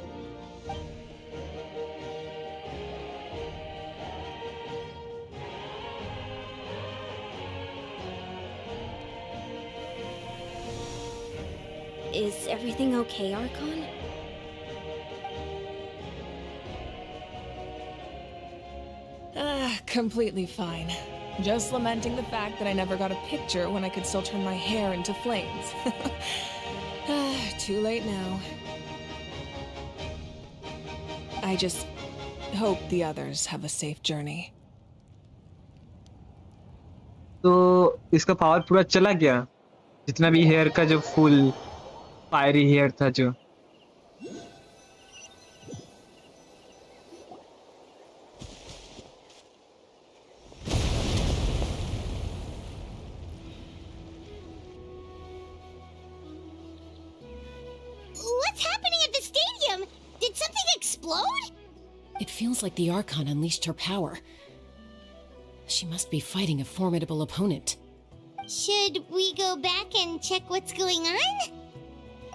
Is everything okay, Archon? Completely fine. Just lamenting the fact that I never got a picture when I could still turn my hair into flames. Too late now. I just hope the others have a safe journey. तो इसका power पूरा चला गया, जितना भी hair का जो full fiery hair था जो। What's happening at the stadium? Did something explode? It feels like the Archon unleashed her power. She must be fighting a formidable opponent. Should we go back and check what's going on?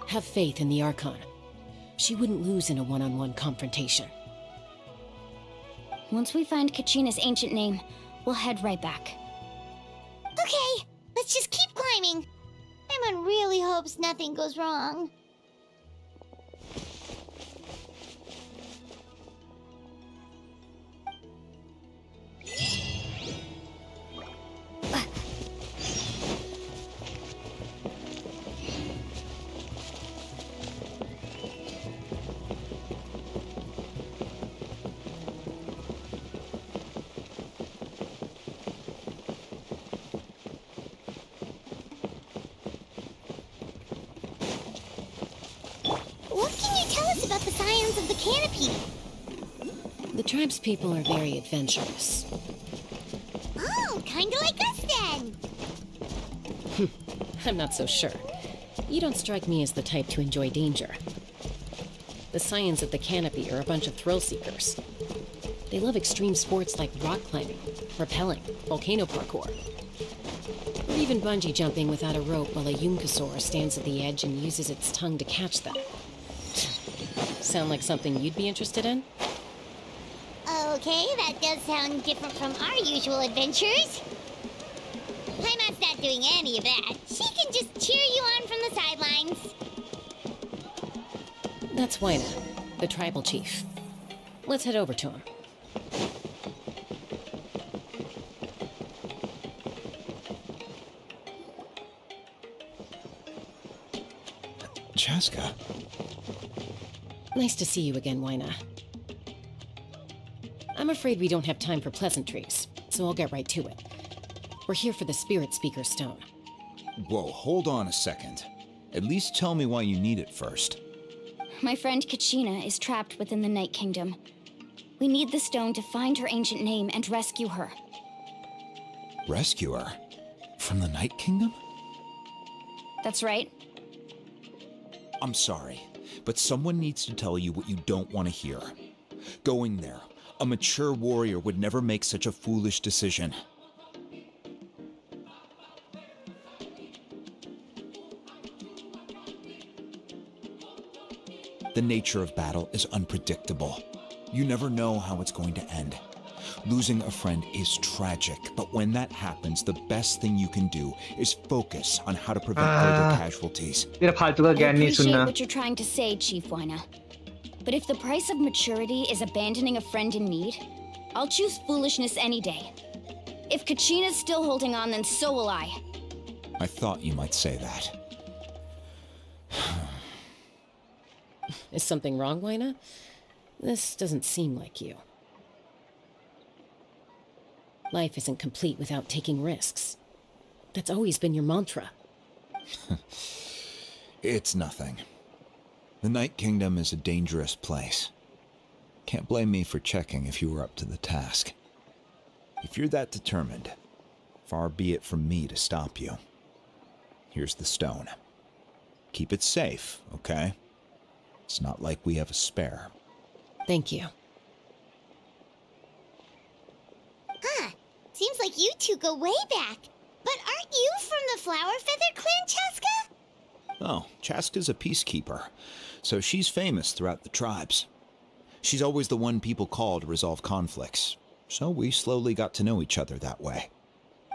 Have faith in the Archon. She wouldn't lose in a one-on-one confrontation. Once we find Kachina's ancient name, we'll head right back. Okay, let's just keep climbing. Paimon really hopes nothing goes wrong. What can you tell us about the scions of the canopy? The tribespeople are very adventurous. Oh, kinda like us then. I'm not so sure. You don't strike me as the type to enjoy danger. The scions of the canopy are a bunch of thrill seekers. They love extreme sports like rock climbing, rappelling, volcano parkour, or even bungee jumping without a rope while a Yunkasaur stands at the edge and uses its tongue to catch them. Sound like something you'd be interested in? Okay, that does sound different from our usual adventures. Paimon's not doing any of that. She can just cheer you on from the sidelines. That's Waina, the tribal chief. Let's head over to him. Chaska. Nice to see you again, Waina. I'm afraid we don't have time for pleasantries, so I'll get right to it. We're here for the Spirit Speaker Stone. Whoa, hold on a second. At least tell me why you need it first. My friend Kachina is trapped within the Night Kingdom. We need the stone to find her ancient name and rescue her. Rescue her? From the Night Kingdom? That's right. I'm sorry, but someone needs to tell you what you don't want to hear. Going there, a mature warrior would never make such a foolish decision. The nature of battle is unpredictable. You never know how it's going to end. Losing a friend is tragic, but when that happens, the best thing you can do is focus on how to prevent further casualties. तेरा फालतू का I ज्ञान नहीं appreciate सुनना. what you're trying to say, Chief Waina. But if the price of maturity is abandoning a friend in need, I'll choose foolishness any day. If Kachina's still holding on, then so will I. I thought you might say that. Is something wrong, Waina? This doesn't seem like you. Life isn't complete without taking risks. That's always been your mantra. It's nothing. The Night Kingdom is a dangerous place. Can't blame me for checking if you were up to the task. If you're that determined, far be it from me to stop you. Here's the stone. Keep it safe, okay? It's not like we have a spare. Thank you. Huh. Seems like you two go way back. But aren't you from the Flower Feather Clan, Chaska? Oh, Chaska's a peacekeeper, so she's famous throughout the tribes. She's always the one people call to resolve conflicts, so we slowly got to know each other that way.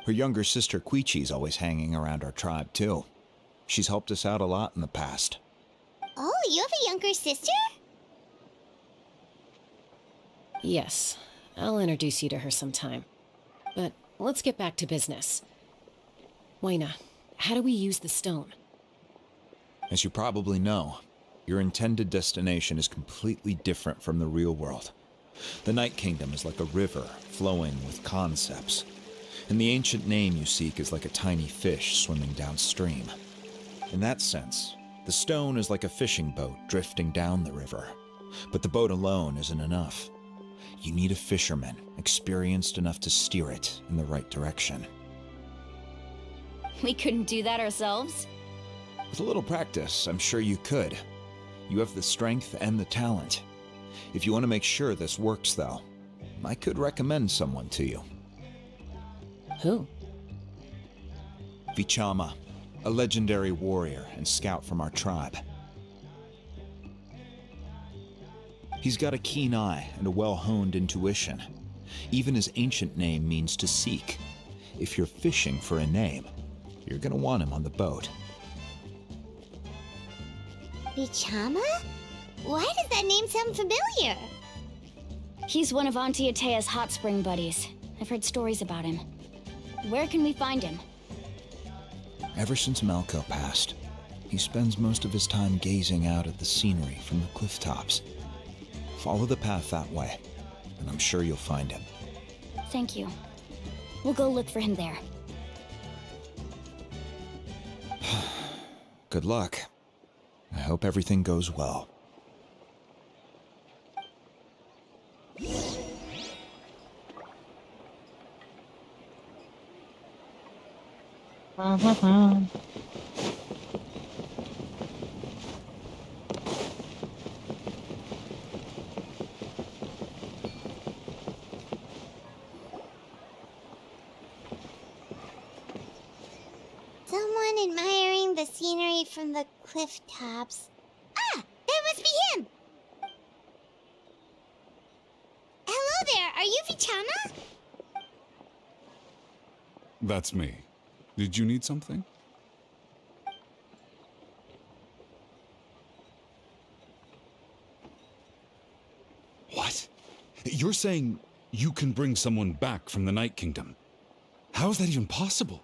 Her younger sister Quichi's always hanging around our tribe, too. She's helped us out a lot in the past. Oh, you have a younger sister? Yes, I'll introduce you to her sometime. But let's get back to business. Waina, how do we use the stone? As you probably know, your intended destination is completely different from the real world. The Night Kingdom is like a river flowing with concepts, and the ancient name you seek is like a tiny fish swimming downstream. In that sense, the stone is like a fishing boat drifting down the river, but the boat alone isn't enough. You need a fisherman experienced enough to steer it in the right direction. We couldn't do that ourselves? With a little practice, I'm sure you could. You have the strength and the talent. If you want to make sure this works, though, I could recommend someone to you. Who? Vichama, a legendary warrior and scout from our tribe. He's got a keen eye and a well-honed intuition. Even his ancient name means to seek. If you're fishing for a name, you're gonna want him on the boat. Vichama? Why does that name sound familiar? He's one of Auntie Atea's hot spring buddies. I've heard stories about him. Where can we find him? Ever since Malco passed, he spends most of his time gazing out at the scenery from the cliff tops. Follow the path that way, and I'm sure you'll find him. Thank you. We'll go look for him there. Good luck. I hope everything goes well. from the cliff tops. Ah, that must be him! Hello there, are you Vichama? That's me. Did you need something? What? You're saying you can bring someone back from the Night Kingdom? How is that even possible?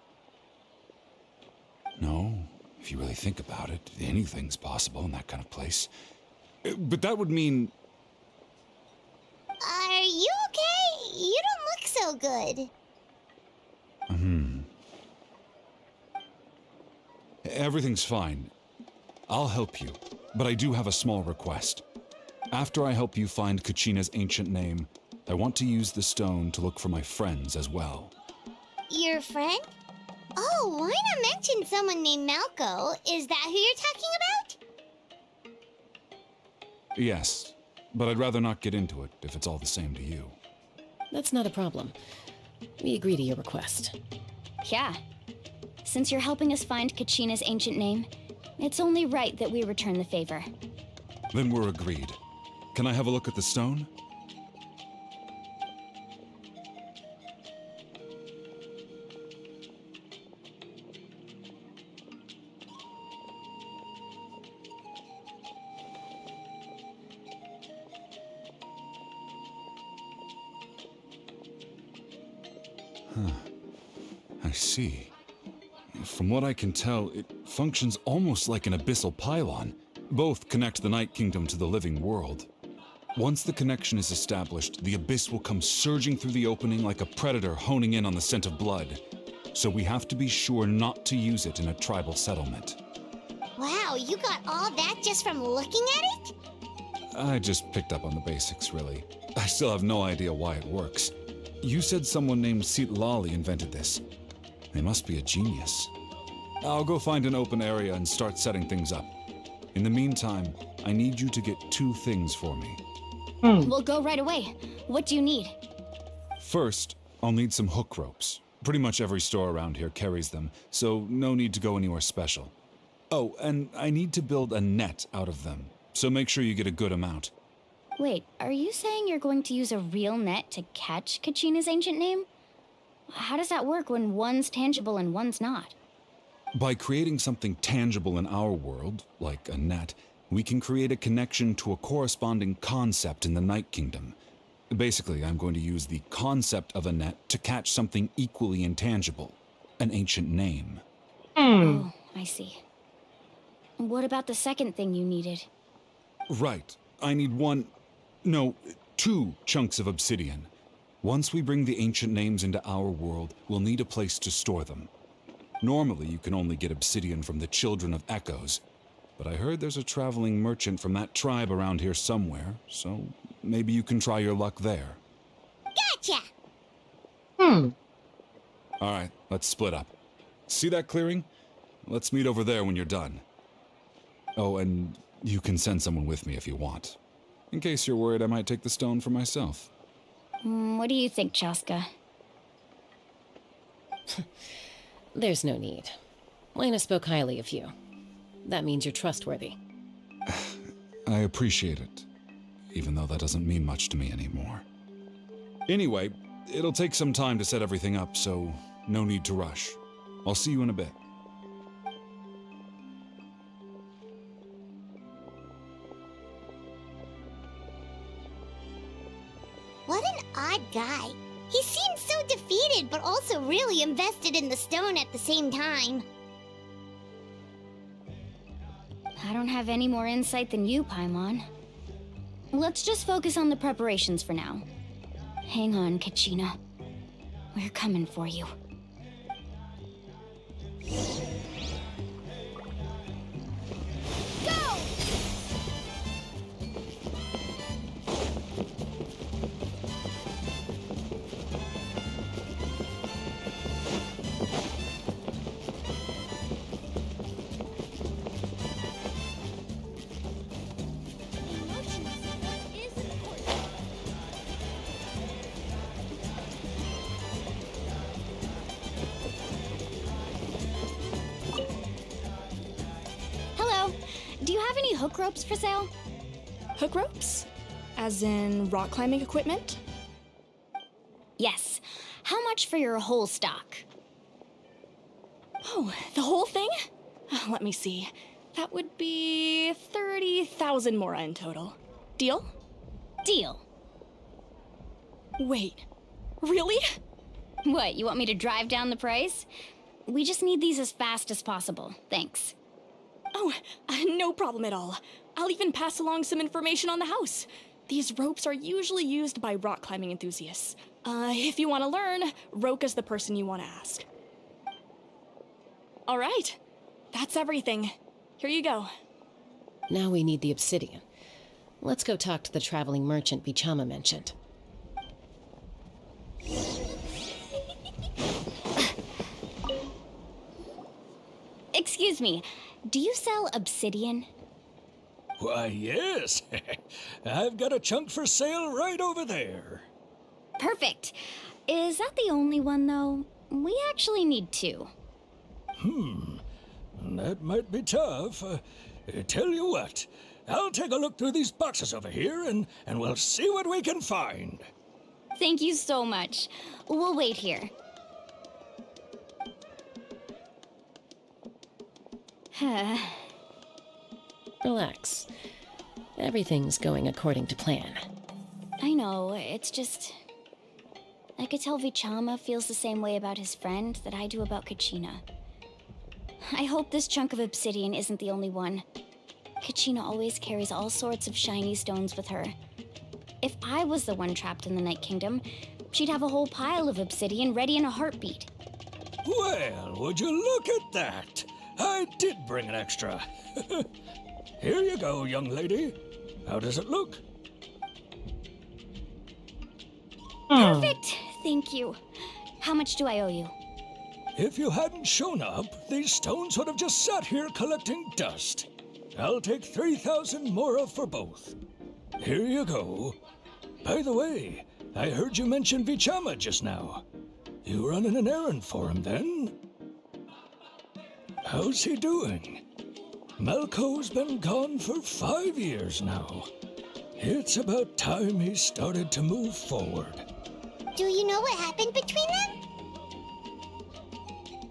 No, if you really think about it, anything's possible in that kind of place. But that would mean... Are you okay? You don't look so good. Everything's fine. I'll help you, but I do have a small request. After I help you find Kachina's ancient name, I want to use the stone to look for my friends as well. Your friend? Oh, why not mention someone named Malco? Is that who you're talking about? Yes, but I'd rather not get into it if it's all the same to you. That's not a problem. We agree to your request. Yeah. Since you're helping us find Kachina's ancient name, it's only right that we return the favor. Then we're agreed. Can I have a look at the stone? I see. From what I can tell, it functions almost like an abyssal pylon. Both connect the Night Kingdom to the living world. Once the connection is established, the abyss will come surging through the opening like a predator honing in on the scent of blood. So we have to be sure not to use it in a tribal settlement. Wow, you got all that just from looking at it? I just picked up on the basics, really. I still have no idea why it works. You said someone named Lali invented this. They must be a genius. I'll go find an open area and start setting things up. In the meantime, I need you to get 2 things for me. We'll go right away. What do you need? First, I'll need some hook ropes. Pretty much every store around here carries them, so no need to go anywhere special. Oh, and I need to build a net out of them, so make sure you get a good amount. Wait, are you saying you're going to use a real net to catch Kachina's ancient name? How does that work when one's tangible and one's not? By creating something tangible in our world, like a net, we can create a connection to a corresponding concept in the Night Kingdom. Basically, I'm going to use the concept of a net to catch something equally intangible, an ancient name. Oh, I see. What about the second thing you needed? Right. I need 2 chunks of obsidian. Once we bring the ancient names into our world, we'll need a place to store them. Normally, you can only get obsidian from the Children of Echoes, but I heard there's a traveling merchant from that tribe around here somewhere, so maybe you can try your luck there. Gotcha! Alright, let's split up. See that clearing? Let's meet over there when you're done. Oh, and you can send someone with me if you want. In case you're worried I might take the stone for myself. What do you think, Chaska? There's no need. Lena spoke highly of you. That means you're trustworthy. I appreciate it, even though that doesn't mean much to me anymore. Anyway, it'll take some time to set everything up, so no need to rush. I'll see you in a bit. What an odd guy. He seems so defeated, but also really invested in the stone at the same time. I don't have any more insight than you, Paimon. Let's just focus on the preparations for now. Hang on, Kachina. We're coming for you. Go! hook ropes for sale? Hook ropes? As in rock climbing equipment? Yes. How much for your whole stock? Oh, the whole thing? Let me see. That would be 30,000 mora in total. Deal? Deal. Wait, really? What, you want me to drive down the price? We just need these as fast as possible. Thanks. Oh, no problem at all. I'll even pass along some information on the house. These ropes are usually used by rock climbing enthusiasts. If you want to learn, Roka's the person you want to ask. All right, that's everything. Here you go. Now we need the obsidian. Let's go talk to the traveling merchant Bichama mentioned. Excuse me, do you sell obsidian? Why, yes. I've got a chunk for sale right over there. Perfect. Is that the only one, though? We actually need two. That might be tough. Tell you what, I'll take a look through these boxes over here and we'll see what we can find. Thank you so much. We'll wait here. Relax. Everything's going according to plan. I know, it's just... I could tell Vichama feels the same way about his friend that I do about Kachina. I hope this chunk of obsidian isn't the only one. Kachina always carries all sorts of shiny stones with her. If I was the one trapped in the Night Kingdom, she'd have a whole pile of obsidian ready in a heartbeat. Well, would you look at that? I did bring an extra. Here you go, young lady. How does it look? Perfect! Thank you. How much do I owe you? If you hadn't shown up, these stones would have just sat here collecting dust. I'll take 3,000 mora for both. Here you go. By the way, I heard you mention Vichama just now. You running an errand for him, then? How's he doing? Malco's been gone for 5 years now. It's about time he started to move forward. Do you know what happened between them?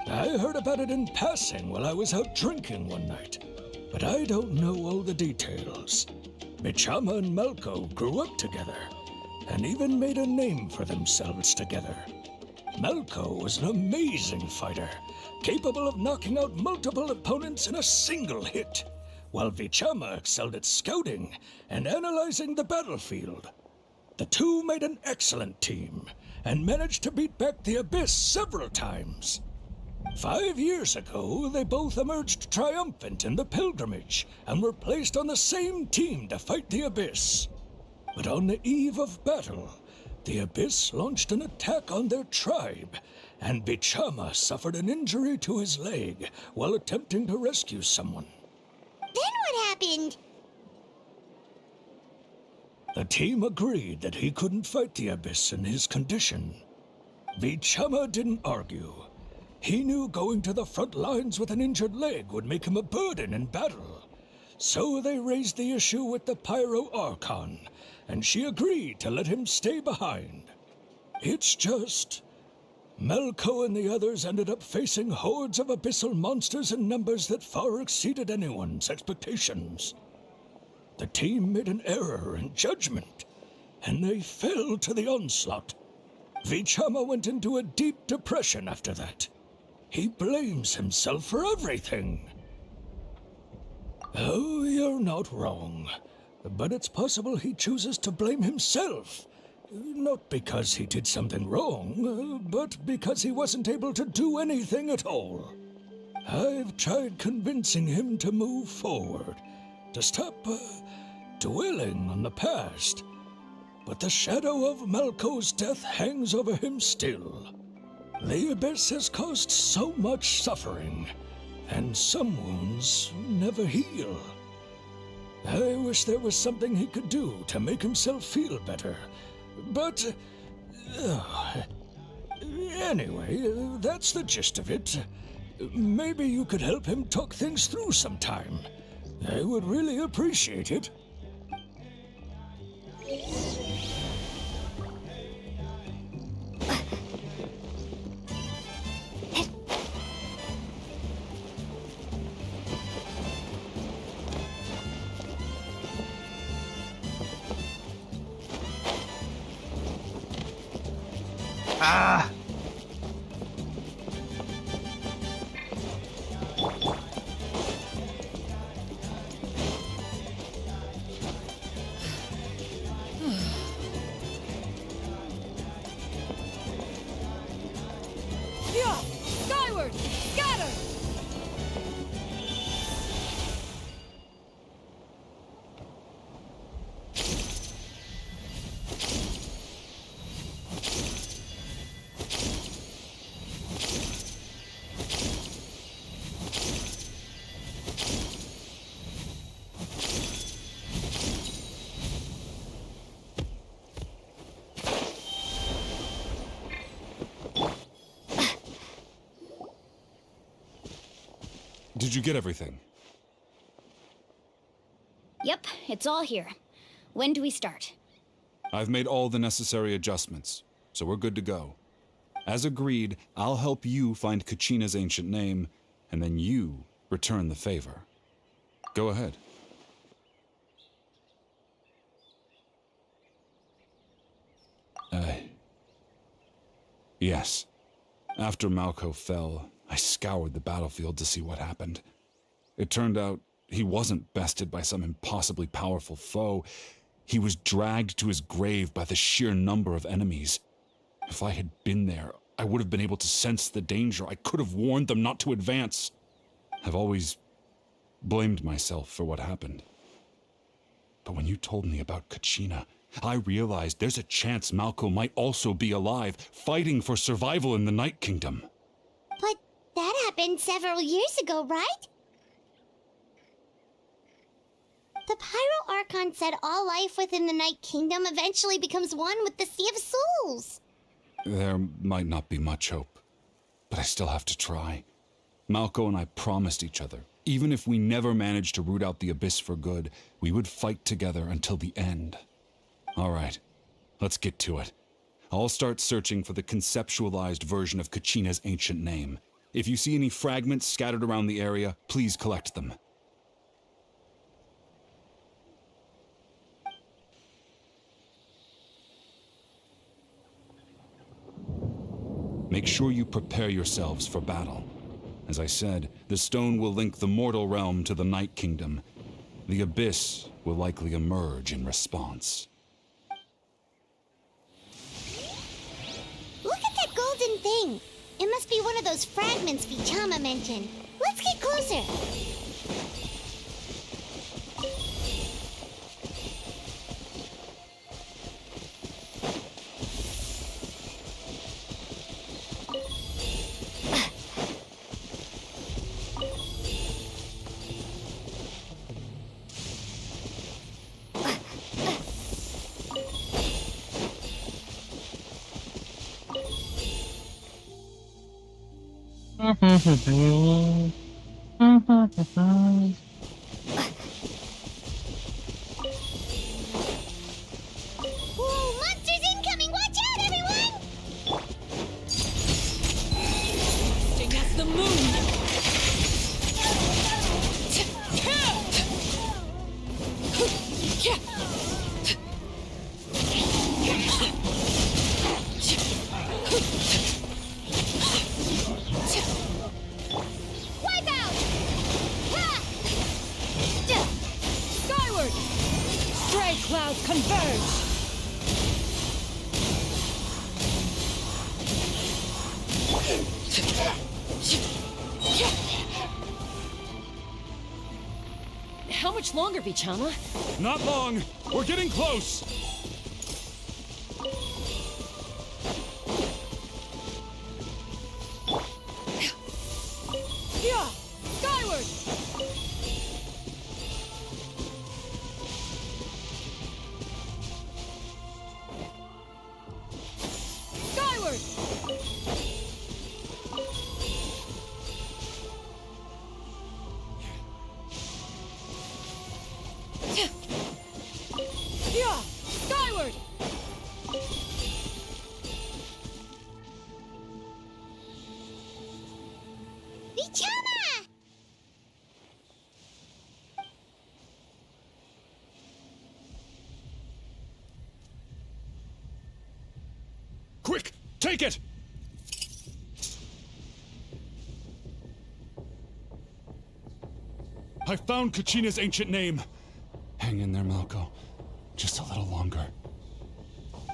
I heard about it in passing while I was out drinking one night, but I don't know all the details. Bichama and Malco grew up together, and even made a name for themselves together. Malco was an amazing fighter, capable of knocking out multiple opponents in a single hit, while Vichama excelled at scouting and analyzing the battlefield. The two made an excellent team, and managed to beat back the Abyss several times. 5 years ago, they both emerged triumphant in the pilgrimage, and were placed on the same team to fight the Abyss. But on the eve of battle, the Abyss launched an attack on their tribe, and Bichama suffered an injury to his leg while attempting to rescue someone. Then what happened? The team agreed that he couldn't fight the Abyss in his condition. Bichama didn't argue. He knew going to the front lines with an injured leg would make him a burden in battle. So they raised the issue with the Pyro Archon, and she agreed to let him stay behind. It's just... Malco and the others ended up facing hordes of abyssal monsters in numbers that far exceeded anyone's expectations. The team made an error in judgment, and they fell to the onslaught. Vichama went into a deep depression after that. He blames himself for everything. Oh, you're not wrong. But it's possible he chooses to blame himself. Not because he did something wrong, but because he wasn't able to do anything at all. I've tried convincing him to move forward, to stop dwelling on the past. But the shadow of Malco's death hangs over him still. The Abyss has caused so much suffering, and some wounds never heal. I wish there was something he could do to make himself feel better, but... anyway, that's the gist of it. Maybe you could help him talk things through sometime. I would really appreciate it. Ah! Yeah! Skyward! Scatter! Did you get everything? Yep, it's all here. When do we start? I've made all the necessary adjustments, so we're good to go. As agreed, I'll help you find Kachina's ancient name, and then you return the favor. Go ahead. Yes. After Malco fell, I scoured the battlefield to see what happened. It turned out he wasn't bested by some impossibly powerful foe. He was dragged to his grave by the sheer number of enemies. If I had been there, I would have been able to sense the danger. I could have warned them not to advance. I've always blamed myself for what happened. But when you told me about Kachina, I realized there's a chance Malco might also be alive, fighting for survival in the Night Kingdom. But that happened several years ago, right? The Pyro Archon said all life within the Night Kingdom eventually becomes one with the Sea of Souls. There might not be much hope, but I still have to try. Malco and I promised each other, even if we never managed to root out the Abyss for good, we would fight together until the end. All right, let's get to it. I'll start searching for the conceptualized version of Kachina's ancient name. If you see any fragments scattered around the area, please collect them. Make sure you prepare yourselves for battle. As I said, the stone will link the mortal realm to the Night Kingdom. The Abyss will likely emerge in response. Look at that golden thing. It must be one of those fragments Vichama mentioned. Let's get closer. Whoa, monsters incoming! Watch out, everyone! Sting as the moon! Wipe out! Ha! Skyward! Stray clouds converge! How much longer, Vichama? Not long! We're getting close! Yeah! Skyward! Skyward! Quick, take it! I found Kachina's ancient name. Hang in there, Malko. Just a little longer.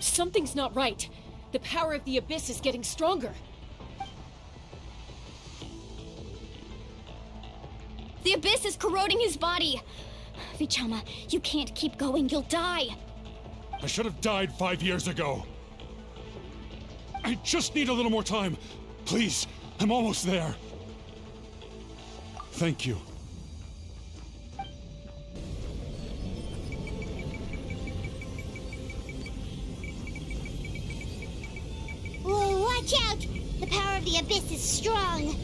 Something's not right. The power of the Abyss is getting stronger. The Abyss is corroding his body. Vichama, you can't keep going. You'll die. I should have died 5 years ago. I just need a little more time. Please, I'm almost there. Thank you. Whoa, watch out! The power of the Abyss is strong.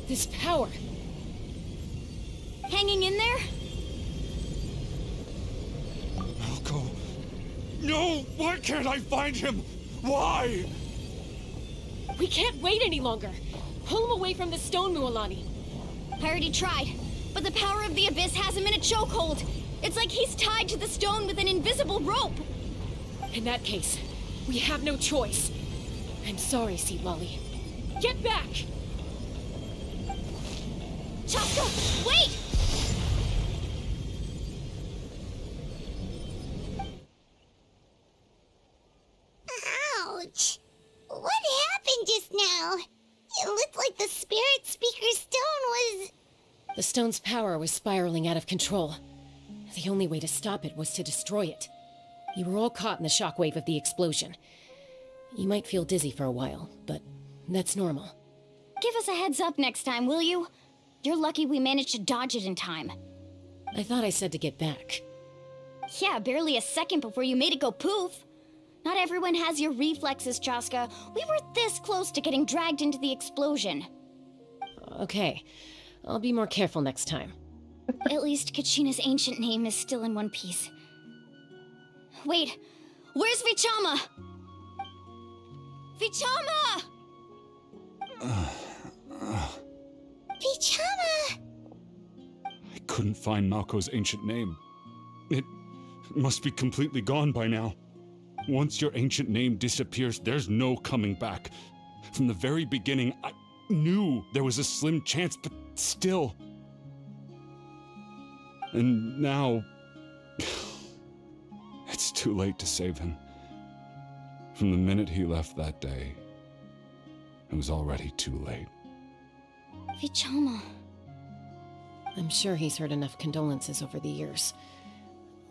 This power. Hanging in there? Malko. No! Why can't I find him? Why? We can't wait any longer. Pull him away from the stone, Mualani. I already tried, but the power of the Abyss has him in a chokehold. It's like he's tied to the stone with an invisible rope. In that case, we have no choice. I'm sorry, Sea Lolly. Get back! Chaska, wait! Ouch! What happened just now? It looked like the Spirit Speaker's stone was... The stone's power was spiraling out of control. The only way to stop it was to destroy it. You were all caught in the shockwave of the explosion. You might feel dizzy for a while, but that's normal. Give us a heads up next time, will you? You're lucky we managed to dodge it in time. I thought I said to get back. Yeah, barely a second before you made it go poof. Not everyone has your reflexes, Chaska. We were this close to getting dragged into the explosion. Okay, I'll be more careful next time. At least Kachina's ancient name is still in one piece. Wait, where's Vichama? Vichama! Vichama! I couldn't find Malko's ancient name. It must be completely gone by now. Once your ancient name disappears, there's no coming back. From the very beginning, I knew there was a slim chance, but still. And now... it's too late to save him. From the minute he left that day, it was already too late. Vichama. I'm sure he's heard enough condolences over the years.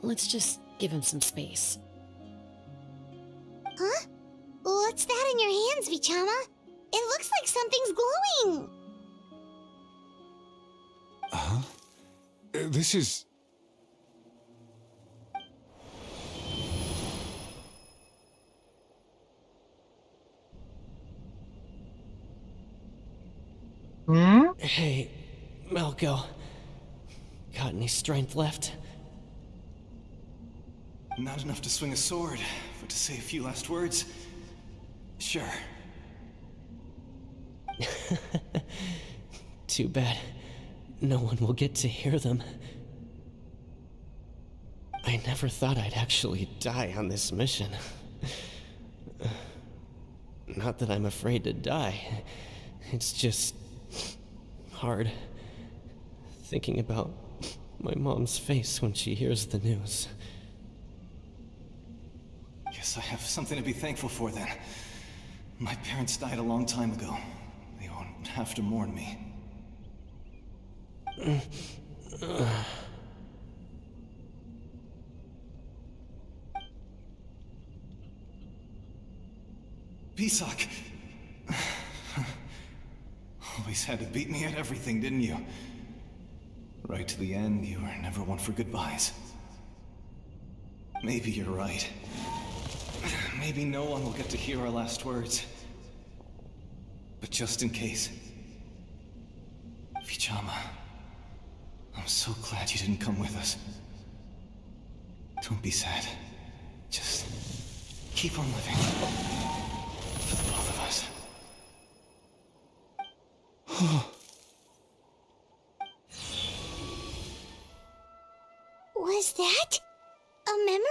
Let's just give him some space. Huh? What's that in your hands, Vichama? It looks like something's glowing! Huh? This is... Hey, Malko. Got any strength left? Not enough to swing a sword, but to say a few last words. Sure. Too bad. No one will get to hear them. I never thought I'd actually die on this mission. Not that I'm afraid to die. It's just... hard. Thinking about my mom's face when she hears the news. Guess I have something to be thankful for then. My parents died a long time ago. They won't have to mourn me. Pisak! Always had to beat me at everything, didn't you? Right to the end, you were never one for goodbyes. Maybe you're right. Maybe no one will get to hear our last words. But just in case... Vichama, I'm so glad you didn't come with us. Don't be sad. Just keep on living. For the both of us. Was that a memory?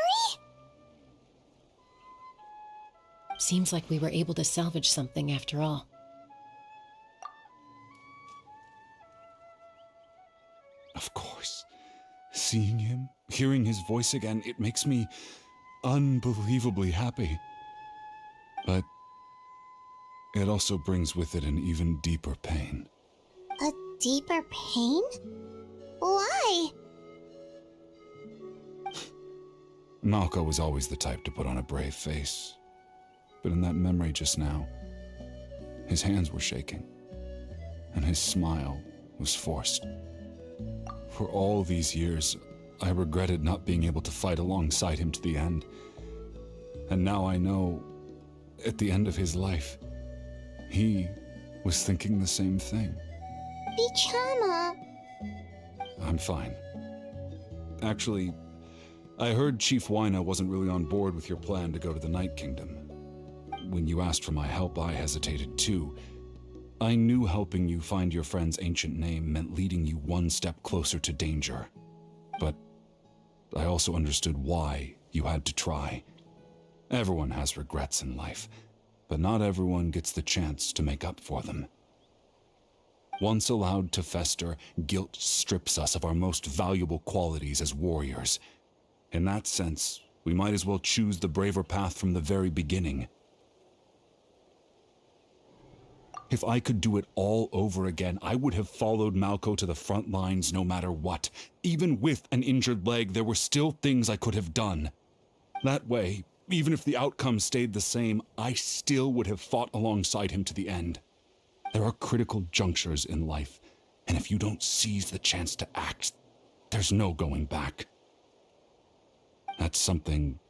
Seems like we were able to salvage something after all. Of course. Seeing him, hearing his voice again, it makes me unbelievably happy. But it also brings with it an even deeper pain. A deeper pain? Why? Malco was always the type to put on a brave face. But in that memory just now, his hands were shaking, and his smile was forced. For all these years, I regretted not being able to fight alongside him to the end. And now I know, at the end of his life, he was thinking the same thing. Vichama. I'm fine. Actually, I heard Chief Wyna wasn't really on board with your plan to go to the Night Kingdom. When you asked for my help, I hesitated too. I knew helping you find your friend's ancient name meant leading you one step closer to danger. But I also understood why you had to try. Everyone has regrets in life, but not everyone gets the chance to make up for them. Once allowed to fester, guilt strips us of our most valuable qualities as warriors. In that sense, we might as well choose the braver path from the very beginning. If I could do it all over again, I would have followed Malco to the front lines no matter what. Even with an injured leg, there were still things I could have done. That way, even if the outcome stayed the same, I still would have fought alongside him to the end. There are critical junctures in life, and if you don't seize the chance to act, there's no going back. That's something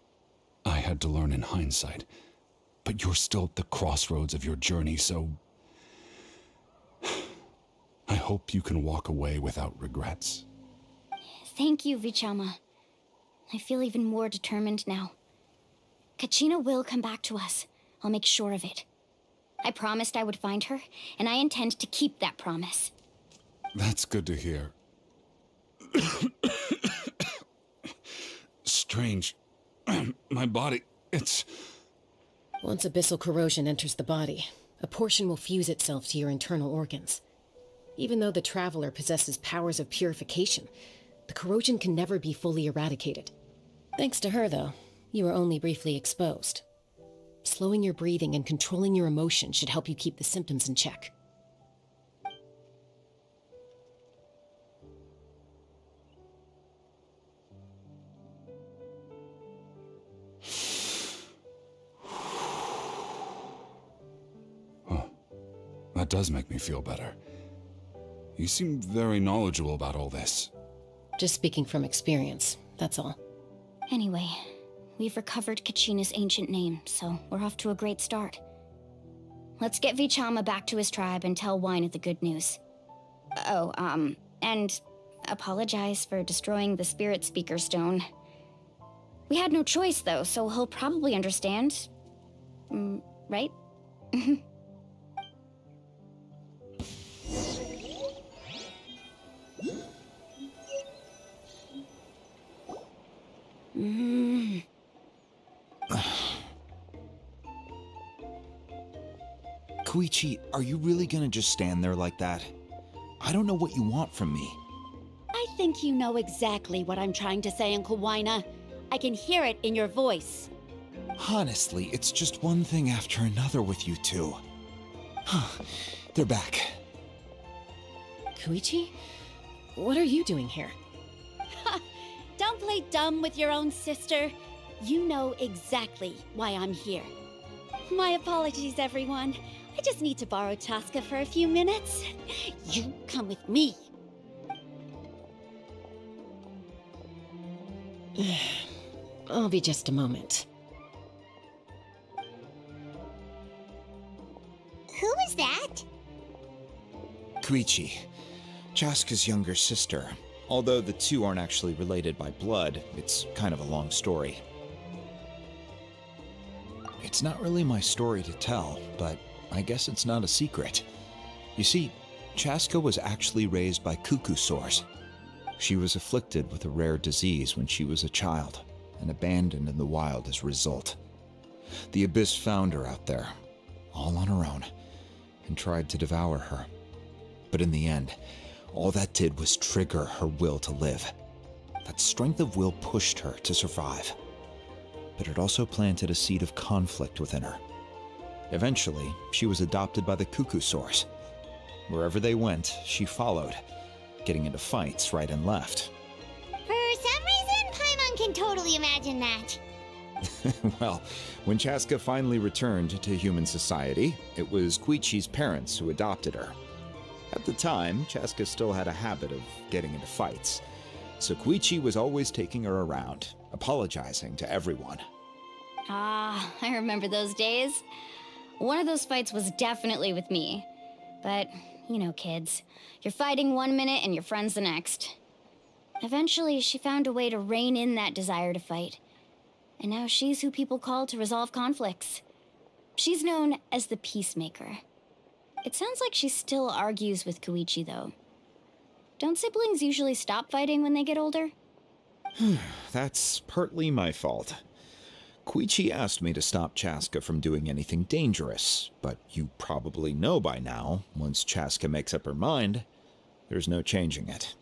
I had to learn in hindsight, but you're still at the crossroads of your journey, so I hope you can walk away without regrets. Thank you, Vichama. I feel even more determined now. Kachina will come back to us. I'll make sure of it. I promised I would find her, and I intend to keep that promise. That's good to hear. Strange. My body, it's... Once abyssal corrosion enters the body, a portion will fuse itself to your internal organs. Even though the Traveler possesses powers of purification, the corrosion can never be fully eradicated. Thanks to her, though, you were only briefly exposed. Slowing your breathing and controlling your emotions should help you keep the symptoms in check. That does make me feel better. You seem very knowledgeable about all this. Just speaking from experience, that's all. Anyway, we've recovered Kachina's ancient name, so we're off to a great start. Let's get Vichama back to his tribe and tell Wyna the good news. Oh, and apologize for destroying the Spirit Speaker Stone. We had no choice, though, so he'll probably understand. Right? Koichi, are you really gonna just stand there like that? I don't know what you want from me. I think you know exactly what I'm trying to say, Uncle Wyna. I can hear it in your voice. Honestly, it's just one thing after another with you two. They're back. Koichi? What are you doing here? Don't play dumb with your own sister. You know exactly why I'm here. My apologies, everyone. I just need to borrow Tosca for a few minutes. You come with me. I'll be just a moment. Who was that? Koichi, Chaska's younger sister. Although the two aren't actually related by blood, it's kind of a long story. It's not really my story to tell, but I guess it's not a secret. You see, Chaska was actually raised by cuckoo sores. She was afflicted with a rare disease when she was a child and abandoned in the wild as a result. The Abyss found her out there, all on her own, and tried to devour her. But in the end, all that did was trigger her will to live. That strength of will pushed her to survive. But it also planted a seed of conflict within her. Eventually, she was adopted by the cuckoo sores. Wherever they went, she followed, getting into fights right and left. For some reason, Paimon can totally imagine that. Well, when Chaska finally returned to human society, it was Koichi's parents who adopted her. At the time, Chaska still had a habit of getting into fights, so Koichi was always taking her around, apologizing to everyone. Ah, I remember those days. One of those fights was definitely with me. But, you know, kids. You're fighting one minute and your friend's the next. Eventually, she found a way to rein in that desire to fight. And now she's who people call to resolve conflicts. She's known as the Peacemaker. It sounds like she still argues with Koichi, though. Don't siblings usually stop fighting when they get older? That's partly my fault. Koichi asked me to stop Chaska from doing anything dangerous, but you probably know by now, once Chaska makes up her mind, there's no changing it.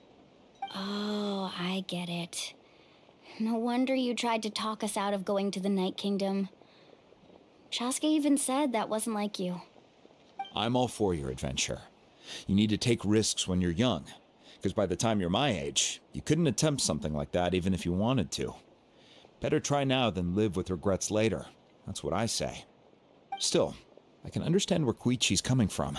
Oh, I get it. No wonder you tried to talk us out of going to the Night Kingdom. Chaska even said that wasn't like you. I'm all for your adventure. You need to take risks when you're young, because by the time you're my age, you couldn't attempt something like that even if you wanted to. Better try now than live with regrets later. That's what I say. Still, I can understand where Koichi's coming from.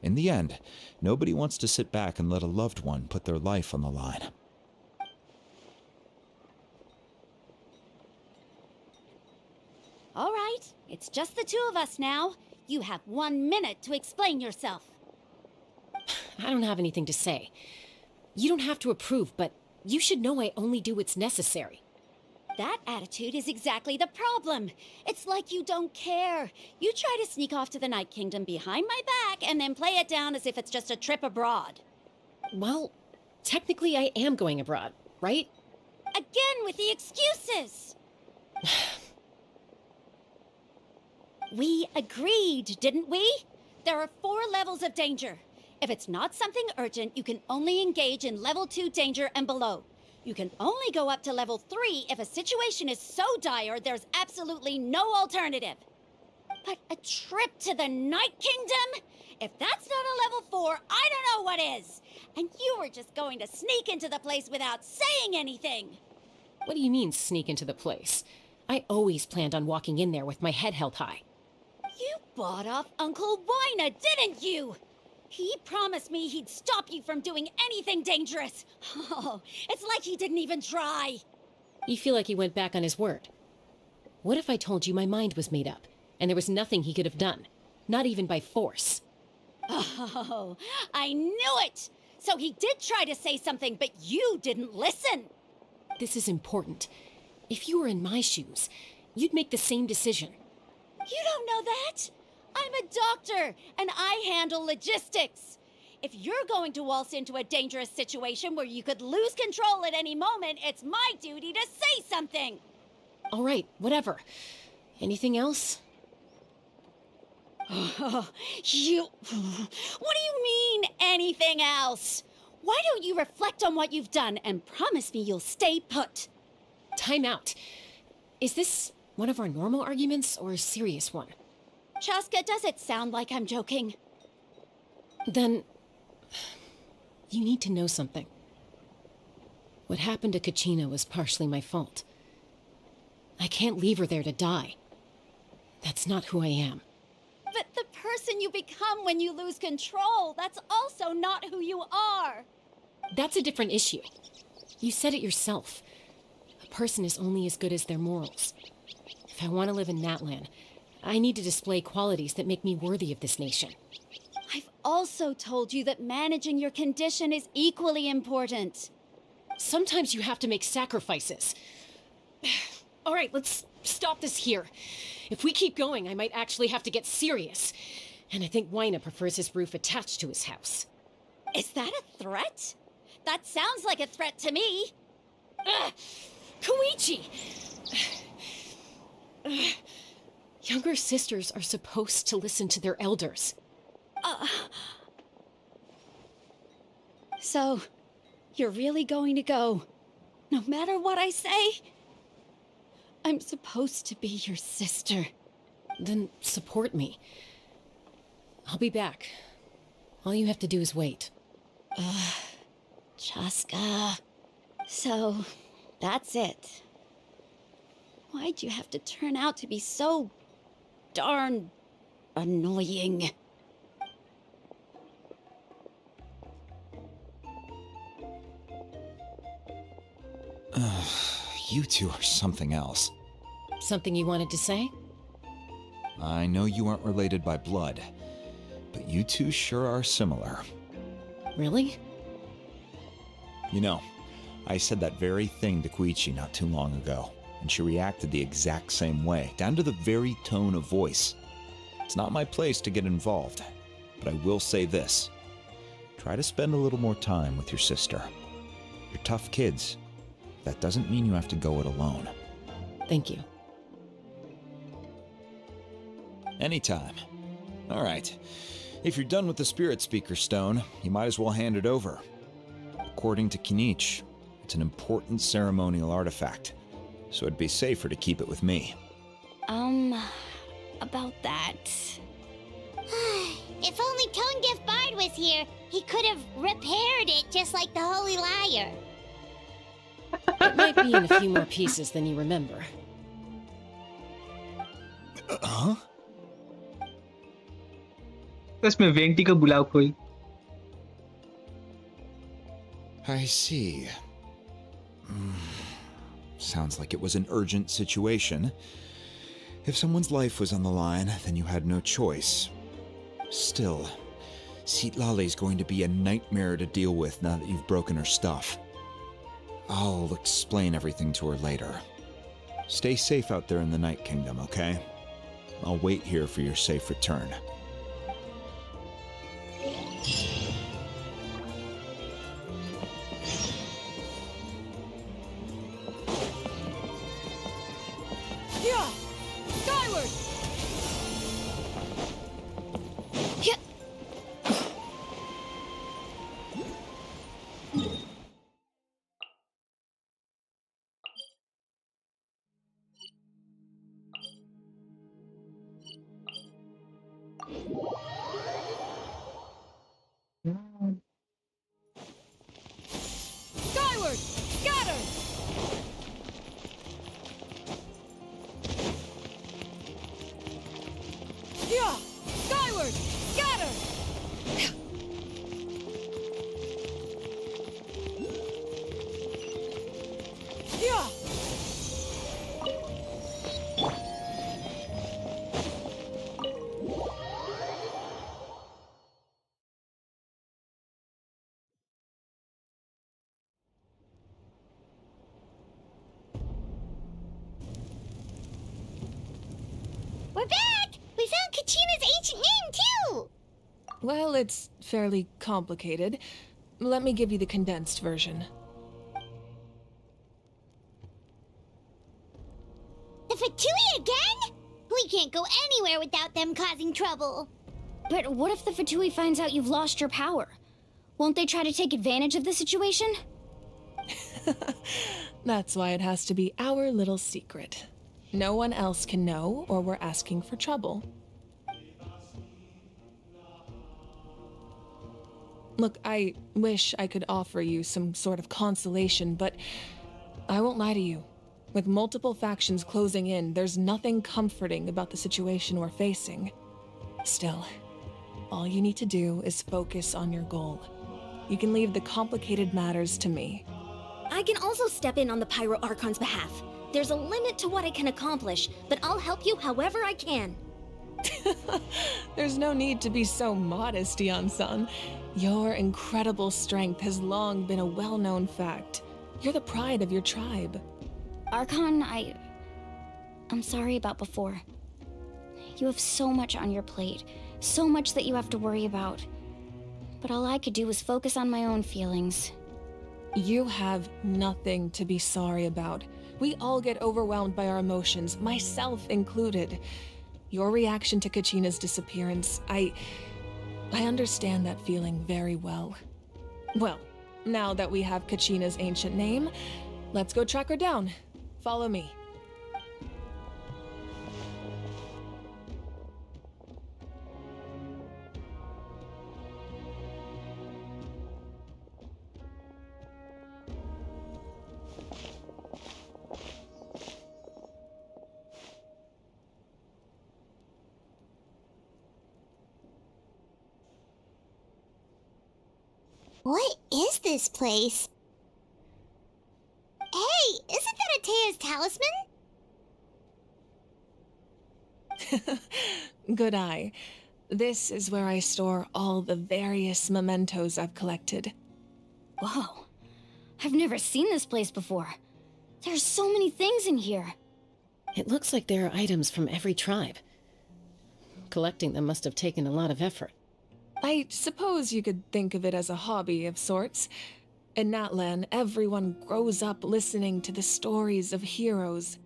In the end, nobody wants to sit back and let a loved one put their life on the line. All right, it's just the two of us now. You have 1 minute to explain yourself. I don't have anything to say. You don't have to approve, but you should know I only do what's necessary. That attitude is exactly the problem. It's like you don't care. You try to sneak off to the Night Kingdom behind my back and then play it down as if it's just a trip abroad. Well, technically I am going abroad, right? Again with the excuses! We agreed, didn't we? There are 4 levels of danger. If it's not something urgent, you can only engage in level 2 danger and below. You can only go up to level 3 if a situation is so dire there's absolutely no alternative. But a trip to the Night Kingdom? If that's not a level 4, I don't know what is. And you were just going to sneak into the place without saying anything. What do you mean, sneak into the place? I always planned on walking in there with my head held high. You bought off Uncle Wina, didn't you? He promised me he'd stop you from doing anything dangerous. Oh, it's like he didn't even try. You feel like he went back on his word. What if I told you my mind was made up, and there was nothing he could have done? Not even by force. Oh, I knew it! So he did try to say something, but you didn't listen. This is important. If you were in my shoes, you'd make the same decision. You don't know that? I'm a doctor, and I handle logistics. If you're going to waltz into a dangerous situation where you could lose control at any moment, it's my duty to say something. All right, whatever. Anything else? What do you mean, anything else? Why don't you reflect on what you've done and promise me you'll stay put? Time out. Is this one of our normal arguments or a serious one? Chaska, does it sound like I'm joking? Then, you need to know something. What happened to Kachina was partially my fault. I can't leave her there to die. That's not who I am. But the person you become when you lose control, that's also not who you are. That's a different issue. You said it yourself. A person is only as good as their morals. If I want to live in Natlan, I need to display qualities that make me worthy of this nation. I've also told you that managing your condition is equally important. Sometimes you have to make sacrifices. All right, let's stop this here. If we keep going, I might actually have to get serious. And I think Wina prefers his roof attached to his house. Is that a threat? That sounds like a threat to me. Ugh. Koichi! Younger sisters are supposed to listen to their elders. So, you're really going to go, no matter what I say? I'm supposed to be your sister. Then support me. I'll be back. All you have to do is wait. Chaska. So, that's it. Why'd you have to turn out to be so darn annoying? You two are something else. Something you wanted to say? I know you aren't related by blood, but you two sure are similar. Really? You know, I said that very thing to Koichi not too long ago, and she reacted the exact same way, down to the very tone of voice. It's not my place to get involved, but I will say this. Try to spend a little more time with your sister. You're tough kids. That doesn't mean you have to go it alone. Thank you. Anytime. All right. If you're done with the Spirit Speaker Stone, you might as well hand it over. According to Kinich, it's an important ceremonial artifact, so it'd be safer to keep it with me. About that. If only Tone Deaf Bard was here, he could have repaired it just like the Holy Liar. It might be in a few more pieces than you remember. Huh? उसमें vanity को बुलाओ कोई. I see. Sounds like it was an urgent situation. If someone's life was on the line, then you had no choice. Still, Citlali's going to be a nightmare to deal with now that you've broken her stuff. I'll explain everything to her later. Stay safe out there in the Night Kingdom, okay? I'll wait here for your safe return. Yeah! Skyward! Skyward! Scatter! Yeah! Skyward! Scatter! Yeah! We're back! We found Kachina's ancient name, too! Well, it's fairly complicated. Let me give you the condensed version. The Fatui again? We can't go anywhere without them causing trouble. But what if the Fatui finds out you've lost your power? Won't they try to take advantage of the situation? That's why it has to be our little secret. No one else can know, or we're asking for trouble. Look, I wish I could offer you some sort of consolation, but I won't lie to you. With multiple factions closing in, there's nothing comforting about the situation we're facing. Still, all you need to do is focus on your goal. You can leave the complicated matters to me. I can also step in on the Pyro Archon's behalf. There's a limit to what I can accomplish, but I'll help you however I can. There's no need to be so modest, Yan-san. Your incredible strength has long been a well-known fact. You're the pride of your tribe. Archon, I'm sorry about before. You have so much on your plate, so much that you have to worry about. but all I could do was focus on my own feelings. You have nothing to be sorry about. We all get overwhelmed by our emotions, myself included. Your reaction to Kachina's disappearance, I understand that feeling very well. Well, now that we have Kachina's ancient name, let's go track her down. Follow me. What is this place? Hey, isn't that Atea's talisman? Good eye. This is where I store all the various mementos I've collected. Whoa. I've never seen this place before. There's so many things in here. It looks like there are items from every tribe. Collecting them must have taken a lot of effort. I suppose you could think of it as a hobby of sorts. In Natlan, everyone grows up listening to the stories of heroes,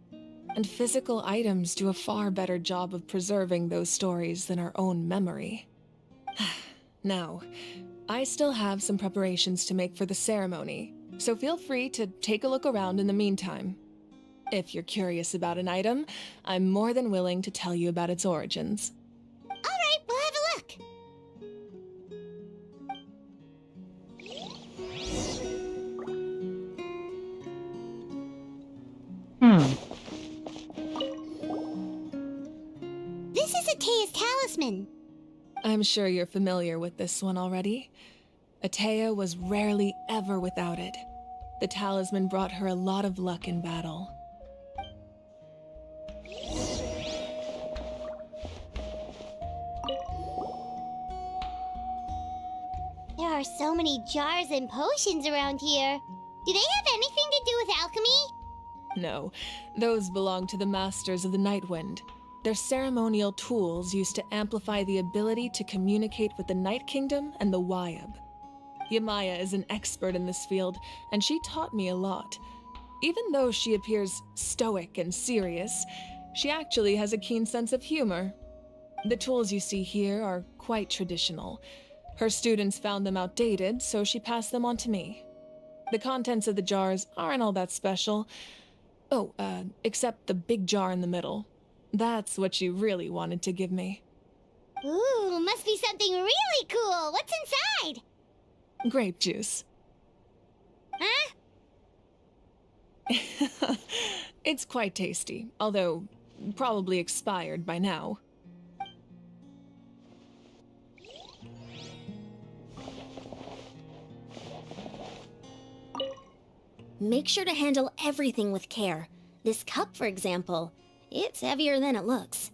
and physical items do a far better job of preserving those stories than our own memory. Now, I still have some preparations to make for the ceremony, so feel free to take a look around in the meantime. If you're curious about an item, I'm more than willing to tell you about its origins. All right, we'll have a look. This is Atea's talisman. I'm sure you're familiar with this one already. Atea was rarely ever without it. The talisman brought her a lot of luck in battle. There are so many jars and potions around here. Do they have anything to do with alchemy? No, those belong to the Masters of the Nightwind. They're ceremonial tools used to amplify the ability to communicate with the Night Kingdom and the Wyab. Yamaya is an expert in this field, and she taught me a lot. Even though she appears stoic and serious, she actually has a keen sense of humor. The tools you see here are quite traditional. Her students found them outdated, so she passed them on to me. The contents of the jars aren't all that special. Oh, except the big jar in the middle. That's what she really wanted to give me. Ooh, must be something really cool. What's inside? Grape juice. Huh? It's quite tasty, although probably expired by now. Make sure to handle everything with care. This cup, for example, it's heavier than it looks.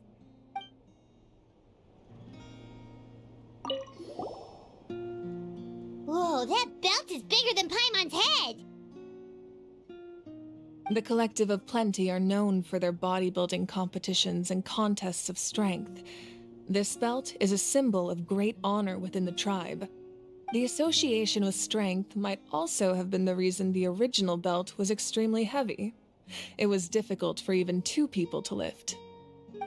Whoa, that belt is bigger than Paimon's head! The Collective of Plenty are known for their bodybuilding competitions and contests of strength. This belt is a symbol of great honor within the tribe. The association with strength might also have been the reason the original belt was extremely heavy. It was difficult for even two people to lift.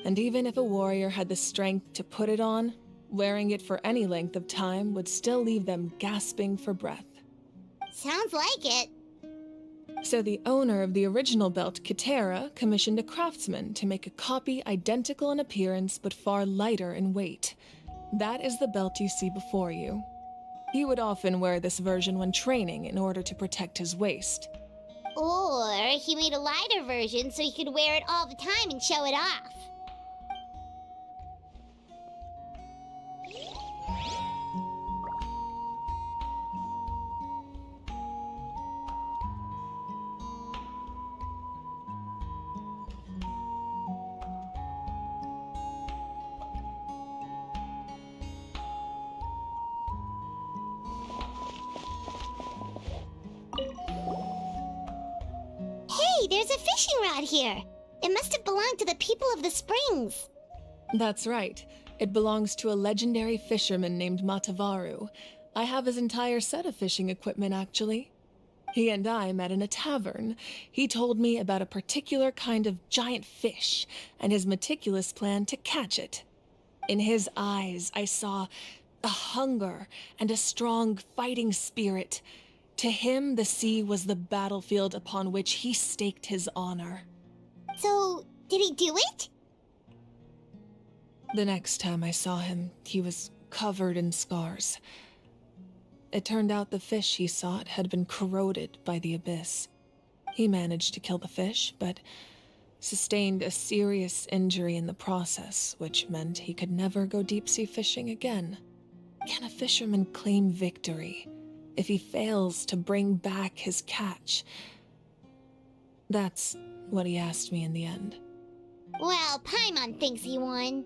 And even if a warrior had the strength to put it on, wearing it for any length of time would still leave them gasping for breath. Sounds like it. So the owner of the original belt, Kitera, commissioned a craftsman to make a copy identical in appearance but far lighter in weight. That is the belt you see before you. He would often wear this version when training in order to protect his waist. Or he made a lighter version so he could wear it all the time and show it off. Hey, there's a fishing rod here. It must have belonged to the people of the springs. That's right. It belongs to a legendary fisherman named Matavaru. I have his entire set of fishing equipment, actually. He and I met in a tavern. He told me about a particular kind of giant fish and his meticulous plan to catch it. In his eyes, I saw a hunger and a strong fighting spirit. To him, the sea was the battlefield upon which he staked his honor. So, did he do it? The next time I saw him, he was covered in scars. It turned out the fish he sought had been corroded by the abyss. He managed to kill the fish, but sustained a serious injury in the process, which meant he could never go deep-sea fishing again. Can a fisherman claim victory if he fails to bring back his catch? That's what he asked me in the end. Well, Paimon thinks he won.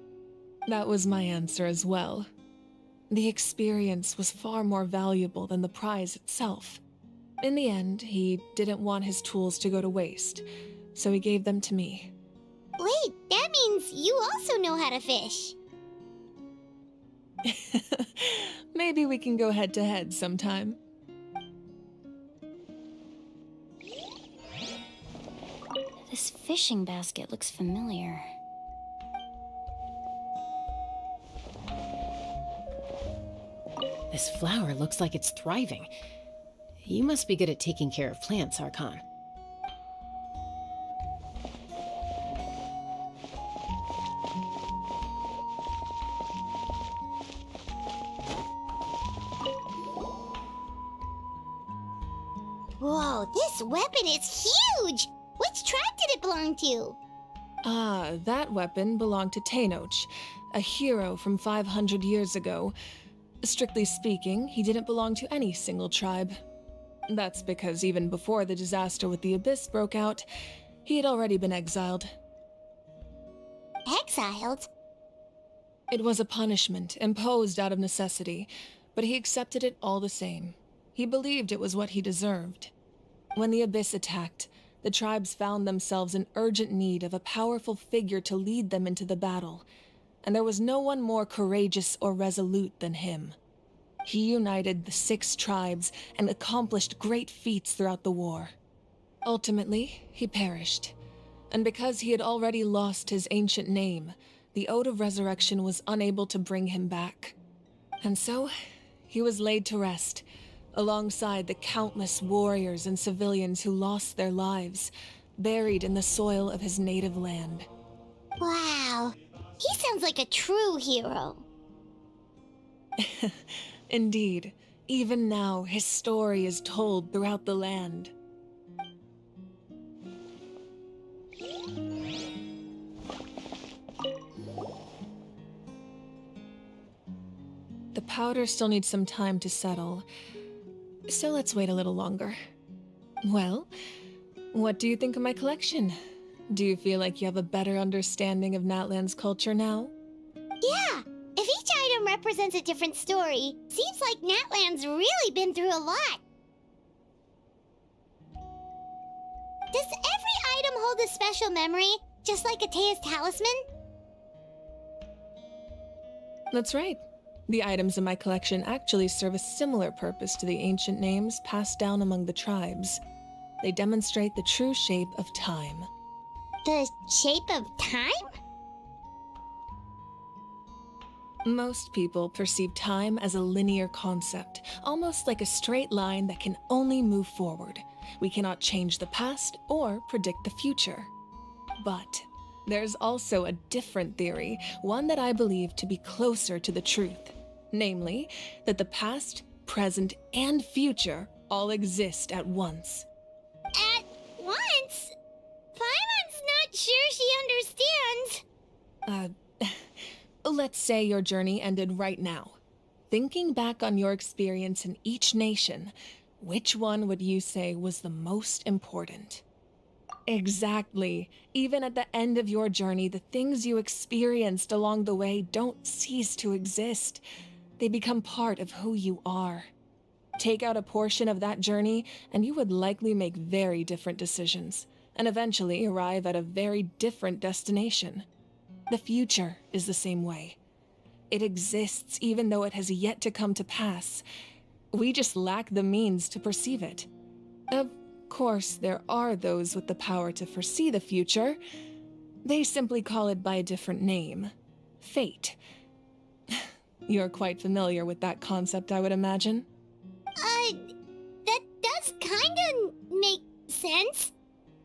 That was my answer as well. The experience was far more valuable than the prize itself. In the end, he didn't want his tools to go to waste, so he gave them to me. Wait, that means you also know how to fish. Maybe we can go head-to-head sometime. This fishing basket looks familiar. This flower looks like it's thriving. You must be good at taking care of plants, Archon. Whoa, this weapon is huge! Which tribe did it belong to? Ah, that weapon belonged to Tenoch, a hero from 500 years ago. Strictly speaking, he didn't belong to any single tribe. That's because even before the disaster with the Abyss broke out, he had already been exiled. Exiled? It was a punishment imposed out of necessity, but he accepted it all the same. He believed it was what he deserved. When the Abyss attacked, the tribes found themselves in urgent need of a powerful figure to lead them into the battle, and there was no one more courageous or resolute than him. He united the 6 tribes and accomplished great feats throughout the war. Ultimately, he perished, and because he had already lost his ancient name, the Ode of Resurrection was unable to bring him back. And so, he was laid to rest, alongside the countless warriors and civilians who lost their lives, buried in the soil of his native land. Wow, he sounds like a true hero. Indeed, even now his story is told throughout the land. The powder still needs some time to settle, so let's wait a little longer. Well, what do you think of my collection? Do you feel like you have a better understanding of Natlan's culture now? Yeah, if each item represents a different story, seems like Natlan's really been through a lot. Does every item hold a special memory, just like Atea's talisman? That's right. The items in my collection actually serve a similar purpose to the ancient names passed down among the tribes. They demonstrate the true shape of time. The shape of time? Most people perceive time as a linear concept, almost like a straight line that can only move forward. We cannot change the past or predict the future. But there's also a different theory, one that I believe to be closer to the truth. Namely, that the past, present, and future all exist at once. At once? Paimon's not sure she understands. Let's say your journey ended right now. Thinking back on your experience in each nation, which one would you say was the most important? Exactly. Even at the end of your journey, the things you experienced along the way don't cease to exist. They become part of who you are. Take out a portion of that journey, and you would likely make very different decisions, and eventually arrive at a very different destination. The future is the same way. It exists even though it has yet to come to pass, We just lack the means to perceive it. Of course, there are those with the power to foresee the future. They simply call it by a different name. Fate. You're quite familiar with that concept, I would imagine. That does kinda make sense.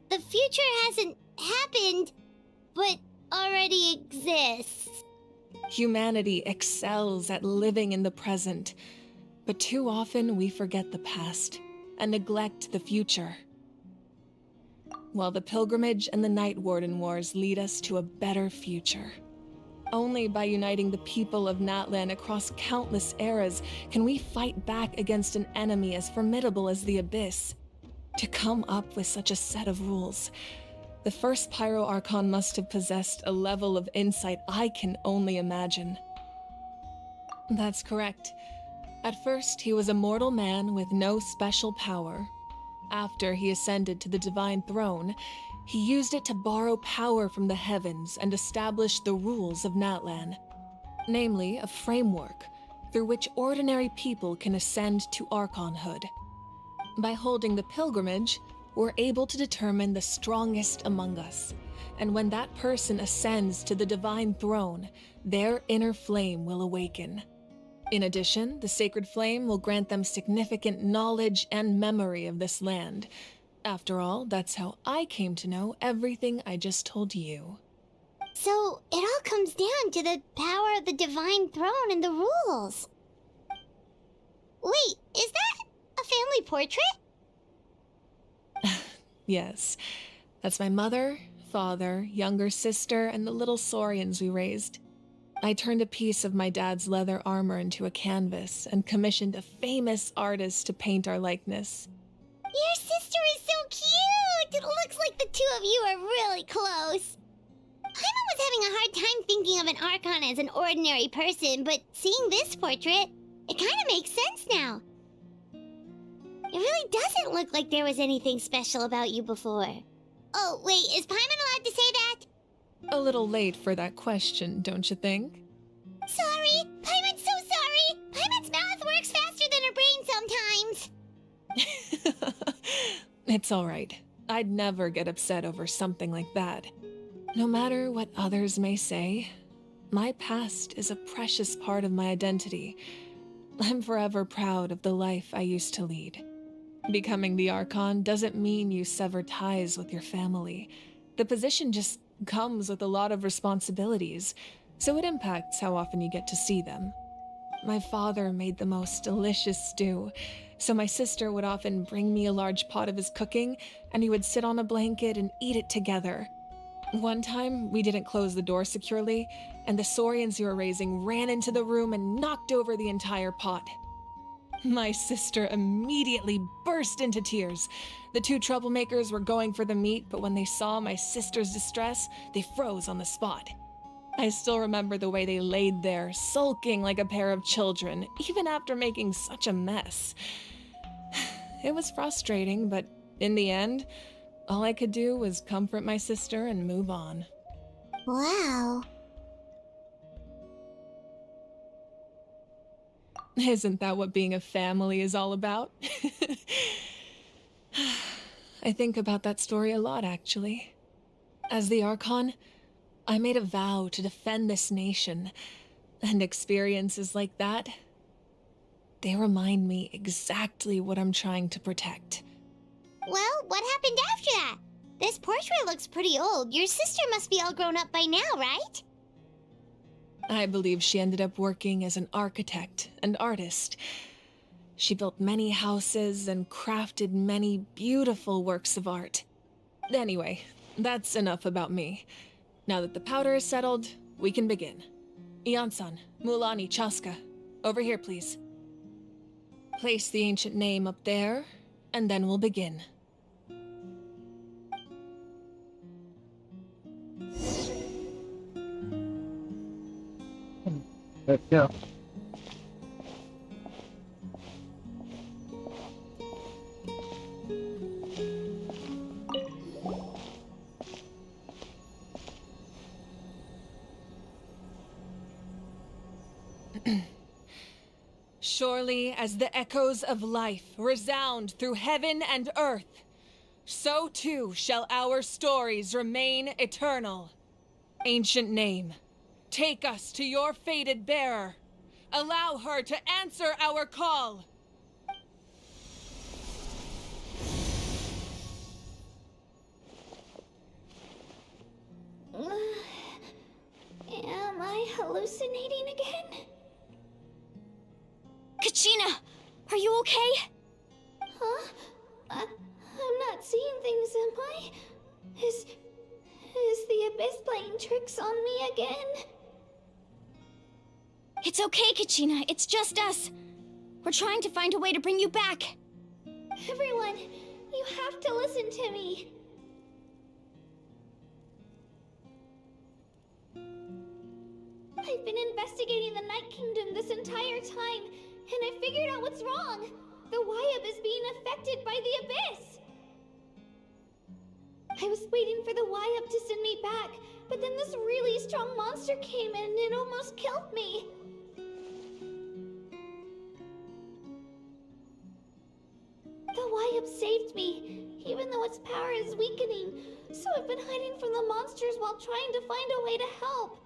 The future hasn't happened, but already exists. Humanity excels at living in the present, but too often we forget the past and neglect the future. While the pilgrimage and the Night Warden Wars lead us to a better future. Only by uniting the people of Natlan across countless eras can we fight back against an enemy as formidable as the Abyss. To come up with such a set of rules, the first Pyro Archon must have possessed a level of insight I can only imagine. That's correct. At first, he was a mortal man with no special power. After he ascended to the divine throne, he used it to borrow power from the heavens and establish the rules of Natlan. Namely, a framework through which ordinary people can ascend to Archonhood. By holding the pilgrimage, we're able to determine the strongest among us. And when that person ascends to the divine throne, their inner flame will awaken. In addition, the sacred flame will grant them significant knowledge and memory of this land. After all, that's how I came to know everything I just told you. So, it all comes down to the power of the divine throne and the rules. Wait, is that a family portrait? Yes, that's my mother, father, younger sister, and the little saurians we raised. I turned a piece of my dad's leather armor into a canvas and commissioned a famous artist to paint our likeness. Your sister is so cute! It looks like the two of you are really close. Paimon was having a hard time thinking of an Archon as an ordinary person, but seeing this portrait, it kind of makes sense now. It really doesn't look like there was anything special about you before. Oh, wait, is Paimon allowed to say that? A little late for that question, don't you think? Sorry! Paimon's so sorry! Paimon's mouth works faster than her brain sometimes! It's all right. I'd never get upset over something like that. No matter what others may say, my past is a precious part of my identity. I'm forever proud of the life I used to lead. Becoming the Archon doesn't mean you sever ties with your family. The position just comes with a lot of responsibilities, so it impacts how often you get to see them. My father made the most delicious stew, so my sister would often bring me a large pot of his cooking, and he would sit on a blanket and eat it together. One time, we didn't close the door securely, and the saurians you were raising ran into the room and knocked over the entire pot. My sister immediately burst into tears. The two troublemakers were going for the meat, but when they saw my sister's distress, they froze on the spot. I still remember the way they laid there, sulking like a pair of children, even after making such a mess. It was frustrating, but in the end, all I could do was comfort my sister and move on. Wow. Isn't that what being a family is all about? I think about that story a lot, actually. As the Archon, I made a vow to defend this nation, and experiences like that, they remind me exactly what I'm trying to protect. Well, what happened after that? This portrait looks pretty old. Your sister must be all grown up by now, right? I believe she ended up working as an architect and artist. She built many houses and crafted many beautiful works of art. Anyway, that's enough about me. Now that the powder is settled, we can begin. Ian-san, Mualani, Chaska, over here, please. Place the ancient name up there, and then we'll begin. Let's go. Surely as the echoes of life resound through heaven and earth, so too shall our stories remain eternal. Ancient name, take us to your fated bearer. Allow her to answer our call. Am I hallucinating again? Kachina, are you okay? Huh? I'm not seeing things, am I? Is the Abyss playing tricks on me again? It's okay, Kachina. It's just us. We're trying to find a way to bring you back. Everyone, you have to listen to me. I've been investigating the Night Kingdom this entire time, and I figured out what's wrong. The Wyab is being affected by the Abyss. I was waiting for the Wyab to send me back, but then this really strong monster came in and it almost killed me. The Wyab saved me, even though its power is weakening, so I've been hiding from the monsters while trying to find a way to help.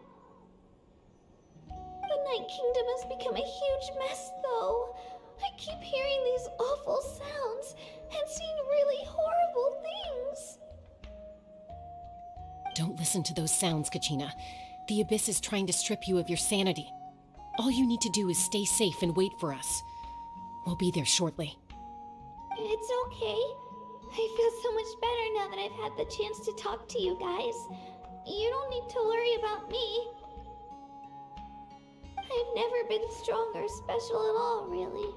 The Night Kingdom has become a huge mess, though. I keep hearing these awful sounds and seeing really horrible things. Don't listen to those sounds, Kachina. The Abyss is trying to strip you of your sanity. All you need to do is stay safe and wait for us. We'll be there shortly. It's okay. I feel so much better now that I've had the chance to talk to you guys. You don't need to worry about me. I've never been strong or special at all, really.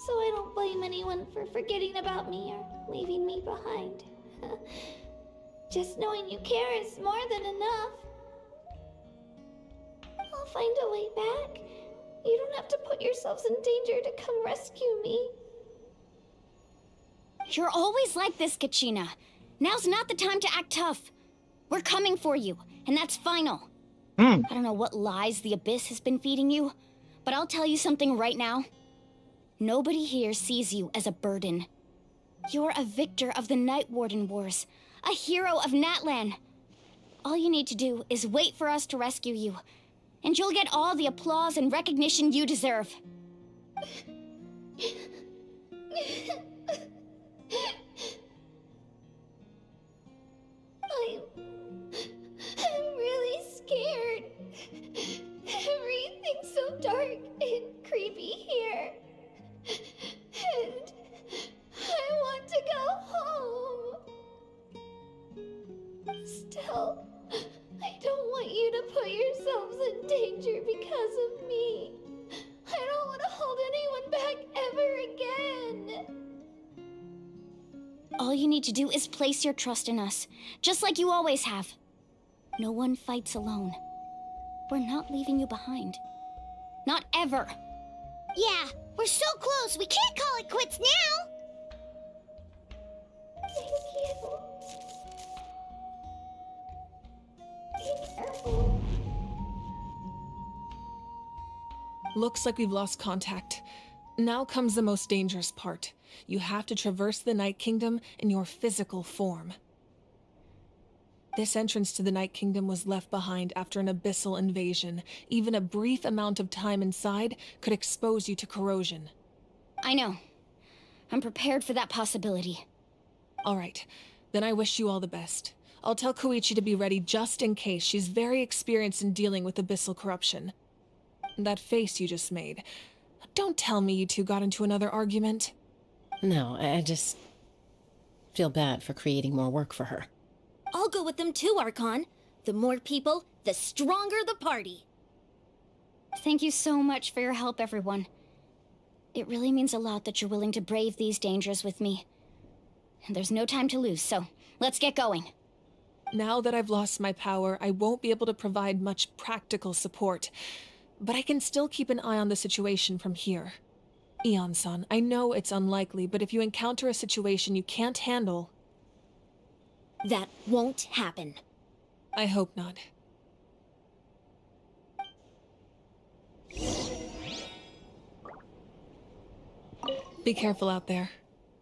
So I don't blame anyone for forgetting about me or leaving me behind. Just knowing you care is more than enough. I'll find a way back. You don't have to put yourselves in danger to come rescue me. You're always like this, Kachina. Now's not the time to act tough. We're coming for you, and that's final. I don't know what lies the Abyss has been feeding you, but I'll tell you something right now. Nobody here sees you as a burden. You're a victor of the Night Warden Wars, a hero of Natlan. All you need to do is wait for us to rescue you, and you'll get all the applause and recognition you deserve. I'm really scared. Everything's so dark and creepy here. And I want to go home. Still, I don't want you to put yourselves in danger because of me. I don't want to hold anyone back ever again. All you need to do is place your trust in us, just like you always have. No one fights alone. We're not leaving you behind. Not ever. Yeah, we're so close, we can't call it quits now! Thank you. Be careful. Looks like we've lost contact. Now comes the most dangerous part. You have to traverse the Night Kingdom in your physical form. This entrance to the Night Kingdom was left behind after an abyssal invasion. Even a brief amount of time inside could expose you to corrosion. I know. I'm prepared for that possibility. All right, then I wish you all the best. I'll tell Koichi to be ready just in case. She's very experienced in dealing with abyssal corruption. That face you just made. Don't tell me you two got into another argument. No, I just feel bad for creating more work for her. I'll go with them too, Archon. The more people, the stronger the party. Thank you so much for your help, everyone. It really means a lot that you're willing to brave these dangers with me. And there's no time to lose, so let's get going. Now that I've lost my power, I won't be able to provide much practical support. But I can still keep an eye on the situation from here. Eon-san, I know it's unlikely, but if you encounter a situation you can't handle... That won't happen. I hope not. Be careful out there.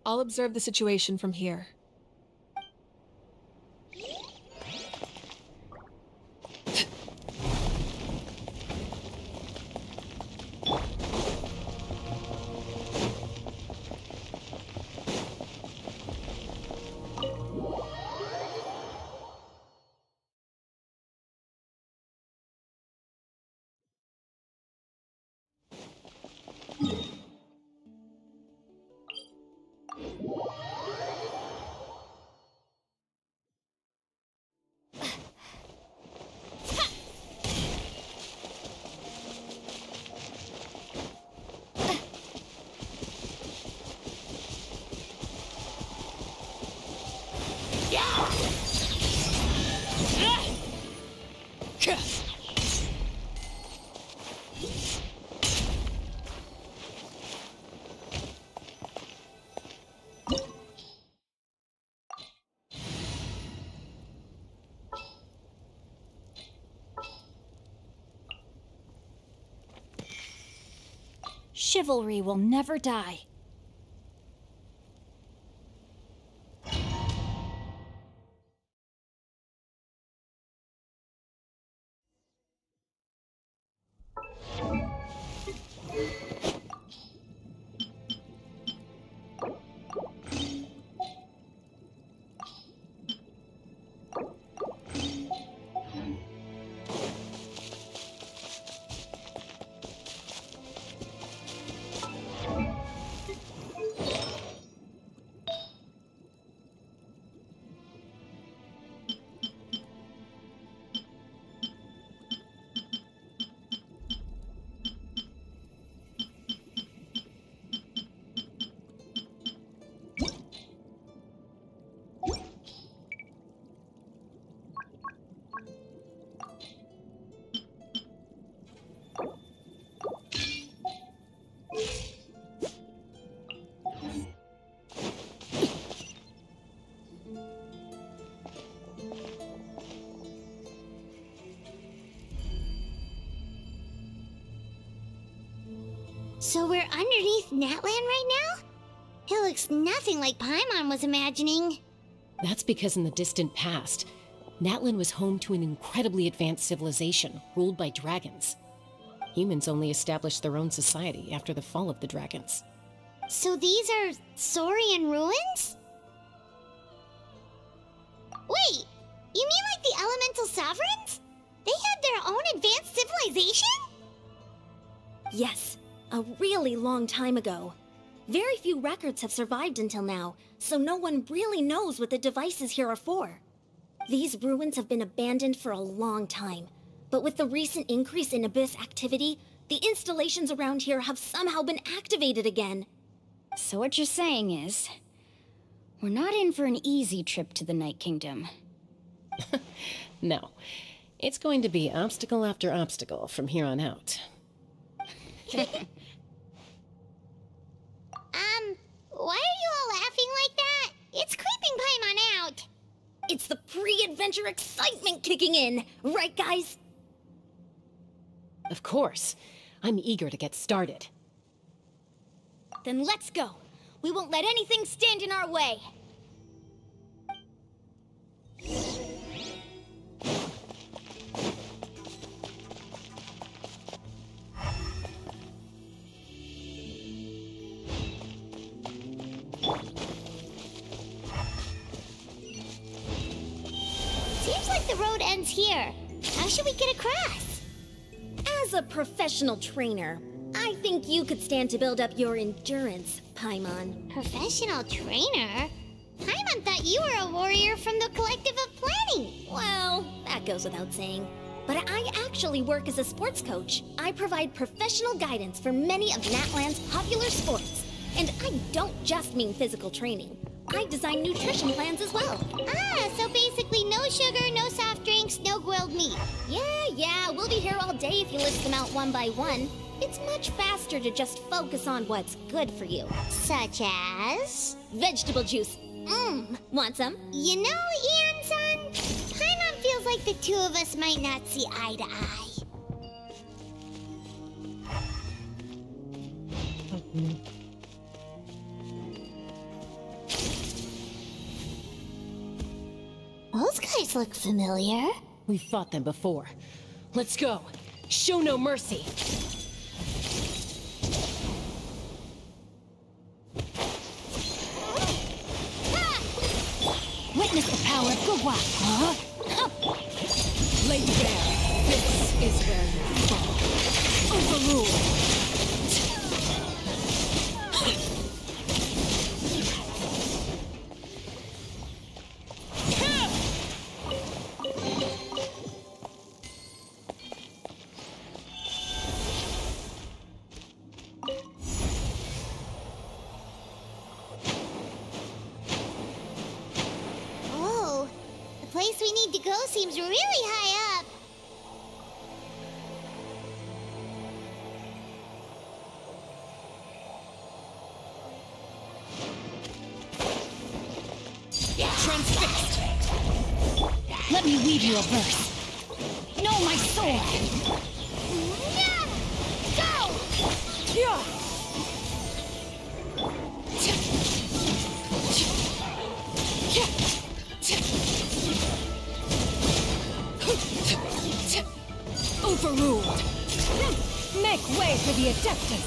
I'll observe the situation from here. Chivalry will never die. So we're underneath Natlan right now? It looks nothing like Paimon was imagining. That's because in the distant past, Natlan was home to an incredibly advanced civilization ruled by dragons. Humans only established their own society after the fall of the dragons. So these are Saurian ruins? Wait, you mean like the elemental sovereigns? They had their own advanced civilization? Yes, a really long time ago. Very few records have survived until now, so no one really knows what the devices here are for. These ruins have been abandoned for a long time, but with the recent increase in Abyss activity, the installations around here have somehow been activated again. So what you're saying is, we're not in for an easy trip to the Night Kingdom. No, it's going to be obstacle after obstacle from here on out. Why are you all laughing like that? It's creeping Paimon out. It's the pre-adventure excitement kicking in, right guys? Of course. I'm eager to get started. Then let's go. We won't let anything stand in our way. Seems like the road ends here. How should we get across? As a professional trainer, I think you could stand to build up your endurance, Paimon. Professional trainer? Paimon thought you were a warrior from the Collective of Planning. Well, that goes without saying. But I actually work as a sports coach. I provide professional guidance for many of Natlan's popular sports. And I don't just mean physical training. I design nutrition plans as well. Ah, so basically no sugar, no soft drinks, no grilled meat. Yeah, we'll be here all day if you list them out one by one. It's much faster to just focus on what's good for you. Such as? Vegetable juice. Want some? You know, Ian-san, Paimon feels like the two of us might not see eye to eye. look familiar. We've fought them before. Let's go. Show no mercy. Witness the power of Gugwa. Huh? Lady Bear, this is where you fall. Overruled. Oh, the place we need to go seems really high up. Transfixed. Let me weave you a verse. Know my sword. Go! Yeah. Overruled. Make way for the Adeptus.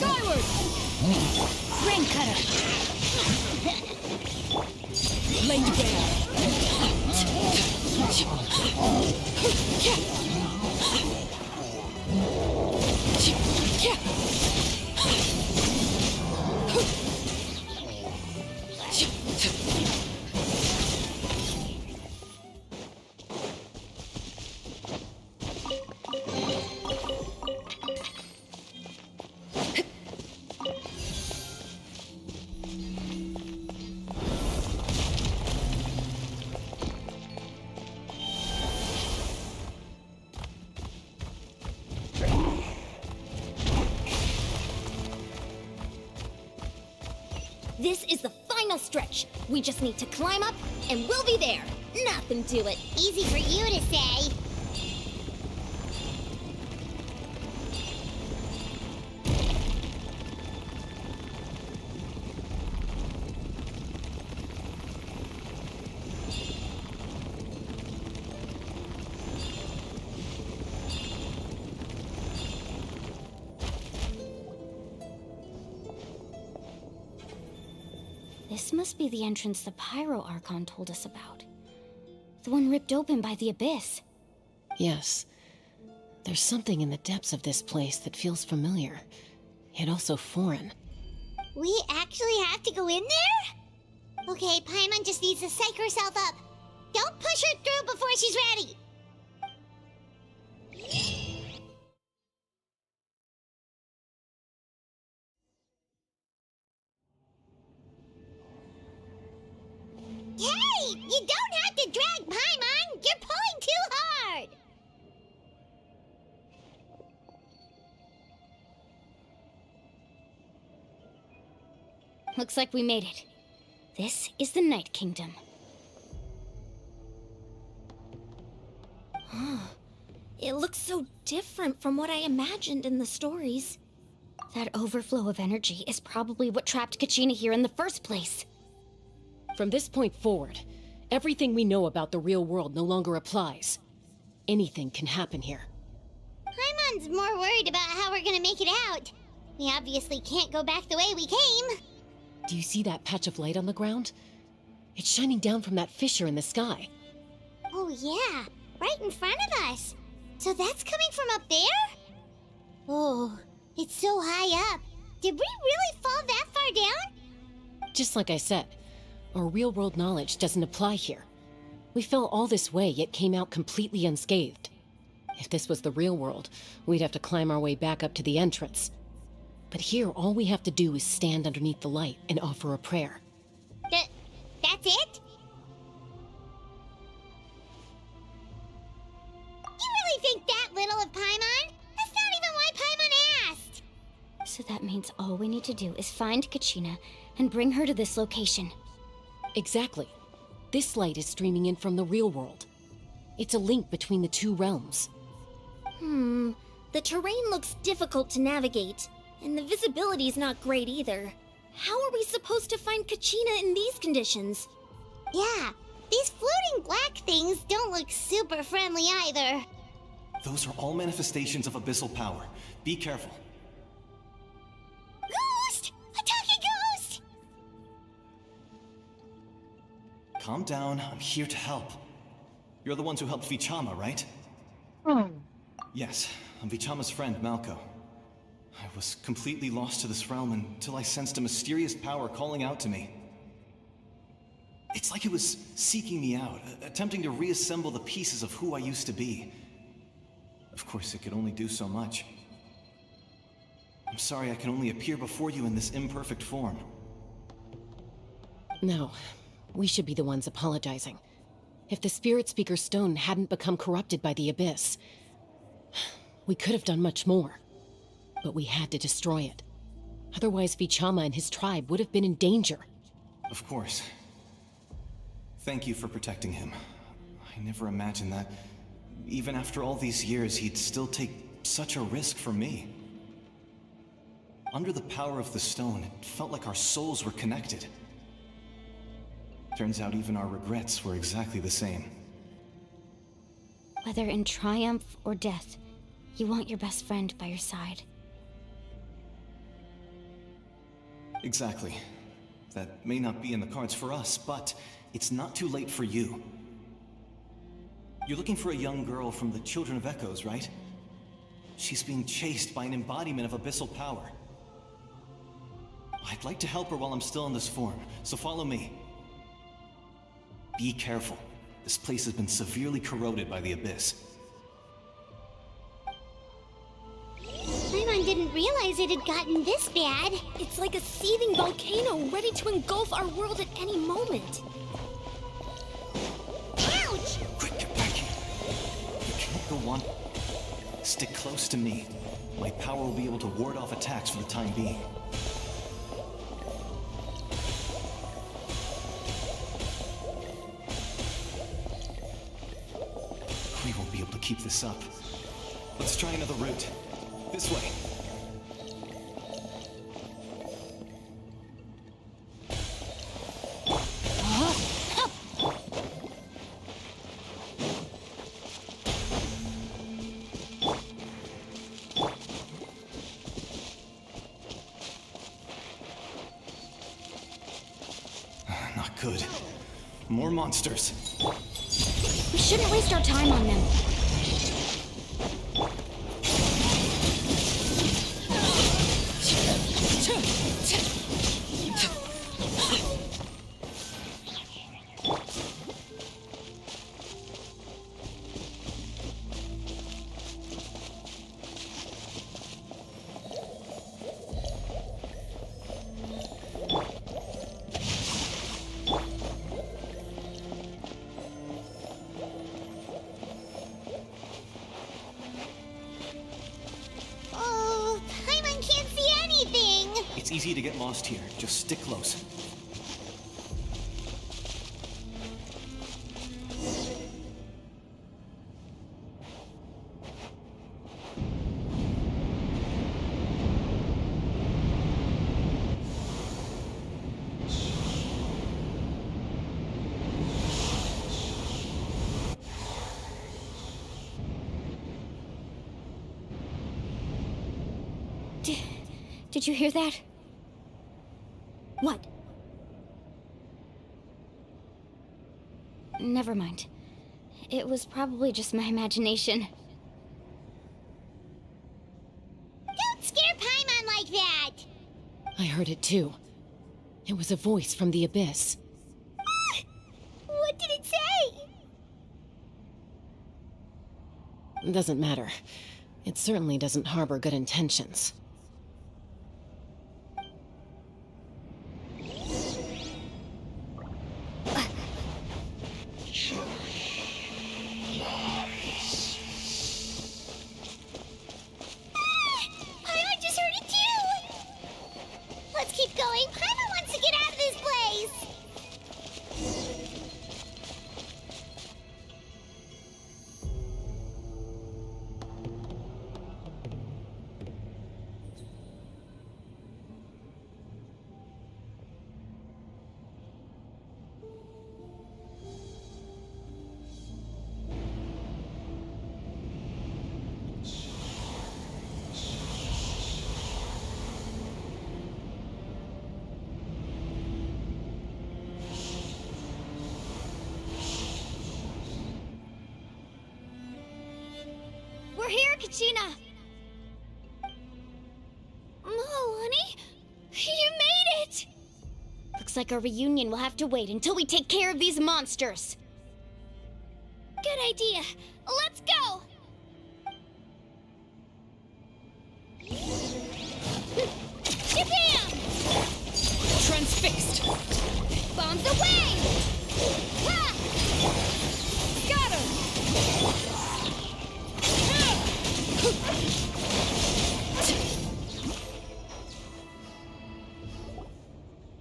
Skyward! Rain cutter! Lady Bear! This is the final stretch. We just need to climb up, and we'll be there. Nothing to it. Easy for you to say. This must be the entrance the Pyro Archon told us about. The one ripped open by the Abyss. Yes. There's something in the depths of this place that feels familiar, yet also foreign. We actually have to go in there? Okay, Paimon just needs to psych herself up. Don't push her through before she's ready. Hey! You don't have to drag Paimon! You're pulling too hard! Looks like we made it. This is the Night Kingdom. It looks so different from what I imagined in the stories. That overflow of energy is probably what trapped Kachina here in the first place. From this point forward, everything we know about the real world no longer applies. Anything can happen here. Paimon's more worried about how we're gonna make it out. We obviously can't go back the way we came. Do you see that patch of light on the ground? It's shining down from that fissure in the sky. Oh yeah, right in front of us. So that's coming from up there? Oh, it's so high up. Did we really fall that far down? Just like I said, our real-world knowledge doesn't apply here. We fell all this way, yet came out completely unscathed. If this was the real world, we'd have to climb our way back up to the entrance. But here, all we have to do is stand underneath the light and offer a prayer. That's it? You really think that little of Paimon? That's not even why Paimon asked! So that means all we need to do is find Kachina and bring her to this location. Exactly. This light is streaming in from the real world. It's a link between the two realms. The terrain looks difficult to navigate, and the visibility's not great either. How are we supposed to find Kachina in these conditions? Yeah, these floating black things don't look super friendly either. Those are all manifestations of abyssal power. Be careful. Ghost! A talking ghost! Calm down, I'm here to help. You're the ones who helped Vichama, right? Yes, I'm Vichama's friend, Malko. I was completely lost to this realm until I sensed a mysterious power calling out to me. It's like it was seeking me out, attempting to reassemble the pieces of who I used to be. Of course, it could only do so much. I'm sorry I can only appear before you in this imperfect form. No, we should be the ones apologizing. If the Spirit Speaker Stone hadn't become corrupted by the Abyss, we could have done much more. But we had to destroy it. Otherwise, Vichama and his tribe would have been in danger. Of course. Thank you for protecting him. I never imagined that, even after all these years, he'd still take such a risk for me. Under the power of the stone, it felt like our souls were connected. Turns out even our regrets were exactly the same. Whether in triumph or death, you want your best friend by your side. Exactly. That may not be in the cards for us, but it's not too late for you. You're looking for a young girl from the Children of Echoes, right? She's being chased by an embodiment of abyssal power. I'd like to help her while I'm still in this form, so follow me. Be careful. This place has been severely corroded by the Abyss. Paimon didn't realize it had gotten this bad. It's like a seething volcano ready to engulf our world at any moment. Ouch! Quick, get back here. You can't go on. Stick close to me. My power will be able to ward off attacks for the time being. We won't be able to keep this up. Let's try another route. This way. Not good. More monsters. We shouldn't waste our time on them. Oh, Paimon can't see anything! It's easy to get lost here. Just stick close. Did you hear that? What? Never mind. It was probably just my imagination. Don't scare Paimon like that! I heard it too. It was a voice from the abyss. What did it say? Doesn't matter. It certainly doesn't harbor good intentions. Paimon just heard it too! Let's keep going. Paimon wants to get out of this place! We're here, Kachina! Mualani? You made it! Looks like our reunion will have to wait until we take care of these monsters. Good idea. Let's go! Jabam! Transfixed! Bombs away! Ha! Scatter!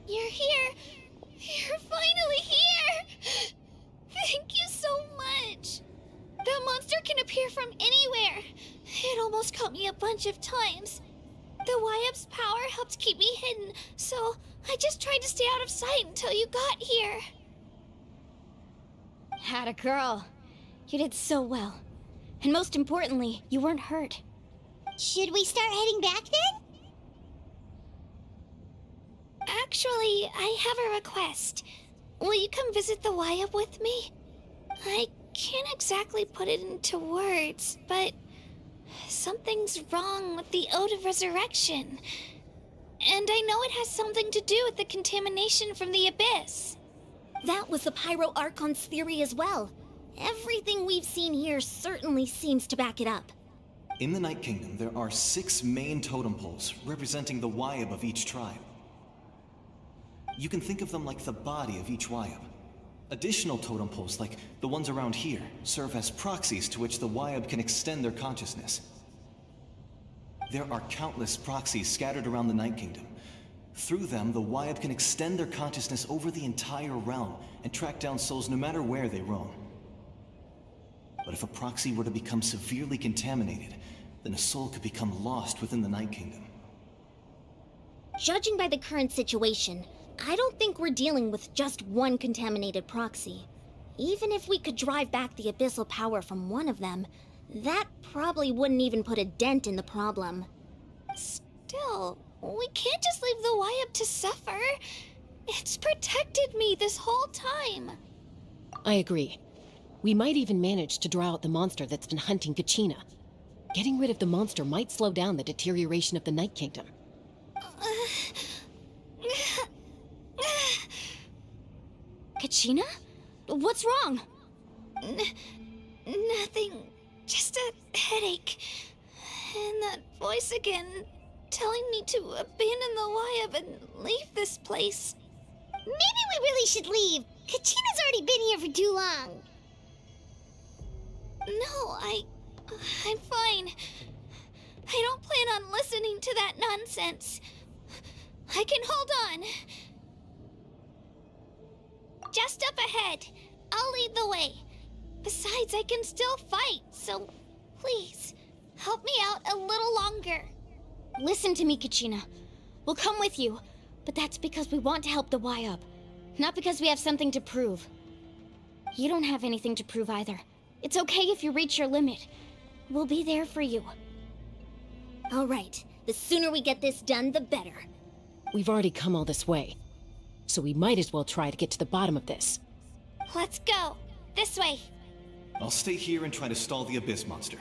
You're here! You're finally here! Thank you so much! That monster can appear from anywhere. It almost caught me a bunch of times. The Wyap's power helped keep me hidden, so I just tried to stay out of sight until you got here. Atta girl. You did so well. And most importantly, you weren't hurt. Should we start heading back then? Actually, I have a request. Will you come visit the Wyap with me? I can't exactly put it into words, but something's wrong with the Ode of Resurrection. And I know it has something to do with the contamination from the Abyss. That was the Pyro Archon's theory as well. Everything we've seen here certainly seems to back it up. In the Night Kingdom, there are 6 main totem poles representing the Wyap of each tribe. You can think of them like the body of each Wyap. Additional totem poles, like the ones around here, serve as proxies to which the Wyap can extend their consciousness. There are countless proxies scattered around the Night Kingdom. Through them, the Wyap can extend their consciousness over the entire realm and track down souls no matter where they roam. But if a proxy were to become severely contaminated, then a soul could become lost within the Night Kingdom. Judging by the current situation, I don't think we're dealing with just one contaminated proxy. Even if we could drive back the abyssal power from one of them, that probably wouldn't even put a dent in the problem. Still, we can't just leave the Wyap to suffer. It's protected me this whole time. I agree. We might even manage to draw out the monster that's been hunting Kachina. Getting rid of the monster might slow down the deterioration of the Night Kingdom. Kachina? What's wrong? Nothing. Just a headache. And that voice again, telling me to abandon the Wyap and leave this place. Maybe we really should leave. Kachina's already been here for too long. No, I'm fine. I don't plan on listening to that nonsense. I can hold on. Just up ahead. I'll lead the way. Besides, I can still fight, so please, help me out a little longer. Listen to me, Kachina. We'll come with you, but that's because we want to help the Wyap, not because we have something to prove. You don't have anything to prove either. It's okay if you reach your limit. We'll be there for you. All right, the sooner we get this done, the better. We've already come all this way, so we might as well try to get to the bottom of this. Let's go. This way. I'll stay here and try to stall the Abyss monster.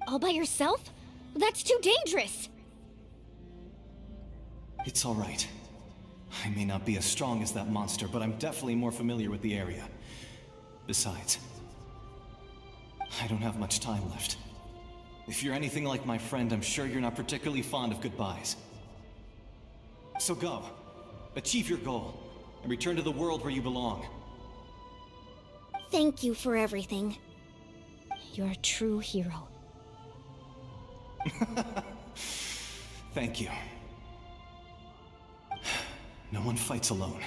All by yourself? That's too dangerous. It's all right. I may not be as strong as that monster, but I'm definitely more familiar with the area. Besides, I don't have much time left. If you're anything like my friend, I'm sure you're not particularly fond of goodbyes. So go, achieve your goal, and return to the world where you belong. Thank you for everything. You're a true hero. Thank you. No one fights alone.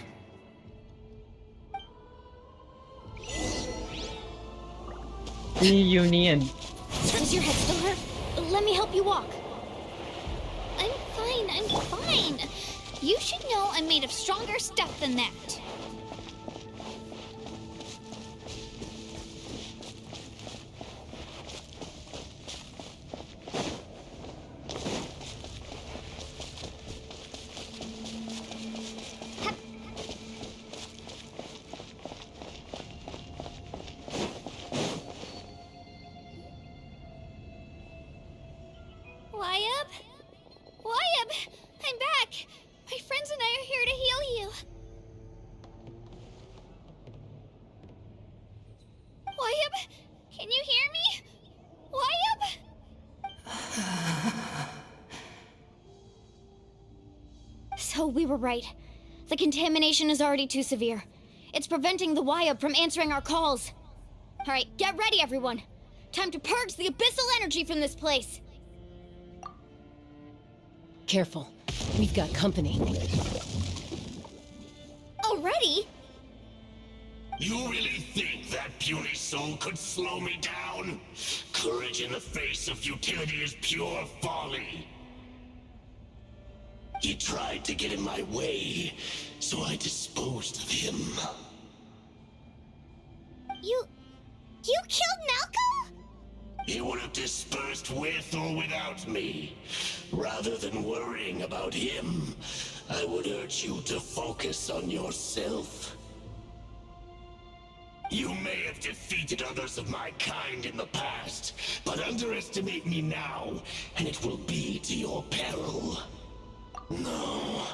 Reunion. Does your head still hurt? Let me help you walk. I'm fine. You should know I'm made of stronger stuff than that. Wyabb! I'm back! My friends and I are here to heal you. Wyabb, can you hear me? Wyabb? So we were right. The contamination is already too severe. It's preventing the Wyabb from answering our calls. All right, get ready, everyone. Time to purge the abyssal energy from this place. Careful. We've got company. Already? You really think that puny soul could slow me down? Courage in the face of futility is pure folly. He tried to get in my way, so I disposed of him. You killed Malco? He would have dispersed with or without me. Rather than worrying about him, I would urge you to focus on yourself. You may have defeated others of my kind in the past, but underestimate me now, and it will be to your peril. No,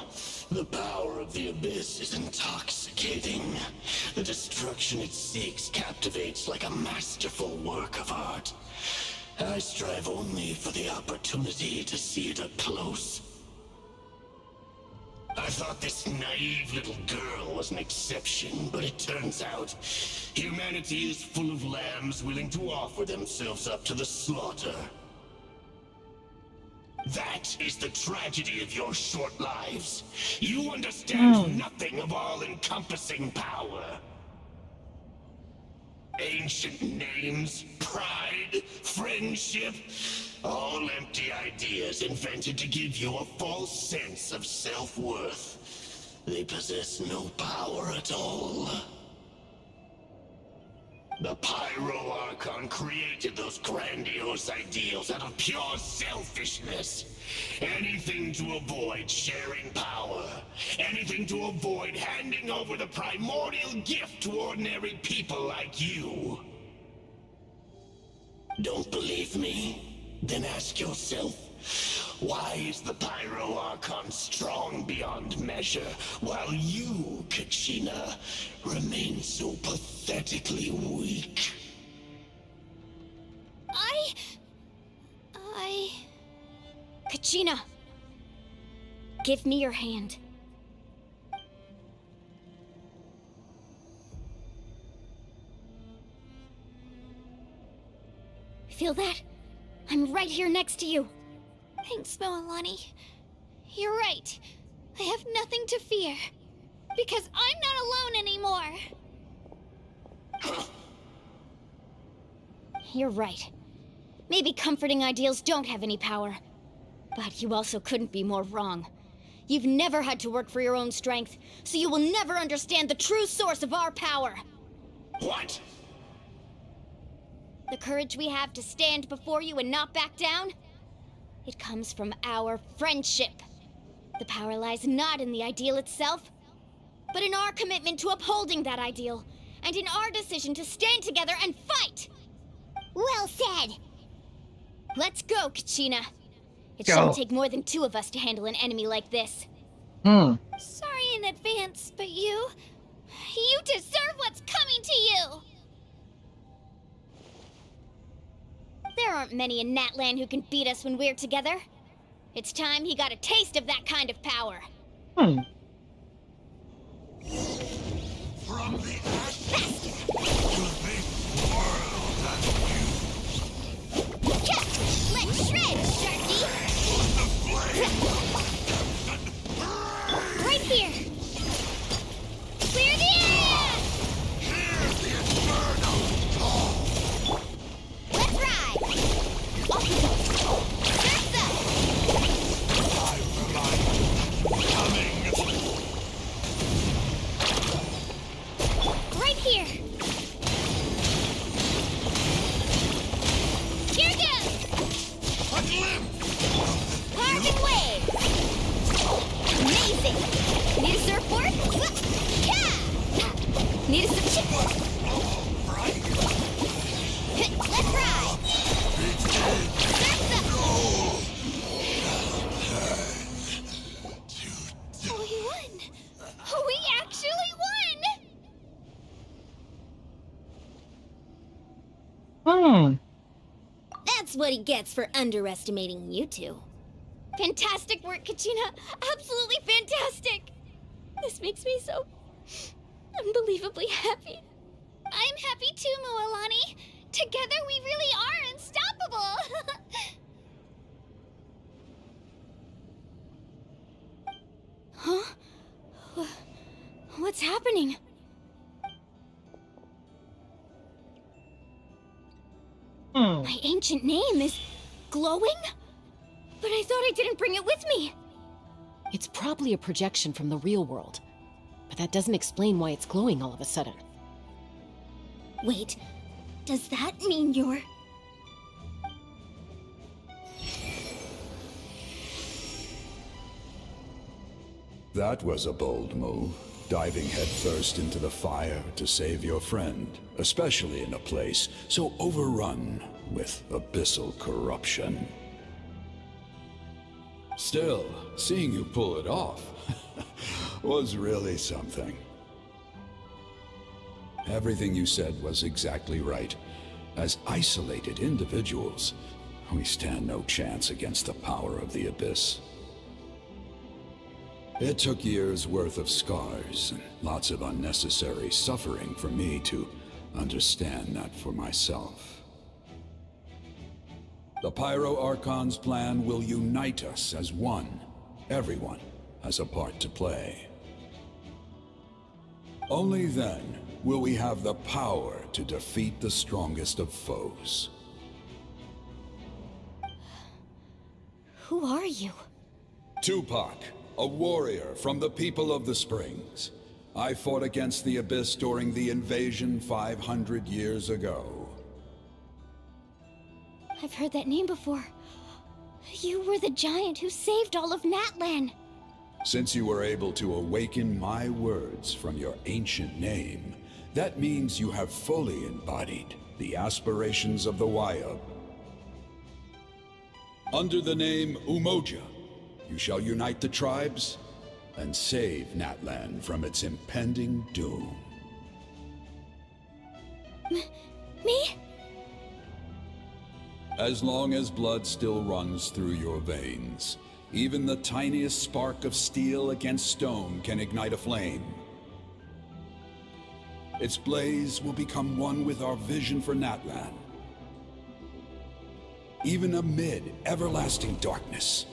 the power of the Abyss is intoxicating. The destruction it seeks captivates like a masterful work of art. I strive only for the opportunity to see it up close. I thought this naive little girl was an exception, but it turns out humanity is full of lambs willing to offer themselves up to the slaughter. That is the tragedy of your short lives. You understand nothing of all-encompassing power. Ancient names, pride, friendship, all empty ideas invented to give you a false sense of self-worth. They possess no power at all. The Pyro Archon created those grandiose ideals out of pure selfishness. Anything to avoid sharing power. Anything to avoid handing over the primordial gift to ordinary people like you. Don't believe me? Then ask yourself, why is the Pyro Archon strong beyond measure, while you, Kachina, remain so pathetically weak? Kachina! Give me your hand. Feel that? I'm right here next to you. Thanks, Mualani. You're right. I have nothing to fear. Because I'm not alone anymore. You're right. Maybe comforting ideals don't have any power. But you also couldn't be more wrong. You've never had to work for your own strength, so you will never understand the true source of our power. What? The courage we have to stand before you and not back down? It comes from our friendship. The power lies not in the ideal itself, but in our commitment to upholding that ideal, and in our decision to stand together and fight! Well said! Let's go, Kachina. It Go. shouldn't take more than two of us to handle an enemy like this. Sorry in in advance, but you deserve what's coming to you! There aren't many in Natlan who can beat us when we're together. It's time he got a taste of that kind of power. From the ash to this world and you. Let's shred, Sharky! Right here! Clear the area! Here's the inferno! Let's ride! Off we go! Surf's up! Time for my coming! Right here! Here goes! A glimpse! Carving wave! Amazing! Need a surfboard? Yeah! Need a surf? Right? Let's ride! Surf's up! Oh, we won! We actually won! That's what he gets for underestimating you two. Fantastic work, Kachina! Absolutely fantastic! This makes me so unbelievably happy. I'm happy too, Mualani. Together we really are unstoppable. Huh? What's happening? My ancient name is glowing? But I thought I didn't bring it with me. It's probably a projection from the real world, but that doesn't explain why it's glowing all of a sudden. Wait, does that mean you're... That was a bold move, diving headfirst into the fire to save your friend, especially in a place so overrun with abyssal corruption. Still, seeing you pull it off was really something. Everything you said was exactly right. As isolated individuals, we stand no chance against the power of the Abyss. It took years' worth of scars and lots of unnecessary suffering for me to understand that for myself. The Pyro Archon's plan will unite us as one. Everyone has a part to play. Only then will we have the power to defeat the strongest of foes. Who are you? Tupac, a warrior from the people of the Springs. I fought against the Abyss during the invasion 500 years ago. I've heard that name before. You were the giant who saved all of Natlan. Since you were able to awaken my words from your ancient name, that means you have fully embodied the aspirations of the Wayub. Under the name Umoja, you shall unite the tribes and save Natlan from its impending doom. Me? As long as blood still runs through your veins, even the tiniest spark of steel against stone can ignite a flame. Its blaze will become one with our vision for Natlan. Even amid everlasting darkness,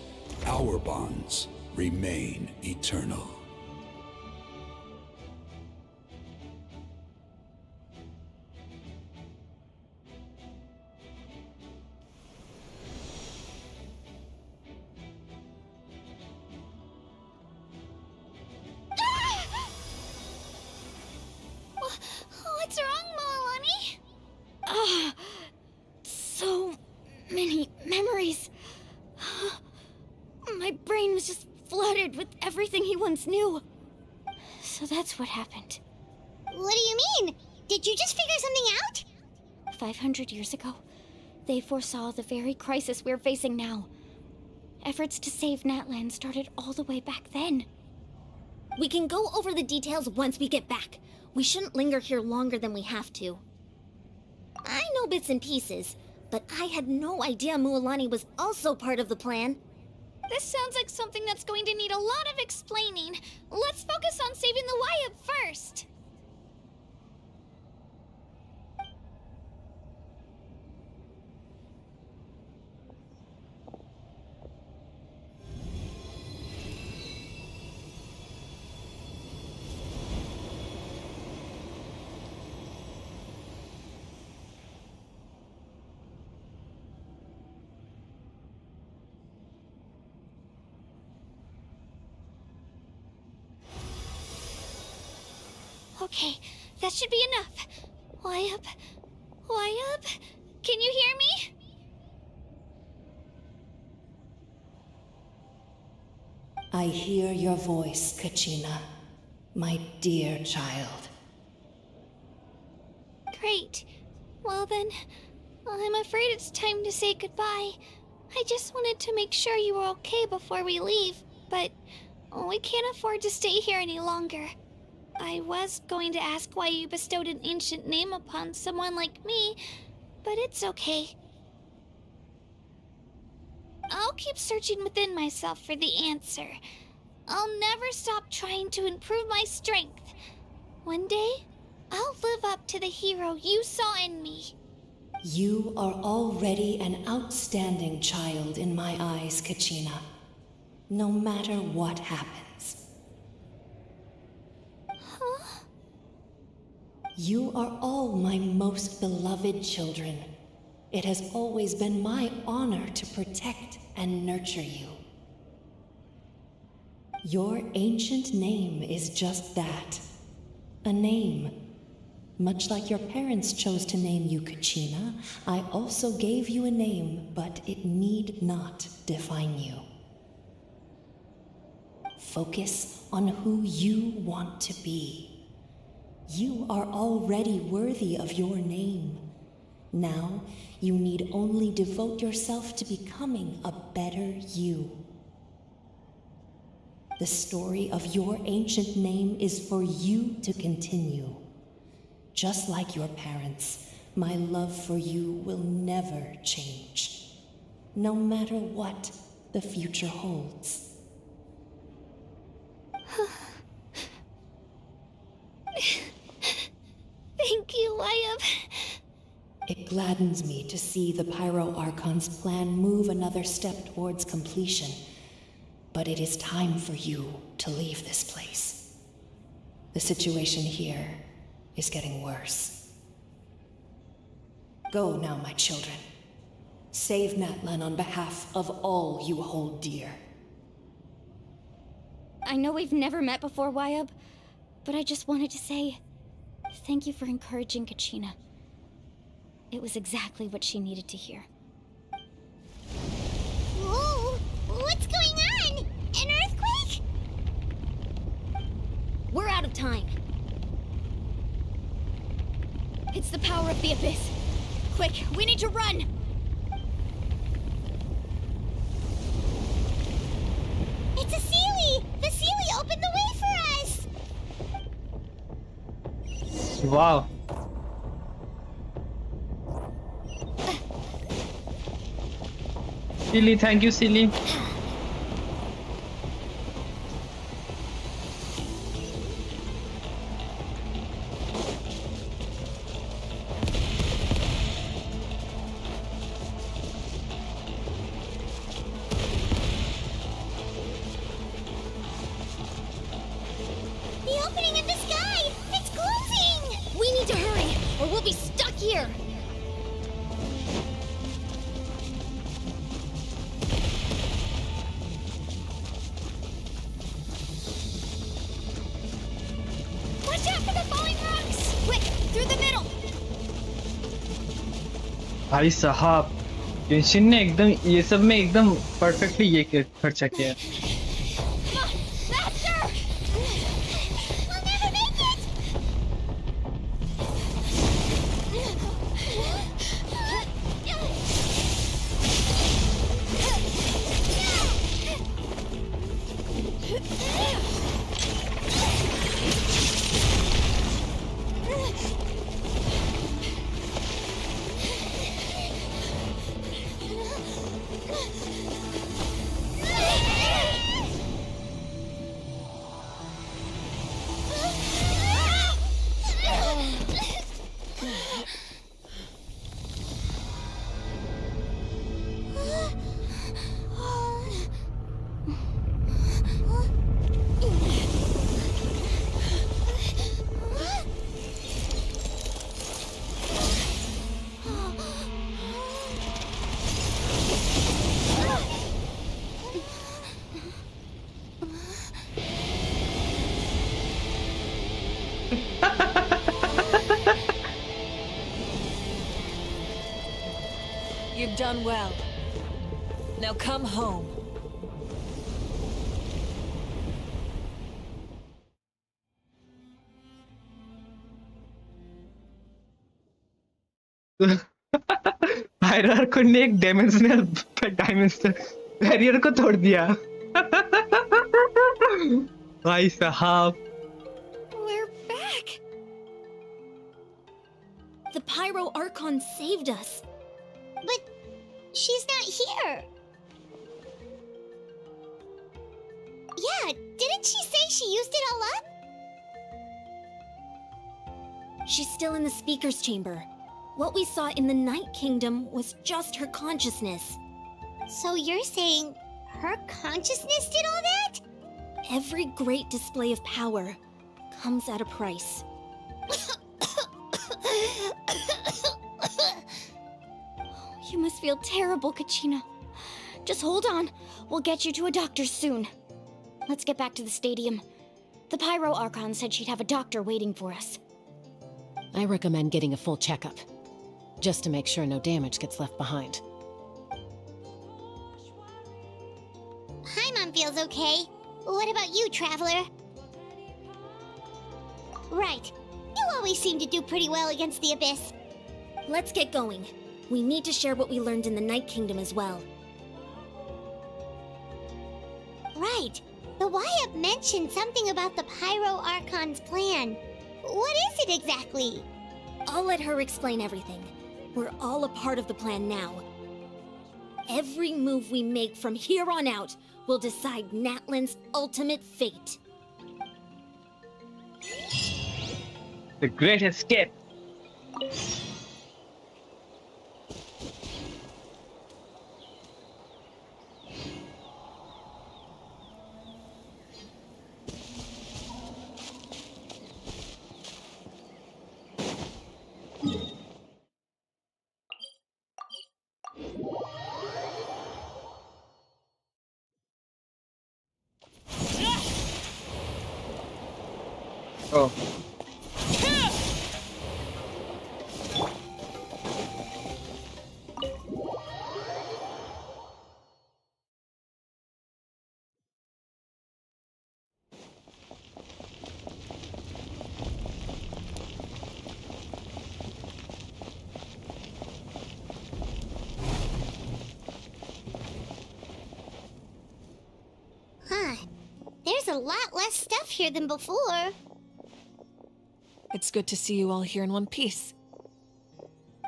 our bonds remain eternal. What's wrong, Mualani? So many memories. My brain was just flooded with everything he once knew. So that's what happened. What do you mean? Did you just figure something out? 500 years ago, they foresaw the very crisis we're facing now. Efforts to save Natlan started all the way back then. We can go over the details once we get back. We shouldn't linger here longer than we have to. I know bits and pieces, but I had no idea Mualani was also part of the plan. This sounds like something that's going to need a lot of explaining. Let's focus on saving the Wyab first. Okay, that should be enough. Wyab? Wyab? Can you hear me? I hear your voice, Kachina, my dear child. Great. Well then, I'm afraid it's time to say goodbye. I just wanted to make sure you were okay before we leave, but we can't afford to stay here any longer. I was going to ask why you bestowed an ancient name upon someone like me, but it's okay. I'll keep searching within myself for the answer. I'll never stop trying to improve my strength. One day, I'll live up to the hero you saw in me. You are already an outstanding child in my eyes, Kachina. No matter what happens. Huh? You are all my most beloved children. It has always been my honor to protect and nurture you. Your ancient name is just that. A name. Much like your parents chose to name you Kachina, I also gave you a name, but it need not define you. Focus on who you want to be. You are already worthy of your name. Now, you need only devote yourself to becoming a better you. The story of your ancient name is for you to continue. Just like your parents, my love for you will never change, no matter what the future holds. Thank you, Wyab. It gladdens me to see the Pyro Archon's plan move another step towards completion. But it is time for you to leave this place. The situation here is getting worse. Go now, my children. Save Natlan on behalf of all you hold dear. I know we've never met before, Wyab, but I just wanted to say thank you for encouraging Kachina. It was exactly what she needed to hear. Whoa! What's going on? An earthquake? We're out of time. It's the power of the Abyss. Quick, we need to run! It's a Sealy! The Sealy opened the way for us! Wow. Silly, thank you, Silly. The opening in the sky! It's closing! We need to hurry, or we'll be stuck here! Watch out for the falling rocks! Quick, through the middle! भाई साहब Genshin ने एकदम ये सब में एकदम perfectly ये खर्चा किया है. Come on, faster! We'll never make it! You've done well. Now come home. हायरार्को ने एक डायमेंशनल बैरियर को तोड़ दिया भाई साहब We're back! The Pyro Archon saved us. But she's not here. Yeah, didn't she say she used it all up? She's still in the speaker's chamber. What we saw in the Night Kingdom was just her consciousness. So you're saying her consciousness did all that? Every great display of power comes at a price. You must feel terrible, Kachina. Just hold on. We'll get you to a doctor soon. Let's get back to the stadium. The Pyro Archon said she'd have a doctor waiting for us. I recommend getting a full checkup, just to make sure no damage gets left behind. Paimon feels okay. What about you, Traveler? Right. You always seem to do pretty well against the Abyss. Let's get going. We need to share what we learned in the Night Kingdom as well. Right. The Wyatt mentioned something about the Pyro Archon's plan. What is it exactly? I'll let her explain everything. We're all a part of the plan now. Every move we make from here on out will decide Natlan's ultimate fate. The Great Escape. Oh. Huh. There's a lot less stuff here than before. It's good to see you all here in one piece.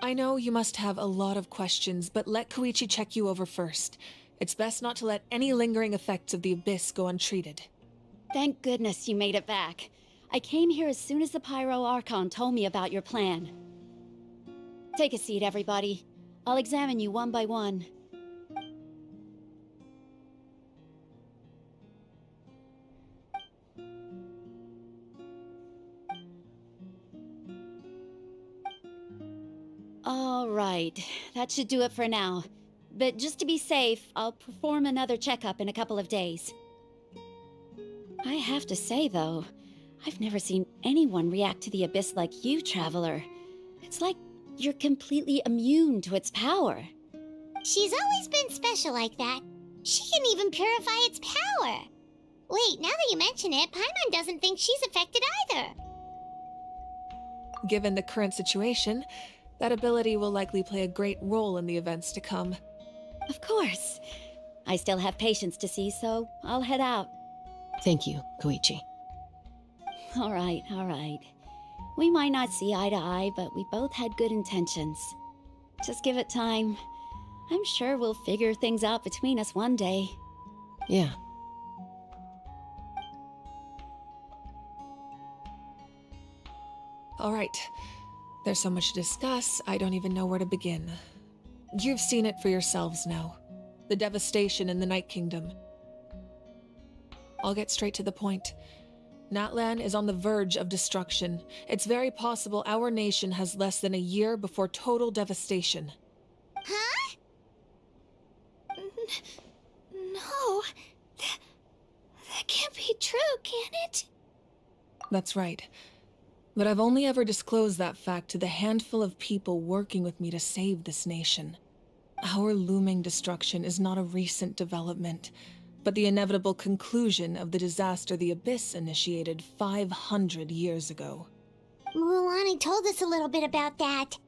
I know you must have a lot of questions, but let Koichi check you over first. It's best not to let any lingering effects of the Abyss go untreated. Thank goodness you made it back. I came here as soon as the Pyro Archon told me about your plan. Take a seat, everybody. I'll examine you one by one. All right, that should do it for now. But just to be safe, I'll perform another checkup in a couple of days. I have to say, though, I've never seen anyone react to the Abyss like you, Traveler. It's like you're completely immune to its power. She's always been special like that. She can even purify its power. Wait, now that you mention it, Paimon doesn't think she's affected either. Given the current situation, that ability will likely play a great role in the events to come. Of course. I still have patients to see, so I'll head out. Thank you, Koichi. All right. We might not see eye to eye, but we both had good intentions. Just give it time. I'm sure we'll figure things out between us one day. Yeah. All right. There's so much to discuss, I don't even know where to begin. You've seen it for yourselves now. The devastation in the Night Kingdom. I'll get straight to the point. Natlan is on the verge of destruction. It's very possible our nation has less than a year before total devastation. Huh? No. That can't be true, can it? That's right. But I've only ever disclosed that fact to the handful of people working with me to save this nation. Our looming destruction is not a recent development, but the inevitable conclusion of the disaster the Abyss initiated 500 years ago. Mualani told us a little bit about that.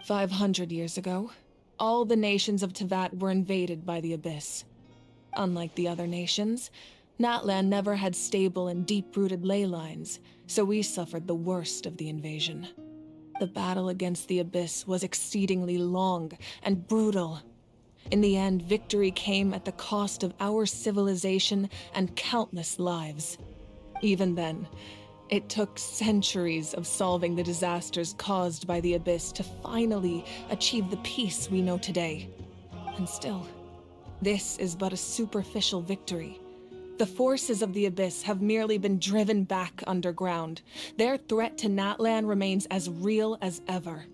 500 years ago, all the nations of Tevat were invaded by the Abyss. Unlike the other nations, Natlan never had stable and deep-rooted ley lines, so we suffered the worst of the invasion. The battle against the Abyss was exceedingly long and brutal. In the end, victory came at the cost of our civilization and countless lives. Even then, it took centuries of solving the disasters caused by the Abyss to finally achieve the peace we know today. And still, this is but a superficial victory. The forces of the Abyss have merely been driven back underground. Their threat to Natlan remains as real as ever.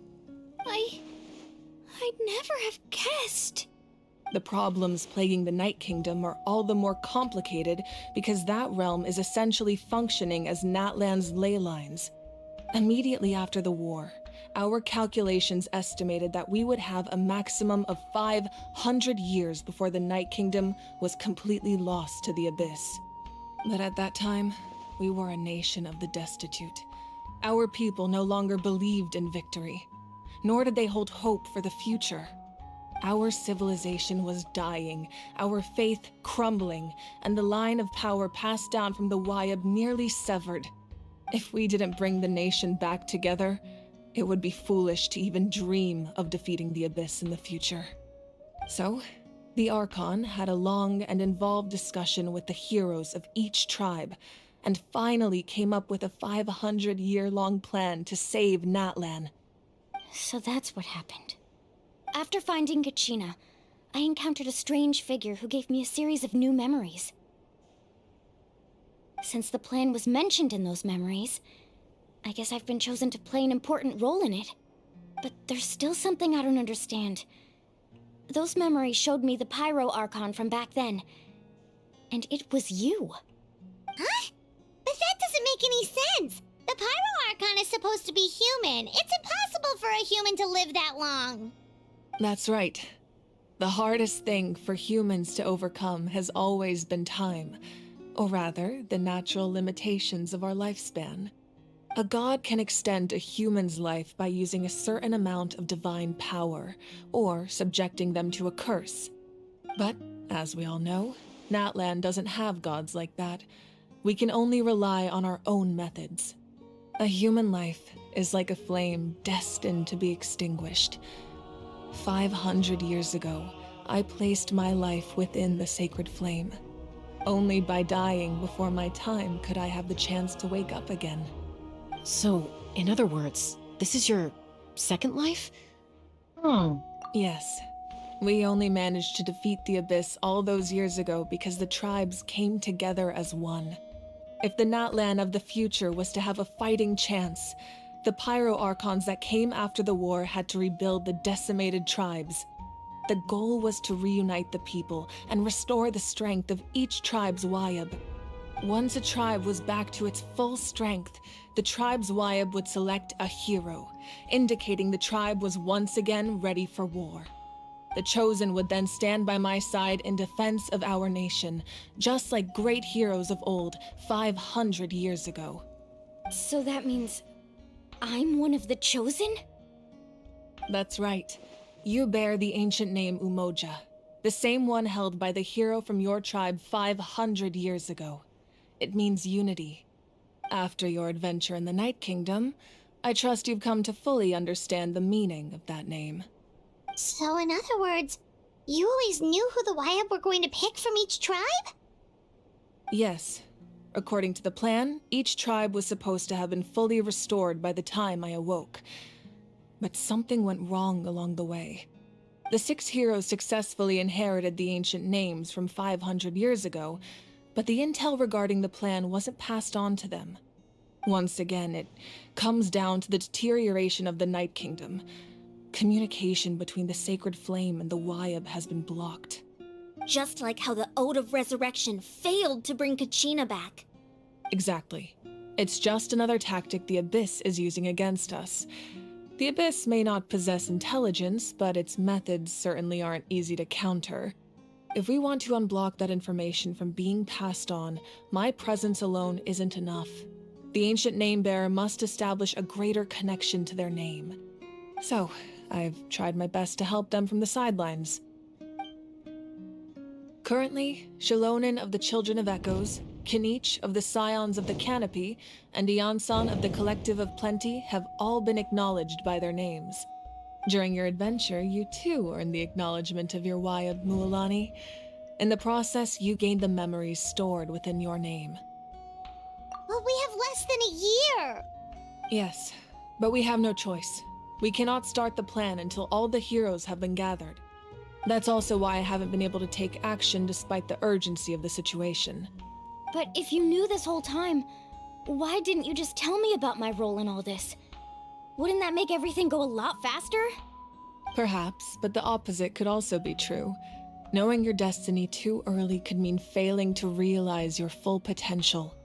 I'd never have guessed. The problems plaguing the Night Kingdom are all the more complicated because that realm is essentially functioning as Natlan's ley lines. Immediately after the war, our calculations estimated that we would have a maximum of 500 years before the Night Kingdom was completely lost to the Abyss. But at that time, we were a nation of the destitute. Our people no longer believed in victory, nor did they hold hope for the future. Our civilization was dying, our faith crumbling, and the line of power passed down from the Wayab nearly severed. If we didn't bring the nation back together, it would be foolish to even dream of defeating the Abyss in the future. So, the Archon had a long and involved discussion with the heroes of each tribe, and finally came up with a 500-year-long plan to save Natlan. So that's what happened. After finding Kachina, I encountered a strange figure who gave me a series of new memories. Since the plan was mentioned in those memories, I guess I've been chosen to play an important role in it. But there's still something I don't understand. Those memories showed me the Pyro Archon from back then. And it was you. Huh? But that doesn't make any sense. The Pyro Archon is supposed to be human. It's impossible for a human to live that long. That's right. The hardest thing for humans to overcome has always been time, or rather, the natural limitations of our lifespan. A god can extend a human's life by using a certain amount of divine power, or subjecting them to a curse. But, as we all know, Natlan doesn't have gods like that. We can only rely on our own methods. A human life is like a flame destined to be extinguished. 500 years ago, I placed my life within the sacred flame. Only by dying before my time could I have the chance to wake up again. So, in other words, this is your second life? Yes. We only managed to defeat the Abyss all those years ago because the tribes came together as one. If the Natlan of the future was to have a fighting chance, the Pyro Archons that came after the war had to rebuild the decimated tribes. The goal was to reunite the people and restore the strength of each tribe's Wayab. Once a tribe was back to its full strength, the tribe's Wayab would select a hero, indicating the tribe was once again ready for war. The Chosen would then stand by my side in defense of our nation, just like great heroes of old 500 years ago. So that means I'm one of the Chosen? That's right. You bear the ancient name Umoja, the same one held by the hero from your tribe 500 years ago. It means unity. After your adventure in the Night Kingdom, I trust you've come to fully understand the meaning of that name. So in other words, you always knew who the Wayab were going to pick from each tribe? Yes. According to the plan, each tribe was supposed to have been fully restored by the time I awoke. But something went wrong along the way. The 6 heroes successfully inherited the ancient names from 500 years ago, but the intel regarding the plan wasn't passed on to them. Once again, it comes down to the deterioration of the Night Kingdom. Communication between the Sacred Flame and the Wayab has been blocked. Just like how the Ode of Resurrection failed to bring Kachina back. Exactly. It's just another tactic the Abyss is using against us. The Abyss may not possess intelligence, but its methods certainly aren't easy to counter. If we want to unblock that information from being passed on, my presence alone isn't enough. The ancient name-bearer must establish a greater connection to their name. So, I've tried my best to help them from the sidelines. Currently, Shalonin of the Children of Echoes, Kinich of the Scions of the Canopy, and Iansan of the Collective of Plenty have all been acknowledged by their names. During your adventure, you too earned the acknowledgement of your Wyab Mualani. In the process, you gained the memories stored within your name. But we have less than a year! Yes, but we have no choice. We cannot start the plan until all the heroes have been gathered. That's also why I haven't been able to take action despite the urgency of the situation. But if you knew this whole time, why didn't you just tell me about my role in all this? Wouldn't that make everything go a lot faster? Perhaps, but the opposite could also be true. Knowing your destiny too early could mean failing to realize your full potential.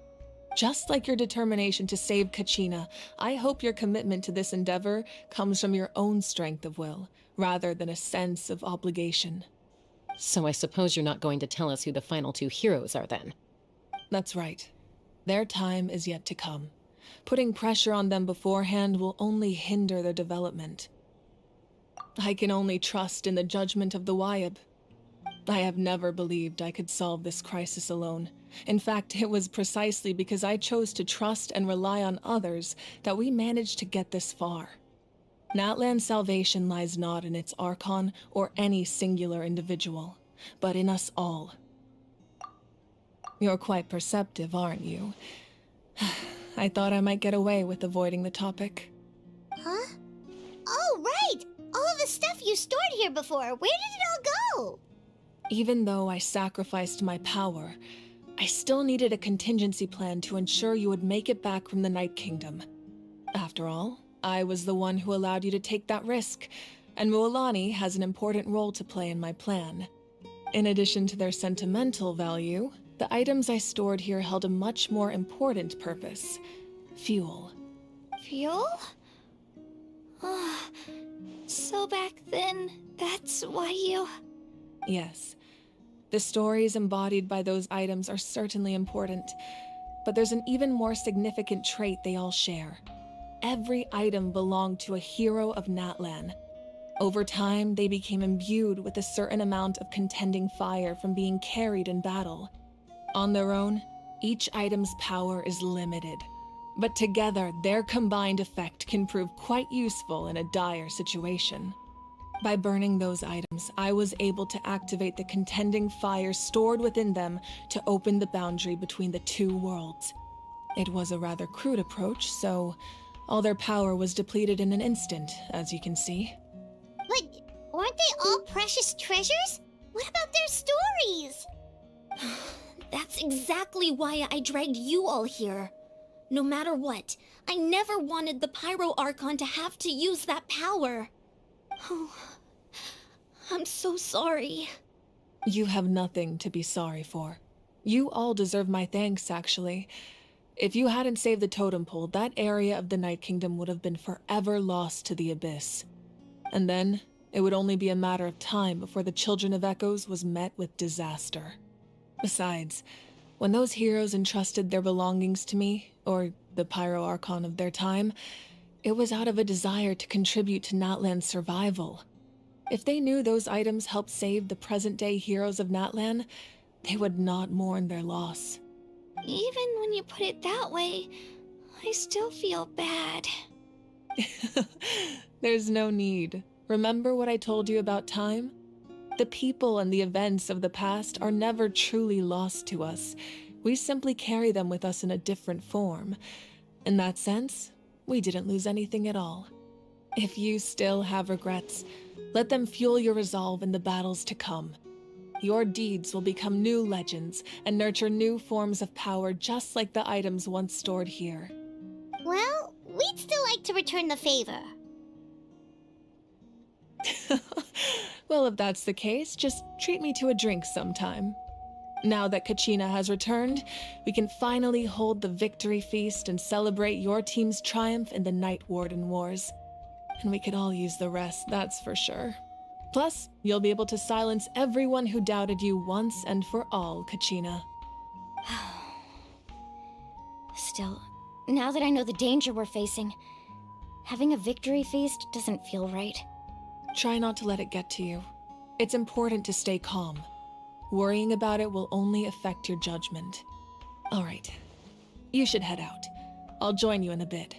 Just like your determination to save Kachina, I hope your commitment to this endeavor comes from your own strength of will, rather than a sense of obligation. So I suppose you're not going to tell us who the final two heroes are then? That's right. Their time is yet to come. Putting pressure on them beforehand will only hinder their development. I can only trust in the judgment of the Wyab. I have never believed I could solve this crisis alone. In fact, it was precisely because I chose to trust and rely on others that we managed to get this far. Natlan's salvation lies not in its Archon or any singular individual, but in us all. You're quite perceptive, aren't you? I thought I might get away with avoiding the topic. Huh? Oh, right! All of the stuff you stored here before, where did it all go? Even though I sacrificed my power, I still needed a contingency plan to ensure you would make it back from the Night Kingdom. After all, I was the one who allowed you to take that risk, and Mualani has an important role to play in my plan. In addition to their sentimental value, the items I stored here held a much more important purpose: fuel. Fuel? So back then, that's why you... Yes. The stories embodied by those items are certainly important, but there's an even more significant trait they all share. Every item belonged to a hero of Natlan. Over time, they became imbued with a certain amount of contending fire from being carried in battle. On their own, each item's power is limited, but together their combined effect can prove quite useful in a dire situation. By burning those items, I was able to activate the contending fire stored within them to open the boundary between the two worlds. It was a rather crude approach, so all their power was depleted in an instant, as you can see. But aren't they all precious treasures? What about their stories? That's exactly why I dragged you all here. No matter what, I never wanted the Pyro Archon to have to use that power. Oh, I'm so sorry. You have nothing to be sorry for. You all deserve my thanks, actually. If you hadn't saved the totem pole, that area of the Night Kingdom would have been forever lost to the Abyss. And then, it would only be a matter of time before the Children of Echoes was met with disaster. Besides, when those heroes entrusted their belongings to me, or the Pyro Archon of their time, it was out of a desire to contribute to Natlan's survival. If they knew those items helped save the present-day heroes of Natlan, they would not mourn their loss. Even when you put it that way, I still feel bad. There's no need. Remember what I told you about time? The people and the events of the past are never truly lost to us. We simply carry them with us in a different form. In that sense, we didn't lose anything at all. If you still have regrets, let them fuel your resolve in the battles to come. Your deeds will become new legends and nurture new forms of power just like the items once stored here. Well, we'd still like to return the favor. Well, if that's the case, just treat me to a drink sometime. Now that Kachina has returned, we can finally hold the victory feast and celebrate your team's triumph in the Night Warden Wars. And we could all use the rest, that's for sure. Plus, you'll be able to silence everyone who doubted you once and for all, Kachina. Still, now that I know the danger we're facing, having a victory feast doesn't feel right. Try not to let it get to you. It's important to stay calm. Worrying about it will only affect your judgment. All right, you should head out. I'll join you in a bit.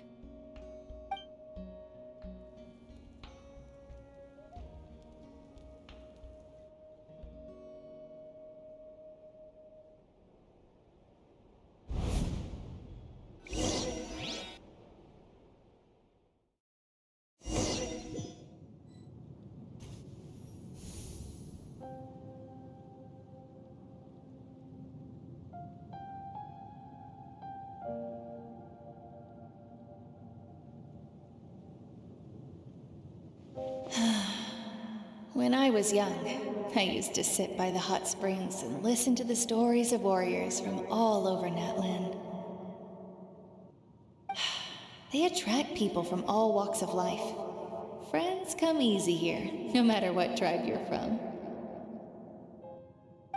When I was young, I used to sit by the hot springs and listen to the stories of warriors from all over Natlan. They attract people from all walks of life. Friends come easy here, no matter what tribe you're from.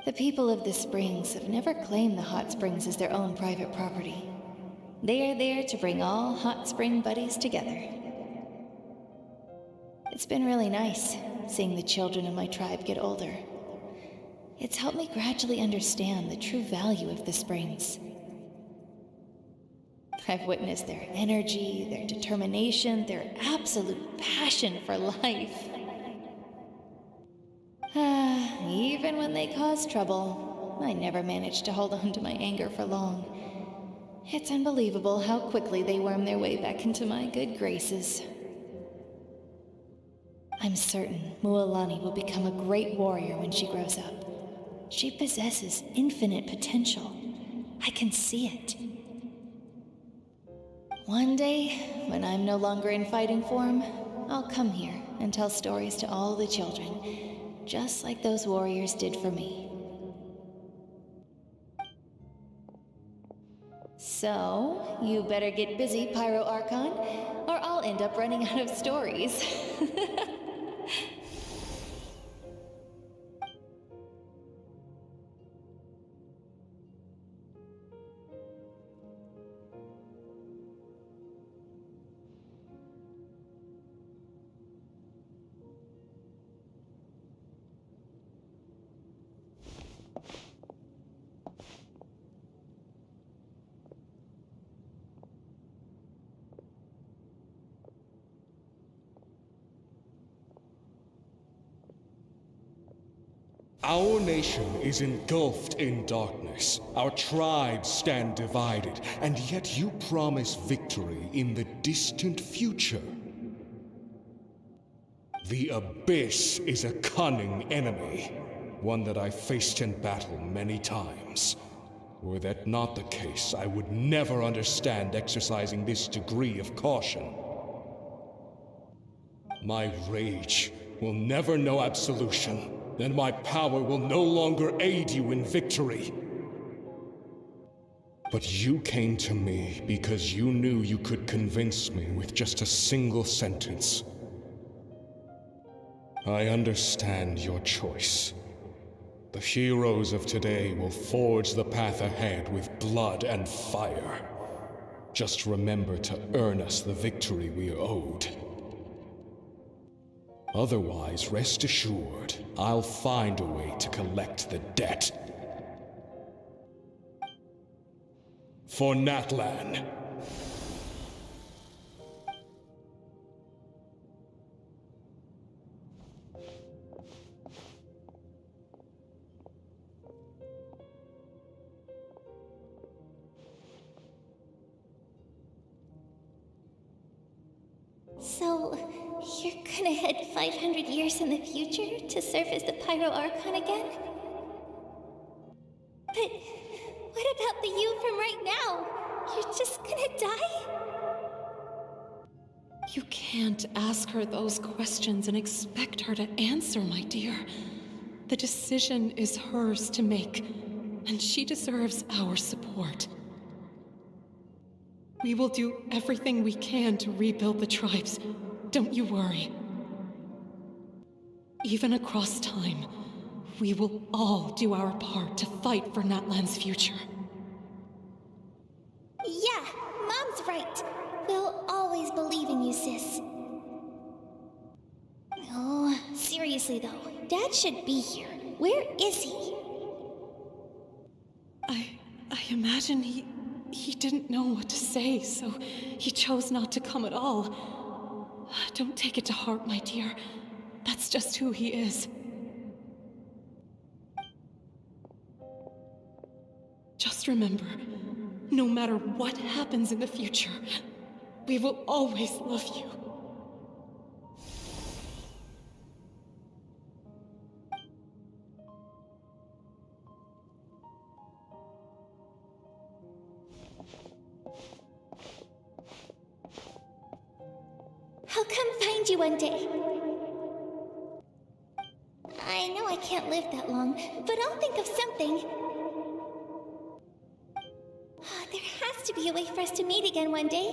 The people of the springs have never claimed the hot springs as their own private property. They are there to bring all hot spring buddies together. It's been really nice, seeing the children of my tribe get older. It's helped me gradually understand the true value of the springs. I've witnessed their energy, their determination, their absolute passion for life. Even when they cause trouble, I never managed to hold on to my anger for long. It's unbelievable how quickly they worm their way back into my good graces. I'm certain Mualani will become a great warrior when she grows up. She possesses infinite potential. I can see it. One day, when I'm no longer in fighting form, I'll come here and tell stories to all the children, just like those warriors did for me. So, you better get busy, Pyro Archon, or I'll end up running out of stories. Our nation is engulfed in darkness. Our tribes stand divided, and yet you promise victory in the distant future. The Abyss is a cunning enemy, one that I faced in battle many times. Were that not the case, I would never understand exercising this degree of caution. My rage will never know absolution, and my power will no longer aid you in victory. But you came to me because you knew you could convince me with just a single sentence. I understand your choice. The heroes of today will forge the path ahead with blood and fire. Just remember to earn us the victory we are owed. Otherwise, rest assured, I'll find a way to collect the debt. For Natlan. So, you're gonna head 500 years in the future to serve as the Pyro Archon again? But what about the you from right now? You're just gonna die? You can't ask her those questions and expect her to answer, my dear. The decision is hers to make, and she deserves our support. We will do everything we can to rebuild the tribes, Don't you worry. Even across time, we will all do our part to fight for Natlan's future. Yeah, Mom's right. We'll always believe in you, sis. Oh, seriously though, Dad should be here. Where is he? I imagine he didn't know what to say, so he chose not to come at all. Don't take it to heart, my dear. That's just who he is. Just remember, no matter what happens in the future, we will always love you. I'll come find you one day. I know I can't live that long, but I'll think of something. There has to be a way for us to meet again one day.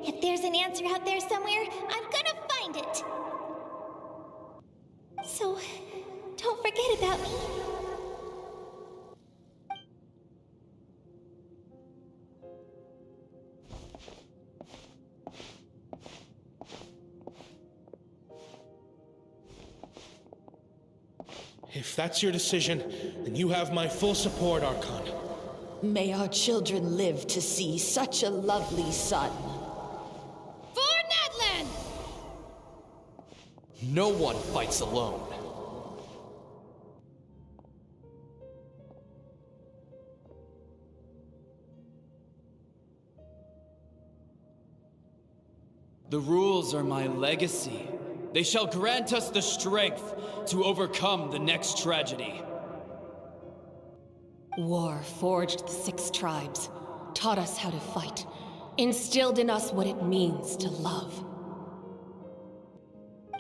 If there's an answer out there somewhere, I'm gonna find it. So, don't forget about me. If that's your decision, then you have my full support, Archon. May our children live to see such a lovely son. For Natlan! No one fights alone. The rules are my legacy. They shall grant us the strength to overcome the next tragedy. War forged the 6 tribes, taught us how to fight, instilled in us what it means to love.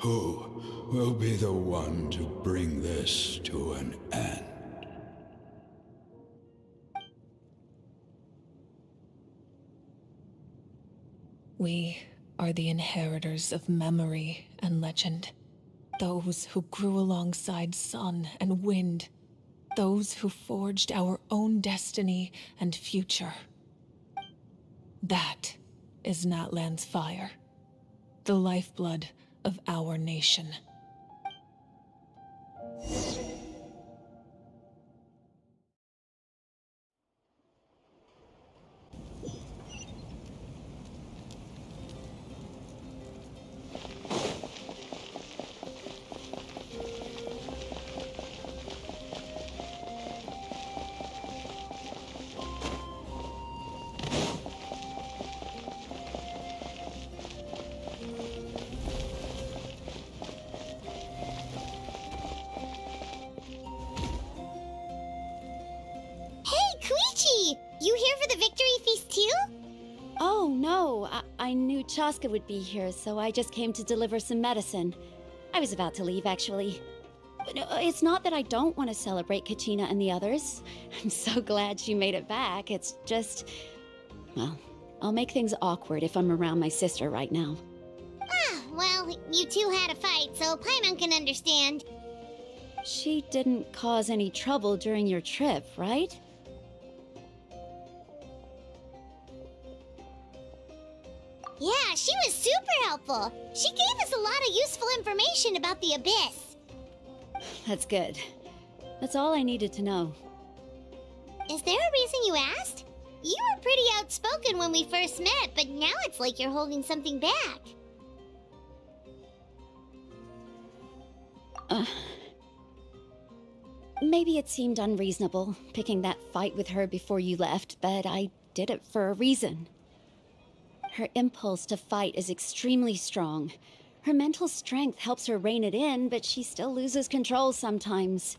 Who will be the one to bring this to an end? We are the inheritors of memory and legend. Those who grew alongside sun and wind. Those who forged our own destiny and future. That is Natlan's fire. The lifeblood of our nation. You here for the victory feast too? Oh, no. I knew Chaska would be here, so I just came to deliver some medicine. I was about to leave, actually. But it's not that I don't want to celebrate Kachina and the others. I'm so glad she made it back. It's just... well, I'll make things awkward if I'm around my sister right now. Ah, well, you two had a fight, so Paimon can understand. She didn't cause any trouble during your trip, right? Yeah, she was super helpful. She gave us a lot of useful information about the Abyss. That's good. That's all I needed to know. Is there a reason you asked? You were pretty outspoken when we first met, but now it's like you're holding something back. Maybe it seemed unreasonable, picking that fight with her before you left, but I did it for a reason. Her impulse to fight is extremely strong. Her mental strength helps her rein it in, but she still loses control sometimes.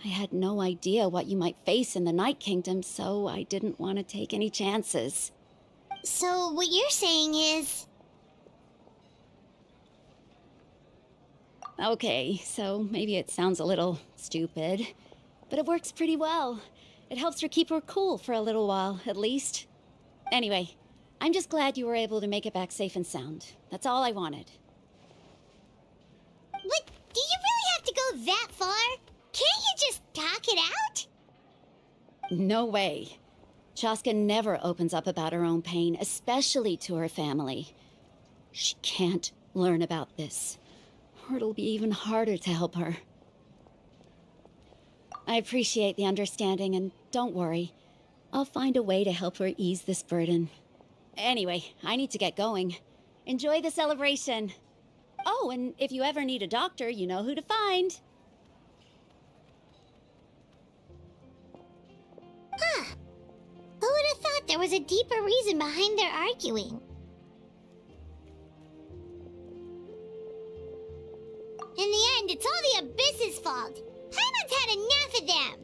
I had no idea what you might face in the Night Kingdom, so I didn't want to take any chances. So what you're saying is... Okay, so maybe it sounds a little stupid, but it works pretty well. It helps her keep her cool for a little while, at least. Anyway, I'm just glad you were able to make it back safe and sound. That's all I wanted. But do you really have to go that far? Can't you just talk it out? No way. Chaska never opens up about her own pain, especially to her family. She can't learn about this, or it'll be even harder to help her. I appreciate the understanding, and don't worry. I'll find a way to help her ease this burden. Anyway, I need to get going. Enjoy the celebration. Oh, and if you ever need a doctor, you know who to find. Huh. Who would have thought there was a deeper reason behind their arguing? In the end, it's all the Abyss's fault. Paimon's had enough of them.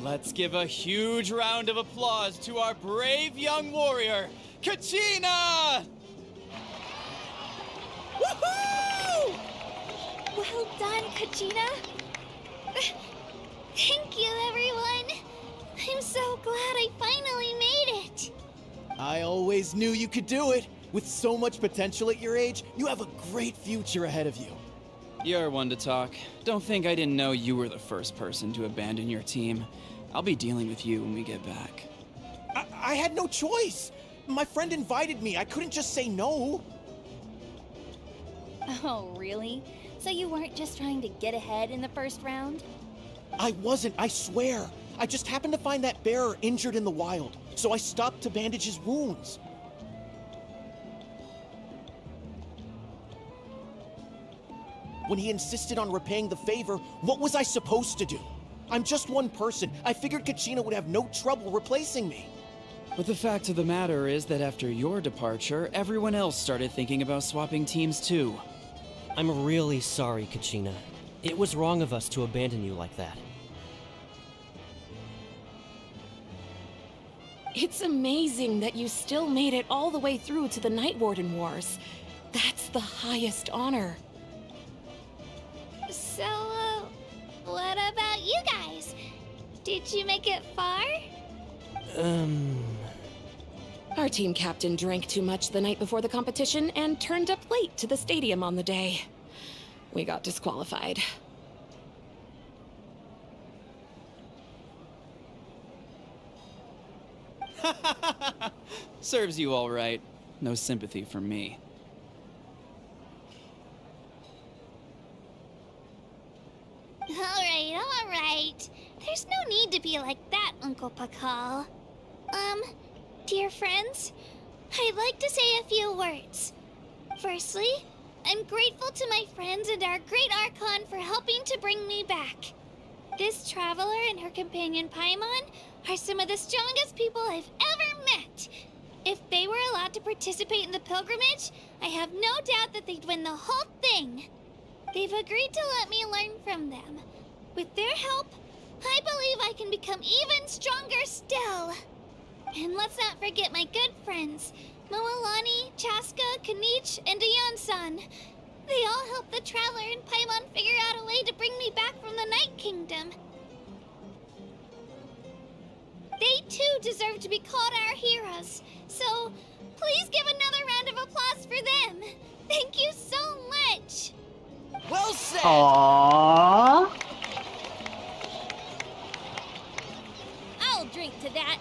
Let's give a huge round of applause to our brave young warrior, Kachina! Woohoo! Well done, Kachina. Thank you, everyone. I'm so glad I finally made it. I always knew you could do it. With so much potential at your age, you have a great future ahead of you. You're one to talk. Don't think I didn't know you were the first person to abandon your team. I'll be dealing with you when we get back. I had no choice. My friend invited me. I couldn't just say no. Oh, really? So you weren't just trying to get ahead in the first round? I wasn't, I swear. I just happened to find that bearer injured in the wild, so I stopped to bandage his wounds. When he insisted on repaying the favor, what was I supposed to do? I'm just one person. I figured Kachina would have no trouble replacing me. But the fact of the matter is that after your departure, everyone else started thinking about swapping teams too. I'm really sorry, Kachina. It was wrong of us to abandon you like that. It's amazing that you still made it all the way through to the Night Warden Wars. That's the highest honor. So, what about you guys? Did you make it far? Our team captain drank too much the night before the competition and turned up late to the stadium on the day. We got disqualified. Serves you all right. No sympathy from me. All right. There's no need to be like that, Uncle Pakal. Dear friends, I'd like to say a few words. Firstly, I'm grateful to my friends and our great Archon for helping to bring me back. This traveler and her companion Paimon are some of the strongest people I've ever met. If they were allowed to participate in the pilgrimage, I have no doubt that they'd win the whole thing. They've agreed to let me learn from them. With their help, I believe I can become even stronger still. And let's not forget my good friends, Mualani, Chaska, Kanich, and Ayan-san. They all helped the Traveler and Paimon figure out a way to bring me back from the Night Kingdom. They too deserve to be called our heroes, so please give another round of applause for them. Thank you so much. Well said! Aww. I'll drink to that.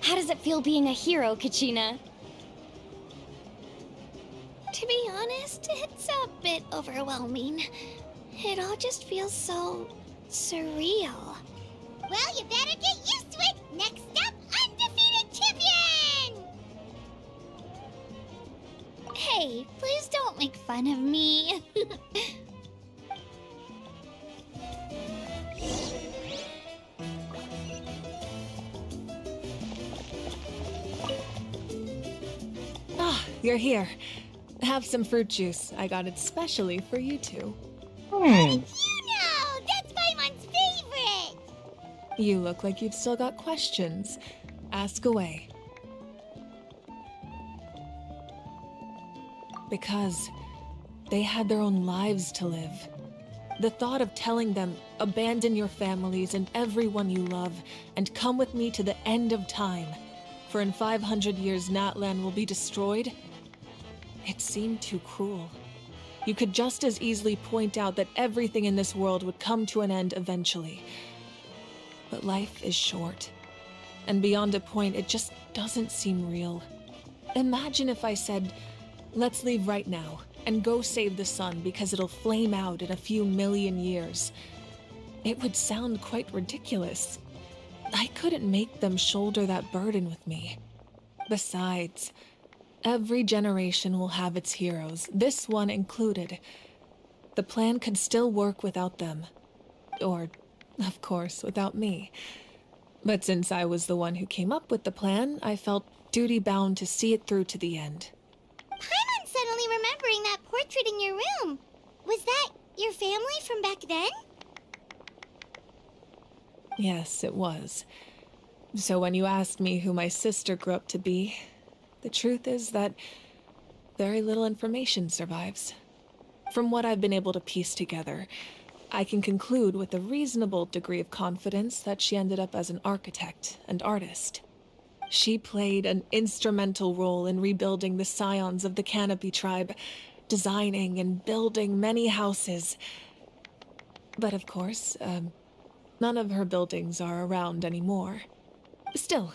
How does it feel being a hero, Kachina? To be honest, it's a bit overwhelming. It all just feels so surreal. Well, you better get used to it. Next up, undefeated champion! Hey, please don't make fun of me. you're here. Have some fruit juice. I got it specially for you two. You know, that's Paimon's favorite. You look like you've still got questions. Ask away. Because they had their own lives to live. The thought of telling them, abandon your families and everyone you love, and come with me to the end of time, for in 500 years Natlan will be destroyed, it seemed too cruel. You could just as easily point out that everything in this world would come to an end eventually. But life is short, and beyond a point, it just doesn't seem real. Imagine if I said, let's leave right now, and go save the sun because it'll flame out in a few million years. It would sound quite ridiculous. I couldn't make them shoulder that burden with me. Besides, every generation will have its heroes, this one included. The plan could still work without them. Or, of course, without me. But since I was the one who came up with the plan, I felt duty-bound to see it through to the end. Paimon's suddenly remembering that portrait in your room. Was that your family from back then? Yes, it was. So when you asked me who my sister grew up to be, the truth is that very little information survives. From what I've been able to piece together, I can conclude with a reasonable degree of confidence that she ended up as an architect and artist. She played an instrumental role in rebuilding the scions of the Canopy tribe, designing and building many houses. But of course, none of her buildings are around anymore. Still,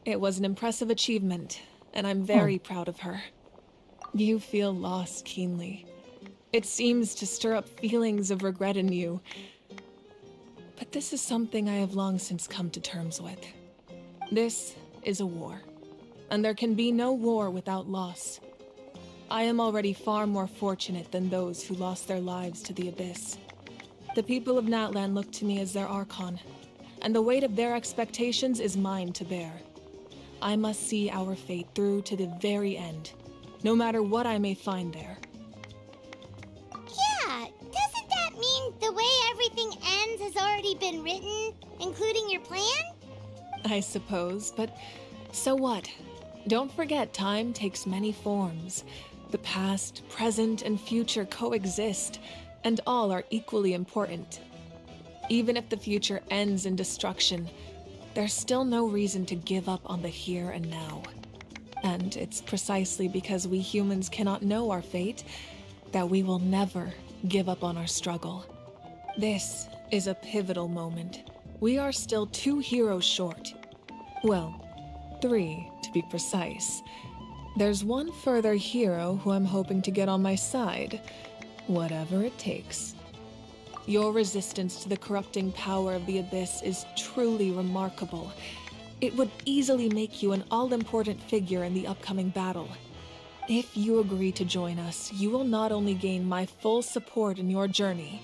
it was an impressive achievement, and I'm very proud of her. You feel loss keenly. It seems to stir up feelings of regret in you. But this is something I have long since come to terms with. This is a war, and there can be no war without loss. I am already far more fortunate than those who lost their lives to the Abyss. The people of Natlan look to me as their Archon, and the weight of their expectations is mine to bear. I must see our fate through to the very end, no matter what I may find there. Yeah, doesn't that mean the way everything ends has already been written, including your plan? I suppose, but so what? Don't forget, time takes many forms. The past, present, and future coexist, and all are equally important. Even if the future ends in destruction, there's still no reason to give up on the here and now. And it's precisely because we humans cannot know our fate that we will never give up on our struggle. This is a pivotal moment. We are still 2 heroes short. Well, 3 to be precise. There's one further hero who I'm hoping to get on my side, whatever it takes. Your resistance to the corrupting power of the Abyss is truly remarkable. It would easily make you an all-important figure in the upcoming battle. If you agree to join us, you will not only gain my full support in your journey,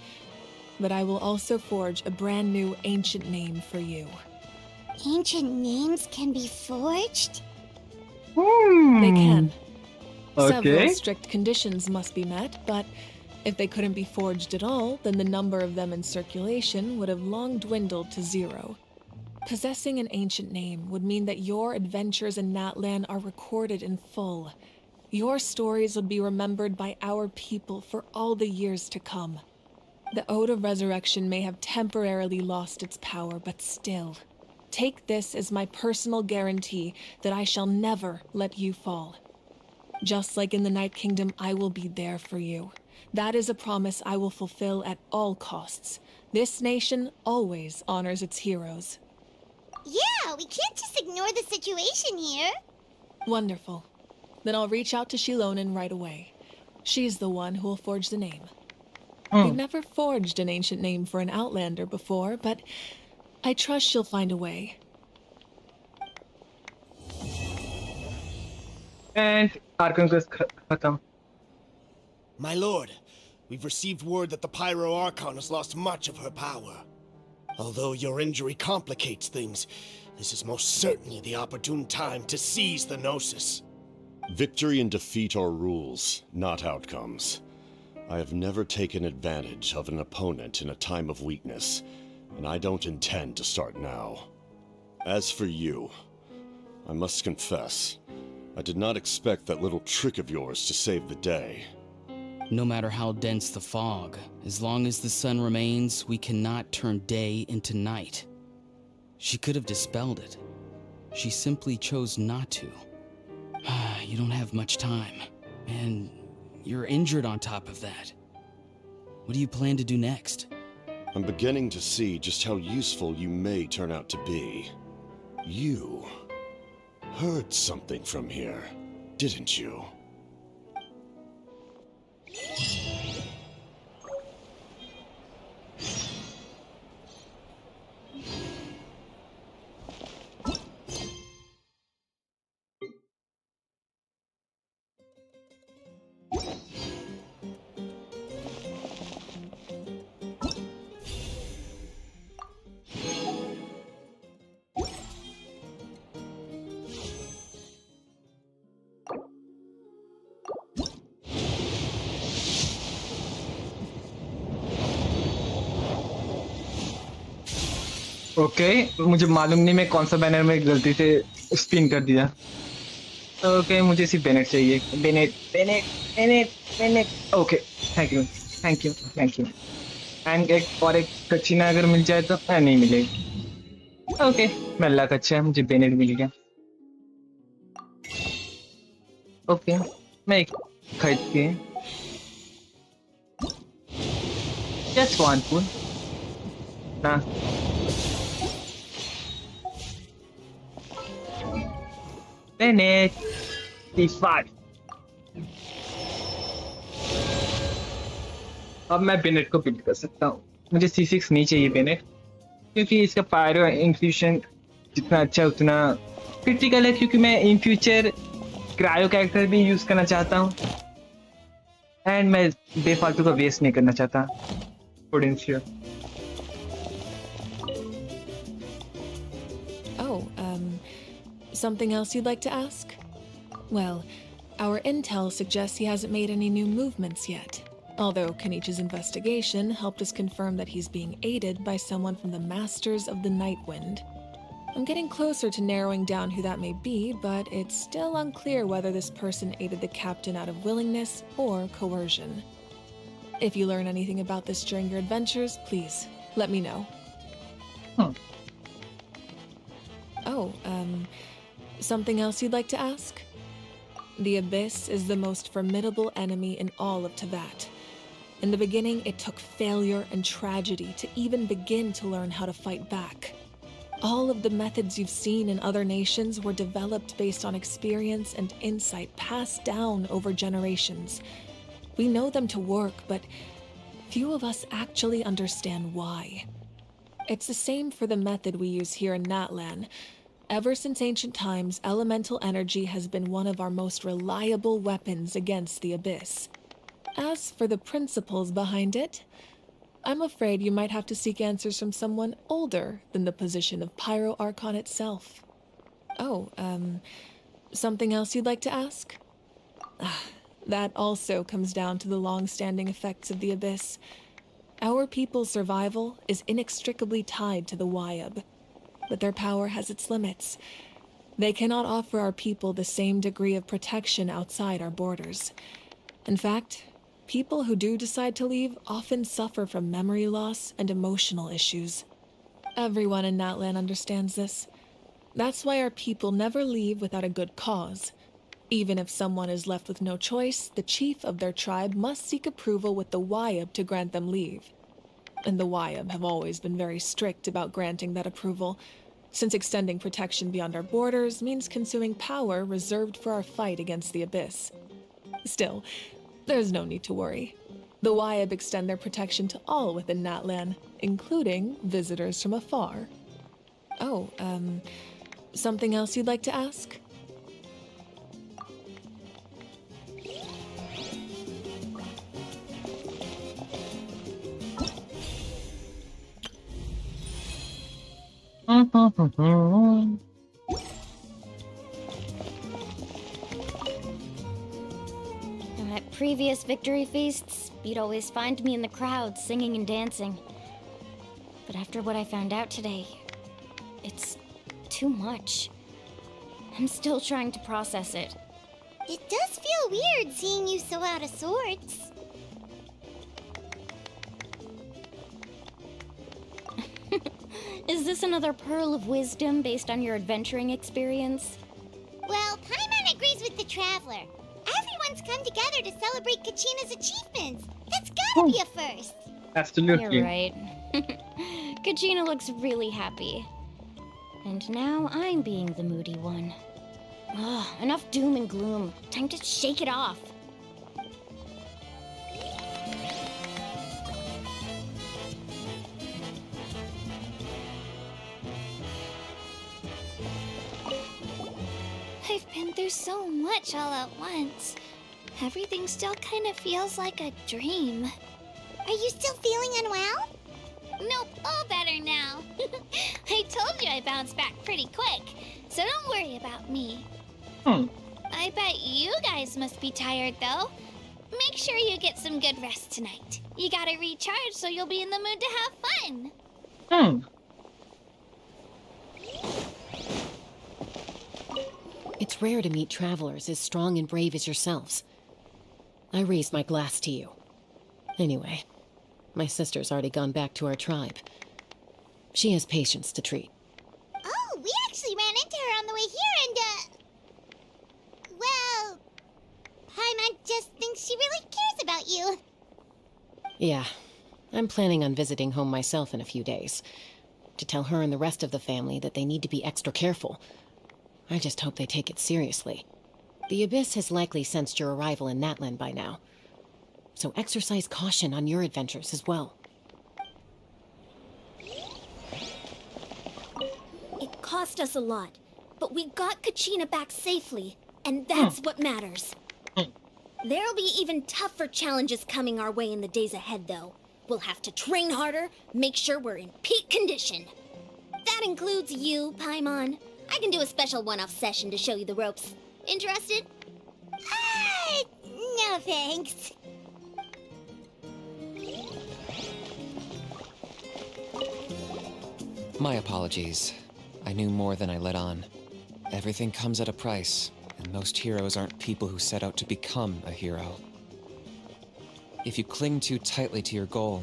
but I will also forge a brand new ancient name for you. Ancient names can be forged? They can. Several Okay. strict conditions must be met, but if they couldn't be forged at all, then the number of them in circulation would have long dwindled to 0. Possessing an ancient name would mean that your adventures in Natlan are recorded in full. Your stories would be remembered by our people for all the years to come. The Ode of Resurrection may have temporarily lost its power, but still, take this as my personal guarantee that I shall never let you fall. Just like in the Night Kingdom, I will be there for you. That is a promise I will fulfill at all costs. This nation always honors its heroes. Yeah, we can't just ignore the situation here. Wonderful. Then I'll reach out to Shilonen right away. She's the one who will forge the name. We've never forged an ancient name for an Outlander before, but I trust she'll find a way. And Archon goes khatam. My lord, we've received word that the Pyro Archon has lost much of her power. Although your injury complicates things, this is most certainly the opportune time to seize the Gnosis. Victory and defeat are rules, not outcomes. I have never taken advantage of an opponent in a time of weakness, and I don't intend to start now. As for you, I must confess, I did not expect that little trick of yours to save the day. No matter how dense the fog, as long as the sun remains, we cannot turn day into night. She could have dispelled it. She simply chose not to. You don't have much time, and you're injured on top of that. What do you plan to do next? I'm beginning to see just how useful you may turn out to be. You heard something from here, didn't you? Okay मुझे मालूम नहीं मैं कौन सा banner में गलती से spin कर दिया। ओके मुझे सिर्फ बेनेट चाहिए। Bennett Bennett Bennett Bennett. Okay thank you thank you thank you. And एक कचीना अगर मिल जाए तो नहीं मिलेगी। ओके मैं अल्लाह का अच्छा है मुझे बेनेट मिल गया। ओके मैं एक खरीद के जस्ट वन फूल ना Bennett, D5. अब मैं बेनेट को बिल्ड कर सकता हूँ। मुझे C6 नहीं चाहिए बेनेट क्योंकि इसका पायरो इंफ्यूशन जितना अच्छा है उतना क्रिटिकल है क्योंकि मैं इन फ्यूचर क्रायो कैरेक्टर भी यूज करना चाहता हूँ एंड मैं बेफालतू का वेस्ट नहीं करना चाहता potential. Something else you'd like to ask? Well, our intel suggests he hasn't made any new movements yet. Although Kenichi's investigation helped us confirm that he's being aided by someone from the Masters of the Nightwind. I'm getting closer to narrowing down who that may be, but it's still unclear whether this person aided the captain out of willingness or coercion. If you learn anything about this during your adventures, please let me know. Something else you'd like to ask? The Abyss is the most formidable enemy in all of Teyvat. In the beginning, it took failure and tragedy to even begin to learn how to fight back. All of the methods you've seen in other nations were developed based on experience and insight passed down over generations. We know them to work, but few of us actually understand why. It's the same for the method we use here in Natlan. Ever since ancient times, elemental energy has been one of our most reliable weapons against the Abyss. As for the principles behind it, I'm afraid you might have to seek answers from someone older than the position of Pyro Archon itself. Something else you'd like to ask? That also comes down to the long-standing effects of the Abyss. Our people's survival is inextricably tied to the Wyab. But their power has its limits. They cannot offer our people the same degree of protection outside our borders. In fact, people who do decide to leave often suffer from memory loss and emotional issues. Everyone in Natlan understands this. That's why our people never leave without a good cause. Even if someone is left with no choice, the chief of their tribe must seek approval with the Wyab to grant them leave. And the Wyab have always been very strict about granting that approval, since extending protection beyond our borders means consuming power reserved for our fight against the Abyss. Still, there's no need to worry. The Wyab extend their protection to all within Natlan, including visitors from afar. Something else you'd like to ask? previous victory feasts, you'd always find me in the crowd singing and dancing. But after what I found out today, it's too much. I'm still trying to process it. It does feel weird seeing you so out of sorts. Is this another pearl of wisdom based on your adventuring experience? Well, Paimon agrees with the Traveler. Everyone's come together to celebrate Kachina's achievements. That's gotta be a first. Absolutely. You're right. Kachina looks really happy. And now I'm being the moody one. Ugh, enough doom and gloom. Time to shake it off. I've been through so much all at once. Everything still kind of feels like a dream. Are you still feeling unwell? Nope, all better now. I told you I bounced back pretty quick, so don't worry about me. I bet you guys must be tired, though. Make sure you get some good rest tonight. You gotta recharge so you'll be in the mood to have fun. It's rare to meet travelers as strong and brave as yourselves. I raise my glass to you. Anyway, my sister's already gone back to our tribe. She has patients to treat. Oh, we actually ran into her on the way here and, well, Paimon just thinks she really cares about you. Yeah, I'm planning on visiting home myself in a few days. To tell her and the rest of the family that they need to be extra careful. I just hope they take it seriously. The Abyss has likely sensed your arrival in Natlan by now. So exercise caution on your adventures as well. It cost us a lot, but we got Kachina back safely, and that's what matters. There'll be even tougher challenges coming our way in the days ahead, though. We'll have to train harder, make sure we're in peak condition. That includes you, Paimon. I can do a special one-off session to show you the ropes. Interested? No thanks. My apologies. I knew more than I let on. Everything comes at a price, and most heroes aren't people who set out to become a hero. If you cling too tightly to your goal,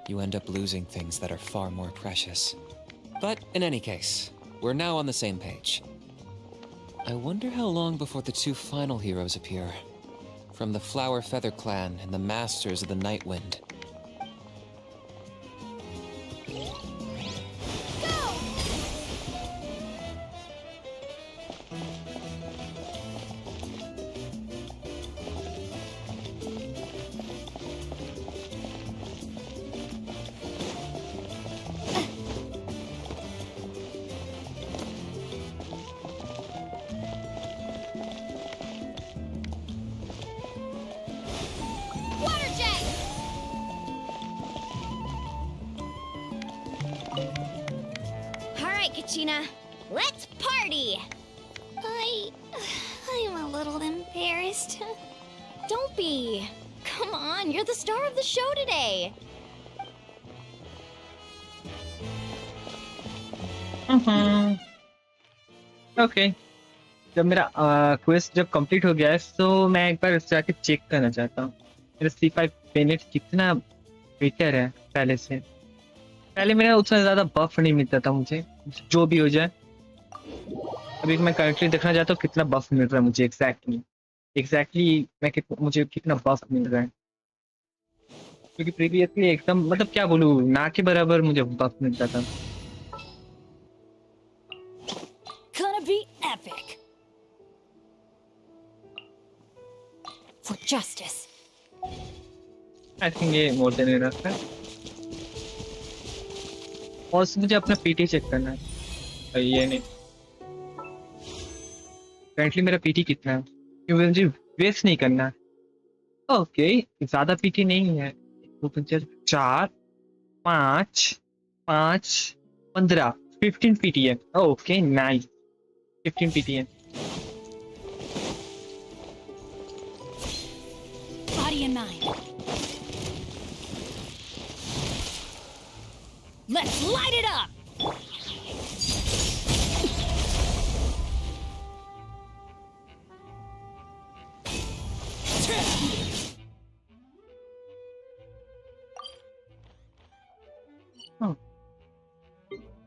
you end up losing things that are far more precious. But in any case, we're now on the same page. I wonder how long before the two final heroes appear. From the Flower Feather Clan and the Masters of the Night Wind. Kachina, let's party! I'm a little embarrassed. Don't be. Come on, you're the star of the show today. Okay जब मेरा quest जब complete हो गया है तो मैं एक बार जाके चेक करना चाहता हूँ मेरा C5 पेनेट कितना बेटर है पहले से। पहले मेरा उतना ज्यादा बफ नहीं मिलता था मुझे, जो भी हो जाए। अभी मैं करंटली देखना चाहता हूँ कितना बफ मिल रहा है मुझे एग्जैक्टली मुझे कितना बफ मिल रहा है, क्योंकि प्रीवियसली एकदम मतलब क्या बोलूँ ना के बराबर मुझे बफ मिलता था। Gonna be epic. For justice. I think ये मोर देन इनफ है। और मुझे अपना पीटी चेक करना है, ये नहीं करंटली मेरा पीटी कितना है क्योंकि मुझे वेस्ट नहीं करना। ओके ज्यादा पीटी नहीं है, 4 5 5 15 15 पीटी है। ओके नाइस 15 पीटी है। Let's light it up!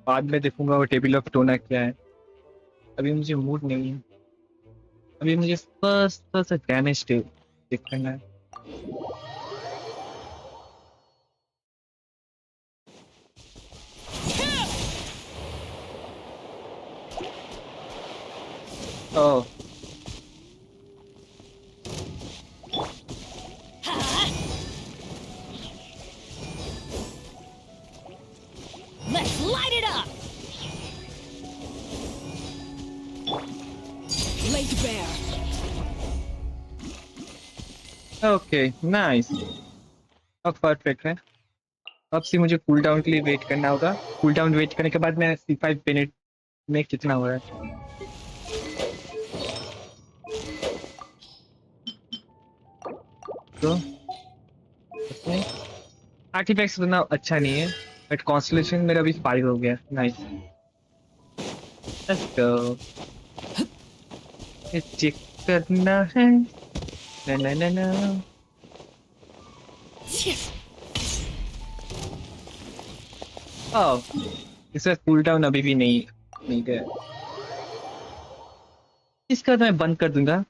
बाद में देखूंगा वो टेबल ऑफ टोना क्या है। अभी मुझे मूड नहीं है। अभी मुझे फर्स्ट डैमेज चेक करना है। ओह Let's light it up! Laid bare. Okay nice. अब परफेक्ट है। अब से मुझे कूल डाउन के लिए वेट करना होगा। कूल डाउन वेट करने के बाद मैं C5 मिनट में कितना हो रहा है। तो आर्टिफैक्ट्स उतना अच्छा नहीं है बट कॉन्स्टलेशन मेरा भी 5 हो गया। नाइस। Let's go. ये चेक करना है। ना ना ना ना। ओह इसका कूल डाउन अभी भी नहीं गया। इसका तो मैं बंद कर दूंगा।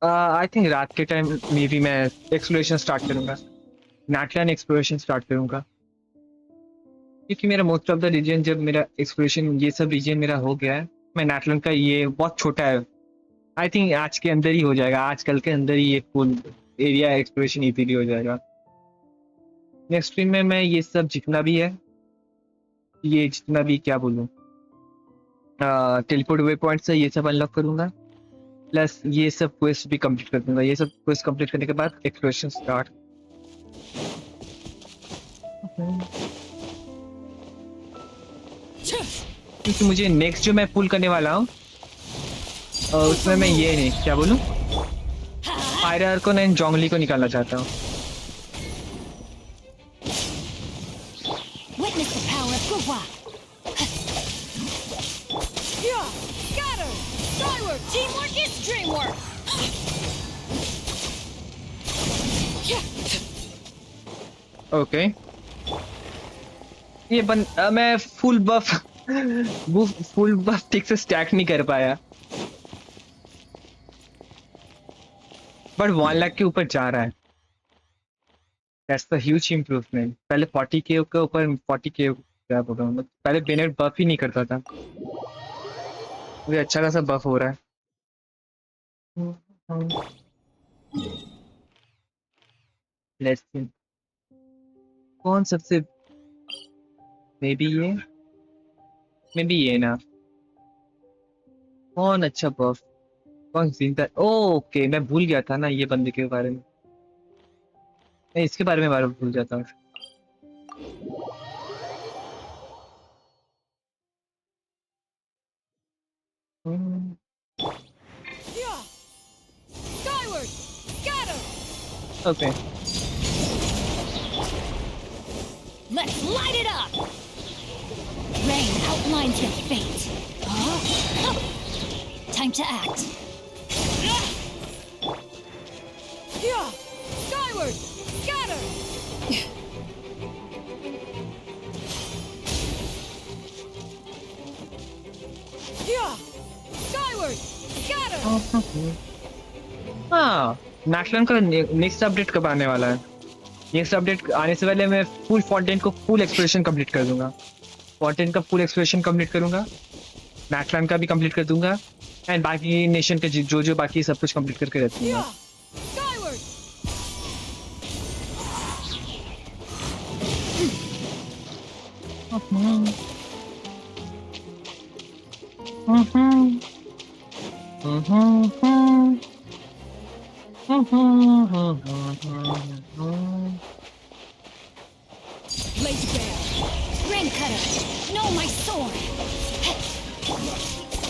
आई थिंक रात के टाइम में भी मैं एक्सप्लोरेशन स्टार्ट करूंगा। नाटलान एक्सप्लोरेशन स्टार्ट करूंगा क्योंकि मेरा मोस्ट ऑफ द रीजन जब मेरा एक्सप्लोरेशन ये सब रीजन मेरा हो गया है। मैं नाटलान का ये बहुत छोटा है। आई थिंक आज के अंदर ही हो जाएगा। आजकल के अंदर ही ये फुल एरिया एक्सप्लोरेशन इजीली हो जाएगा। नेक्स्ट स्ट्रीम में मैं ये सब जितना भी है ये जितना भी क्या बोलूँ टेलीपोर्ट वे पॉइंट से ये सब अनलॉक करूंगा। प्लस ये सब क्वेस्ट भी कंप्लीट कर दूंगा। ये सब क्वेस्ट कंप्लीट करने के बाद एक्सप्लोरेशन स्टार्ट। क्योंकि मुझे नेक्स्ट जो मैं पुल करने वाला हूँ उसमें मैं ये नहीं क्या बोलूँ फायर आर्कन एंड जोंगली को निकालना चाहता हूँ। Witness the power of Gugwa. Yeah, scatter! Skyward! Teamwork is dreamwork! Okay ये मैं फुल बफ ठीक से स्टैक नहीं कर पाया बट 1 लाख के ऊपर जा रहा है। That's the huge improvement. पहले 40K के ऊपर 40K क्या बोल रहा हूँ। पहले बेनेट बफ ही नहीं करता था। मुझे अच्छा खासा बफ हो रहा है। लेट्स सी कौन सबसे मे बी ये ना कौन अच्छा बफ कौन जिंदा। ओके मैं भूल गया था ना ये बंदे के बारे में। मैं इसके बारे में बार बार भूल जाता हूँ। Skyward! Scatter! Okay Let's light it up! Rain outlines your fate. Time to act. Yeah! Skyward! Scatter! Yeah! Skyward! Scatter! हाँ नाटलन का नेक्स्ट अपडेट कब आने वाला है। नेक्स्ट अपडेट आने से पहले मैं फुल फॉन्टेन को फुल एक्सप्लोरेशन कंप्लीट कर दूंगा। फॉन्टेन का फुल एक्सप्लोरेशन कंप्लीट करूंगा। नाटलन का भी कंप्लीट कर दूंगा एंड बाकी नेशन के जो बाकी सब कुछ कंप्लीट करके रहूंगा। Laser bear! Rain cutter! Know my sword!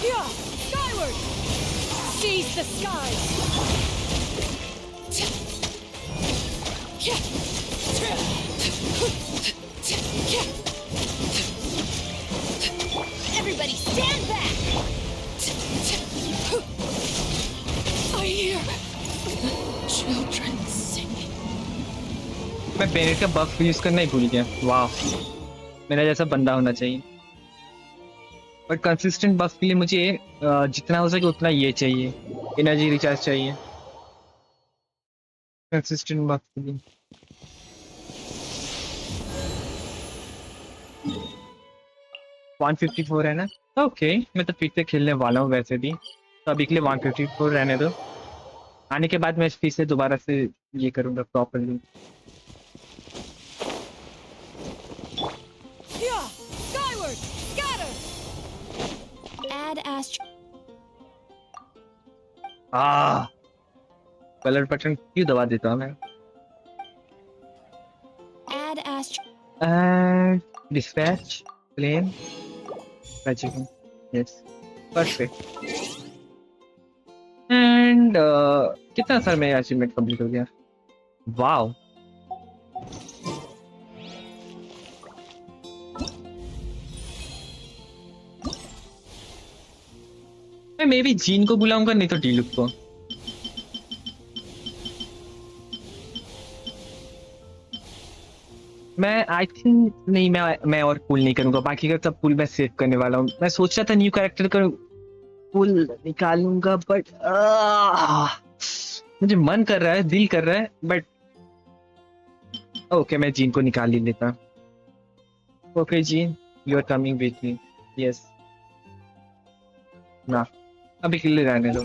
Yeah! Skyward! Seize the skies! Everybody stand back! I hear children singing. मैं बेनेट का बफ यूज करना ही भूल गया। वाह, मेरा जैसा बंदा होना चाहिए। पर कंसिस्टेंट बफ के लिए मुझे जितना हो सके उतना ये चाहिए, एनर्जी रिचार्ज चाहिए कंसिस्टेंट बफ के लिए। वन 154 है ना? ओके, मैं तो फिर से खेलने वाला हूँ वैसे भी, तो अभी के लिए 154 रहने दो। आने के बाद मैं फिर से दोबारा से ये करूँगा properly. Skyward! Scatter! Add astro. Colour button क्यों दबा देता हूँ मैं? Add astro. Dispatch, claim, magic. Yes, perfect. And कितना सर मेरा अचीवमेंट कंप्लीट हो गया? वाओ, मैं मे भी जीन को बुलाऊंगा, नहीं तो डीलुक को। मैं आई थिंक नहीं, मैं और पुल नहीं करूंगा, बाकी का सब पुल मैं सेव करने वाला हूँ। मैं सोच रहा था न्यू कैरेक्टर का पुल निकालूंगा, बट मुझे मन कर रहा है, दिल कर रहा है, बट ओके मैं जीन को निकाल ही लेता। Okay Jean, you are coming with me. Yes ना, अभी के लिए रहने दो।